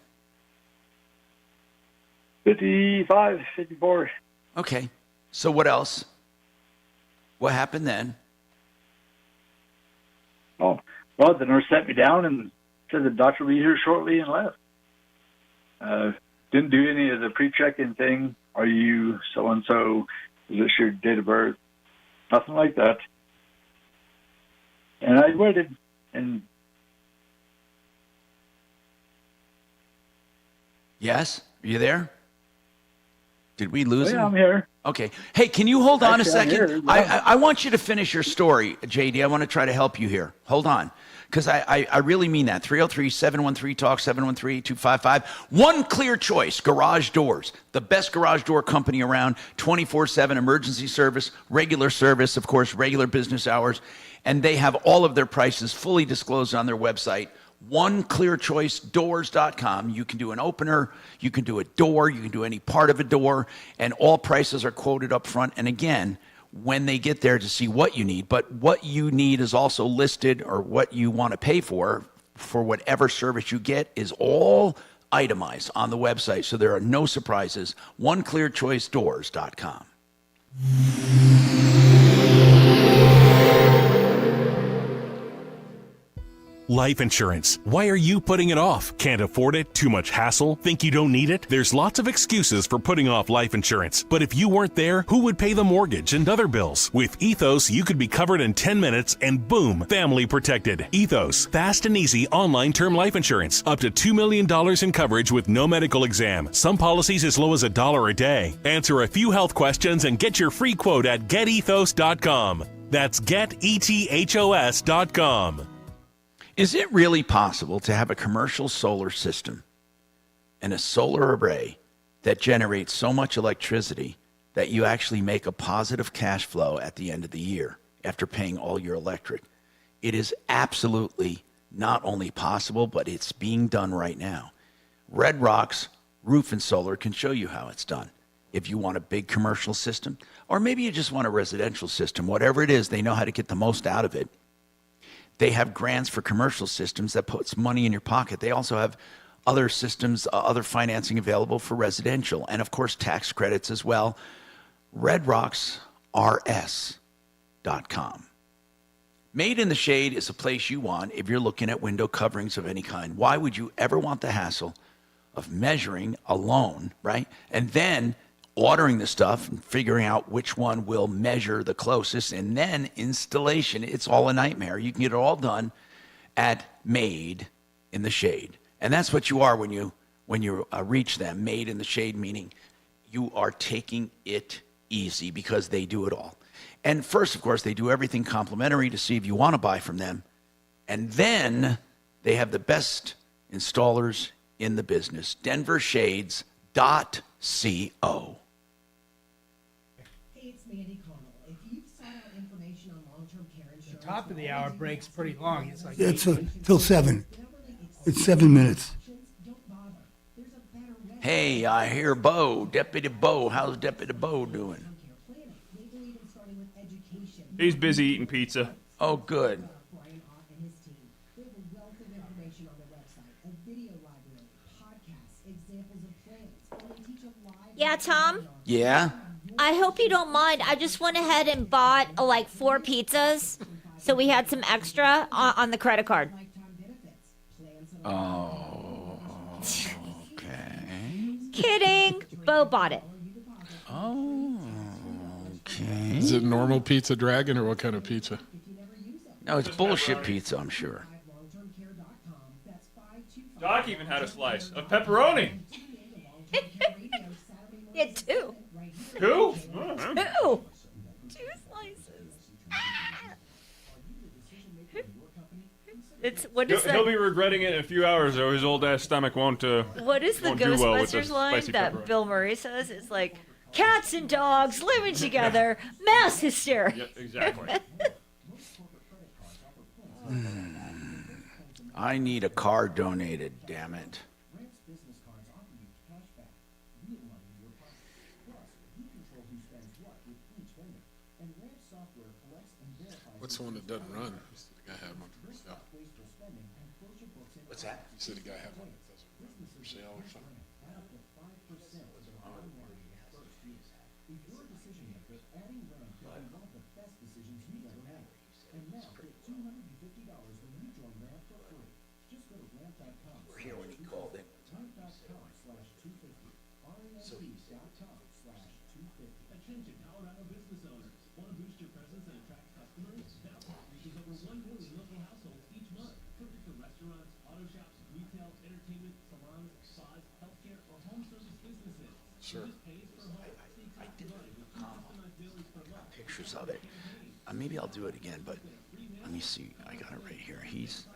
[SPEAKER 2] 55, 54.
[SPEAKER 14] Okay. So what else? What happened then?
[SPEAKER 2] Oh, well, the nurse sat me down and said the doctor will be here shortly and left. Didn't do any of the pre-check-in thing. Are you so-and-so? Is this your date of birth? Nothing like that. And I waited, and
[SPEAKER 14] Yes? Are you there? Did we lose him?
[SPEAKER 2] I'm here.
[SPEAKER 14] Okay. Hey, can you hold on a
[SPEAKER 2] Actually, I'm
[SPEAKER 14] second?
[SPEAKER 2] here, yeah.
[SPEAKER 14] I want you to finish your story, JD. I want to try to help you here. Hold on. Because I really mean that. 303-713-TALK, 713-255. One Clear Choice, Garage Doors. The best garage door company around, 24/7 emergency service, regular service, of course, regular business hours. And they have all of their prices fully disclosed on their website, oneclearchoicedoors.com. You can do an opener, you can do a door, you can do any part of a door, and all prices are quoted up front. And again, when they get there to see what you need, but what you need is also listed, or what you want to pay for whatever service you get is all itemized on the website. So there are no surprises. oneclearchoicedoors.com.
[SPEAKER 4] Life insurance. Why are you putting it off? Can't afford it? Too much hassle? Think you don't need it? There's lots of excuses for putting off life insurance. But if you weren't there, who would pay the mortgage and other bills? With Ethos, you could be covered in 10 minutes and boom, family protected. Ethos, fast and easy online term life insurance. Up to $2 million in coverage with no medical exam. Some policies as low as $1 a day. Answer a few health questions and get your free quote at getethos.com. That's getethos.com.
[SPEAKER 14] Is it really possible to have a commercial solar system and a solar array that generates so much electricity that you actually make a positive cash flow at the end of the year after paying all your electric? It is absolutely not only possible, but it's being done right now. Red Rocks Roof and Solar can show you how it's done. If you want a big commercial system, or maybe you just want a residential system, whatever it is, they know how to get the most out of it. They have grants for commercial systems that puts money in your pocket. They also have other systems, other financing available for residential, and of course tax credits as well. RedRocksRS.com. Made in the Shade is a place you want if you're looking at window coverings of any kind. Why would you ever want the hassle of measuring alone, right? And then ordering the stuff and figuring out which one will measure the closest, and then installation. It's all a nightmare. You can get it all done at Made in the Shade. And that's what you are when you reach them. Made in the Shade, meaning you are taking it easy because they do it all. And first, of course, they do everything complimentary to see if you want to buy from them. And then they have the best installers in the business. DenverShades.co.
[SPEAKER 8] The top of the hour break's pretty long. It's like
[SPEAKER 13] It's till 7. It's 7 minutes.
[SPEAKER 14] Hey, I hear Bo, Deputy Bo. How's Deputy Bo doing?
[SPEAKER 18] He's busy eating pizza.
[SPEAKER 14] Oh, good.
[SPEAKER 31] Yeah, Tom?
[SPEAKER 14] Yeah?
[SPEAKER 31] I hope you don't mind. I just went ahead and bought like 4 pizzas, so we had some extra on the credit card.
[SPEAKER 14] Oh, okay.
[SPEAKER 31] Kidding. Bo bought it.
[SPEAKER 14] Oh, okay.
[SPEAKER 19] Is it normal pizza dragon or what kind of pizza?
[SPEAKER 14] No, it's bullshit pizza, I'm sure.
[SPEAKER 18] Doc even had a slice of pepperoni.
[SPEAKER 31] Yeah, 2.
[SPEAKER 18] 2?
[SPEAKER 31] 2 slices. It's what is
[SPEAKER 18] He'll
[SPEAKER 31] that?
[SPEAKER 18] be regretting it in a few hours, or his old ass stomach won't.
[SPEAKER 31] What is the
[SPEAKER 18] won't do well with the
[SPEAKER 31] Ghostbusters line
[SPEAKER 18] spicy
[SPEAKER 31] that
[SPEAKER 18] pepperoni.
[SPEAKER 31] Bill Murray says? It's like cats and dogs living together, mass hysteria.
[SPEAKER 18] Yep, exactly.
[SPEAKER 14] I need a car donated, damn it.
[SPEAKER 19] What's the one that doesn't run? You said the guy had one for sale.
[SPEAKER 14] What's that?
[SPEAKER 19] You said the guy had one that doesn't run for sale or something.
[SPEAKER 14] We're here when he called it.
[SPEAKER 12] Attention Colorado business owners. Want to boost your presence and attract customers? Now, reaches over
[SPEAKER 14] Sure. I did pictures of it. Maybe I'll do it again, but let me see. I got it right here. He's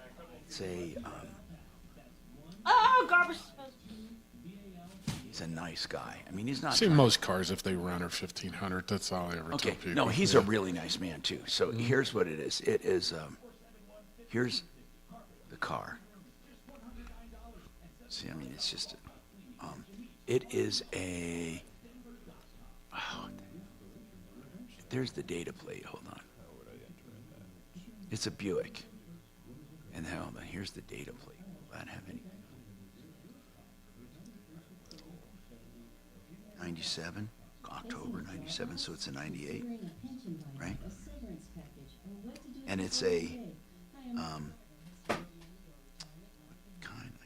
[SPEAKER 31] garbage.
[SPEAKER 14] He's a nice guy. I mean, he's not.
[SPEAKER 19] See, most cars, if they run, are 1,500. That's all I ever tell people.
[SPEAKER 14] No, he's a really nice man too. So here's what it is. It is. Here's the car. See, I mean, it's just. It is a. Oh, there's the data plate. Hold on. It's a Buick. And hold on. Here's the data plate. Will that have any? 97, October 97, so it's a 98, right? And it's a, I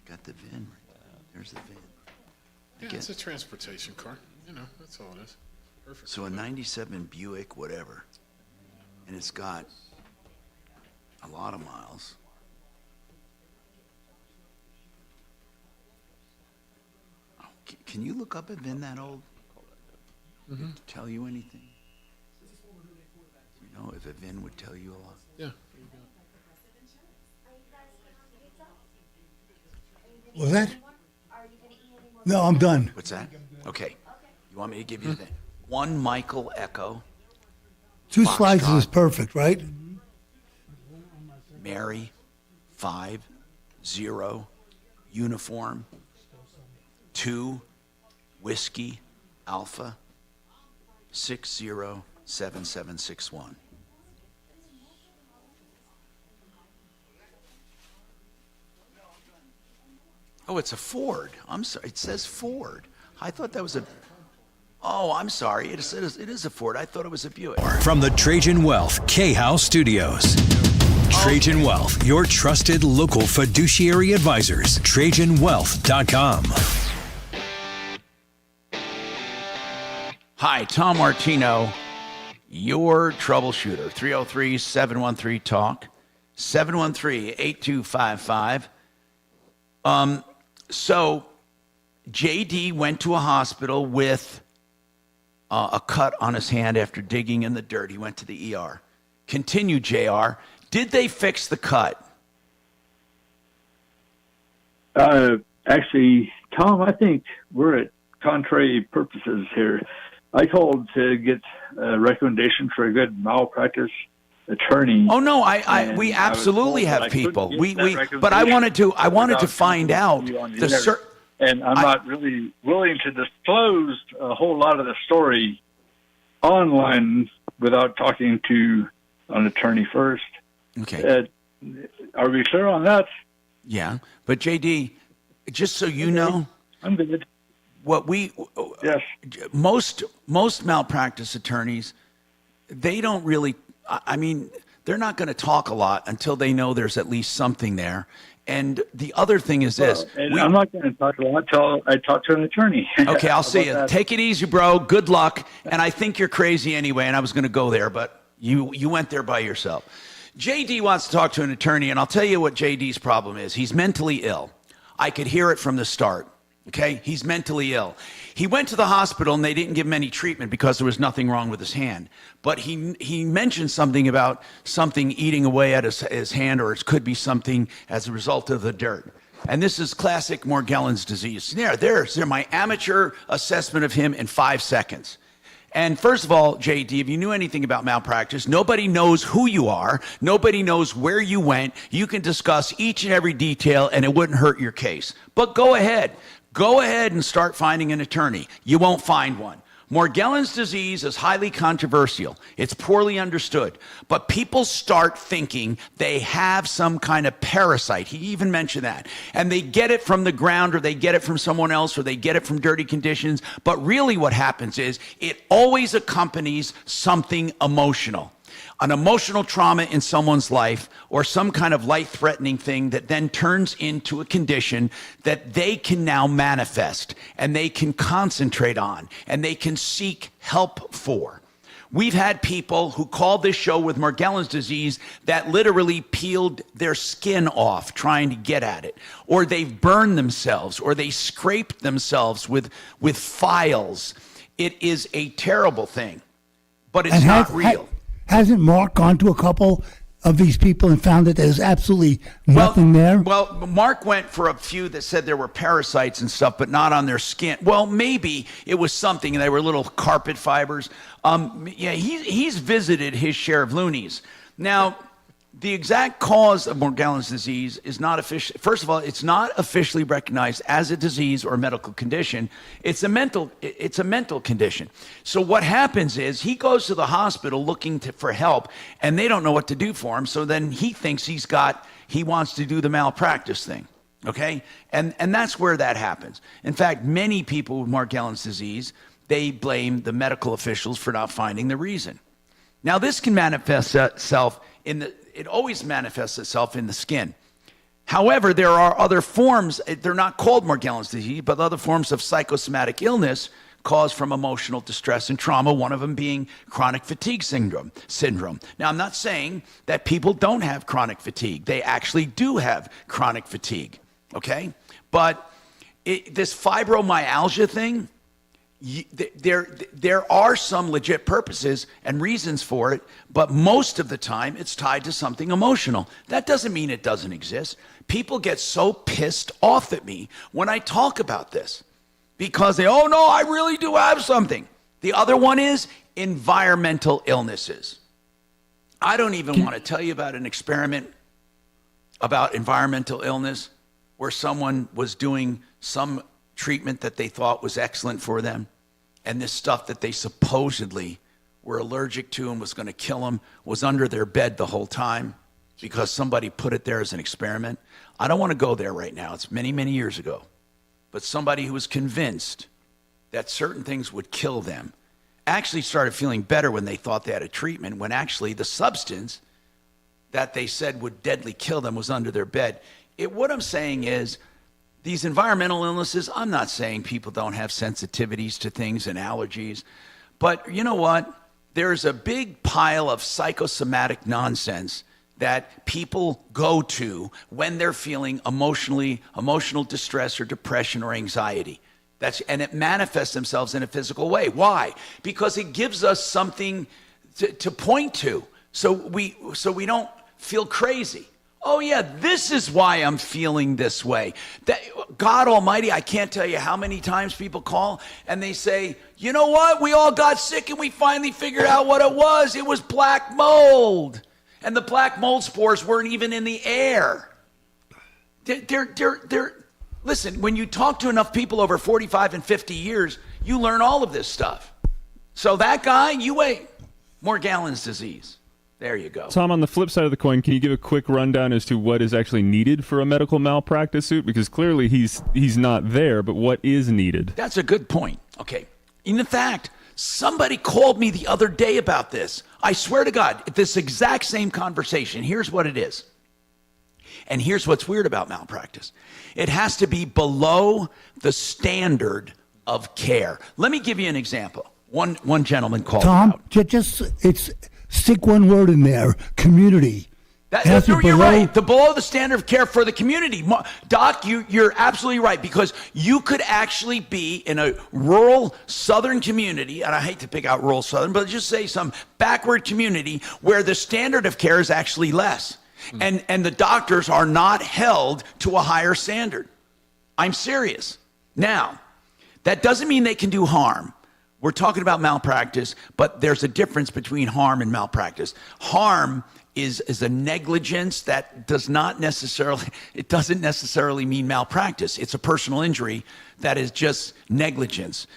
[SPEAKER 14] got the VIN right there. There's the VIN.
[SPEAKER 19] Yeah, it's a transportation car. You know, that's all it is. Perfect.
[SPEAKER 14] So a 97 Buick, whatever. And it's got a lot of miles. Can you look up a VIN that old? Did it tell you anything? You know, if a VIN would tell you a lot.
[SPEAKER 19] Yeah.
[SPEAKER 13] Was that? No, I'm done.
[SPEAKER 14] What's that? Okay. You want me to give you the VIN? 1 Michael Echo.
[SPEAKER 13] 2 slices is perfect, right?
[SPEAKER 14] Mary 50 uniform 2 Whiskey Alpha 607761. Oh, it's a Ford. I'm sorry. It says Ford. I thought that was a. Oh, I'm sorry. It is a Ford. I thought it was a Buick.
[SPEAKER 6] From the Trajan Wealth K-House Studios. Trajan Wealth, your trusted local fiduciary advisors. TrajanWealth.com.
[SPEAKER 14] Hi, Tom Martino, your troubleshooter. 303-713-TALK, 713-8255. So JD went to a hospital with a cut on his hand after digging in the dirt. He went to the ER. Continue, JR. Did they fix the cut?
[SPEAKER 2] Actually, Tom, I think we're at contrary purposes here. I called to get a recommendation for a good malpractice attorney.
[SPEAKER 14] Oh no, we absolutely have people. But I wanted to find out
[SPEAKER 2] and I'm not really willing to disclose a whole lot of the story online without talking to an attorney first.
[SPEAKER 14] Okay.
[SPEAKER 2] Are we clear on that?
[SPEAKER 14] Yeah, but JD, just so you know,
[SPEAKER 2] I'm good.
[SPEAKER 14] Most malpractice attorneys, they don't really. I mean, they're not going to talk a lot until they know there's at least something there. And the other thing is this.
[SPEAKER 2] I'm not going to talk a lot until I talk to an attorney.
[SPEAKER 14] Okay, I'll see you. Take it easy, bro. Good luck. And I think you're crazy anyway, and I was going to go there, but you went there by yourself. JD wants to talk to an attorney, and I'll tell you what JD's problem is. He's mentally ill. I could hear it from the start. Okay, he's mentally ill. He went to the hospital and they didn't give him any treatment because there was nothing wrong with his hand. But he mentioned something about something eating away at his hand, or it could be something as a result of the dirt. And this is classic Morgellons disease. There's my amateur assessment of him in 5 seconds. And first of all, JD, if you knew anything about malpractice, nobody knows who you are. Nobody knows where you went. You can discuss each and every detail and it wouldn't hurt your case. But go ahead. Go ahead and start finding an attorney. You won't find one. Morgellons disease is highly controversial. It's poorly understood. But people start thinking they have some kind of parasite. He even mentioned that. And they get it from the ground, or they get it from someone else, or they get it from dirty conditions. But really what happens is it always accompanies something emotional. An emotional trauma in someone's life, or some kind of life-threatening thing that then turns into a condition that they can now manifest and they can concentrate on and they can seek help for. We've had people who called this show with Morgellons disease that literally peeled their skin off trying to get at it, or they've burned themselves, or they scraped themselves with files. It is a terrible thing, but it's not real.
[SPEAKER 13] Hasn't Mark gone to a couple of these people and found that there's absolutely nothing there?
[SPEAKER 14] Well, Mark went for a few that said there were parasites and stuff, but not on their skin. Well, maybe it was something, and they were little carpet fibers. Yeah, he's visited his share of loonies. Now, the exact cause of Morgellons disease is not officially, first of all, it's not officially recognized as a disease or a medical condition. It's a mental condition. So what happens is he goes to the hospital looking for help, and they don't know what to do for him. So then he thinks he wants to do the malpractice thing. Okay? And that's where that happens. In fact, many people with Morgellons disease, they blame the medical officials for not finding the reason. Now, this can manifest itself it always manifests itself in the skin. However, there are other forms, they're not called Morgellons disease, but other forms of psychosomatic illness caused from emotional distress and trauma, one of them being chronic fatigue syndrome. Now, I'm not saying that people don't have chronic fatigue. They actually do have chronic fatigue, okay? But this fibromyalgia thing, there are some legit purposes and reasons for it, but most of the time it's tied to something emotional. That doesn't mean it doesn't exist. People get so pissed off at me when I talk about this because oh no, I really do have something. The other one is environmental illnesses. I don't even want to tell you about an experiment about environmental illness where someone was doing some treatment that they thought was excellent for them, and this stuff that they supposedly were allergic to and was going to kill them was under their bed the whole time because somebody put it there as an experiment. I don't want to go there right now. It's many, many years ago. But somebody who was convinced that certain things would kill them actually started feeling better when they thought they had a treatment, when actually the substance that they said would deadly kill them was under their bed. What I'm saying is, these environmental illnesses, I'm not saying people don't have sensitivities to things and allergies, but you know what? There's a big pile of psychosomatic nonsense that people go to when they're feeling emotional distress or depression or anxiety. And it manifests themselves in a physical way. Why? Because it gives us something to point to, so we don't feel crazy. Oh yeah, this is why I'm feeling this way. God Almighty, I can't tell you how many times people call and they say, you know what? We all got sick and we finally figured out what it was. It was black mold. And the black mold spores weren't even in the air. Listen, when you talk to enough people over 45 and 50 years, you learn all of this stuff. So that guy, you wait. Morgellons disease. There you go.
[SPEAKER 18] Tom, on the flip side of the coin, can you give a quick rundown as to what is actually needed for a medical malpractice suit? Because clearly he's not there, but what is needed?
[SPEAKER 14] That's a good point. Okay. In fact, somebody called me the other day about this. I swear to God, this exact same conversation. Here's what it is. And here's what's weird about malpractice. It has to be below the standard of care. Let me give you an example. One gentleman called
[SPEAKER 13] Tom,
[SPEAKER 14] out.
[SPEAKER 13] Stick one word in there, community.
[SPEAKER 14] You're right. Below the standard of care for the community. Doc, you're absolutely right, because you could actually be in a rural southern community, and I hate to pick out rural southern, but just say some backward community where the standard of care is actually less. And the doctors are not held to a higher standard. I'm serious. Now, that doesn't mean they can do harm. We're talking about malpractice, but there's a difference between harm and malpractice. Harm is a negligence that doesn't necessarily mean malpractice. It's a personal injury that is just negligence.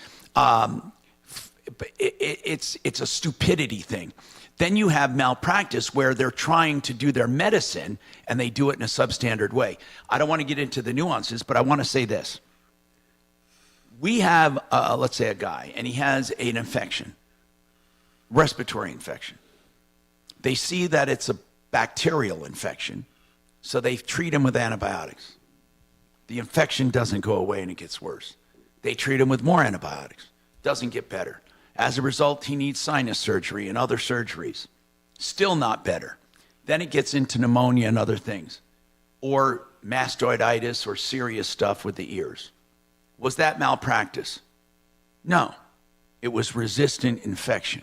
[SPEAKER 14] It's a stupidity thing. Then you have malpractice where they're trying to do their medicine and they do it in a substandard way. I don't want to get into the nuances, but I want to say this. We have, let's say, a guy, and he has an infection, respiratory infection. They see that it's a bacterial infection, so they treat him with antibiotics. The infection doesn't go away and it gets worse. They treat him with more antibiotics. Doesn't get better. As a result, he needs sinus surgery and other surgeries. Still not better. Then it gets into pneumonia and other things, or mastoiditis or serious stuff with the ears. Was that malpractice? No. It was resistant infection.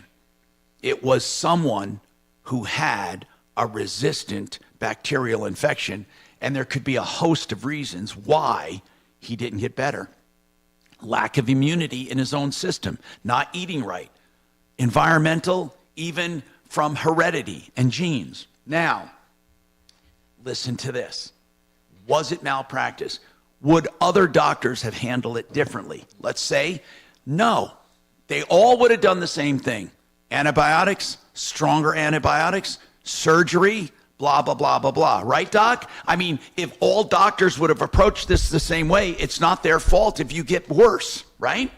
[SPEAKER 14] It was someone who had a resistant bacterial infection, and there could be a host of reasons why he didn't get better. Lack of immunity in his own system, not eating right, environmental, even from heredity and genes. Now, listen to this. Was it malpractice? Would other doctors have handled it differently? Let's say no. They all would have done the same thing. Antibiotics, stronger antibiotics, surgery, blah, blah, blah, blah, blah. Right, Doc? I mean, if all doctors would have approached this the same way, it's not their fault if you get worse, right?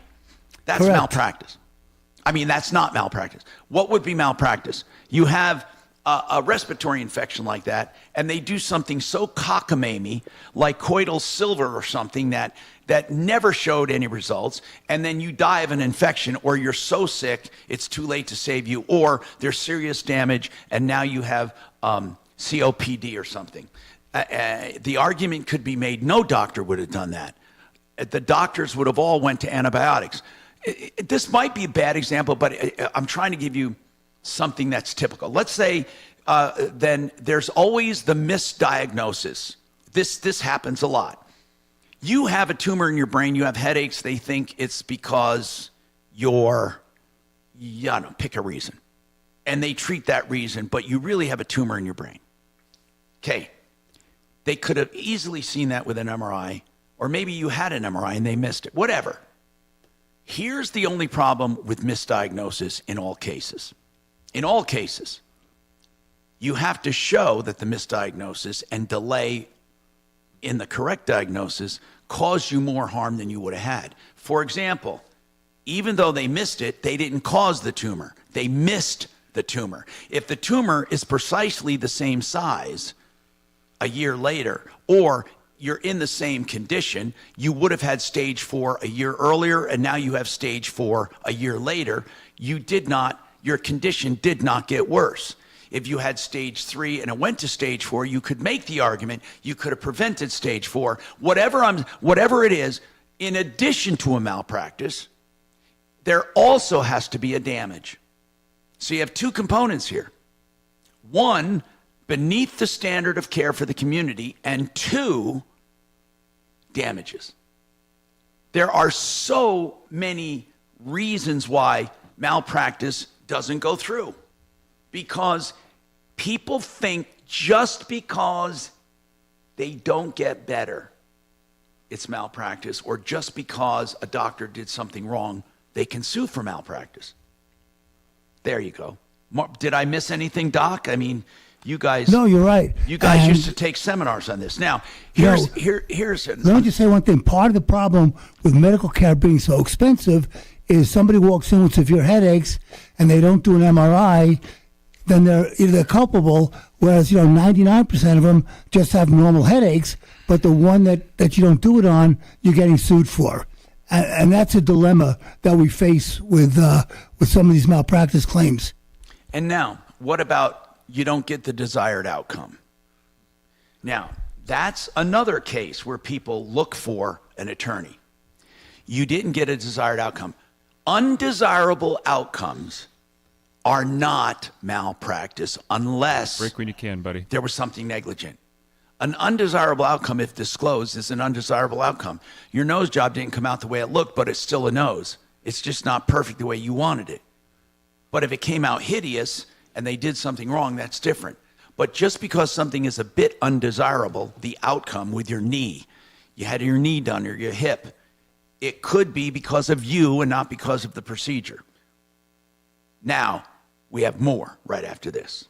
[SPEAKER 14] That's
[SPEAKER 13] Correct.
[SPEAKER 14] malpractice. I mean, that's not malpractice. What would be malpractice? You have a respiratory infection like that, and they do something so cockamamie, like colloidal silver or something that never showed any results, and then you die of an infection, or you're so sick it's too late to save you, or there's serious damage, and now you have COPD or something. The argument could be made, no doctor would have done that. The doctors would have all went to antibiotics. This might be a bad example, but I'm trying to give you something that's typical. Let's say then there's always the misdiagnosis. This happens a lot. You have a tumor in your brain, you have headaches, they think it's because you're, pick a reason. And they treat that reason, but you really have a tumor in your brain. Okay. They could have easily seen that with an MRI, or maybe you had an MRI and they missed it, whatever. Here's the only problem with misdiagnosis in all cases. In all cases, you have to show that the misdiagnosis and delay in the correct diagnosis caused you more harm than you would have had. For example, even though they missed it, they didn't cause the tumor. They missed the tumor. If the tumor is precisely the same size a year later, or you're in the same condition, you would have had stage 4 a year earlier, and now you have stage 4 a year later. Your condition did not get worse. If you had stage 3 and it went to stage 4, you could make the argument you could have prevented stage 4. Whatever it is, in addition to a malpractice, there also has to be a damage. So you have two components here. One, beneath the standard of care for the community, and two, damages. There are so many reasons why malpractice doesn't go through, because people think just because they don't get better, it's malpractice, or just because a doctor did something wrong, they can sue for malpractice. There you go. Did I miss anything, Doc? I mean, you guys.
[SPEAKER 13] No, you're right.
[SPEAKER 14] You guys used to take seminars on this. Now, here's.
[SPEAKER 13] Let me just say one thing. Part of the problem with medical care being so expensive is somebody walks in with severe headaches and they don't do an MRI, then they're culpable. Whereas 99% of them just have normal headaches, but the one that you don't do it on, you're getting sued for. And that's a dilemma that we face with some of these malpractice claims.
[SPEAKER 14] And now, what about you don't get the desired outcome? Now, that's another case where people look for an attorney. You didn't get a desired outcome. Undesirable outcomes are not malpractice unless
[SPEAKER 18] break when you can, buddy.
[SPEAKER 14] There was something negligent. An undesirable outcome, if disclosed, is an undesirable outcome. Your nose job didn't come out the way it looked, but it's still a nose. It's just not perfect the way you wanted it. But if it came out hideous and they did something wrong, that's different. But just because something is a bit undesirable, the outcome with your knee, you had your knee done or your hip, it could be because of you and not because of the procedure. Now, we have more right after this.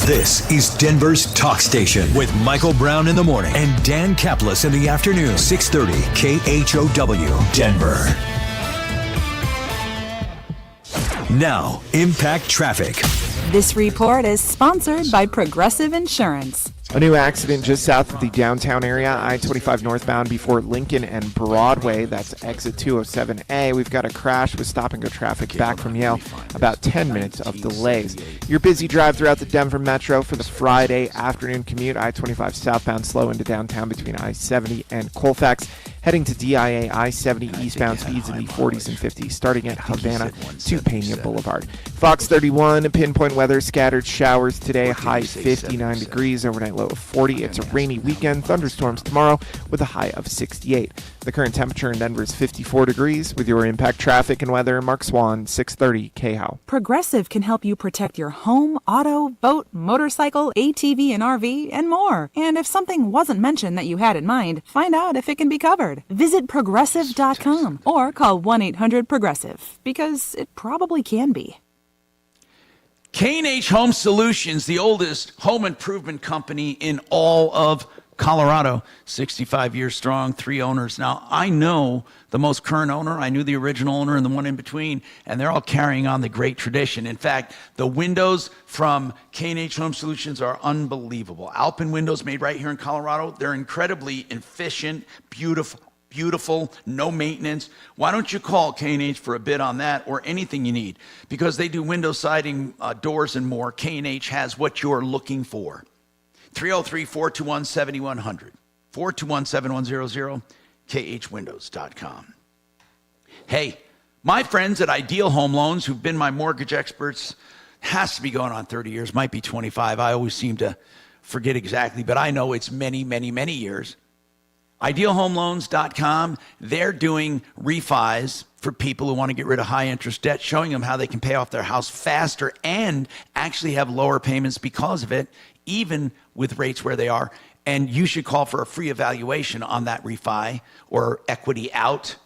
[SPEAKER 6] This is Denver's Talk Station with Michael Brown in the morning and Dan Kaplis in the afternoon. 630 KHOW, Denver. Now, Impact Traffic.
[SPEAKER 9] This report is sponsored by Progressive Insurance. A new accident just south of the downtown area, I-25 northbound before Lincoln and Broadway. That's exit 207A. We've got a crash with stop-and-go traffic back from Yale. About 10 minutes of delays. Your busy drive throughout the Denver Metro for the Friday afternoon commute. I-25 southbound slow into downtown between I-70 and Colfax. Heading to DIA, I-70 eastbound speeds in the 40s and 50s, starting at Havana to Pena Boulevard. Fox 31, pinpoint weather, scattered showers today, high 59 degrees, overnight low of 40. It's a rainy weekend, thunderstorms tomorrow with a high of 68. The current temperature in Denver is 54 degrees. With your impact traffic and weather, Mark Swan, 630 KHOW.
[SPEAKER 11] Progressive can help you protect your home, auto, boat, motorcycle, ATV and RV, and more. And if something wasn't mentioned that you had in mind, find out if it can be covered. Visit Progressive.com or call 1-800-PROGRESSIVE, because it probably can be.
[SPEAKER 14] K&H Home Solutions, the oldest home improvement company in all of Colorado, 65 years strong, 3 owners. Now, I know the most current owner, I knew the original owner and the one in between, and they're all carrying on the great tradition. In fact, the windows from K&H Home Solutions are unbelievable. Alpine windows made right here in Colorado. They're incredibly efficient, beautiful, no maintenance. Why don't you call K&H for a bid on that or anything you need? Because they do window siding, doors, and more. K&H has what you're looking for. 303-421-7100, 421-7100, khwindows.com. Hey, my friends at Ideal Home Loans, who've been my mortgage experts, has to be going on 30 years, might be 25. I always seem to forget exactly, but I know it's many, many, many years. IdealHomeLoans.com, they're doing refis for people who want to get rid of high-interest debt, showing them how they can pay off their house faster and actually have lower payments because of it, even with rates where they are. And you should call for a free evaluation on that refi or equity out.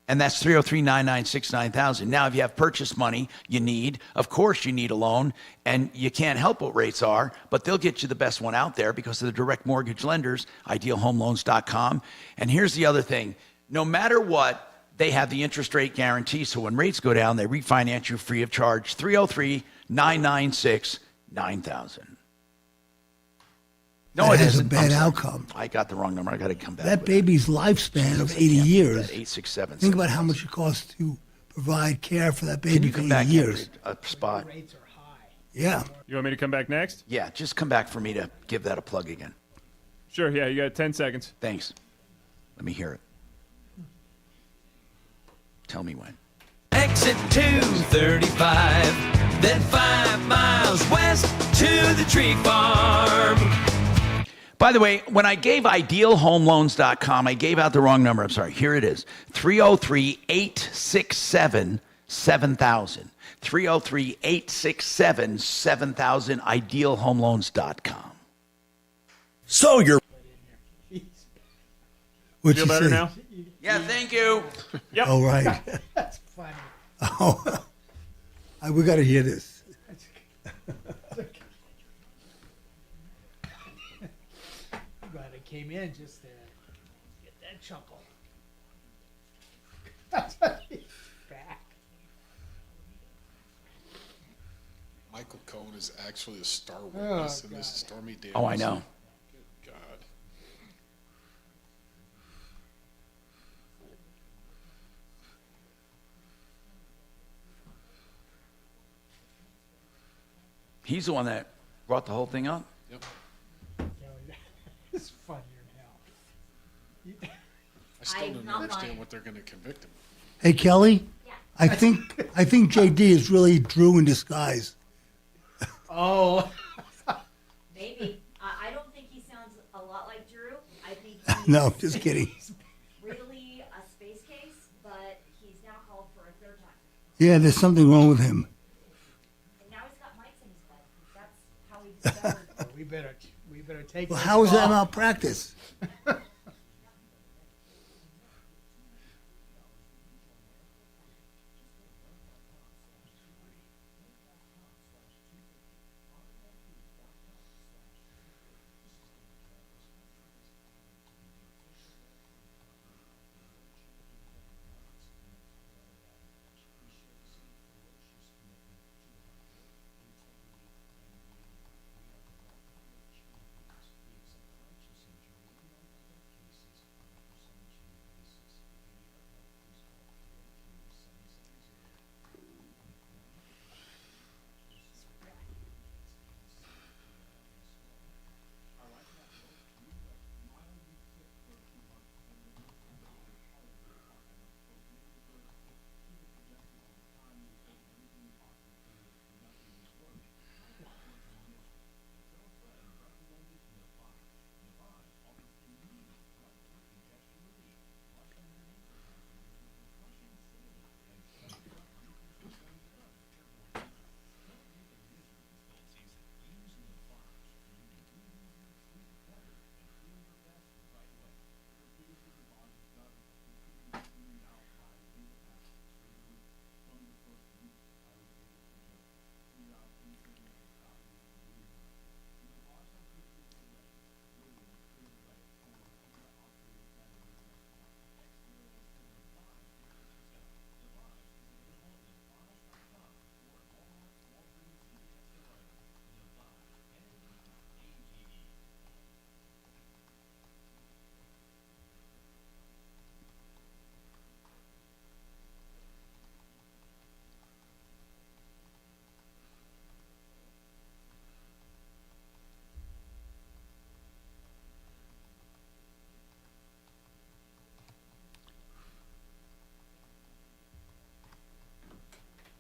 [SPEAKER 14] And that's 303-996-9000. Now, if you have purchase money you need, of course you need a loan, and you can't help what rates are, but they'll get you the best one out there because of the direct mortgage lenders, idealhomeloans.com. And here's the other thing. No matter what, they have the interest rate guarantee, so when rates go down, they refinance you free of charge. 303-996-9000. No, it isn't.
[SPEAKER 13] A bad outcome.
[SPEAKER 14] I got the wrong number. I got to come back.
[SPEAKER 13] That baby's lifespan of 80 years.
[SPEAKER 14] 867.
[SPEAKER 13] Think about how much it costs to provide care for that
[SPEAKER 14] Can
[SPEAKER 13] baby
[SPEAKER 14] you
[SPEAKER 13] for
[SPEAKER 14] come
[SPEAKER 13] 80
[SPEAKER 14] back
[SPEAKER 13] years.
[SPEAKER 14] a spot?
[SPEAKER 13] Yeah.
[SPEAKER 18] You want me to come back next?
[SPEAKER 14] Yeah, just come back for me to give that a plug again.
[SPEAKER 18] Sure, yeah, you got 10 seconds.
[SPEAKER 14] Thanks. Let me hear it. Tell me when.
[SPEAKER 10] Exit 235, then 5 miles west to the tree farm.
[SPEAKER 14] By the way, when I gave idealhomeloans.com, I gave out the wrong number. I'm sorry. Here it is. 303-867-7000. 303-867-7000, idealhomeloans.com.
[SPEAKER 10] So you're...
[SPEAKER 13] What'd
[SPEAKER 18] Feel
[SPEAKER 13] you
[SPEAKER 18] better
[SPEAKER 13] say?
[SPEAKER 18] now?
[SPEAKER 14] Yeah, thank you.
[SPEAKER 18] Yep.
[SPEAKER 13] Oh, right.
[SPEAKER 8] That's funny.
[SPEAKER 13] Oh, we got to hear this.
[SPEAKER 8] I'm glad I came in just to get that chuckle. That's back.
[SPEAKER 19] Michael Cohen is actually a star witness in this Stormy Daniels.
[SPEAKER 14] Oh, I know.
[SPEAKER 19] Good God.
[SPEAKER 14] He's the one that brought the whole thing up.
[SPEAKER 19] Yep.
[SPEAKER 8] It's funnier now.
[SPEAKER 19] I still don't understand what they're going to convict him.
[SPEAKER 13] Hey, Kelly, I think JD is really Drew in disguise.
[SPEAKER 8] Oh.
[SPEAKER 31] Maybe. I don't think he sounds a lot like Drew. I think
[SPEAKER 13] No, just kidding.
[SPEAKER 31] really a space case, but he's now called for a third time.
[SPEAKER 13] Yeah, there's something wrong with him.
[SPEAKER 31] And now he's got mics in his head. That's how he discovered.
[SPEAKER 8] we better take.
[SPEAKER 13] Well,
[SPEAKER 8] this
[SPEAKER 13] how is that
[SPEAKER 8] call.
[SPEAKER 13] malpractice?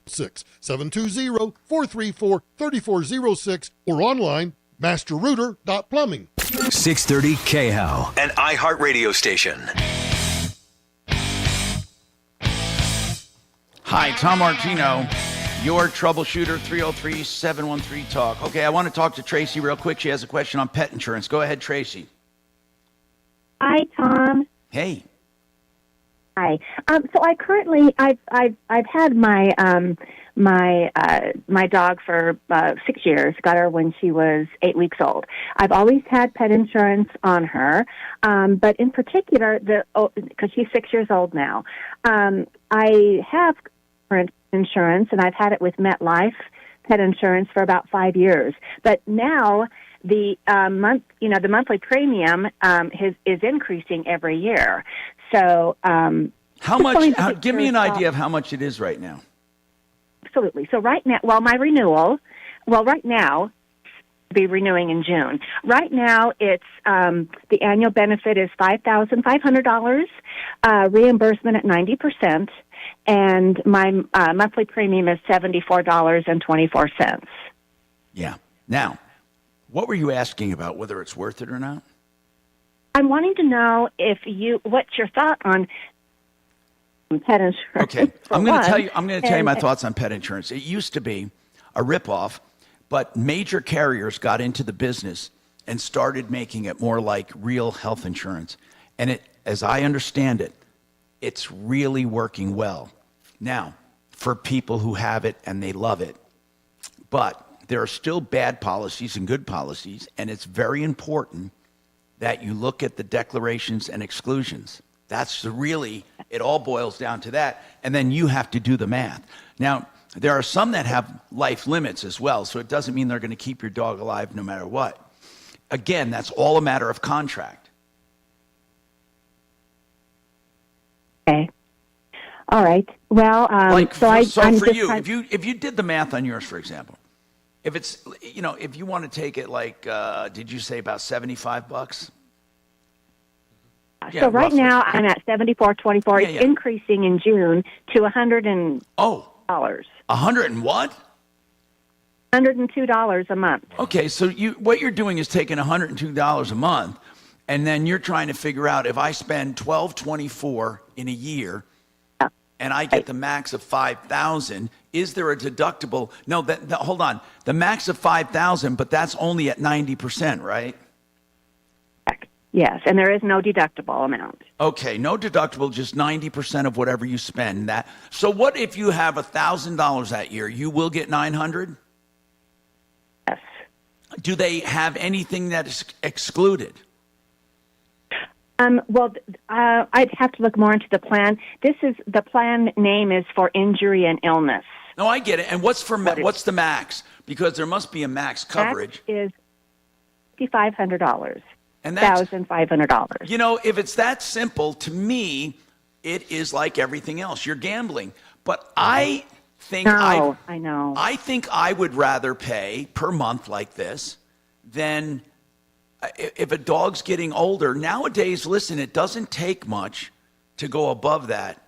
[SPEAKER 16] 720-434-3406 or online, masterrooter.plumbing.
[SPEAKER 6] 630 KHOW, an iHeart radio station.
[SPEAKER 14] Hi, Tom Martino, your troubleshooter, 303-713-TALK. Okay, I want to talk to Tracy real quick. She has a question on pet insurance. Go ahead, Tracy.
[SPEAKER 17] Hi, Tom.
[SPEAKER 14] Hey.
[SPEAKER 17] Hi. So I currently I've had my my dog for 6 years. Got her when she was 8 weeks old. I've always had pet insurance on her, but in particular, because she's 6 years old now, I have current insurance, and I've had it with MetLife pet insurance for about 5 years. But now the the monthly premium is increasing every year. So
[SPEAKER 14] how much? Give me an idea of how much it is right now.
[SPEAKER 17] Absolutely. So right now, right now, be renewing in June. Right now, it's the annual benefit is $5,500, reimbursement at 90%, and my monthly premium is $74.24.
[SPEAKER 14] Yeah. Now, what were you asking about? Whether it's worth it or not?
[SPEAKER 17] I'm wanting to know what's your thought on pet insurance.
[SPEAKER 14] Okay, I'm going to tell you my thoughts on pet insurance. It used to be a ripoff, but major carriers got into the business and started making it more like real health insurance. And it, as I understand it, it's really working well. Now, for people who have it and they love it, but there are still bad policies and good policies, and it's very important that you look at the declarations and exclusions. That's it all boils down to that, and then you have to do the math. Now, there are some that have life limits as well, so it doesn't mean they're going to keep your dog alive no matter what. Again, that's all a matter of contract.
[SPEAKER 17] Okay. All right. Well,
[SPEAKER 14] if you did the math on yours, for example, if it's, if you want to take it like, did you say about $75?
[SPEAKER 17] So right now I'm at $74.24. It's increasing in June to $100
[SPEAKER 14] $100 and what?
[SPEAKER 17] $102 a month.
[SPEAKER 14] Okay, so what you're doing is taking $102 a month, and then you're trying to figure out if I spend $1,224 in a year, and I get the max of $5,000. Is there a deductible? No, hold on. The max of $5,000, but that's only at 90%, right?
[SPEAKER 17] Yes, and there is no deductible amount.
[SPEAKER 14] Okay, no deductible, just 90% of whatever you spend. So what if you have $1,000 that year? You will get $900?
[SPEAKER 17] Yes.
[SPEAKER 14] Do they have anything that is excluded?
[SPEAKER 17] I'd have to look more into the plan. The plan name is for injury and illness.
[SPEAKER 14] No, I get it. And what's the max? Because there must be a max coverage.
[SPEAKER 17] Max is $5,500.
[SPEAKER 14] And that's
[SPEAKER 17] $1,500.
[SPEAKER 14] If it's that simple, to me, it is like everything else. You're gambling. But I think I know. I think I would rather pay per month like this than if a dog's getting older. Nowadays, listen, it doesn't take much to go above that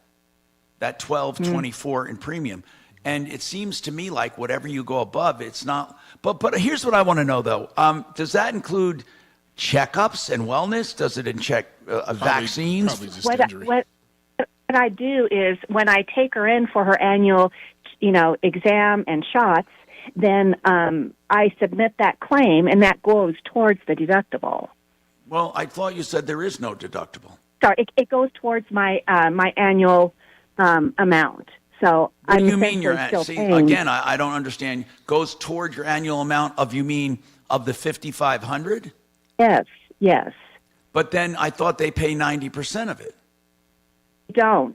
[SPEAKER 14] $1,224 in premium. And it seems to me like whatever you go above, it's not. But here's what I want to know, though. Does that include checkups and wellness? Does it check vaccines?
[SPEAKER 19] Probably just injury.
[SPEAKER 17] What I do is when I take her in for her annual, exam and shots, then I submit that claim, and that goes towards the deductible.
[SPEAKER 14] Well, I thought you said there is no deductible.
[SPEAKER 17] Sorry, it goes towards my my annual amount. So
[SPEAKER 14] what do
[SPEAKER 17] I'm
[SPEAKER 14] you mean you're
[SPEAKER 17] paying.
[SPEAKER 14] Again, I don't understand. Goes towards your annual amount of the $5,500?
[SPEAKER 17] Yes.
[SPEAKER 14] But then I thought they pay 90% of it.
[SPEAKER 17] No,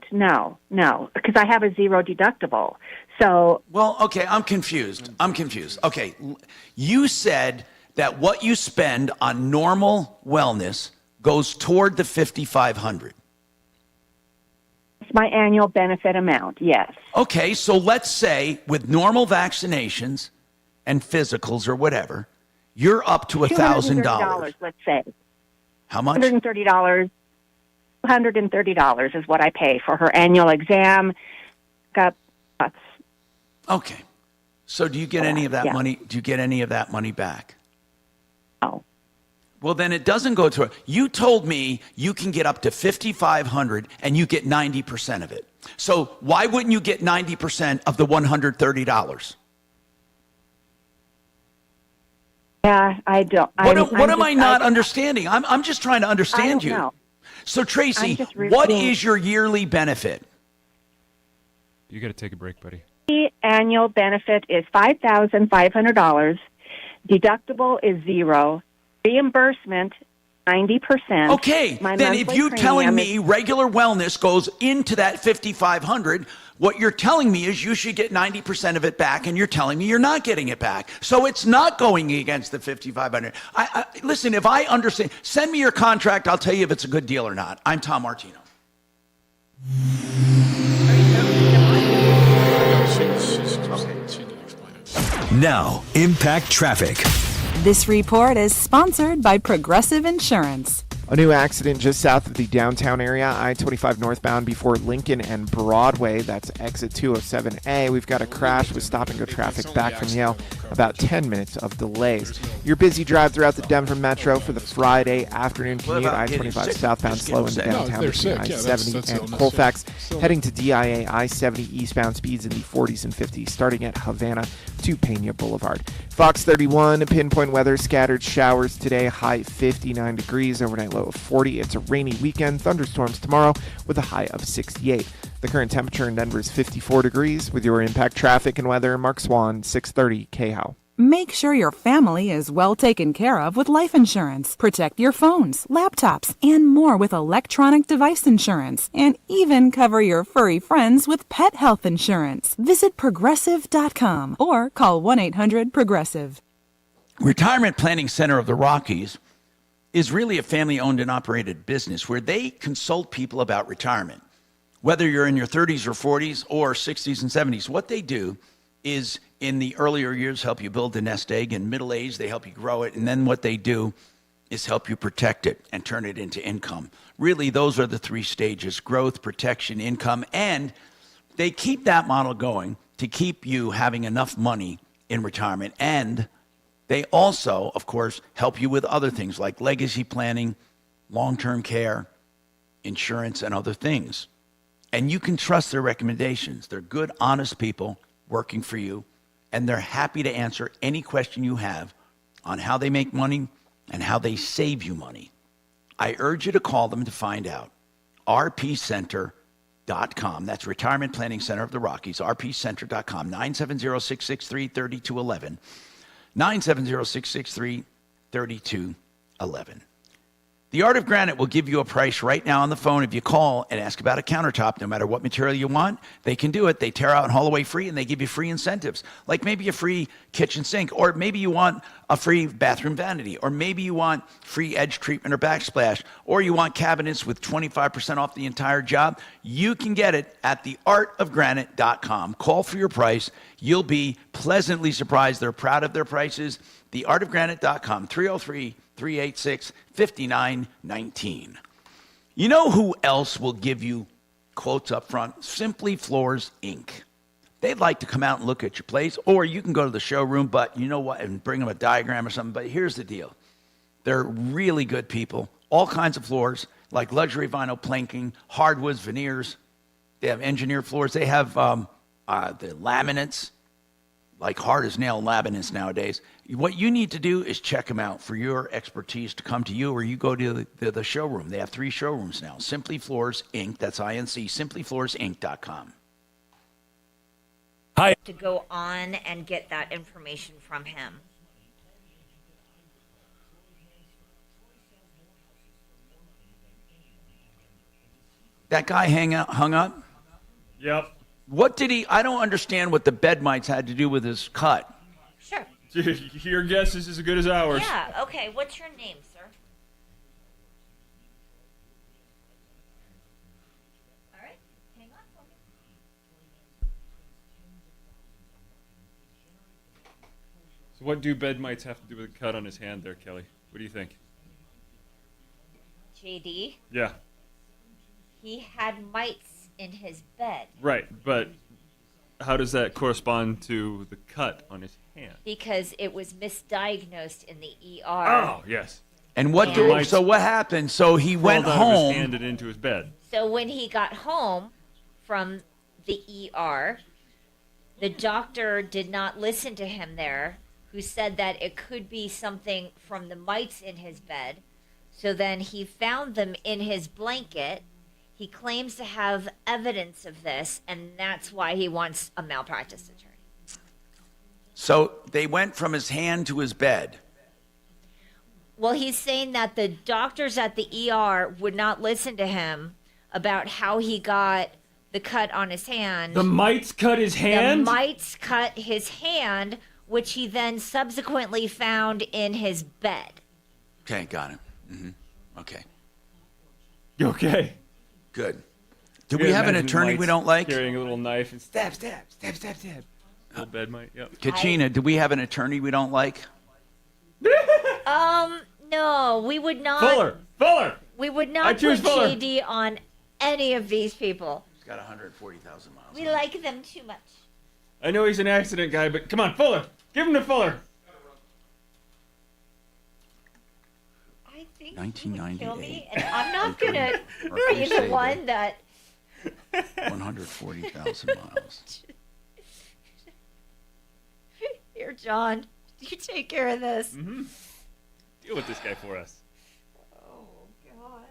[SPEAKER 17] because I have a zero deductible. So.
[SPEAKER 14] Well, okay, I'm confused. Okay, you said that what you spend on normal wellness goes toward the $5,500.
[SPEAKER 17] It's my annual benefit amount, yes.
[SPEAKER 14] Okay, so let's say with normal vaccinations and physicals or whatever, you're up to $1,000.
[SPEAKER 17] Let's say.
[SPEAKER 14] How much?
[SPEAKER 17] $130. $130 is what I pay for her annual exam.
[SPEAKER 14] Okay. So do you get any of that money? Do you get any of that money back?
[SPEAKER 17] No.
[SPEAKER 14] Well, then it doesn't go to. You told me you can get up to $5,500 and you get 90% of it. So why wouldn't you get 90% of the $130?
[SPEAKER 17] Yeah, I don't.
[SPEAKER 14] What am I not understanding? I'm just trying to understand you.
[SPEAKER 17] Know.
[SPEAKER 14] So Tracy,
[SPEAKER 17] just
[SPEAKER 14] what
[SPEAKER 17] repeating-
[SPEAKER 14] is your yearly benefit?
[SPEAKER 18] You got to take a break, buddy.
[SPEAKER 17] The annual benefit is $5,500. Deductible is $0. Reimbursement 90%.
[SPEAKER 14] Okay, then if you're telling me regular wellness goes into that $5,500, what you're telling me is you should get 90% of it back, and you're telling me you're not getting it back. So it's not going against the $5,500. Listen, if I understand, send me your contract. I'll tell you if it's a good deal or not. I'm Tom Martino.
[SPEAKER 6] Now, Impact Traffic.
[SPEAKER 11] This report is sponsored by Progressive Insurance.
[SPEAKER 9] A new accident just south of the downtown area, I-25 northbound before Lincoln and Broadway. That's exit 207A. We've got a crash with stop-and-go traffic back from Yale. About 10 minutes of delays. Your busy drive throughout the Denver Metro for the Friday afternoon commute. I-25 southbound slow into downtown between I-70 and Colfax. Heading to DIA, I-70 eastbound speeds in the 40s and 50s, starting at Havana to Pena Boulevard. Fox 31, pinpoint weather, scattered showers today, high 59 degrees, overnight low of 40. It's a rainy weekend, thunderstorms tomorrow with a high of 68. The current temperature in Denver is 54 degrees. With your Impact Traffic and weather, Mark Swan, 630 KHOW.
[SPEAKER 11] Make sure your family is well taken care of with life insurance. Protect your phones, laptops, and more with electronic device insurance. And even cover your furry friends with pet health insurance. Visit Progressive.com or call 1-800-PROGRESSIVE.
[SPEAKER 14] Retirement Planning Center of the Rockies is really a family-owned and operated business where they consult people about retirement. Whether you're in your 30s or 40s or 60s and 70s, what they do is in the earlier years help you build the nest egg. In middle age, they help you grow it. And then what they do is help you protect it and turn it into income. Really, those are the three stages: growth, protection, income. And they keep that model going to keep you having enough money in retirement. And they also, of course, help you with other things like legacy planning, long-term care, insurance, and other things. And you can trust their recommendations. They're good, honest people working for you, and they're happy to answer any question you have on how they make money and how they save you money. I urge you to call them to find out. rpcenter.com. That's Retirement Planning Center of the Rockies. rpcenter.com. 970-663-3211. 970-663-3211. The Art of Granite will give you a price right now on the phone if you call and ask about a countertop. No matter what material you want, they can do it. They tear out and haul away free, and they give you free incentives, like maybe a free kitchen sink, or maybe you want a free bathroom vanity, or maybe you want free edge treatment or backsplash, or you want cabinets with 25% off the entire job. You can get it at theartofgranite.com. Call for your price. You'll be pleasantly surprised. They're proud of their prices. Theartofgranite.com, 303-386-5919. You know who else will give you quotes up front? Simply Floors, Inc. They'd like to come out and look at your place, or you can go to the showroom, but you know what, and bring them a diagram or something. But here's the deal. They're really good people. All kinds of floors, like luxury vinyl planking, hardwoods, veneers. They have engineered floors. They have the laminates, like hard as nail laminates nowadays. What you need to do is check them out for your expertise to come to you, or you go to the showroom. They have 3 showrooms now. Simply Floors, Inc. That's INC. SimplyFloorsInc.com.
[SPEAKER 31] Hi. To go on and get that information from him.
[SPEAKER 14] That guy hung up?
[SPEAKER 18] Yep.
[SPEAKER 14] What did he? I don't understand what the bed mites had to do with his cut.
[SPEAKER 31] Sure.
[SPEAKER 18] Your guess is as good as ours.
[SPEAKER 31] Yeah, okay. What's your name, sir? All right. Hang on for me.
[SPEAKER 18] So what do bed mites have to do with a cut on his hand there, Kelly? What do you think?
[SPEAKER 31] JD?
[SPEAKER 18] Yeah.
[SPEAKER 31] He had mites in his bed.
[SPEAKER 18] Right, but how does that correspond to the cut on his hand?
[SPEAKER 31] Because it was misdiagnosed in the ER.
[SPEAKER 18] Oh, yes.
[SPEAKER 14] And what happened? So he went
[SPEAKER 18] Crawled out of
[SPEAKER 14] home.
[SPEAKER 18] his hand and into his bed.
[SPEAKER 31] So when he got home from the ER, the doctor did not listen to him there, who said that it could be something from the mites in his bed. So then he found them in his blanket. He claims to have evidence of this, and that's why he wants a malpractice attorney.
[SPEAKER 14] So they went from his hand to his bed.
[SPEAKER 31] Well, he's saying that the doctors at the ER would not listen to him about how he got the cut on his hand.
[SPEAKER 18] The mites cut his hand?
[SPEAKER 31] The mites cut his hand, which he then subsequently found in his bed.
[SPEAKER 14] Okay, got it. Okay.
[SPEAKER 18] You okay?
[SPEAKER 14] Good. Do we have an attorney we don't like?
[SPEAKER 18] Carrying a little knife and stab. Little bed mite, yep.
[SPEAKER 14] Katrina, do we have an attorney we don't like?
[SPEAKER 31] No, we would not.
[SPEAKER 18] Fuller.
[SPEAKER 31] We would
[SPEAKER 18] I
[SPEAKER 31] not
[SPEAKER 18] choose
[SPEAKER 31] put
[SPEAKER 18] Fuller.
[SPEAKER 31] JD on any of these people.
[SPEAKER 14] He's got 140,000 miles.
[SPEAKER 31] We like them too much.
[SPEAKER 18] I know he's an accident guy, but come on, Fuller. Give him to Fuller.
[SPEAKER 31] I think
[SPEAKER 14] 1998.
[SPEAKER 31] kill me, and I'm not gonna be the one that.
[SPEAKER 14] 140,000 miles.
[SPEAKER 31] Here, John, you take care of this.
[SPEAKER 18] Deal with this guy for us.
[SPEAKER 31] Oh God.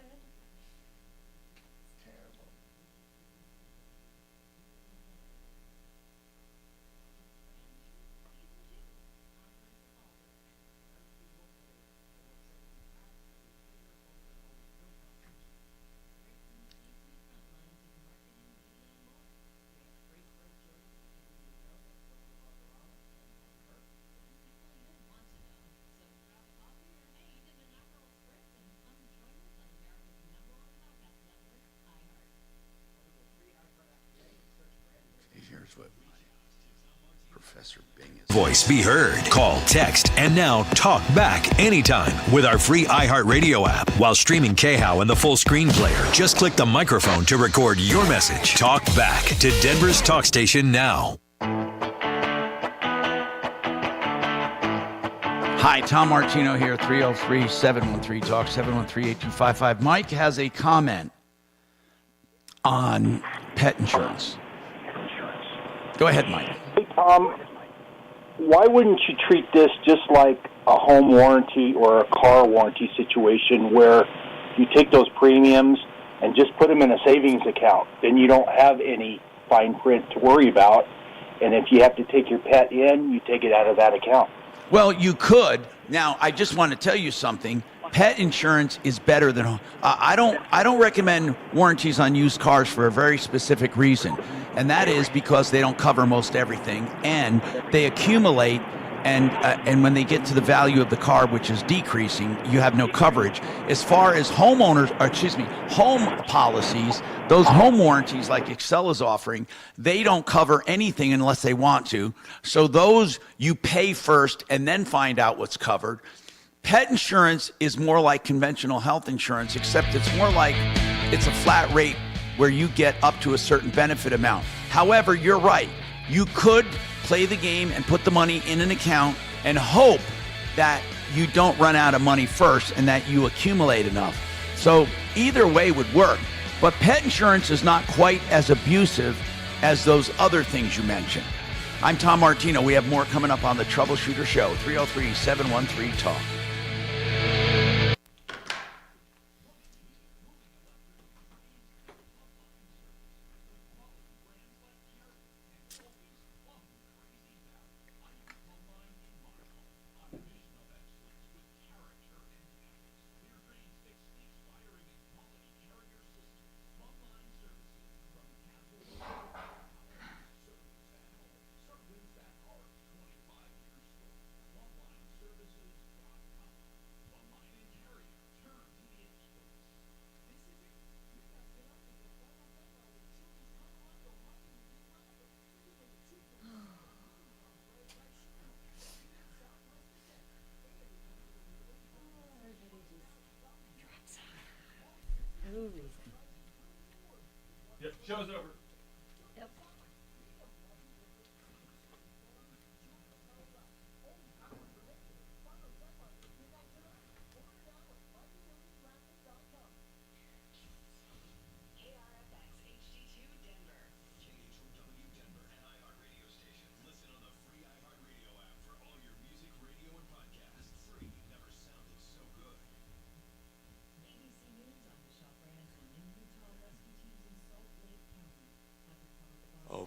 [SPEAKER 14] Here's what Professor Bing is.
[SPEAKER 6] Voice be heard. Call, text, and now talk back anytime with our free iHeartRadio app. While streaming KHOW and the full screen player, just click the microphone to record your message. Talk back to Denver's talk station now.
[SPEAKER 14] Hi, Tom Martino here, 303-713-TALK, 713-8255. Mike has a comment on pet insurance. Go ahead, Mike.
[SPEAKER 20] Hey, Tom, why wouldn't you treat this just like a home warranty or a car warranty situation where you take those premiums and just put them in a savings account? Then you don't have any fine print to worry about. And if you have to take your pet in, you take it out of that account.
[SPEAKER 14] Well, you could. Now, I just want to tell you something. Pet insurance is better than I don't recommend warranties on used cars for a very specific reason, and that is because they don't cover most everything, and they accumulate, and when they get to the value of the car, which is decreasing, you have no coverage. As far as home policies, those home warranties like Excel is offering, they don't cover anything unless they want to. So those you pay first and then find out what's covered. Pet insurance is more like conventional health insurance, except it's more like it's a flat rate where you get up to a certain benefit amount. However, you're right. You could play the game and put the money in an account and hope that you don't run out of money first and that you accumulate enough. So either way would work. But pet insurance is not quite as abusive as those other things you mentioned. I'm Tom Martino. We have more coming up on the Troubleshooter Show, 303-713-TALK.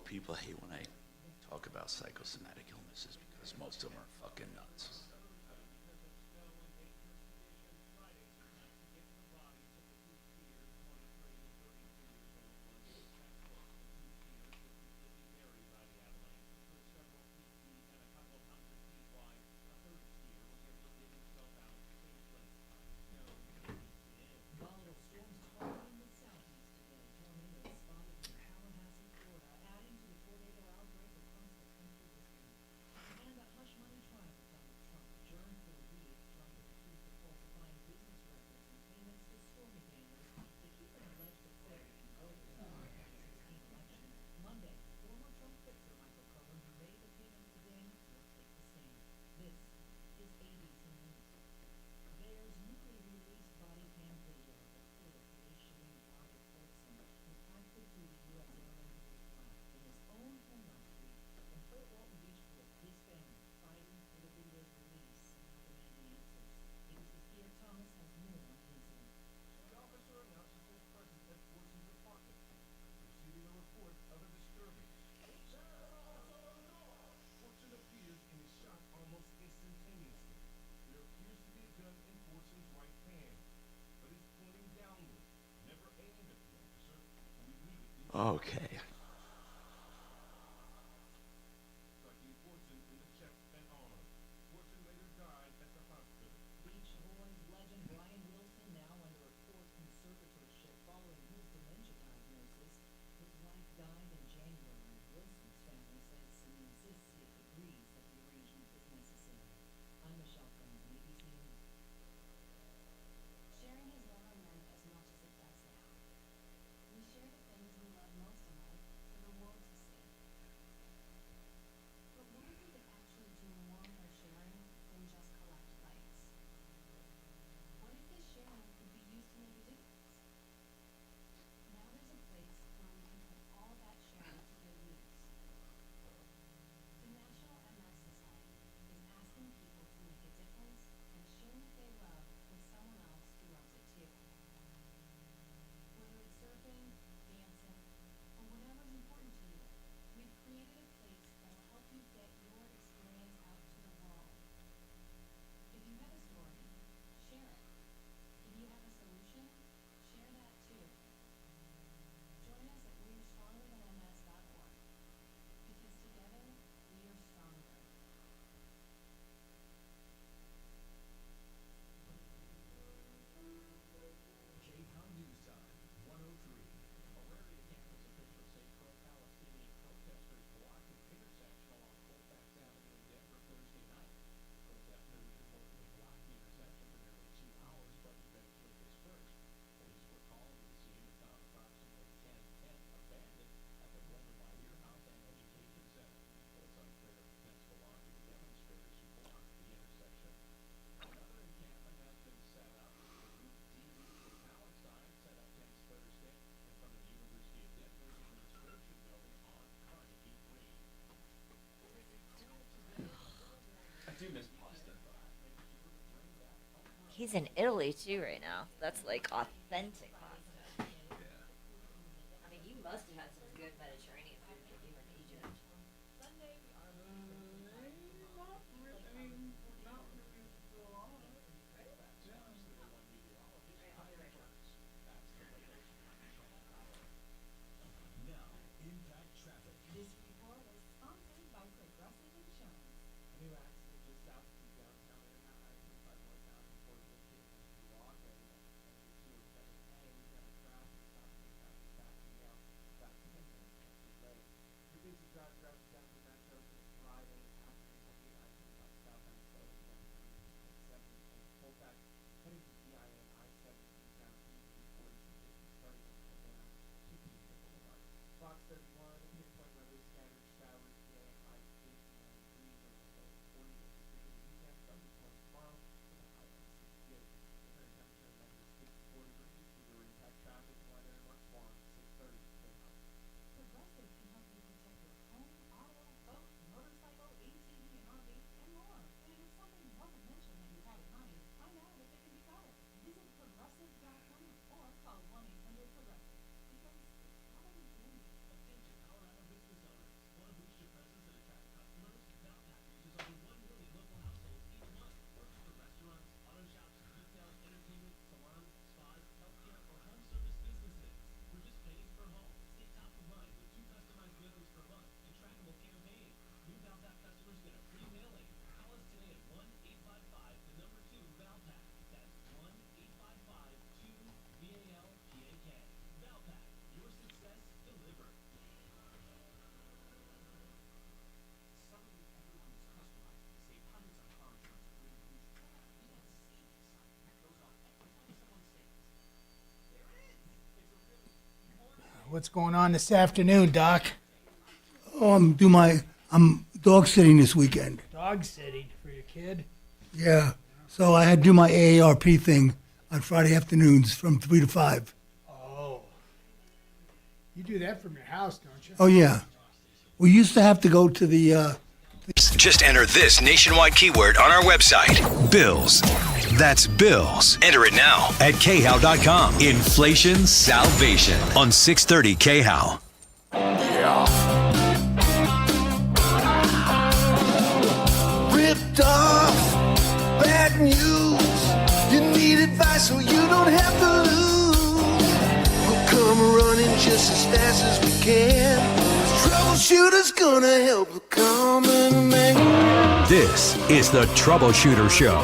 [SPEAKER 14] people hate when I talk about psychosomatic illnesses because most of them are fucking nuts. Okay.
[SPEAKER 31] He's in Italy too right now. That's like authentic pasta. I mean, you must have had some good Mediterranean food when you were in Egypt.
[SPEAKER 6] Now, impact traffic.
[SPEAKER 7] This report was sponsored by Progressive Insurance.
[SPEAKER 15] A new accident just south of the downtown area, I-35 northbound before the location of Broadway, exit 207A.
[SPEAKER 8] What's going on this afternoon, Doc?
[SPEAKER 13] Oh, I'm dog sitting this weekend.
[SPEAKER 8] Dog sitting for your kid?
[SPEAKER 13] Yeah. So I had to do my AARP thing on Friday afternoons from 3 to 5.
[SPEAKER 8] Oh. You do that from your house, don't you?
[SPEAKER 13] Oh, yeah. We used to have to go to the...
[SPEAKER 6] Just enter this nationwide keyword on our website, bills. That's bills. Enter it now at khow.com. Inflation salvation on 630 KHOW.
[SPEAKER 10] Ripped off, bad news. You need advice so you don't have to lose. We'll come running just as fast as we can. Troubleshooter's gonna help the common man.
[SPEAKER 6] This is the Troubleshooter Show.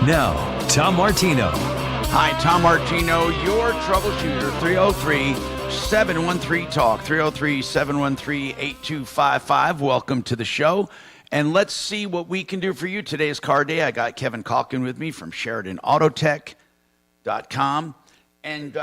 [SPEAKER 6] Now, Tom Martino.
[SPEAKER 14] Hi, Tom Martino, your troubleshooter. 303-713-TALK. 303-713-8255. Welcome to the show. And let's see what we can do for you. Today is car day. I got Kevin Calkin with me from SheridanAutotech.com. And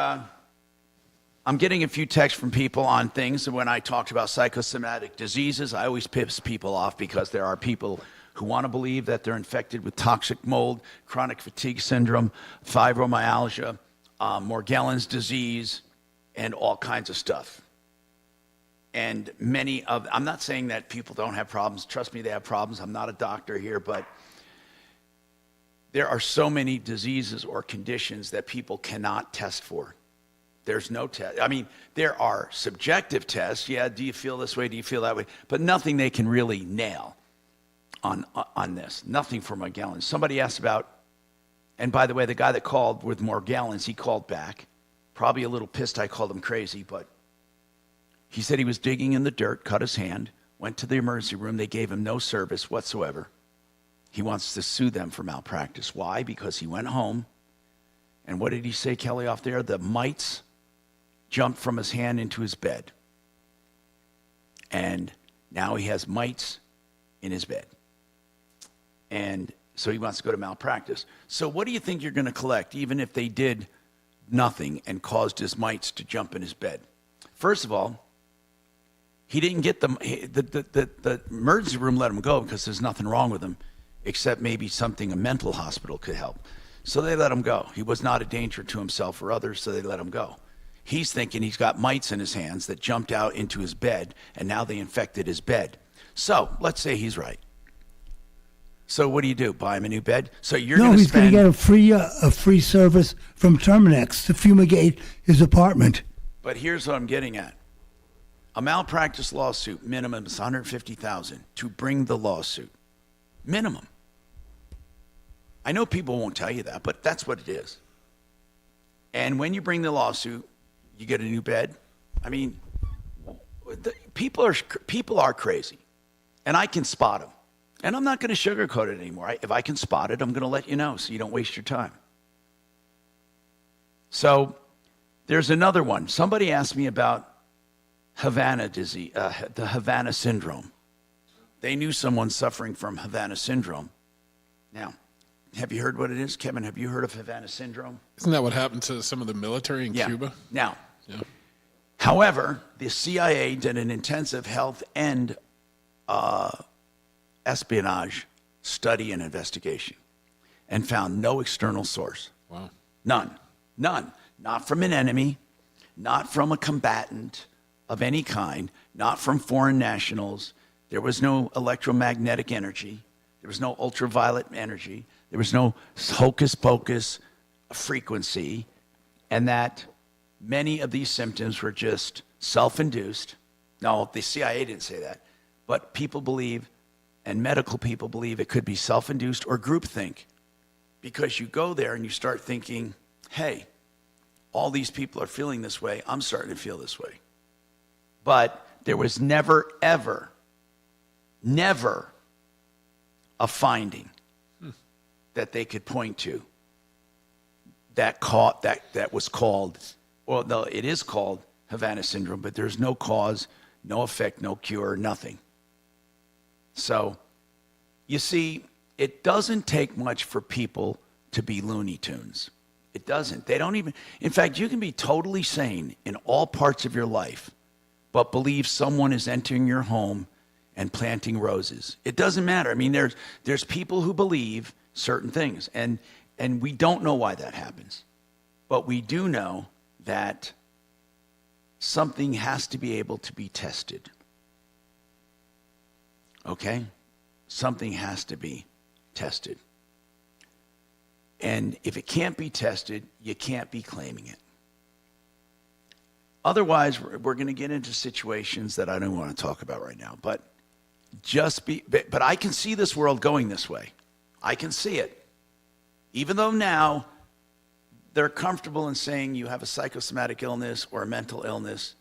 [SPEAKER 14] I'm getting a few texts from people on things. And when I talked about psychosomatic diseases, I always piss people off because there are people who want to believe that they're infected with toxic mold, chronic fatigue syndrome, fibromyalgia, Morgellons disease, and all kinds of stuff. And I'm not saying that people don't have problems. Trust me, they have problems. I'm not a doctor here, but there are so many diseases or conditions that people cannot test for. There's no test. I mean, there are subjective tests. Yeah, do you feel this way? Do you feel that way? But nothing they can really nail on this. Nothing for Morgellons. Somebody asked about, and by the way, the guy that called with Morgellons, he called back. Probably a little pissed I called him crazy, but he said he was digging in the dirt, cut his hand, went to the emergency room. They gave him no service whatsoever. He wants to sue them for malpractice. Why? Because he went home, and what did he say, Kelly, off there? The mites jumped from his hand into his bed. And now he has mites in his bed. And so he wants to go to malpractice. So what do you think you're going to collect, even if they did nothing and caused his mites to jump in his bed? First of all, he didn't get them. The emergency room let him go because there's nothing wrong with him, except maybe something a mental hospital could help. So they let him go. He was not a danger to himself or others, so they let him go. He's thinking he's got mites in his hands that jumped out into his bed, and now they infected his bed. So let's say he's right. So what do? Buy him a new bed? So you're going to
[SPEAKER 13] he's going to get a free service from Terminex to fumigate his apartment.
[SPEAKER 14] But here's what I'm getting at. A malpractice lawsuit, minimum is $150,000 to bring the lawsuit. Minimum. I know people won't tell you that, but that's what it is. And when you bring the lawsuit, you get a new bed. I mean, people are crazy, and I can spot them. And I'm not going to sugarcoat it anymore. If I can spot it, I'm going to let you know so you don't waste your time. So there's another one. Somebody asked me about Havana disease, the Havana syndrome. They knew someone suffering from Havana syndrome. Now, have you heard what it is? Kevin, have you heard of Havana syndrome?
[SPEAKER 19] Isn't that what happened to some of the military in Cuba?
[SPEAKER 14] Now, however, the CIA did an intensive health and espionage study and investigation and found no external source.
[SPEAKER 19] Wow.
[SPEAKER 14] None. Not from an enemy, not from a combatant of any kind, not from foreign nationals. There was no electromagnetic energy. There was no ultraviolet energy. There was no hocus pocus frequency. And that many of these symptoms were just self-induced. No, the CIA didn't say that. But people believe, and medical people believe, it could be self-induced or groupthink. Because you go there and you start thinking, hey, all these people are feeling this way. I'm starting to feel this way. But there was never, ever, never a finding that they could point to that was called, well, no, it is called Havana syndrome, but there's no cause, no effect, no cure, nothing. So, you see, it doesn't take much for people to be Looney Tunes. It doesn't. They don't even. In fact, you can be totally sane in all parts of your life, but believe someone is entering your home and planting roses. It doesn't matter. I mean, there's people who believe certain things, and we don't know why that happens, but we do know that something has to be able to be tested. Okay? Something has to be tested. And if it can't be tested, you can't be claiming it. Otherwise, we're going to get into situations that I don't want to talk about right now. But I can see this world going this way. I can see it. Even though now they're comfortable in saying you have a psychosomatic illness or a mental illness,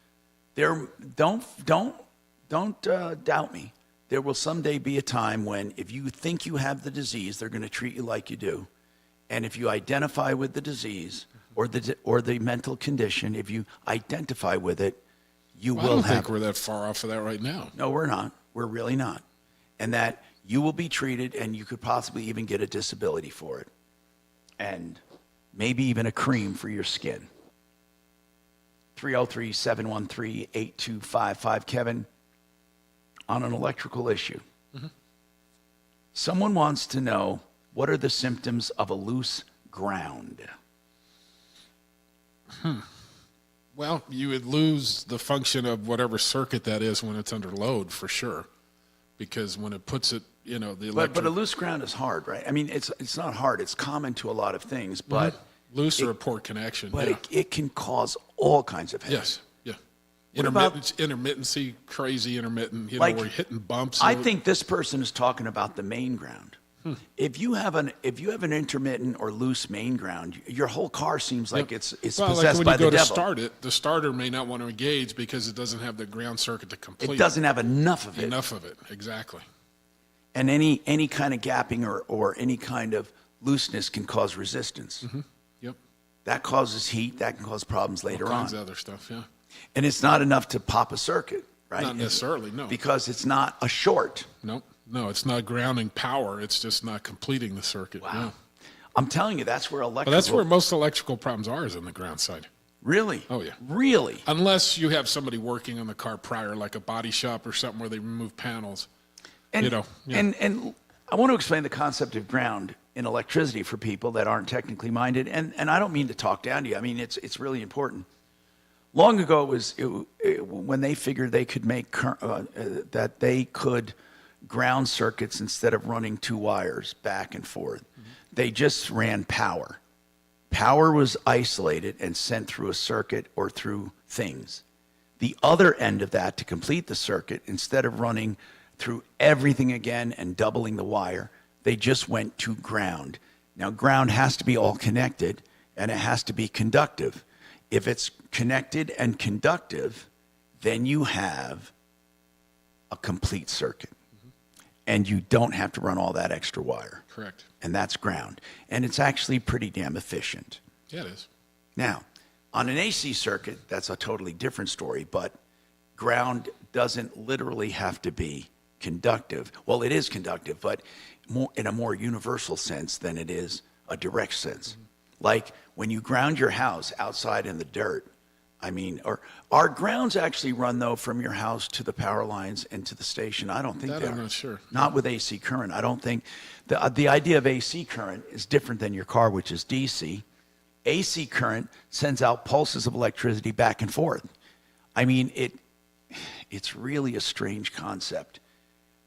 [SPEAKER 14] don't doubt me. There will someday be a time when if you think you have the disease, they're going to treat you like you do. And if you identify with the disease or the mental condition, if you identify with it, you will have. I
[SPEAKER 19] don't think we're that far off of that right now.
[SPEAKER 14] No, we're not. We're really not. And that you will be treated, and you could possibly even get a disability for it, and maybe even a cream for your skin. 303-713-8255. Kevin, on an electrical issue. Mm-hmm. Someone wants to know, what are the symptoms of a loose ground?
[SPEAKER 19] Well, you would lose the function of whatever circuit that is when it's under load, for sure. Because when it puts it, the electric...
[SPEAKER 14] But a loose ground is hard, right? I mean, it's not hard. It's common to a lot of things, but...
[SPEAKER 19] Mm-hmm. Loose or a poor connection.
[SPEAKER 14] But it can cause all kinds of headaches.
[SPEAKER 19] Yes, yeah. Intermittency, crazy intermittent, where you're hitting bumps.
[SPEAKER 14] I think this person is talking about the main ground. If you have an intermittent or loose main ground, your whole car seems like it's possessed by the devil.
[SPEAKER 19] When you go to start it, the starter may not want to engage because it doesn't have the ground circuit to complete.
[SPEAKER 14] It doesn't have enough of it.
[SPEAKER 19] Enough of it, exactly.
[SPEAKER 14] And any kind of gapping or any kind of looseness can cause resistance.
[SPEAKER 19] Mm-hmm. Yep.
[SPEAKER 14] That causes heat. That can cause problems later on.
[SPEAKER 19] All kinds of other stuff, yeah.
[SPEAKER 14] And it's not enough to pop a circuit, right?
[SPEAKER 19] Not necessarily, no.
[SPEAKER 14] Because it's not a short.
[SPEAKER 19] Nope. No, it's not grounding power. It's just not completing the circuit.
[SPEAKER 14] Wow.
[SPEAKER 19] Yeah.
[SPEAKER 14] I'm telling you, that's where electrical...
[SPEAKER 19] Well, that's where most electrical problems are, is on the ground side.
[SPEAKER 14] Really?
[SPEAKER 19] Oh, yeah.
[SPEAKER 14] Really?
[SPEAKER 19] Unless you have somebody working on the car prior, like a body shop or something where they remove panels.
[SPEAKER 14] And, and I want to explain the concept of ground in electricity for people that aren't technically minded. And I don't mean to talk down to you. I mean, it's really important. Long ago, when they figured they could make that they could ground circuits instead of running two wires back and forth. Mm-hmm. They just ran power. Power was isolated and sent through a circuit or through things. The other end of that, to complete the circuit, instead of running through everything again and doubling the wire, they just went to ground. Now, ground has to be all connected, and it has to be conductive. If it's connected and conductive, then you have a complete circuit. And you don't have to run all that extra wire.
[SPEAKER 19] Correct.
[SPEAKER 14] And that's ground. And it's actually pretty damn efficient.
[SPEAKER 19] Yeah, it is.
[SPEAKER 14] Now, on an AC circuit, that's a totally different story, but ground doesn't literally have to be conductive. Well, it is conductive, but in a more universal sense than it is a direct sense. Mm-hmm. Like when you ground your house outside in the dirt, or are grounds actually run, though, from your house to the power lines and to the station? I don't think they are.
[SPEAKER 19] I'm not sure.
[SPEAKER 14] Not with AC current. I don't think. The idea of AC current is different than your car, which is DC. AC current sends out pulses of electricity back and forth. I mean, it's really a strange concept,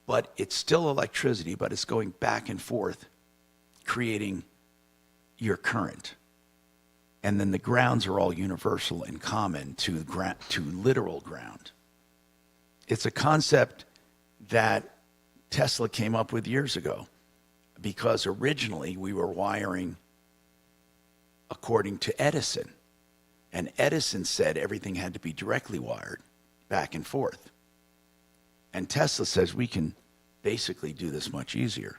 [SPEAKER 14] but it's still electricity, but it's going back and forth, creating your current. And then the grounds are all universal and common to literal ground. It's a concept that Tesla came up with years ago, because originally we were wiring according to Edison. And Edison said everything had to be directly wired back and forth. And Tesla says we can basically do this much easier.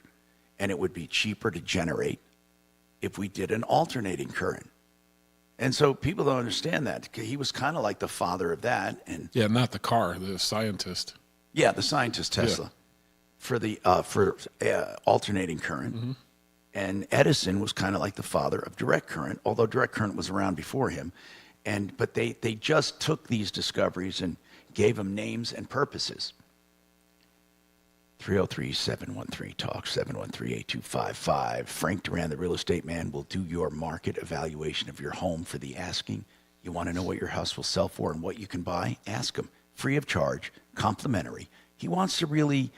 [SPEAKER 14] And it would be cheaper to generate if we did an alternating current. And so people don't understand that. He was kind of like the father of that. And
[SPEAKER 19] yeah, not the car, the scientist.
[SPEAKER 14] Yeah, the scientist Tesla, for the alternating current.
[SPEAKER 19] Mm-hmm.
[SPEAKER 14] And Edison was kind of like the father of direct current, although direct current was around before him. But they just took these discoveries and gave them names and purposes. 303-713-TALK, 713-8255. Frank Duran, the real estate man, will do your market evaluation of your home for the asking. You want to know what your house will sell for and what you can buy? Ask him. Free of charge, complimentary. He wants to really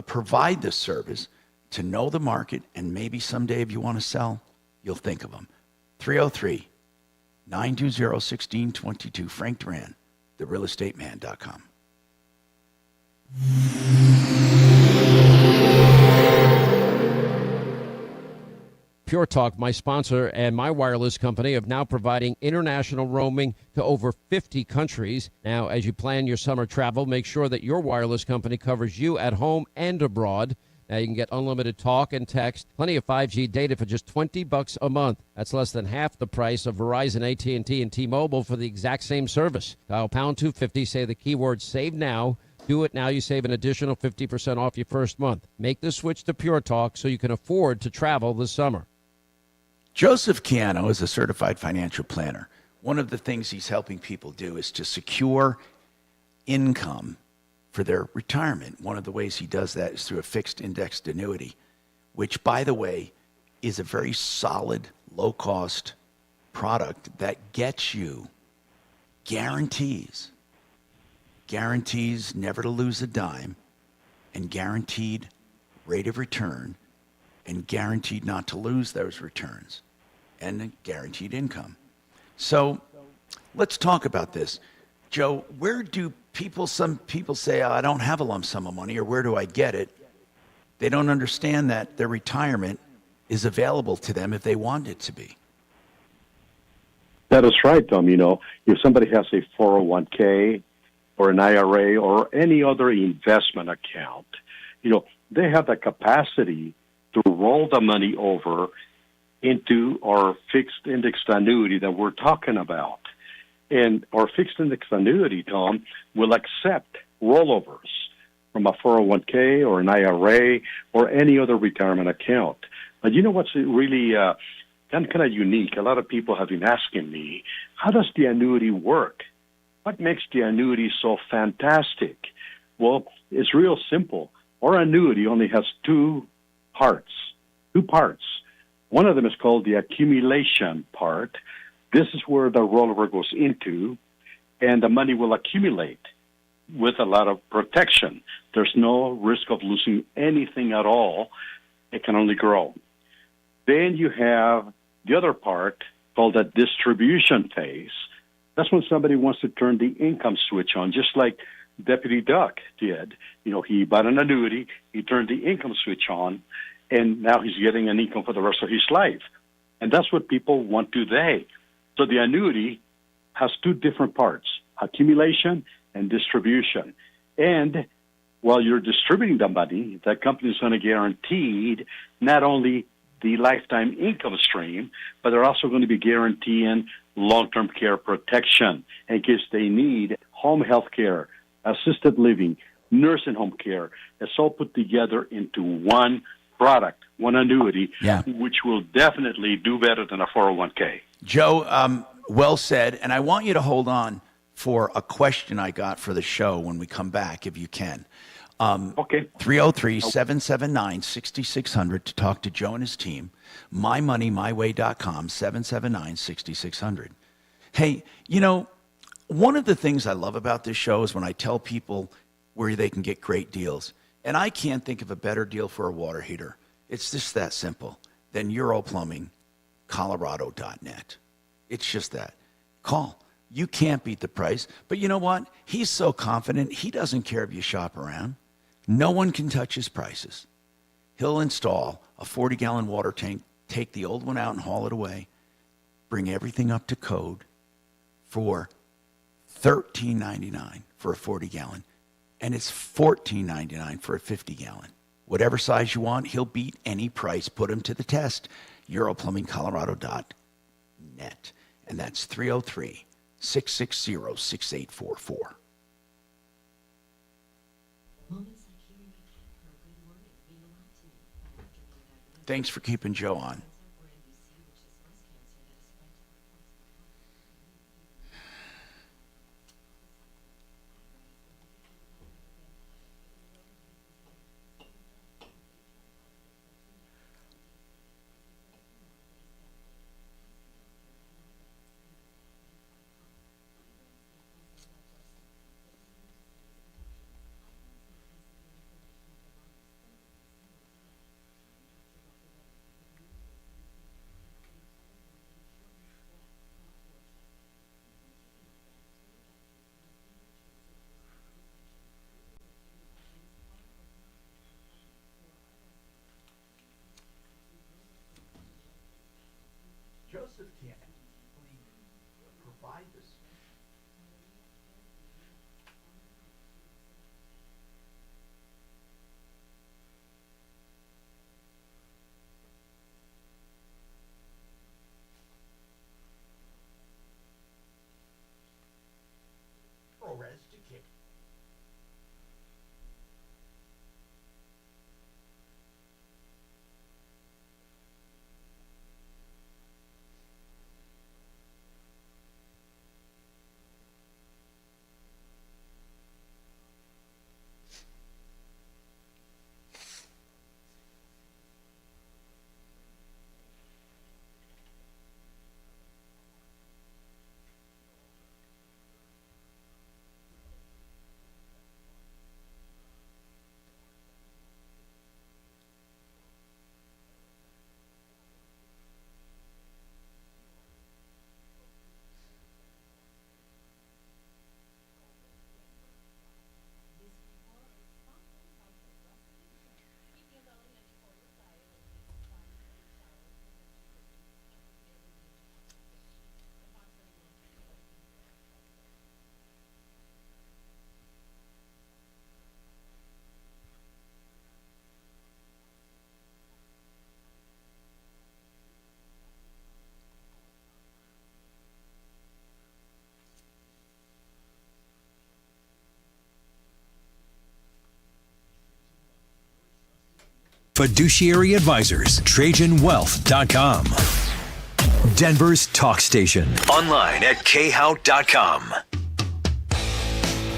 [SPEAKER 14] provide this service to know the market, and maybe someday if you want to sell, you'll think of him. 303-920-1622. Frank Duran, therealestateman.com.
[SPEAKER 5] Pure Talk, my sponsor and my wireless company, of now providing international roaming to over 50 countries. Now, as you plan your summer travel, make sure that your wireless company covers you at home and abroad. Now, you can get unlimited talk and text, plenty of 5G data for just $20 a month. That's less than half the price of Verizon, AT&T, and T-Mobile for the exact same service. Dial pound 250, say the keyword save now. Do it now. You save an additional 50% off your first month. Make the switch to Pure Talk so you can afford to travel this summer.
[SPEAKER 14] Joseph Chiano is a certified financial planner. One of the things he's helping people do is to secure income for their retirement. One of the ways he does that is through a fixed indexed annuity, which, by the way, is a very solid, low-cost product that gets you guarantees never to lose a dime, and guaranteed rate of return, and guaranteed not to lose those returns, and a guaranteed income. So let's talk about this. Joe, where do some people say, I don't have a lump sum of money, or where do I get it? They don't understand that their retirement is available to them if they want it to be.
[SPEAKER 21] That is right, Tom. If somebody has a 401k or an IRA or any other investment account, they have the capacity to roll the money over into our fixed indexed annuity that we're talking about. And our fixed indexed annuity, Tom, will accept rollovers from a 401k or an IRA or any other retirement account. But you know what's really kind of unique? A lot of people have been asking me, how does the annuity work? What makes the annuity so fantastic? Well, it's real simple. Our annuity only has two parts. One of them is called the accumulation part. This is where the rollover goes into, and the money will accumulate with a lot of protection. There's no risk of losing anything at all. It can only grow. Then you have the other part called the distribution phase. That's when somebody wants to turn the income switch on, just like Deputy Duck did. He bought an annuity, he turned the income switch on, and now he's getting an income for the rest of his life. And that's what people want today. So the annuity has two different parts, accumulation and distribution. And while you're distributing the money, that company is going to guarantee not only the lifetime income stream, but they're also going to be guaranteeing long-term care protection in case they need home health care, assisted living, nursing home care. It's all put together into one product, one annuity, which will definitely do better than a 401k.
[SPEAKER 14] Joe, well said. And I want you to hold on for a question I got for the show when we come back, if you can.
[SPEAKER 21] Okay.
[SPEAKER 14] 303-779-6600 to talk to Joe and his team. MyMoneyMyWay.com, 779-6600. Hey, one of the things I love about this show is when I tell people where they can get great deals. And I can't think of a better deal for a water heater. It's just that simple. Than EuroPlumbingColorado.net. It's just that. Call. You can't beat the price. But you know what? He's so confident, he doesn't care if you shop around. No one can touch his prices. He'll install a 40-gallon water tank, take the old one out and haul it away, bring everything up to code for $13.99 for a 40-gallon. And it's $14.99 for a 50-gallon. Whatever size you want, he'll beat any price. Put him to the test. EuroPlumbingColorado.net. And that's 303-660-6844.
[SPEAKER 7] Moments like hearing a cat purr good morning mean a lot to me. After being
[SPEAKER 14] Thanks for keeping Joe on. Joseph can't provide this. ProRes to kick.
[SPEAKER 6] Fiduciary Advisors, TrajanWealth.com. Denver's talk station. Online at khout.com.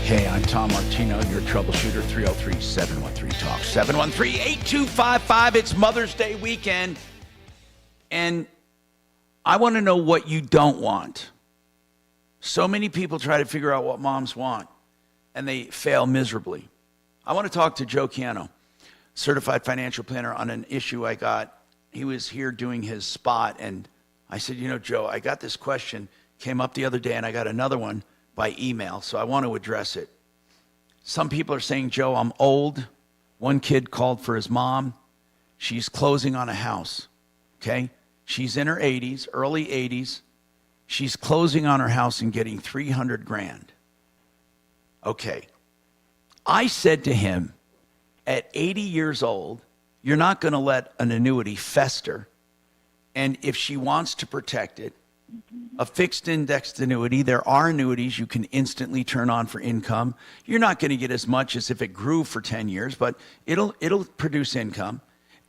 [SPEAKER 14] Hey, I'm Tom Martino, your troubleshooter, 303-713-TALK, 713-8255. It's Mother's Day weekend, and I want to know what you don't want. So many people try to figure out what moms want, and they fail miserably. I want to talk to Joe Ciano, certified financial planner, on an issue I got. He was here doing his spot, and I said, Joe, I got this question, came up the other day, and I got another one by email, so I want to address it. Some people are saying, Joe, I'm old. One kid called for his mom. She's closing on a house, okay? She's in her 80s, early 80s. She's closing on her house and getting $300,000. Okay. I said to him, at 80 years old, you're not going to let an annuity fester. And if she wants to protect it, a fixed indexed annuity, there are annuities you can instantly turn on for income. You're not going to get as much as if it grew for 10 years, but it'll produce income.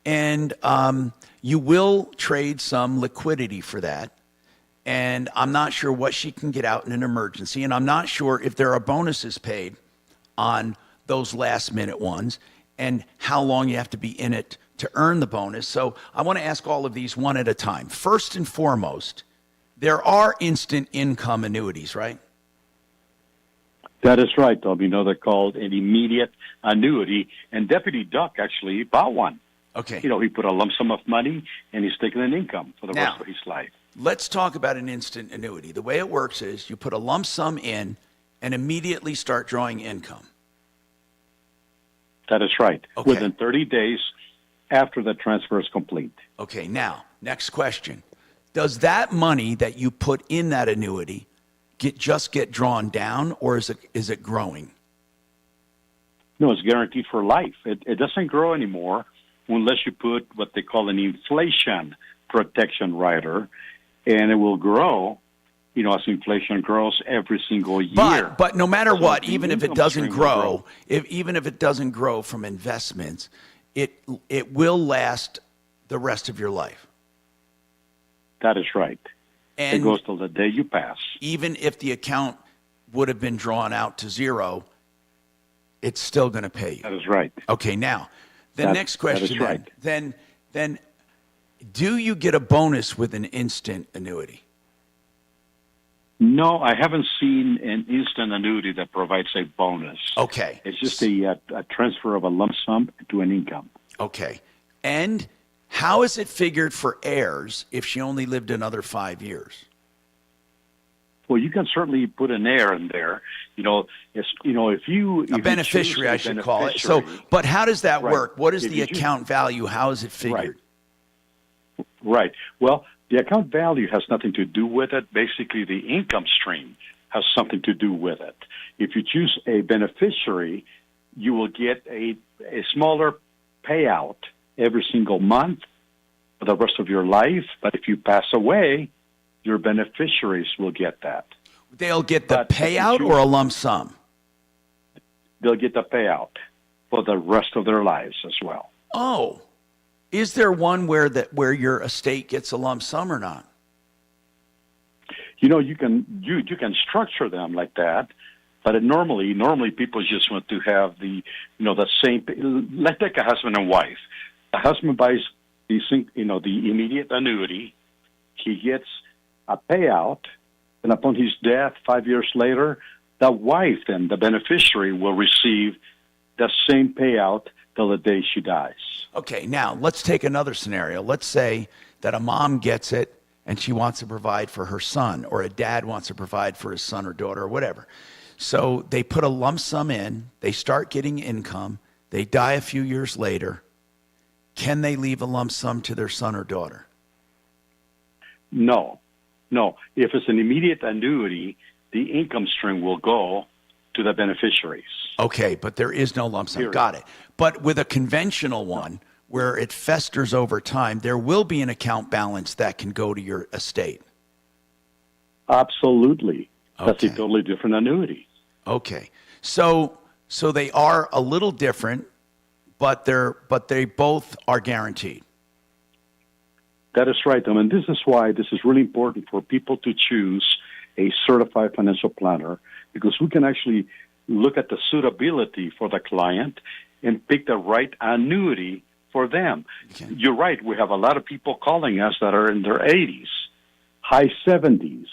[SPEAKER 14] And you will trade some liquidity for that. And I'm not sure what she can get out in an emergency. And I'm not sure if there are bonuses paid on those last minute ones, and how long you have to be in it to earn the bonus. So I want to ask all of these one at a time. First and foremost, there are instant income annuities, right?
[SPEAKER 21] That is right, Tom. They're called an immediate annuity, and Deputy Duck actually bought one.
[SPEAKER 14] Okay.
[SPEAKER 21] He put a lump sum of money, and he's taking an income for the rest of his life.
[SPEAKER 14] Let's talk about an instant annuity. The way it works is you put a lump sum in and immediately start drawing income.
[SPEAKER 21] That is right.
[SPEAKER 14] Okay.
[SPEAKER 21] Within 30 days after the transfer is complete.
[SPEAKER 14] Okay, now, next question. Does that money that you put in that annuity just get drawn down, or is it growing?
[SPEAKER 21] No, it's guaranteed for life. It doesn't grow anymore unless you put what they call an inflation protection rider, and it will grow, as inflation grows every single year.
[SPEAKER 14] But no matter what, even if it doesn't grow, even if it doesn't grow from investments, it will last the rest of your life.
[SPEAKER 21] That is right.
[SPEAKER 14] And
[SPEAKER 21] it goes till the day you pass.
[SPEAKER 14] Even if the account would have been drawn out to zero, it's still going to pay you.
[SPEAKER 21] That is right.
[SPEAKER 14] Okay, now, the next question
[SPEAKER 21] that is right.
[SPEAKER 14] then do you get a bonus with an instant annuity?
[SPEAKER 21] No, I haven't seen an instant annuity that provides a bonus.
[SPEAKER 14] Okay.
[SPEAKER 21] It's just a transfer of a lump sum to an income.
[SPEAKER 14] Okay. And how is it figured for heirs if she only lived another 5 years?
[SPEAKER 21] Well, you can certainly put an heir in there. If you
[SPEAKER 14] a beneficiary, I should call it. So, but how does that work? What is the account value? How is it figured?
[SPEAKER 21] Right. Well, the account value has nothing to do with it. Basically, the income stream has something to do with it. If you choose a beneficiary, you will get a smaller payout every single month for the rest of your life. But if you pass away, your beneficiaries will get that.
[SPEAKER 14] They'll get the payout or a lump sum?
[SPEAKER 21] They'll get the payout for the rest of their lives as well.
[SPEAKER 14] Oh. Is there one where your estate gets a lump sum or not?
[SPEAKER 21] You can structure them like that, but normally people just want to have the same. Let's take a husband and wife. The husband buys the immediate annuity. He gets a payout, and upon his death, 5 years later, the wife then, the beneficiary, will receive the same payout till the day she dies.
[SPEAKER 14] Okay, now let's take another scenario. Let's say that a mom gets it and she wants to provide for her son, or a dad wants to provide for his son or daughter or whatever. So they put a lump sum in, they start getting income, they die a few years later. Can they leave a lump sum to their son or daughter?
[SPEAKER 21] No. If it's an immediate annuity, the income stream will go to the beneficiaries.
[SPEAKER 14] Okay, but there is no lump sum. Period. Got it. But with a conventional one, where it festers over time, there will be an account balance that can go to your estate.
[SPEAKER 21] Absolutely. Okay. That's a totally different annuity.
[SPEAKER 14] Okay. So they are a little different, but they both are guaranteed.
[SPEAKER 21] That is right. This is why this is really important for people to choose a certified financial planner, because we can actually look at the suitability for the client and pick the right annuity for them. Okay. You're right. We have a lot of people calling us that are in their 80s, high 70s.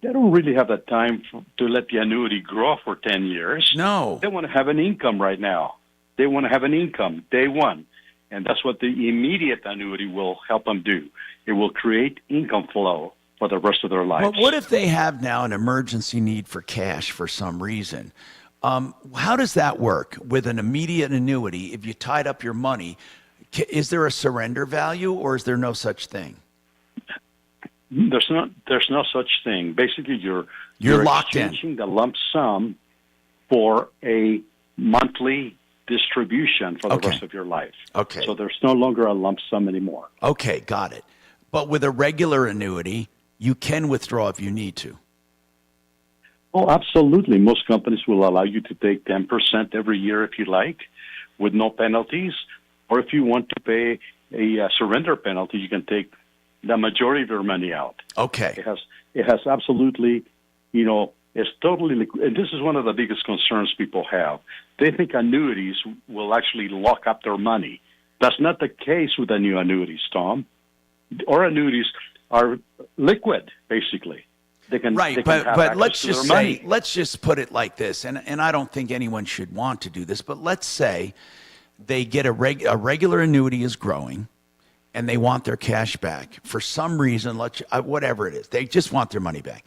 [SPEAKER 21] They don't really have the time to let the annuity grow for 10 years.
[SPEAKER 14] No.
[SPEAKER 21] They want to have an income right now. They want to have an income day one. And that's what the immediate annuity will help them do. It will create income flow for the rest of their lives.
[SPEAKER 14] But what if they have now an emergency need for cash for some reason? How does that work with an immediate annuity? If you tied up your money, is there a surrender value, or is there no such thing?
[SPEAKER 21] There's no such thing. Basically, you're
[SPEAKER 14] locked
[SPEAKER 21] exchanging the lump sum for a monthly distribution for the rest of your life.
[SPEAKER 14] Okay.
[SPEAKER 21] So there's no longer a lump sum anymore.
[SPEAKER 14] Okay, got it. But with a regular annuity, you can withdraw if you need to.
[SPEAKER 21] Oh, absolutely. Most companies will allow you to take 10% every year if you like, with no penalties. Or if you want to pay a surrender penalty, you can take the majority of your money out.
[SPEAKER 14] Okay.
[SPEAKER 21] It has absolutely, it's totally liquid. And this is one of the biggest concerns people have. They think annuities will actually lock up their money. That's not the case with the new annuities, Tom. Our annuities are liquid, basically. They can,
[SPEAKER 14] right,
[SPEAKER 21] they can
[SPEAKER 14] but let's
[SPEAKER 21] just
[SPEAKER 14] put it like this, and I don't think anyone should want to do this, but let's say they get a regular annuity is growing, and they want their cash back for some reason. Whatever it is, they just want their money back.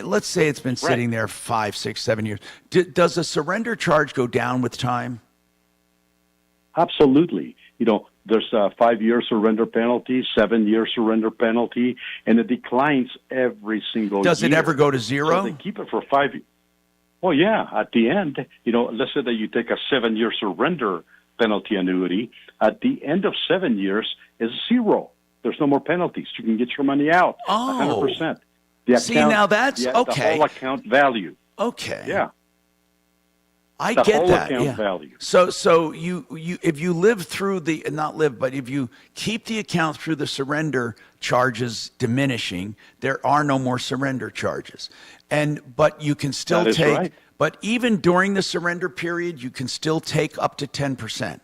[SPEAKER 14] Let's say it's been sitting there 5, 6, 7 years. Does the surrender charge go down with time?
[SPEAKER 21] Absolutely. There's a 5-year surrender penalty, 7-year surrender penalty, and it declines every single year.
[SPEAKER 14] Does it ever go to zero?
[SPEAKER 21] So they keep it for 5 years. Oh, yeah. At the end, let's say that you take a 7-year surrender penalty annuity. At the end of 7 years, it's zero. There's no more penalties. You can get your money out 100%.
[SPEAKER 14] See, now that's okay.
[SPEAKER 21] The whole account value.
[SPEAKER 14] Okay.
[SPEAKER 21] Yeah.
[SPEAKER 14] I
[SPEAKER 21] the
[SPEAKER 14] get
[SPEAKER 21] whole
[SPEAKER 14] that.
[SPEAKER 21] account
[SPEAKER 14] Yeah.
[SPEAKER 21] value.
[SPEAKER 14] So you if you live through the not live, but if you keep the account through the surrender charges diminishing, there are no more surrender charges. But you can still
[SPEAKER 21] That is
[SPEAKER 14] take.
[SPEAKER 21] right.
[SPEAKER 14] But even during the surrender period, you can still take up to 10%.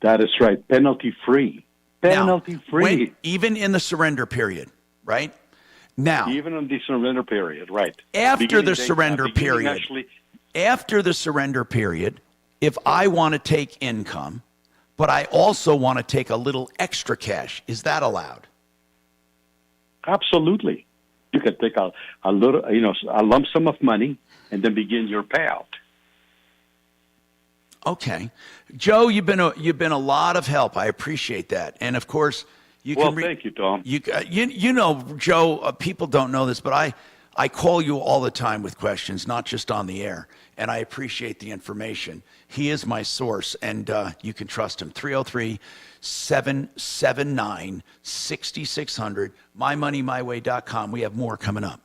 [SPEAKER 21] That is right. Penalty free. Penalty free.
[SPEAKER 14] Even in the surrender period, right? Now,
[SPEAKER 21] even in the surrender period, right?
[SPEAKER 14] After
[SPEAKER 21] Beginning
[SPEAKER 14] the
[SPEAKER 21] date-
[SPEAKER 14] surrender
[SPEAKER 21] beginning
[SPEAKER 14] period,
[SPEAKER 21] actually,
[SPEAKER 14] after the surrender period, if I want to take income, but I also want to take a little extra cash, is that allowed?
[SPEAKER 21] absolutely. You can take a little, a lump sum of money and then begin your payout.
[SPEAKER 14] Okay, Joe, you've been a lot of help. I appreciate that, and of course, you
[SPEAKER 21] Well,
[SPEAKER 14] can.
[SPEAKER 21] thank you, Tom.
[SPEAKER 14] You know, Joe. People don't know this, but I call you all the time with questions, not just on the air, and I appreciate the information. He is my source, and you can trust him. 303-779-6600. MyMoneyMyWay.com. We have more coming up.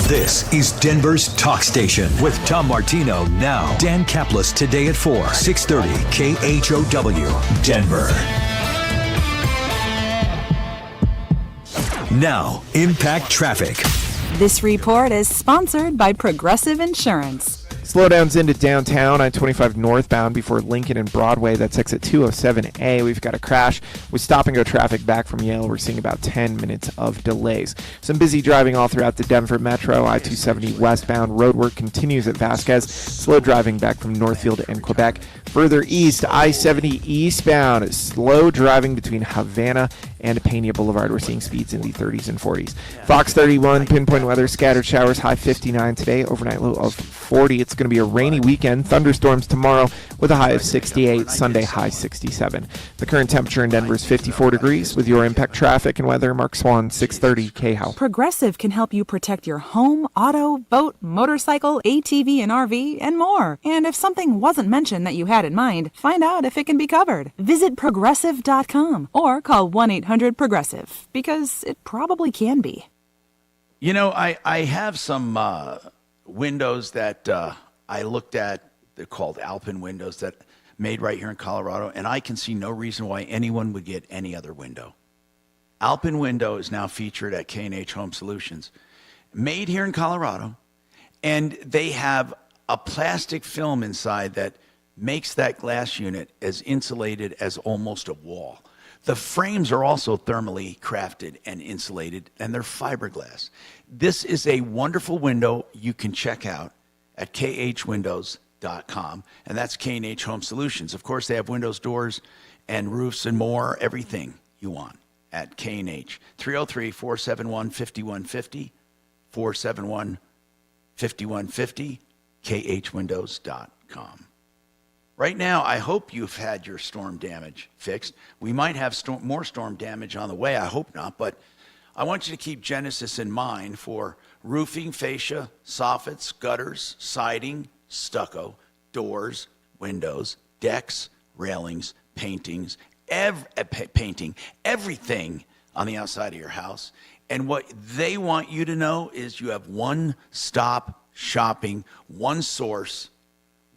[SPEAKER 6] This is Denver's Talk Station with Tom Martino now. Dan Kaplan today at 4, 630 KHOW, Denver. Now, Impact Traffic.
[SPEAKER 11] This report is sponsored by Progressive Insurance.
[SPEAKER 9] Slowdowns into downtown I-25 northbound before Lincoln and Broadway. That's exit 207A. We've got a crash with stop-and-go traffic back from Yale. We're seeing about 10 minutes of delays. Some busy driving all throughout the Denver Metro. I-270 westbound. Roadwork continues at Vasquez. Slow driving back from Northfield and Quebec. Further east, I-70 eastbound. Slow driving between Havana and Pena Boulevard. We're seeing speeds in the 30s and 40s. Fox 31, pinpoint weather, scattered showers, high 59 today, overnight low of 40. It's going to be a rainy weekend. Thunderstorms tomorrow with a high of 68, Sunday high 67. The current temperature in Denver is 54 degrees. With your Impact Traffic and weather, Mark Swan, 630 KHOW.
[SPEAKER 11] Progressive can help you protect your home, auto, boat, motorcycle, ATV, and RV, and more. And if something wasn't mentioned that you had in mind, find out if it can be covered. Visit Progressive.com or call 1-800-PROGRESSIVE, because it probably can be.
[SPEAKER 14] You know, I have some windows that I looked at. They're called Alpine windows that made right here in Colorado, and I can see no reason why anyone would get any other window. Alpine window is now featured at K&H Home Solutions, made here in Colorado, and they have a plastic film inside that makes that glass unit as insulated as almost a wall. The frames are also thermally crafted and insulated, and they're fiberglass. This is a wonderful window you can check out at khwindows.com, and that's K&H Home Solutions. Of course, they have windows, doors, and roofs and more, everything you want at K&H. 303-471-5150, 471-5150, khwindows.com. Right now, I hope you've had your storm damage fixed. We might have more storm damage on the way. I hope not, but I want you to keep Genesis in mind for roofing, fascia, soffits, gutters, siding, stucco, doors, windows, decks, railings, paintings, painting, everything on the outside of your house. And what they want you to know is you have one-stop shopping, one source,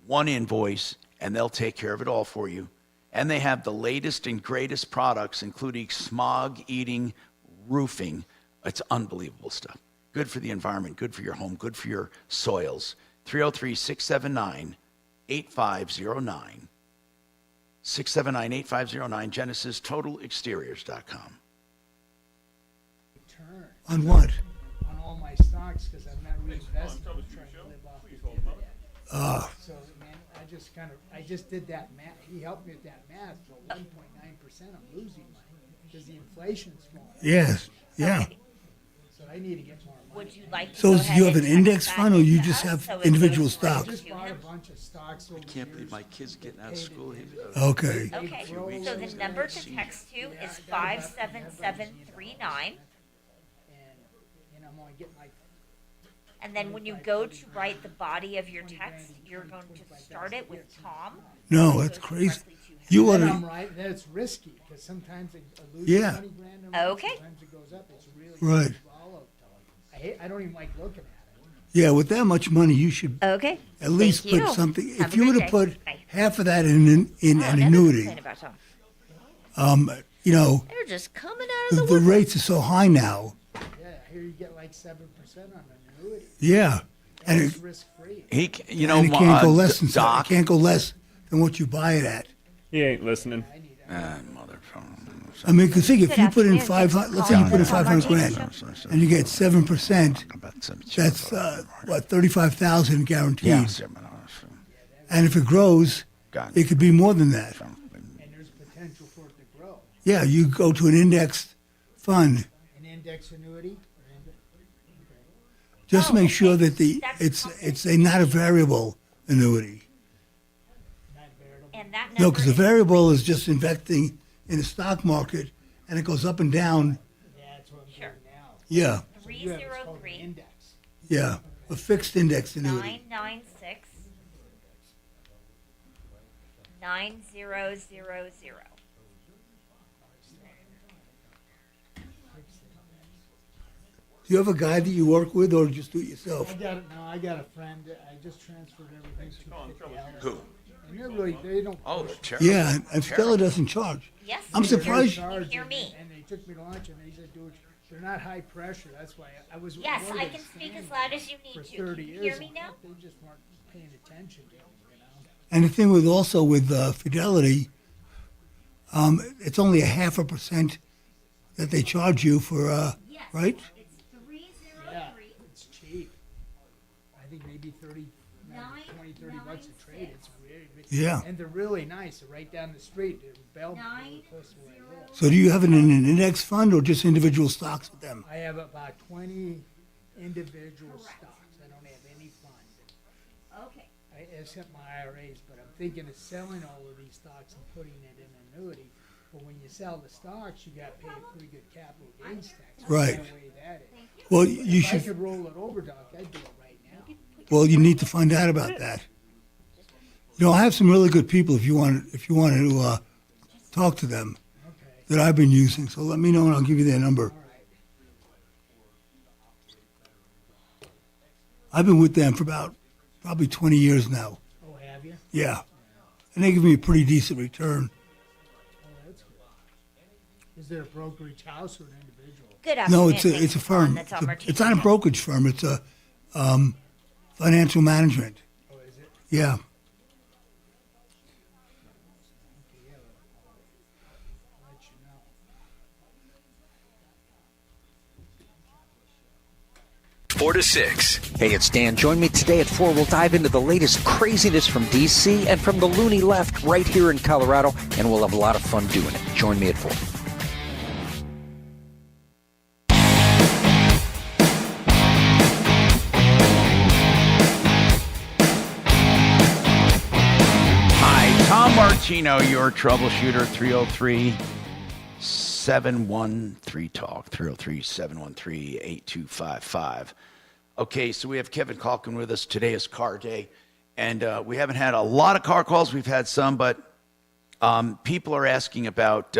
[SPEAKER 14] one invoice, and they'll take care of it all for you. And they have the latest and greatest products, including smog-eating roofing. It's unbelievable stuff. Good for the environment, good for your home, good for your soils. 303-679-8509. 679-8509, GenesisTotalExteriors.com.
[SPEAKER 13] On what?
[SPEAKER 8] On all my stocks, because I'm not reinvesting. I'm trying to live off the dividend. So, man, I just did that math. He helped me with that math. So 1.9%, I'm losing money because the inflation's going.
[SPEAKER 13] Yes, yeah.
[SPEAKER 8] So I need to get more money.
[SPEAKER 31] Would you like to
[SPEAKER 13] So
[SPEAKER 31] go
[SPEAKER 13] do
[SPEAKER 31] ahead
[SPEAKER 13] you have
[SPEAKER 31] and
[SPEAKER 13] an
[SPEAKER 31] text
[SPEAKER 13] index
[SPEAKER 31] that
[SPEAKER 13] fund, or you
[SPEAKER 31] into
[SPEAKER 13] just
[SPEAKER 31] us
[SPEAKER 13] have
[SPEAKER 31] so it
[SPEAKER 13] individual
[SPEAKER 31] goes
[SPEAKER 13] stocks?
[SPEAKER 8] I just bought a bunch of stocks over
[SPEAKER 14] I can't believe my kid's getting out of school.
[SPEAKER 13] Okay.
[SPEAKER 31] Okay, so the number to text to is 57739.
[SPEAKER 8] And I'm going to get my.
[SPEAKER 31] And then when you go to write the body of your text, you're going to start it with Tom.
[SPEAKER 13] No,
[SPEAKER 31] It
[SPEAKER 13] that's
[SPEAKER 31] goes
[SPEAKER 13] crazy.
[SPEAKER 31] directly to
[SPEAKER 13] You
[SPEAKER 8] Then
[SPEAKER 13] ought
[SPEAKER 8] I'm
[SPEAKER 13] to,
[SPEAKER 8] right. That's risky because sometimes it loses
[SPEAKER 13] Yeah.
[SPEAKER 8] 20 grand a month.
[SPEAKER 31] Okay.
[SPEAKER 8] Sometimes it goes up. It's really
[SPEAKER 13] Right.
[SPEAKER 8] swallow. I don't even like looking at it.
[SPEAKER 13] yeah, with that much money, you should
[SPEAKER 31] Okay.
[SPEAKER 13] at least
[SPEAKER 31] Thank
[SPEAKER 13] put
[SPEAKER 31] you.
[SPEAKER 13] something.
[SPEAKER 31] Have
[SPEAKER 13] If
[SPEAKER 31] a
[SPEAKER 13] you were
[SPEAKER 31] great
[SPEAKER 13] to
[SPEAKER 31] day.
[SPEAKER 13] put
[SPEAKER 31] Bye.
[SPEAKER 13] half of that in an
[SPEAKER 31] Another
[SPEAKER 13] annuity,
[SPEAKER 31] complaint about Tom.
[SPEAKER 13] you know,
[SPEAKER 31] They're just coming out of
[SPEAKER 13] the rates are so high now.
[SPEAKER 8] Yeah, here you get like 7% on an annuity.
[SPEAKER 13] Yeah, and
[SPEAKER 8] It's
[SPEAKER 13] it,
[SPEAKER 8] risk free.
[SPEAKER 14] You know,
[SPEAKER 13] and it can't go less than
[SPEAKER 14] Doc.
[SPEAKER 13] it can't go less than what you buy it at.
[SPEAKER 18] He ain't listening.
[SPEAKER 13] I mean, because think if
[SPEAKER 31] Good
[SPEAKER 13] you put in
[SPEAKER 31] afternoon. Thanks for
[SPEAKER 13] 500, let's say you
[SPEAKER 31] calling
[SPEAKER 13] put in
[SPEAKER 31] the Tom
[SPEAKER 13] 500
[SPEAKER 31] Martino
[SPEAKER 13] grand, and you get 7%. That's what 35,000 guaranteed.
[SPEAKER 14] Yeah.
[SPEAKER 13] And if it grows, it could be more than that.
[SPEAKER 8] And there's potential for it to grow.
[SPEAKER 13] Yeah, you go to an indexed fund.
[SPEAKER 8] An index annuity?
[SPEAKER 13] Just make sure that it's not a variable annuity.
[SPEAKER 31] And that
[SPEAKER 13] No,
[SPEAKER 31] number
[SPEAKER 13] because the
[SPEAKER 31] is
[SPEAKER 13] variable is just investing in the stock market, and it goes up and down.
[SPEAKER 8] That's what I'm
[SPEAKER 31] Sure.
[SPEAKER 8] doing now.
[SPEAKER 13] Yeah,
[SPEAKER 31] 303
[SPEAKER 8] Index.
[SPEAKER 13] yeah, a fixed index annuity.
[SPEAKER 31] 996 9000.
[SPEAKER 13] Do you have a guy that you work with, or just do it yourself?
[SPEAKER 8] I got a friend. I just transferred everything to Fidelity.
[SPEAKER 14] Who?
[SPEAKER 8] And they're really, they don't.
[SPEAKER 14] Oh,
[SPEAKER 8] push.
[SPEAKER 14] the chairman.
[SPEAKER 13] Yeah, and Stella doesn't charge.
[SPEAKER 31] Yes.
[SPEAKER 13] I'm
[SPEAKER 31] you
[SPEAKER 13] surprised.
[SPEAKER 31] can hear me.
[SPEAKER 8] And they took me to lunch, and they said, "Dude, they're not high pressure." That's why I was.
[SPEAKER 31] Yes,
[SPEAKER 8] one
[SPEAKER 31] I
[SPEAKER 8] of
[SPEAKER 31] can
[SPEAKER 8] the
[SPEAKER 31] speak as
[SPEAKER 8] stands
[SPEAKER 31] loud as you
[SPEAKER 8] for
[SPEAKER 31] need to.
[SPEAKER 8] 30
[SPEAKER 31] Can you
[SPEAKER 8] years.
[SPEAKER 31] hear me now?
[SPEAKER 8] They just weren't paying attention to me, you know.
[SPEAKER 13] And the thing with also with Fidelity, it's only 0.5% that they charge you for, right?
[SPEAKER 31] It's 303
[SPEAKER 8] Yeah, it's cheap. I think maybe 30 bucks a trade. It's really big.
[SPEAKER 13] Yeah.
[SPEAKER 8] And they're really nice. They're right down the street. They're in Belleville, really close to where I live.
[SPEAKER 13] So do you have it in an index fund or just individual stocks with them?
[SPEAKER 8] I have about 20 individual stocks. I don't have any fund.
[SPEAKER 31] Okay.
[SPEAKER 8] Except my IRAs, but I'm thinking of selling all of these stocks and putting it in an annuity. But when you sell the stocks, you got to pay a pretty good capital gains tax.
[SPEAKER 13] Right.
[SPEAKER 8] That's the way that is.
[SPEAKER 13] Well, you
[SPEAKER 8] If I
[SPEAKER 13] should.
[SPEAKER 8] could roll it over, Doc, I'd do it right now.
[SPEAKER 13] Well, you need to find out about that. You know, I have some really good people if you want to talk to them that I've been using. So let me know and I'll give you their number. I've been with them for about probably 20 years now.
[SPEAKER 8] Oh, have you?
[SPEAKER 13] Yeah, and they give me a pretty decent return.
[SPEAKER 8] Oh, that's good. Is it a brokerage house or an individual?
[SPEAKER 31] Good afternoon.
[SPEAKER 13] No, it's a
[SPEAKER 31] Thanks
[SPEAKER 13] it's a
[SPEAKER 31] for calling
[SPEAKER 13] firm.
[SPEAKER 31] the
[SPEAKER 13] It's,
[SPEAKER 31] Tom
[SPEAKER 13] a,
[SPEAKER 31] Martino
[SPEAKER 13] it's not a brokerage firm. It's a financial management.
[SPEAKER 8] Oh, is it?
[SPEAKER 13] Yeah.
[SPEAKER 8] Okay, yeah, I'll let you know.
[SPEAKER 6] 4 to 6.
[SPEAKER 1] Hey, it's Dan. Join me today at 4. We'll dive into the latest craziness from D.C. and from the loony left right here in Colorado, and we'll have a lot of fun doing it. Join me at 4.
[SPEAKER 14] Hi, Tom Martino, your troubleshooter, 303-713-TALK, 303-713-8255. Okay, so we have Kevin Calkin with us. Today is car day, and we haven't had a lot of car calls. We've had some, but people are asking about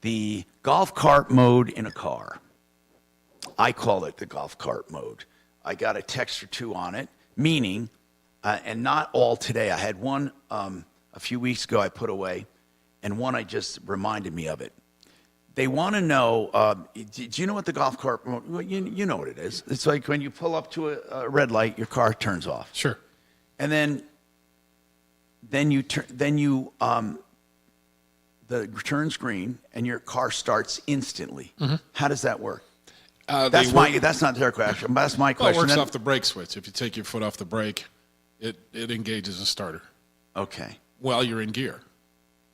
[SPEAKER 14] the golf cart mode in a car. I call it the golf cart mode. I got a text or two on it, meaning, and not all today. I had one a few weeks ago I put away, and one I just reminded me of it. They want to know, do you know what the golf cart mode, well, you know what it is. It's like when you pull up to a red light, your car turns off.
[SPEAKER 19] Sure.
[SPEAKER 14] And then the turns green and your car starts instantly.
[SPEAKER 19] Mhm.
[SPEAKER 14] How does that work?
[SPEAKER 19] That's
[SPEAKER 14] not their question. That's my
[SPEAKER 19] Well, it
[SPEAKER 14] question.
[SPEAKER 19] works
[SPEAKER 14] Then-
[SPEAKER 19] off the brake switch. If you take your foot off the brake, it engages a starter.
[SPEAKER 14] Okay.
[SPEAKER 19] While you're in gear.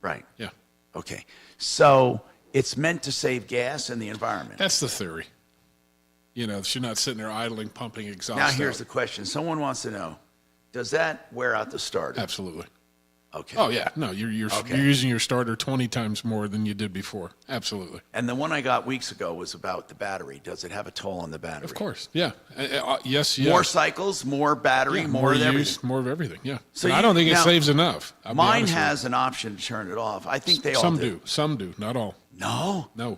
[SPEAKER 14] Right.
[SPEAKER 19] Yeah.
[SPEAKER 14] Okay. So it's meant to save gas and the environment.
[SPEAKER 19] That's the theory. You know, you're not sitting there idling, pumping exhaust
[SPEAKER 14] Now here's
[SPEAKER 19] out.
[SPEAKER 14] the question. Someone wants to know, does that wear out the starter?
[SPEAKER 19] Absolutely.
[SPEAKER 14] Okay.
[SPEAKER 19] Oh yeah, no, you're using your starter 20 times more than you did before. Absolutely.
[SPEAKER 14] And the one I got weeks ago was about the battery. Does it have a toll on the battery?
[SPEAKER 19] Of course, yeah. Yes.
[SPEAKER 14] More cycles, more battery,
[SPEAKER 19] yeah,
[SPEAKER 14] more of
[SPEAKER 19] use,
[SPEAKER 14] everything.
[SPEAKER 19] more of everything. Yeah.
[SPEAKER 14] So
[SPEAKER 19] and I don't think it
[SPEAKER 14] now,
[SPEAKER 19] saves enough. I'll be
[SPEAKER 14] mine
[SPEAKER 19] honest with
[SPEAKER 14] has an option to turn it off. I think they all
[SPEAKER 19] Some
[SPEAKER 14] do.
[SPEAKER 19] Some do. Not all.
[SPEAKER 14] No.
[SPEAKER 19] No.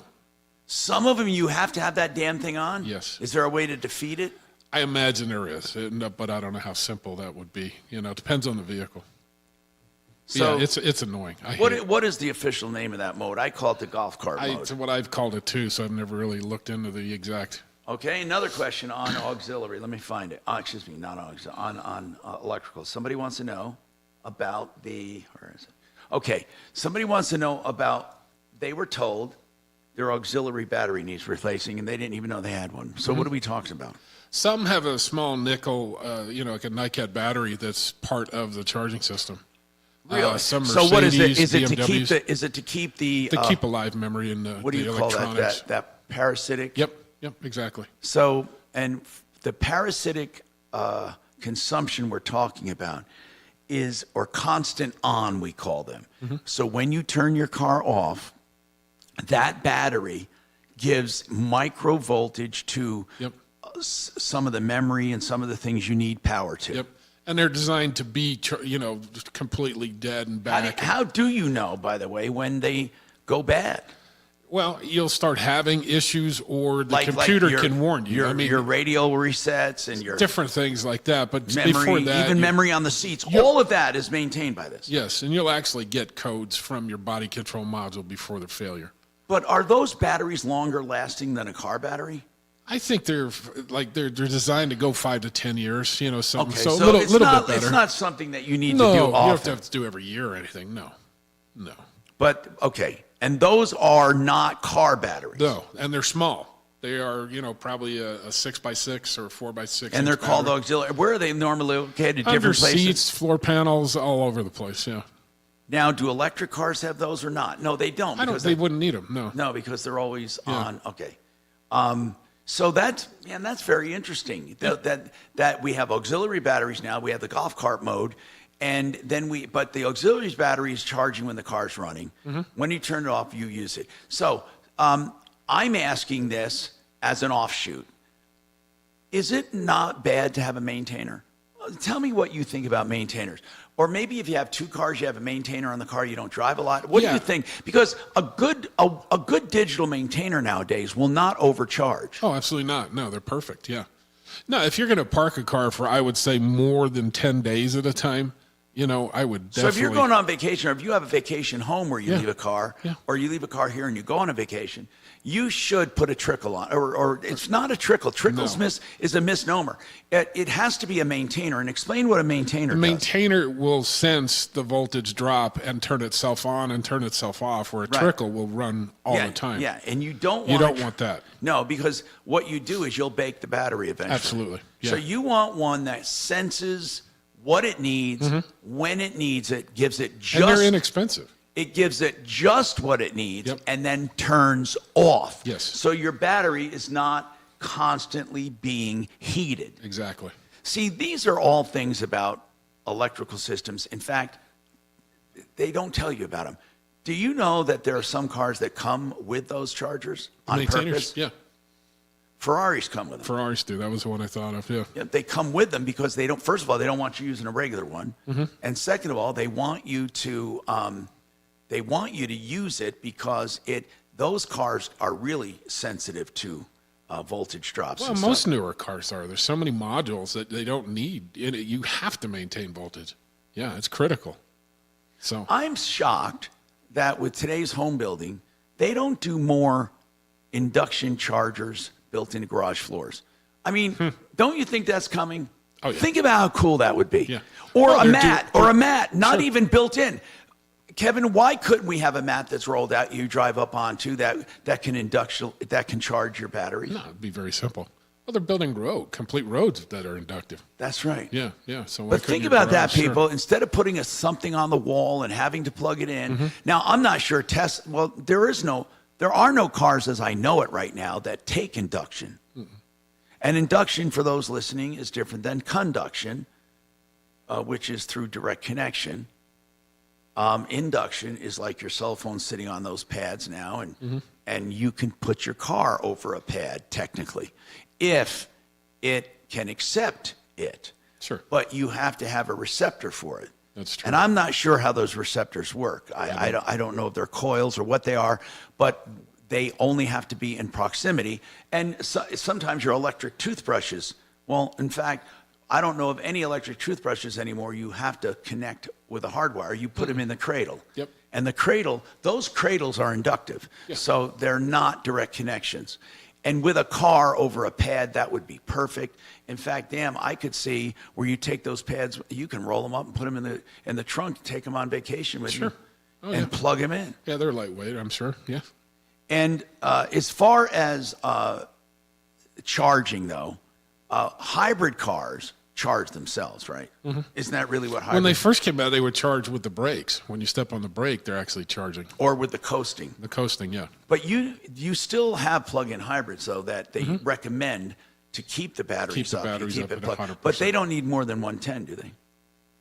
[SPEAKER 14] Some of them you have to have that damn thing on.
[SPEAKER 19] Yes.
[SPEAKER 14] Is there a way to defeat it?
[SPEAKER 19] I imagine there is, but I don't know how simple that would be. You know, it depends on the vehicle.
[SPEAKER 14] So
[SPEAKER 19] yeah, it's annoying.
[SPEAKER 14] What is the official name of that mode? I call it the golf cart mode.
[SPEAKER 19] It's what I've called it too, so I've never really looked into the exact.
[SPEAKER 14] Okay, another question on auxiliary. Let me find it. Excuse me, not auxiliary, on electrical. Somebody wants to know about where is it? Okay, somebody wants to know about, they were told their auxiliary battery needs replacing, and they didn't even know they had one. So what are we talking about?
[SPEAKER 19] Some have a small nickel, like a NiCad battery that's part of the charging system.
[SPEAKER 14] Really?
[SPEAKER 19] Some
[SPEAKER 14] So what is it?
[SPEAKER 19] Mercedes,
[SPEAKER 14] Is it to
[SPEAKER 19] BMWs.
[SPEAKER 14] keep the
[SPEAKER 19] to keep alive memory in the
[SPEAKER 14] what do you call
[SPEAKER 19] electronics?
[SPEAKER 14] that parasitic?
[SPEAKER 19] Yep, exactly.
[SPEAKER 14] So, and the parasitic consumption we're talking about is, or constant on, we call them.
[SPEAKER 19] Mm-hmm.
[SPEAKER 14] So when you turn your car off, that battery gives micro voltage to some of the memory and some of the things you need power to.
[SPEAKER 19] Yep. And they're designed to be, completely dead and back.
[SPEAKER 14] How do you know, by the way, when they go bad?
[SPEAKER 19] Well, you'll start having issues, or the computer can warn you.
[SPEAKER 14] Your radio resets and your
[SPEAKER 19] different things like that. But
[SPEAKER 14] memory,
[SPEAKER 19] before that,
[SPEAKER 14] even memory on the seats, all of that is maintained by this.
[SPEAKER 19] Yes, and you'll actually get codes from your body control module before the failure.
[SPEAKER 14] But are those batteries longer lasting than a car battery?
[SPEAKER 19] I think they're designed to go 5 to 10 years. So a
[SPEAKER 14] so
[SPEAKER 19] little
[SPEAKER 14] it's
[SPEAKER 19] bit better.
[SPEAKER 14] It's not something that you need
[SPEAKER 19] No,
[SPEAKER 14] to do
[SPEAKER 19] you
[SPEAKER 14] often.
[SPEAKER 19] don't have to do every year or anything. No.
[SPEAKER 14] But okay, and those are not car batteries.
[SPEAKER 19] No, and they're small. They are, probably a 6x6 or 4x6.
[SPEAKER 14] And they're called auxiliary. Where are they normally located?
[SPEAKER 19] Under
[SPEAKER 14] Different places.
[SPEAKER 19] seats, floor panels, all over the place. Yeah.
[SPEAKER 14] Now, do electric cars have those or not? No, they don't.
[SPEAKER 19] They wouldn't need them. No.
[SPEAKER 14] No, because they're always on. Okay. So that's very interesting. That we have auxiliary batteries now. We have the golf cart mode, and then but the auxiliary battery is charging when the car's running.
[SPEAKER 19] Mm-hmm.
[SPEAKER 14] When you turn it off, you use it. So I'm asking this as an offshoot. Is it not bad to have a maintainer? Tell me what you think about maintainers. Or maybe if you have two cars, you have a maintainer on the car, you don't drive a lot. What do you think? Because a good digital maintainer nowadays will not overcharge.
[SPEAKER 19] Oh, absolutely not. No, they're perfect. Yeah. No, if you're going to park a car for, I would say, more than 10 days at a time, I would definitely.
[SPEAKER 14] So if you're going on vacation, or if you have a vacation home where you leave a car, or you leave a car here and you go on a vacation, you should put a trickle on, or it's not a trickle. Trickles is a misnomer. It has to be a maintainer. And explain what a maintainer does.
[SPEAKER 19] A maintainer will sense the voltage drop and turn itself on and turn itself off, where a trickle will run all the time.
[SPEAKER 14] Yeah, and you don't
[SPEAKER 19] want that.
[SPEAKER 14] No, because what you do is you'll bake the battery eventually.
[SPEAKER 19] Absolutely. Yeah.
[SPEAKER 14] So you want one that senses what it needs, when it needs it, gives it just.
[SPEAKER 19] And they're inexpensive.
[SPEAKER 14] It gives it just what it needs and then turns off.
[SPEAKER 19] Yes.
[SPEAKER 14] So your battery is not constantly being heated.
[SPEAKER 19] Exactly.
[SPEAKER 14] See, these are all things about electrical systems. In fact, they don't tell you about them. Do you know that there are some cars that come with those chargers on
[SPEAKER 19] Maintainers,
[SPEAKER 14] purpose?
[SPEAKER 19] yeah.
[SPEAKER 14] Ferraris come with them.
[SPEAKER 19] Ferraris do. That was the one I thought of, yeah.
[SPEAKER 14] They come with them because they don't, first of all, they don't want you using a regular one.
[SPEAKER 19] Mm-hmm.
[SPEAKER 14] And second of all, they want you to use it because those cars are really sensitive to voltage drops.
[SPEAKER 19] Well, most newer cars are. There's so many modules that they don't need. You have to maintain voltage. Yeah, it's critical. So
[SPEAKER 14] I'm shocked that with today's home building, they don't do more induction chargers built into garage floors. I mean, don't you think that's coming?
[SPEAKER 19] Oh, yeah.
[SPEAKER 14] Think about how cool that would be.
[SPEAKER 19] Yeah.
[SPEAKER 14] Or a mat, not even built in. Kevin, why couldn't we have a mat that's rolled out you drive up onto that can charge your batteries?
[SPEAKER 19] No, it'd be very simple. Well, they're building complete roads that are inductive.
[SPEAKER 14] That's right.
[SPEAKER 19] Yeah. So
[SPEAKER 14] but think about that, people. Instead of putting something on the wall and having to plug it in. Now, I'm not sure there are no cars as I know it right now that take induction. And induction, for those listening, is different than conduction, which is through direct connection. Induction is like your cell phone sitting on those pads now, and you can put your car over a pad technically, if it can accept it.
[SPEAKER 19] Sure.
[SPEAKER 14] But you have to have a receptor for it.
[SPEAKER 19] That's true.
[SPEAKER 14] And I'm not sure how those receptors work. I don't know if they're coils or what they are, but they only have to be in proximity. And sometimes your electric toothbrushes, well, in fact, I don't know of any electric toothbrushes anymore. You have to connect with a hardwire. You put them in the cradle.
[SPEAKER 19] Yep.
[SPEAKER 14] And those cradles are inductive. Yeah. So they're not direct connections. And with a car over a pad, that would be perfect. In fact, I could see where you take those pads, you can roll them up and put them in the trunk, take them on vacation with you, and plug them in.
[SPEAKER 19] Yeah, they're lightweight, I'm sure. Yeah.
[SPEAKER 14] And as far as charging, though, hybrid cars charge themselves, right? Isn't that really what hybrid?
[SPEAKER 19] When they first came out, they would charge with the brakes. When you step on the brake, they're actually charging.
[SPEAKER 14] Or with the coasting.
[SPEAKER 19] The coasting, yeah.
[SPEAKER 14] But you still have plug-in hybrids, though, that they recommend to keep the batteries up.
[SPEAKER 19] Keep the batteries up at 100%.
[SPEAKER 14] But they don't need more than 110, do they?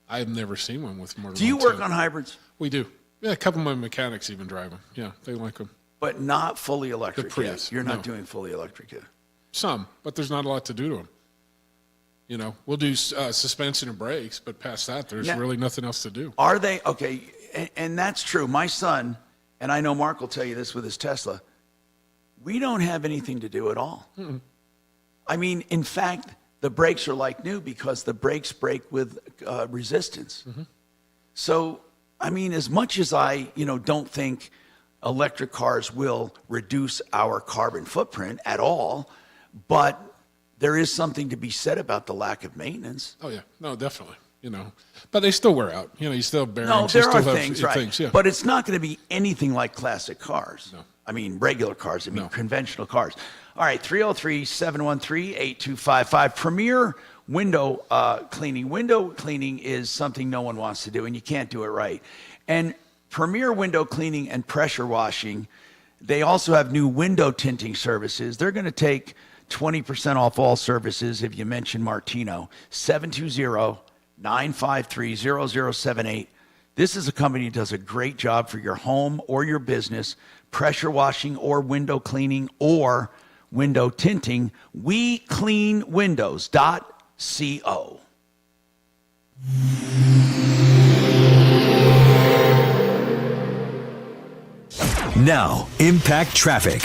[SPEAKER 19] I've never seen one with more than 110.
[SPEAKER 14] Do you work on hybrids?
[SPEAKER 19] We do. Yeah, a couple of my mechanics even drive them. Yeah, they like them.
[SPEAKER 14] But not fully electric
[SPEAKER 19] The Prius,
[SPEAKER 14] yet. You're not
[SPEAKER 19] no.
[SPEAKER 14] doing fully electric yet.
[SPEAKER 19] Some, but there's not a lot to do to them. You know, we'll do suspension and brakes, but past that, there's really nothing else to do.
[SPEAKER 14] Are they? Okay, and that's true. My son, and I know Mark will tell you this with his Tesla, we don't have anything to do at all. I mean, in fact, the brakes are like new because the brakes brake with resistance. So, I mean, as much as I, don't think electric cars will reduce our carbon footprint at all, but there is something to be said about the lack of maintenance.
[SPEAKER 19] Oh, yeah. No, definitely. But they still wear out. You still have bearings.
[SPEAKER 14] No, there
[SPEAKER 19] you
[SPEAKER 14] are
[SPEAKER 19] still
[SPEAKER 14] things,
[SPEAKER 19] have
[SPEAKER 14] right.
[SPEAKER 19] things, yeah.
[SPEAKER 14] But it's not going to be anything like classic cars.
[SPEAKER 19] No.
[SPEAKER 14] I mean, regular cars. I mean, conventional cars. All right, 303-713-8255. Premier window cleaning. Window cleaning is something no one wants to do, and you can't do it right. And Premier Window Cleaning and Pressure Washing, they also have new window tinting services. They're going to take 20% off all services if you mention Martino. 720-953-0078. This is a company that does a great job for your home or your business, pressure washing or window cleaning or window tinting. WeCleanWindows.co.
[SPEAKER 6] Now, Impact Traffic.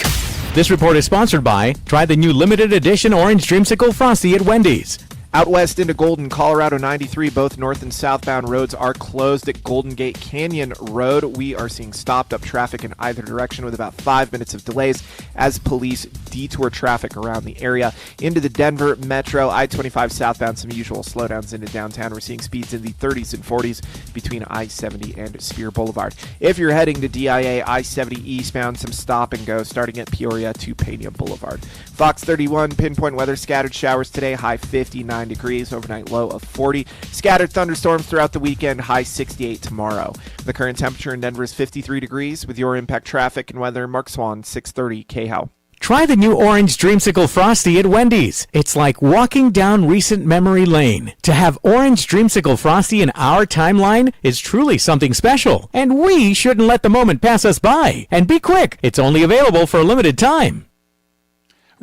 [SPEAKER 3] This report is sponsored by try the new limited edition Orange Dreamsicle Frosty at Wendy's.
[SPEAKER 9] Out west into Golden, Colorado 93, both north and southbound roads are closed at Golden Gate Canyon Road. We are seeing stopped up traffic in either direction with about 5 minutes of delays as police detour traffic around the area. Into the Denver Metro, I-25 southbound, some usual slowdowns into downtown. We're seeing speeds in the 30s and 40s between I-70 and Spear Boulevard. If you're heading to DIA, I-70 eastbound, some stop and go starting at Peoria to Pena Boulevard. Fox 31, pinpoint weather, scattered showers today, high 59 degrees, overnight low of 40. Scattered thunderstorms throughout the weekend, high 68 tomorrow. The current temperature in Denver is 53 degrees. With your Impact Traffic and weather, Mark Swan, 630 KHOW.
[SPEAKER 3] Try the new Orange Dreamsicle Frosty at Wendy's. It's like walking down recent memory lane. To have Orange Dreamsicle Frosty in our timeline is truly something special, and we shouldn't let the moment pass us by. And be quick, it's only available for a limited time.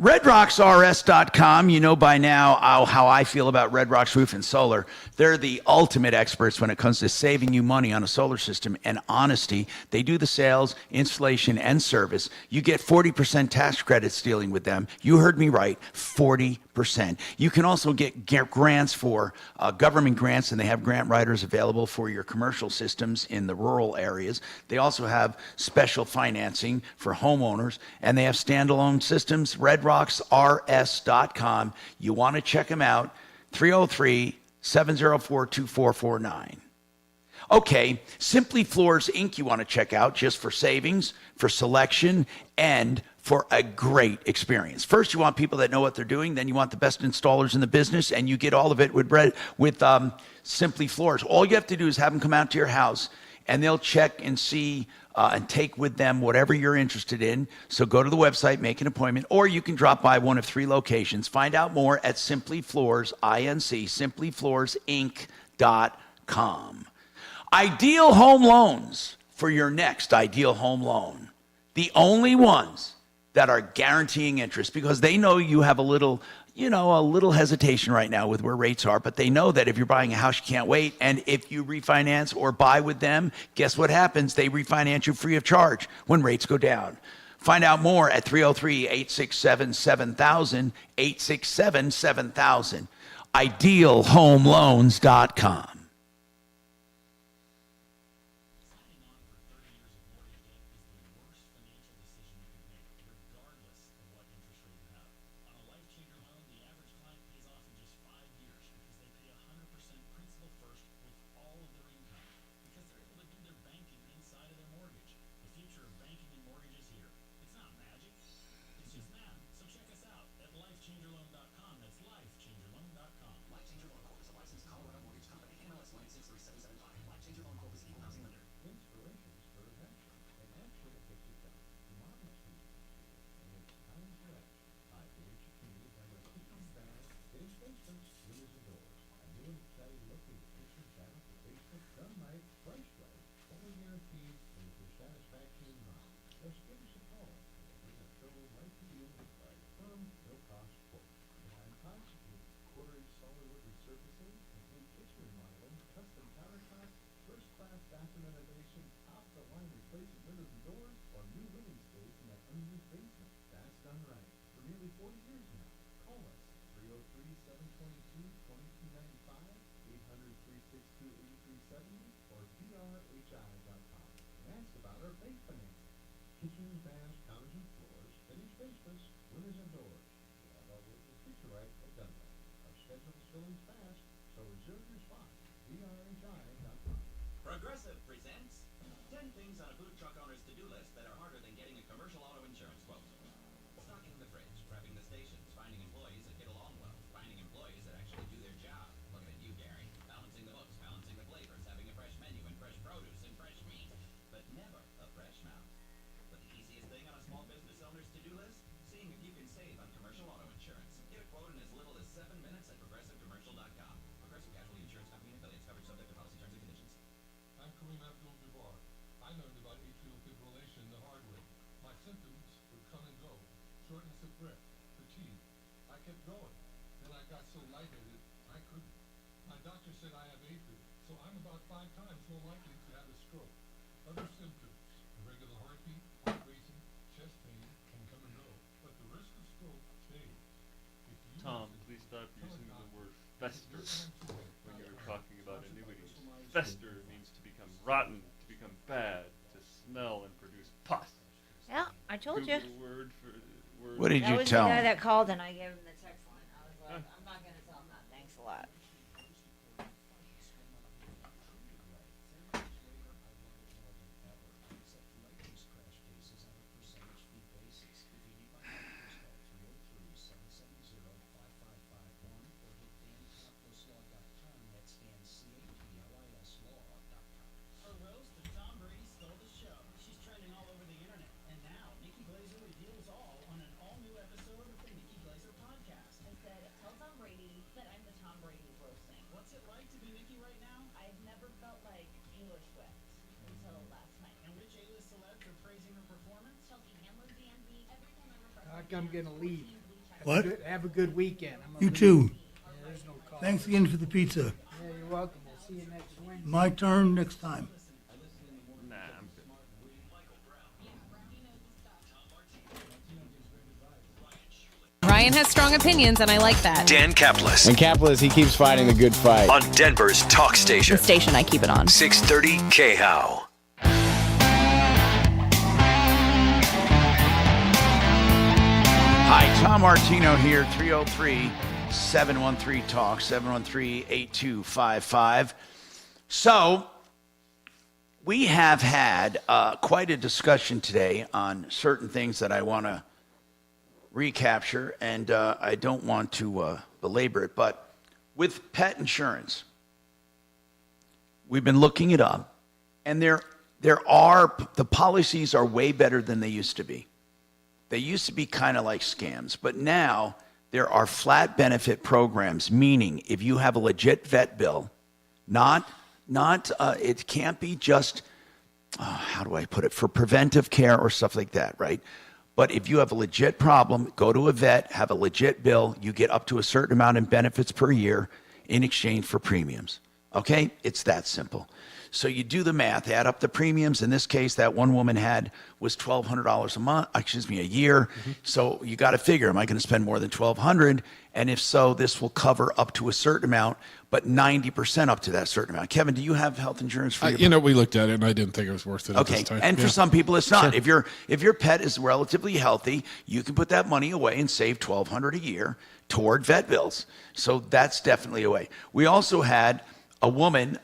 [SPEAKER 14] RedRocksRS.com, you know by now how I feel about Red Rocks Roof and Solar. They're the ultimate experts when it comes to saving you money on a solar system and honesty. They do the sales, installation, and service. You get 40% tax credits dealing with them. You heard me right, 40%. You can also get grants for government grants, and they have grant writers available for your commercial systems in the rural areas. They also have special financing for homeowners, and they have standalone systems. RedRocksRS.com. You want to check them out. 303-704-2449. Okay, Simply Floors Inc. you want to check out just for savings, for selection, and for a great experience. First, you want people that know what they're doing. Then you want the best installers in the business, and you get all of it with Simply Floors. All you have to do is have them come out to your house, and they'll check and see and take with them whatever you're interested in. So go to the website, make an appointment, or you can drop by one of 3 locations. Find out more at Simply Floors, INC, simplyfloorsinc.com. Ideal Home Loans for your next ideal home loan. The only ones that are guaranteeing interest, because they know you have a little hesitation right now with where rates are, but they know that if you're buying a house, you can't wait. And if you refinance or buy with them, guess what happens? They refinance you free of charge when rates go down. Find out more at 303-867-7000, 867-7000, idealhomeloans.com.
[SPEAKER 4] Progressive presents 10 things on a food truck owner's to-do list that are harder than getting a commercial auto insurance quote. Stocking the fridge, prepping the stations, finding employees that get along well, finding employees that actually do their job. Looking at you, Gary. Balancing the books, balancing the flavors, having a fresh menu and fresh produce and fresh meat, but never a fresh mouth. But the easiest thing on a small business owner's to-do list? Seeing if you can save on commercial auto insurance. Get a quote in as little as 7 minutes at progressivecommercial.com. Progressive Casualty Insurance Company and affiliates. Coverage subject to policy terms and conditions.
[SPEAKER 12] I'm Kareem Abdul-Jabbar. I learned about atrial fibrillation the hard way. My symptoms would come and go. Shortness of breath, fatigue. I kept going. Then I got so lightheaded, I couldn't. My doctor said I have AFib, so I'm about 5 times more likely to have a stroke. Other symptoms, irregular heartbeat, heart racing, chest pain can come and go, but the risk of stroke stays.
[SPEAKER 18] Tom, please stop using the word fester when you're talking about annuities. Fester means to become rotten, to become bad, to smell and produce pus.
[SPEAKER 31] Yeah, I told you.
[SPEAKER 14] What did you tell
[SPEAKER 31] That was the guy that called, and I gave him the text line. I was like, I'm not going to tell him that. Thanks a lot.
[SPEAKER 8] I'm going to leave.
[SPEAKER 13] What?
[SPEAKER 8] Have a good weekend.
[SPEAKER 13] You too.
[SPEAKER 8] Yeah, there's no call.
[SPEAKER 13] Thanks again for the pizza.
[SPEAKER 8] Yeah, you're welcome. We'll see you next Wednesday.
[SPEAKER 13] My turn next time.
[SPEAKER 18] Nah, I'm good.
[SPEAKER 22] Ryan has strong opinions, and I like that.
[SPEAKER 6] Dan Caplis
[SPEAKER 23] And Caplis, he keeps fighting the good fight.
[SPEAKER 6] on Denver's talk station.
[SPEAKER 22] The station I keep it on.
[SPEAKER 6] 630 KHOW.
[SPEAKER 14] Hi, Tom Martino here, 303-713-TALK, 713-8255. So, we have had quite a discussion today on certain things that I want to recapture, and I don't want to belabor it, but with pet insurance, we've been looking it up, and the policies are way better than they used to be. They used to be kind of like scams, but now there are flat benefit programs, meaning if you have a legit vet bill, not Not it can't be just how do I put it, for preventive care or stuff like that, right? But if you have a legit problem, go to a vet, have a legit bill, you get up to a certain amount in benefits per year in exchange for premiums. Okay? It's that simple. So you do the math, add up the premiums. In this case, that one woman was $1,200 a year. So you got to figure, am I going to spend more than $1,200? And if so, this will cover up to a certain amount, but 90% up to that certain amount. Kevin, do you have health insurance for your
[SPEAKER 19] we looked at it, and I didn't think it was worth it at this time.
[SPEAKER 14] And for some people, it's not. If your pet is relatively healthy, you can put that money away and save $1,200 a year toward vet bills. So that's definitely a way. We also had a woman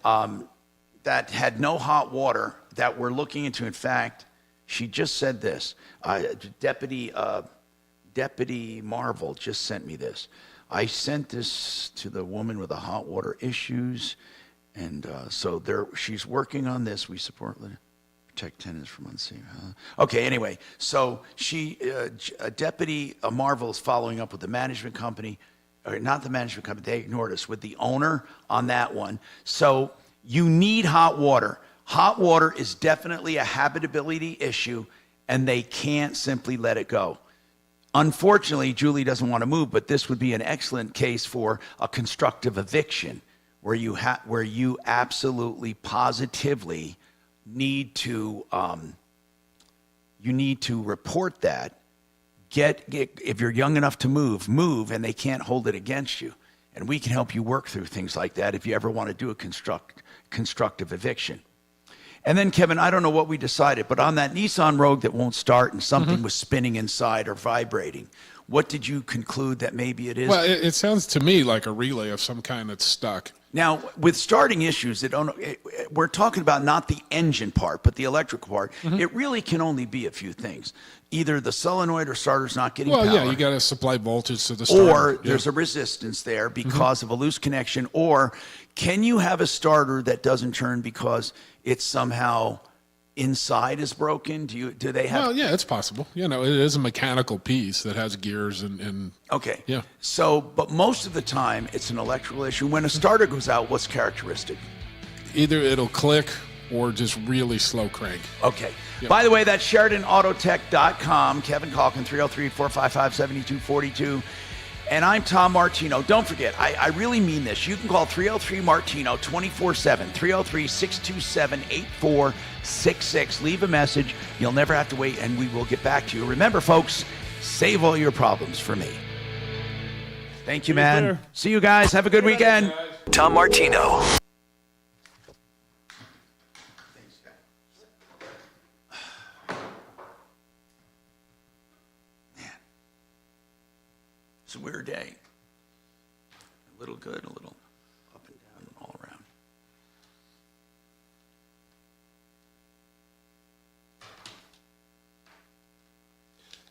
[SPEAKER 14] that had no hot water that we're looking into. In fact, she just said this. Deputy Marvel just sent me this. I sent this to the woman with the hot water issues, and so she's working on this. We support protect tenants from unsafe. Okay, anyway, so Deputy Marvel is following up with the management company, or not the management company. They ignored us with the owner on that one. So you need hot water. Hot water is definitely a habitability issue, and they can't simply let it go. Unfortunately, Julie doesn't want to move, but this would be an excellent case for a constructive eviction, where you absolutely, positively need to report that. If you're young enough to move, and they can't hold it against you. And we can help you work through things like that if you ever want to do a constructive eviction. And then, Kevin, I don't know what we decided, but on that Nissan Rogue that won't start and something was spinning inside or vibrating, what did you conclude that maybe it is?
[SPEAKER 19] Well, it sounds to me like a relay of some kind that's stuck.
[SPEAKER 14] Now, with starting issues, we're talking about not the engine part, but the electrical part. It really can only be a few things. Either the solenoid or starter's not getting power.
[SPEAKER 19] Well, yeah, you got to supply voltage to the starter.
[SPEAKER 14] Or there's a resistance there because of a loose connection. Or can you have a starter that doesn't turn because it's somehow inside is broken? Do they have?
[SPEAKER 19] Well, yeah, it's possible. It is a mechanical piece that has gears and
[SPEAKER 14] okay.
[SPEAKER 19] Yeah.
[SPEAKER 14] So, but most of the time it's an electrical issue. When a starter goes out, what's characteristic?
[SPEAKER 19] Either it'll click or just really slow crank.
[SPEAKER 14] Okay.
[SPEAKER 19] Yep.
[SPEAKER 14] By the way, that's SheridanAutotech.com. Kevin Calkin, 303-455-7242. And I'm Tom Martino. Don't forget, I really mean this. You can call 303-MARTINO 24/7, 303-627-8466. Leave a message. You'll never have to wait, and we will get back to you. Remember, folks, save all your problems for me. Thank you, man.
[SPEAKER 18] Later.
[SPEAKER 14] See you guys. Have a good weekend.
[SPEAKER 6] Tom Martino.
[SPEAKER 14] It's a weird day. A little good, a little up and down, and all around.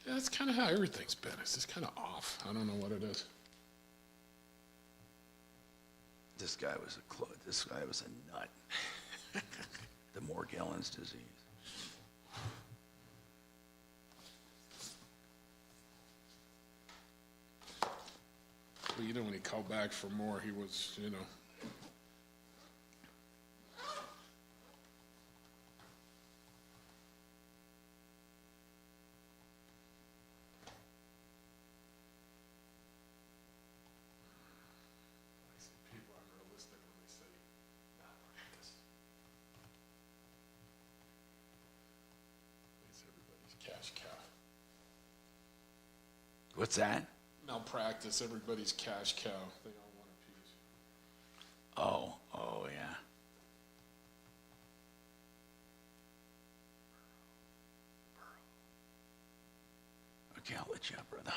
[SPEAKER 19] Yeah, that's kind of how everything's been. It's just kind of off. I don't know what it is.
[SPEAKER 14] This guy was a nut. The Morgellons disease.
[SPEAKER 19] When he called back for more, he was, people are unrealistic when they say malpractice. It's everybody's cash cow.
[SPEAKER 14] What's that?
[SPEAKER 19] Malpractice, everybody's cash cow. They all want a piece.
[SPEAKER 14] Oh, yeah. Okay, I'll let you up, brother.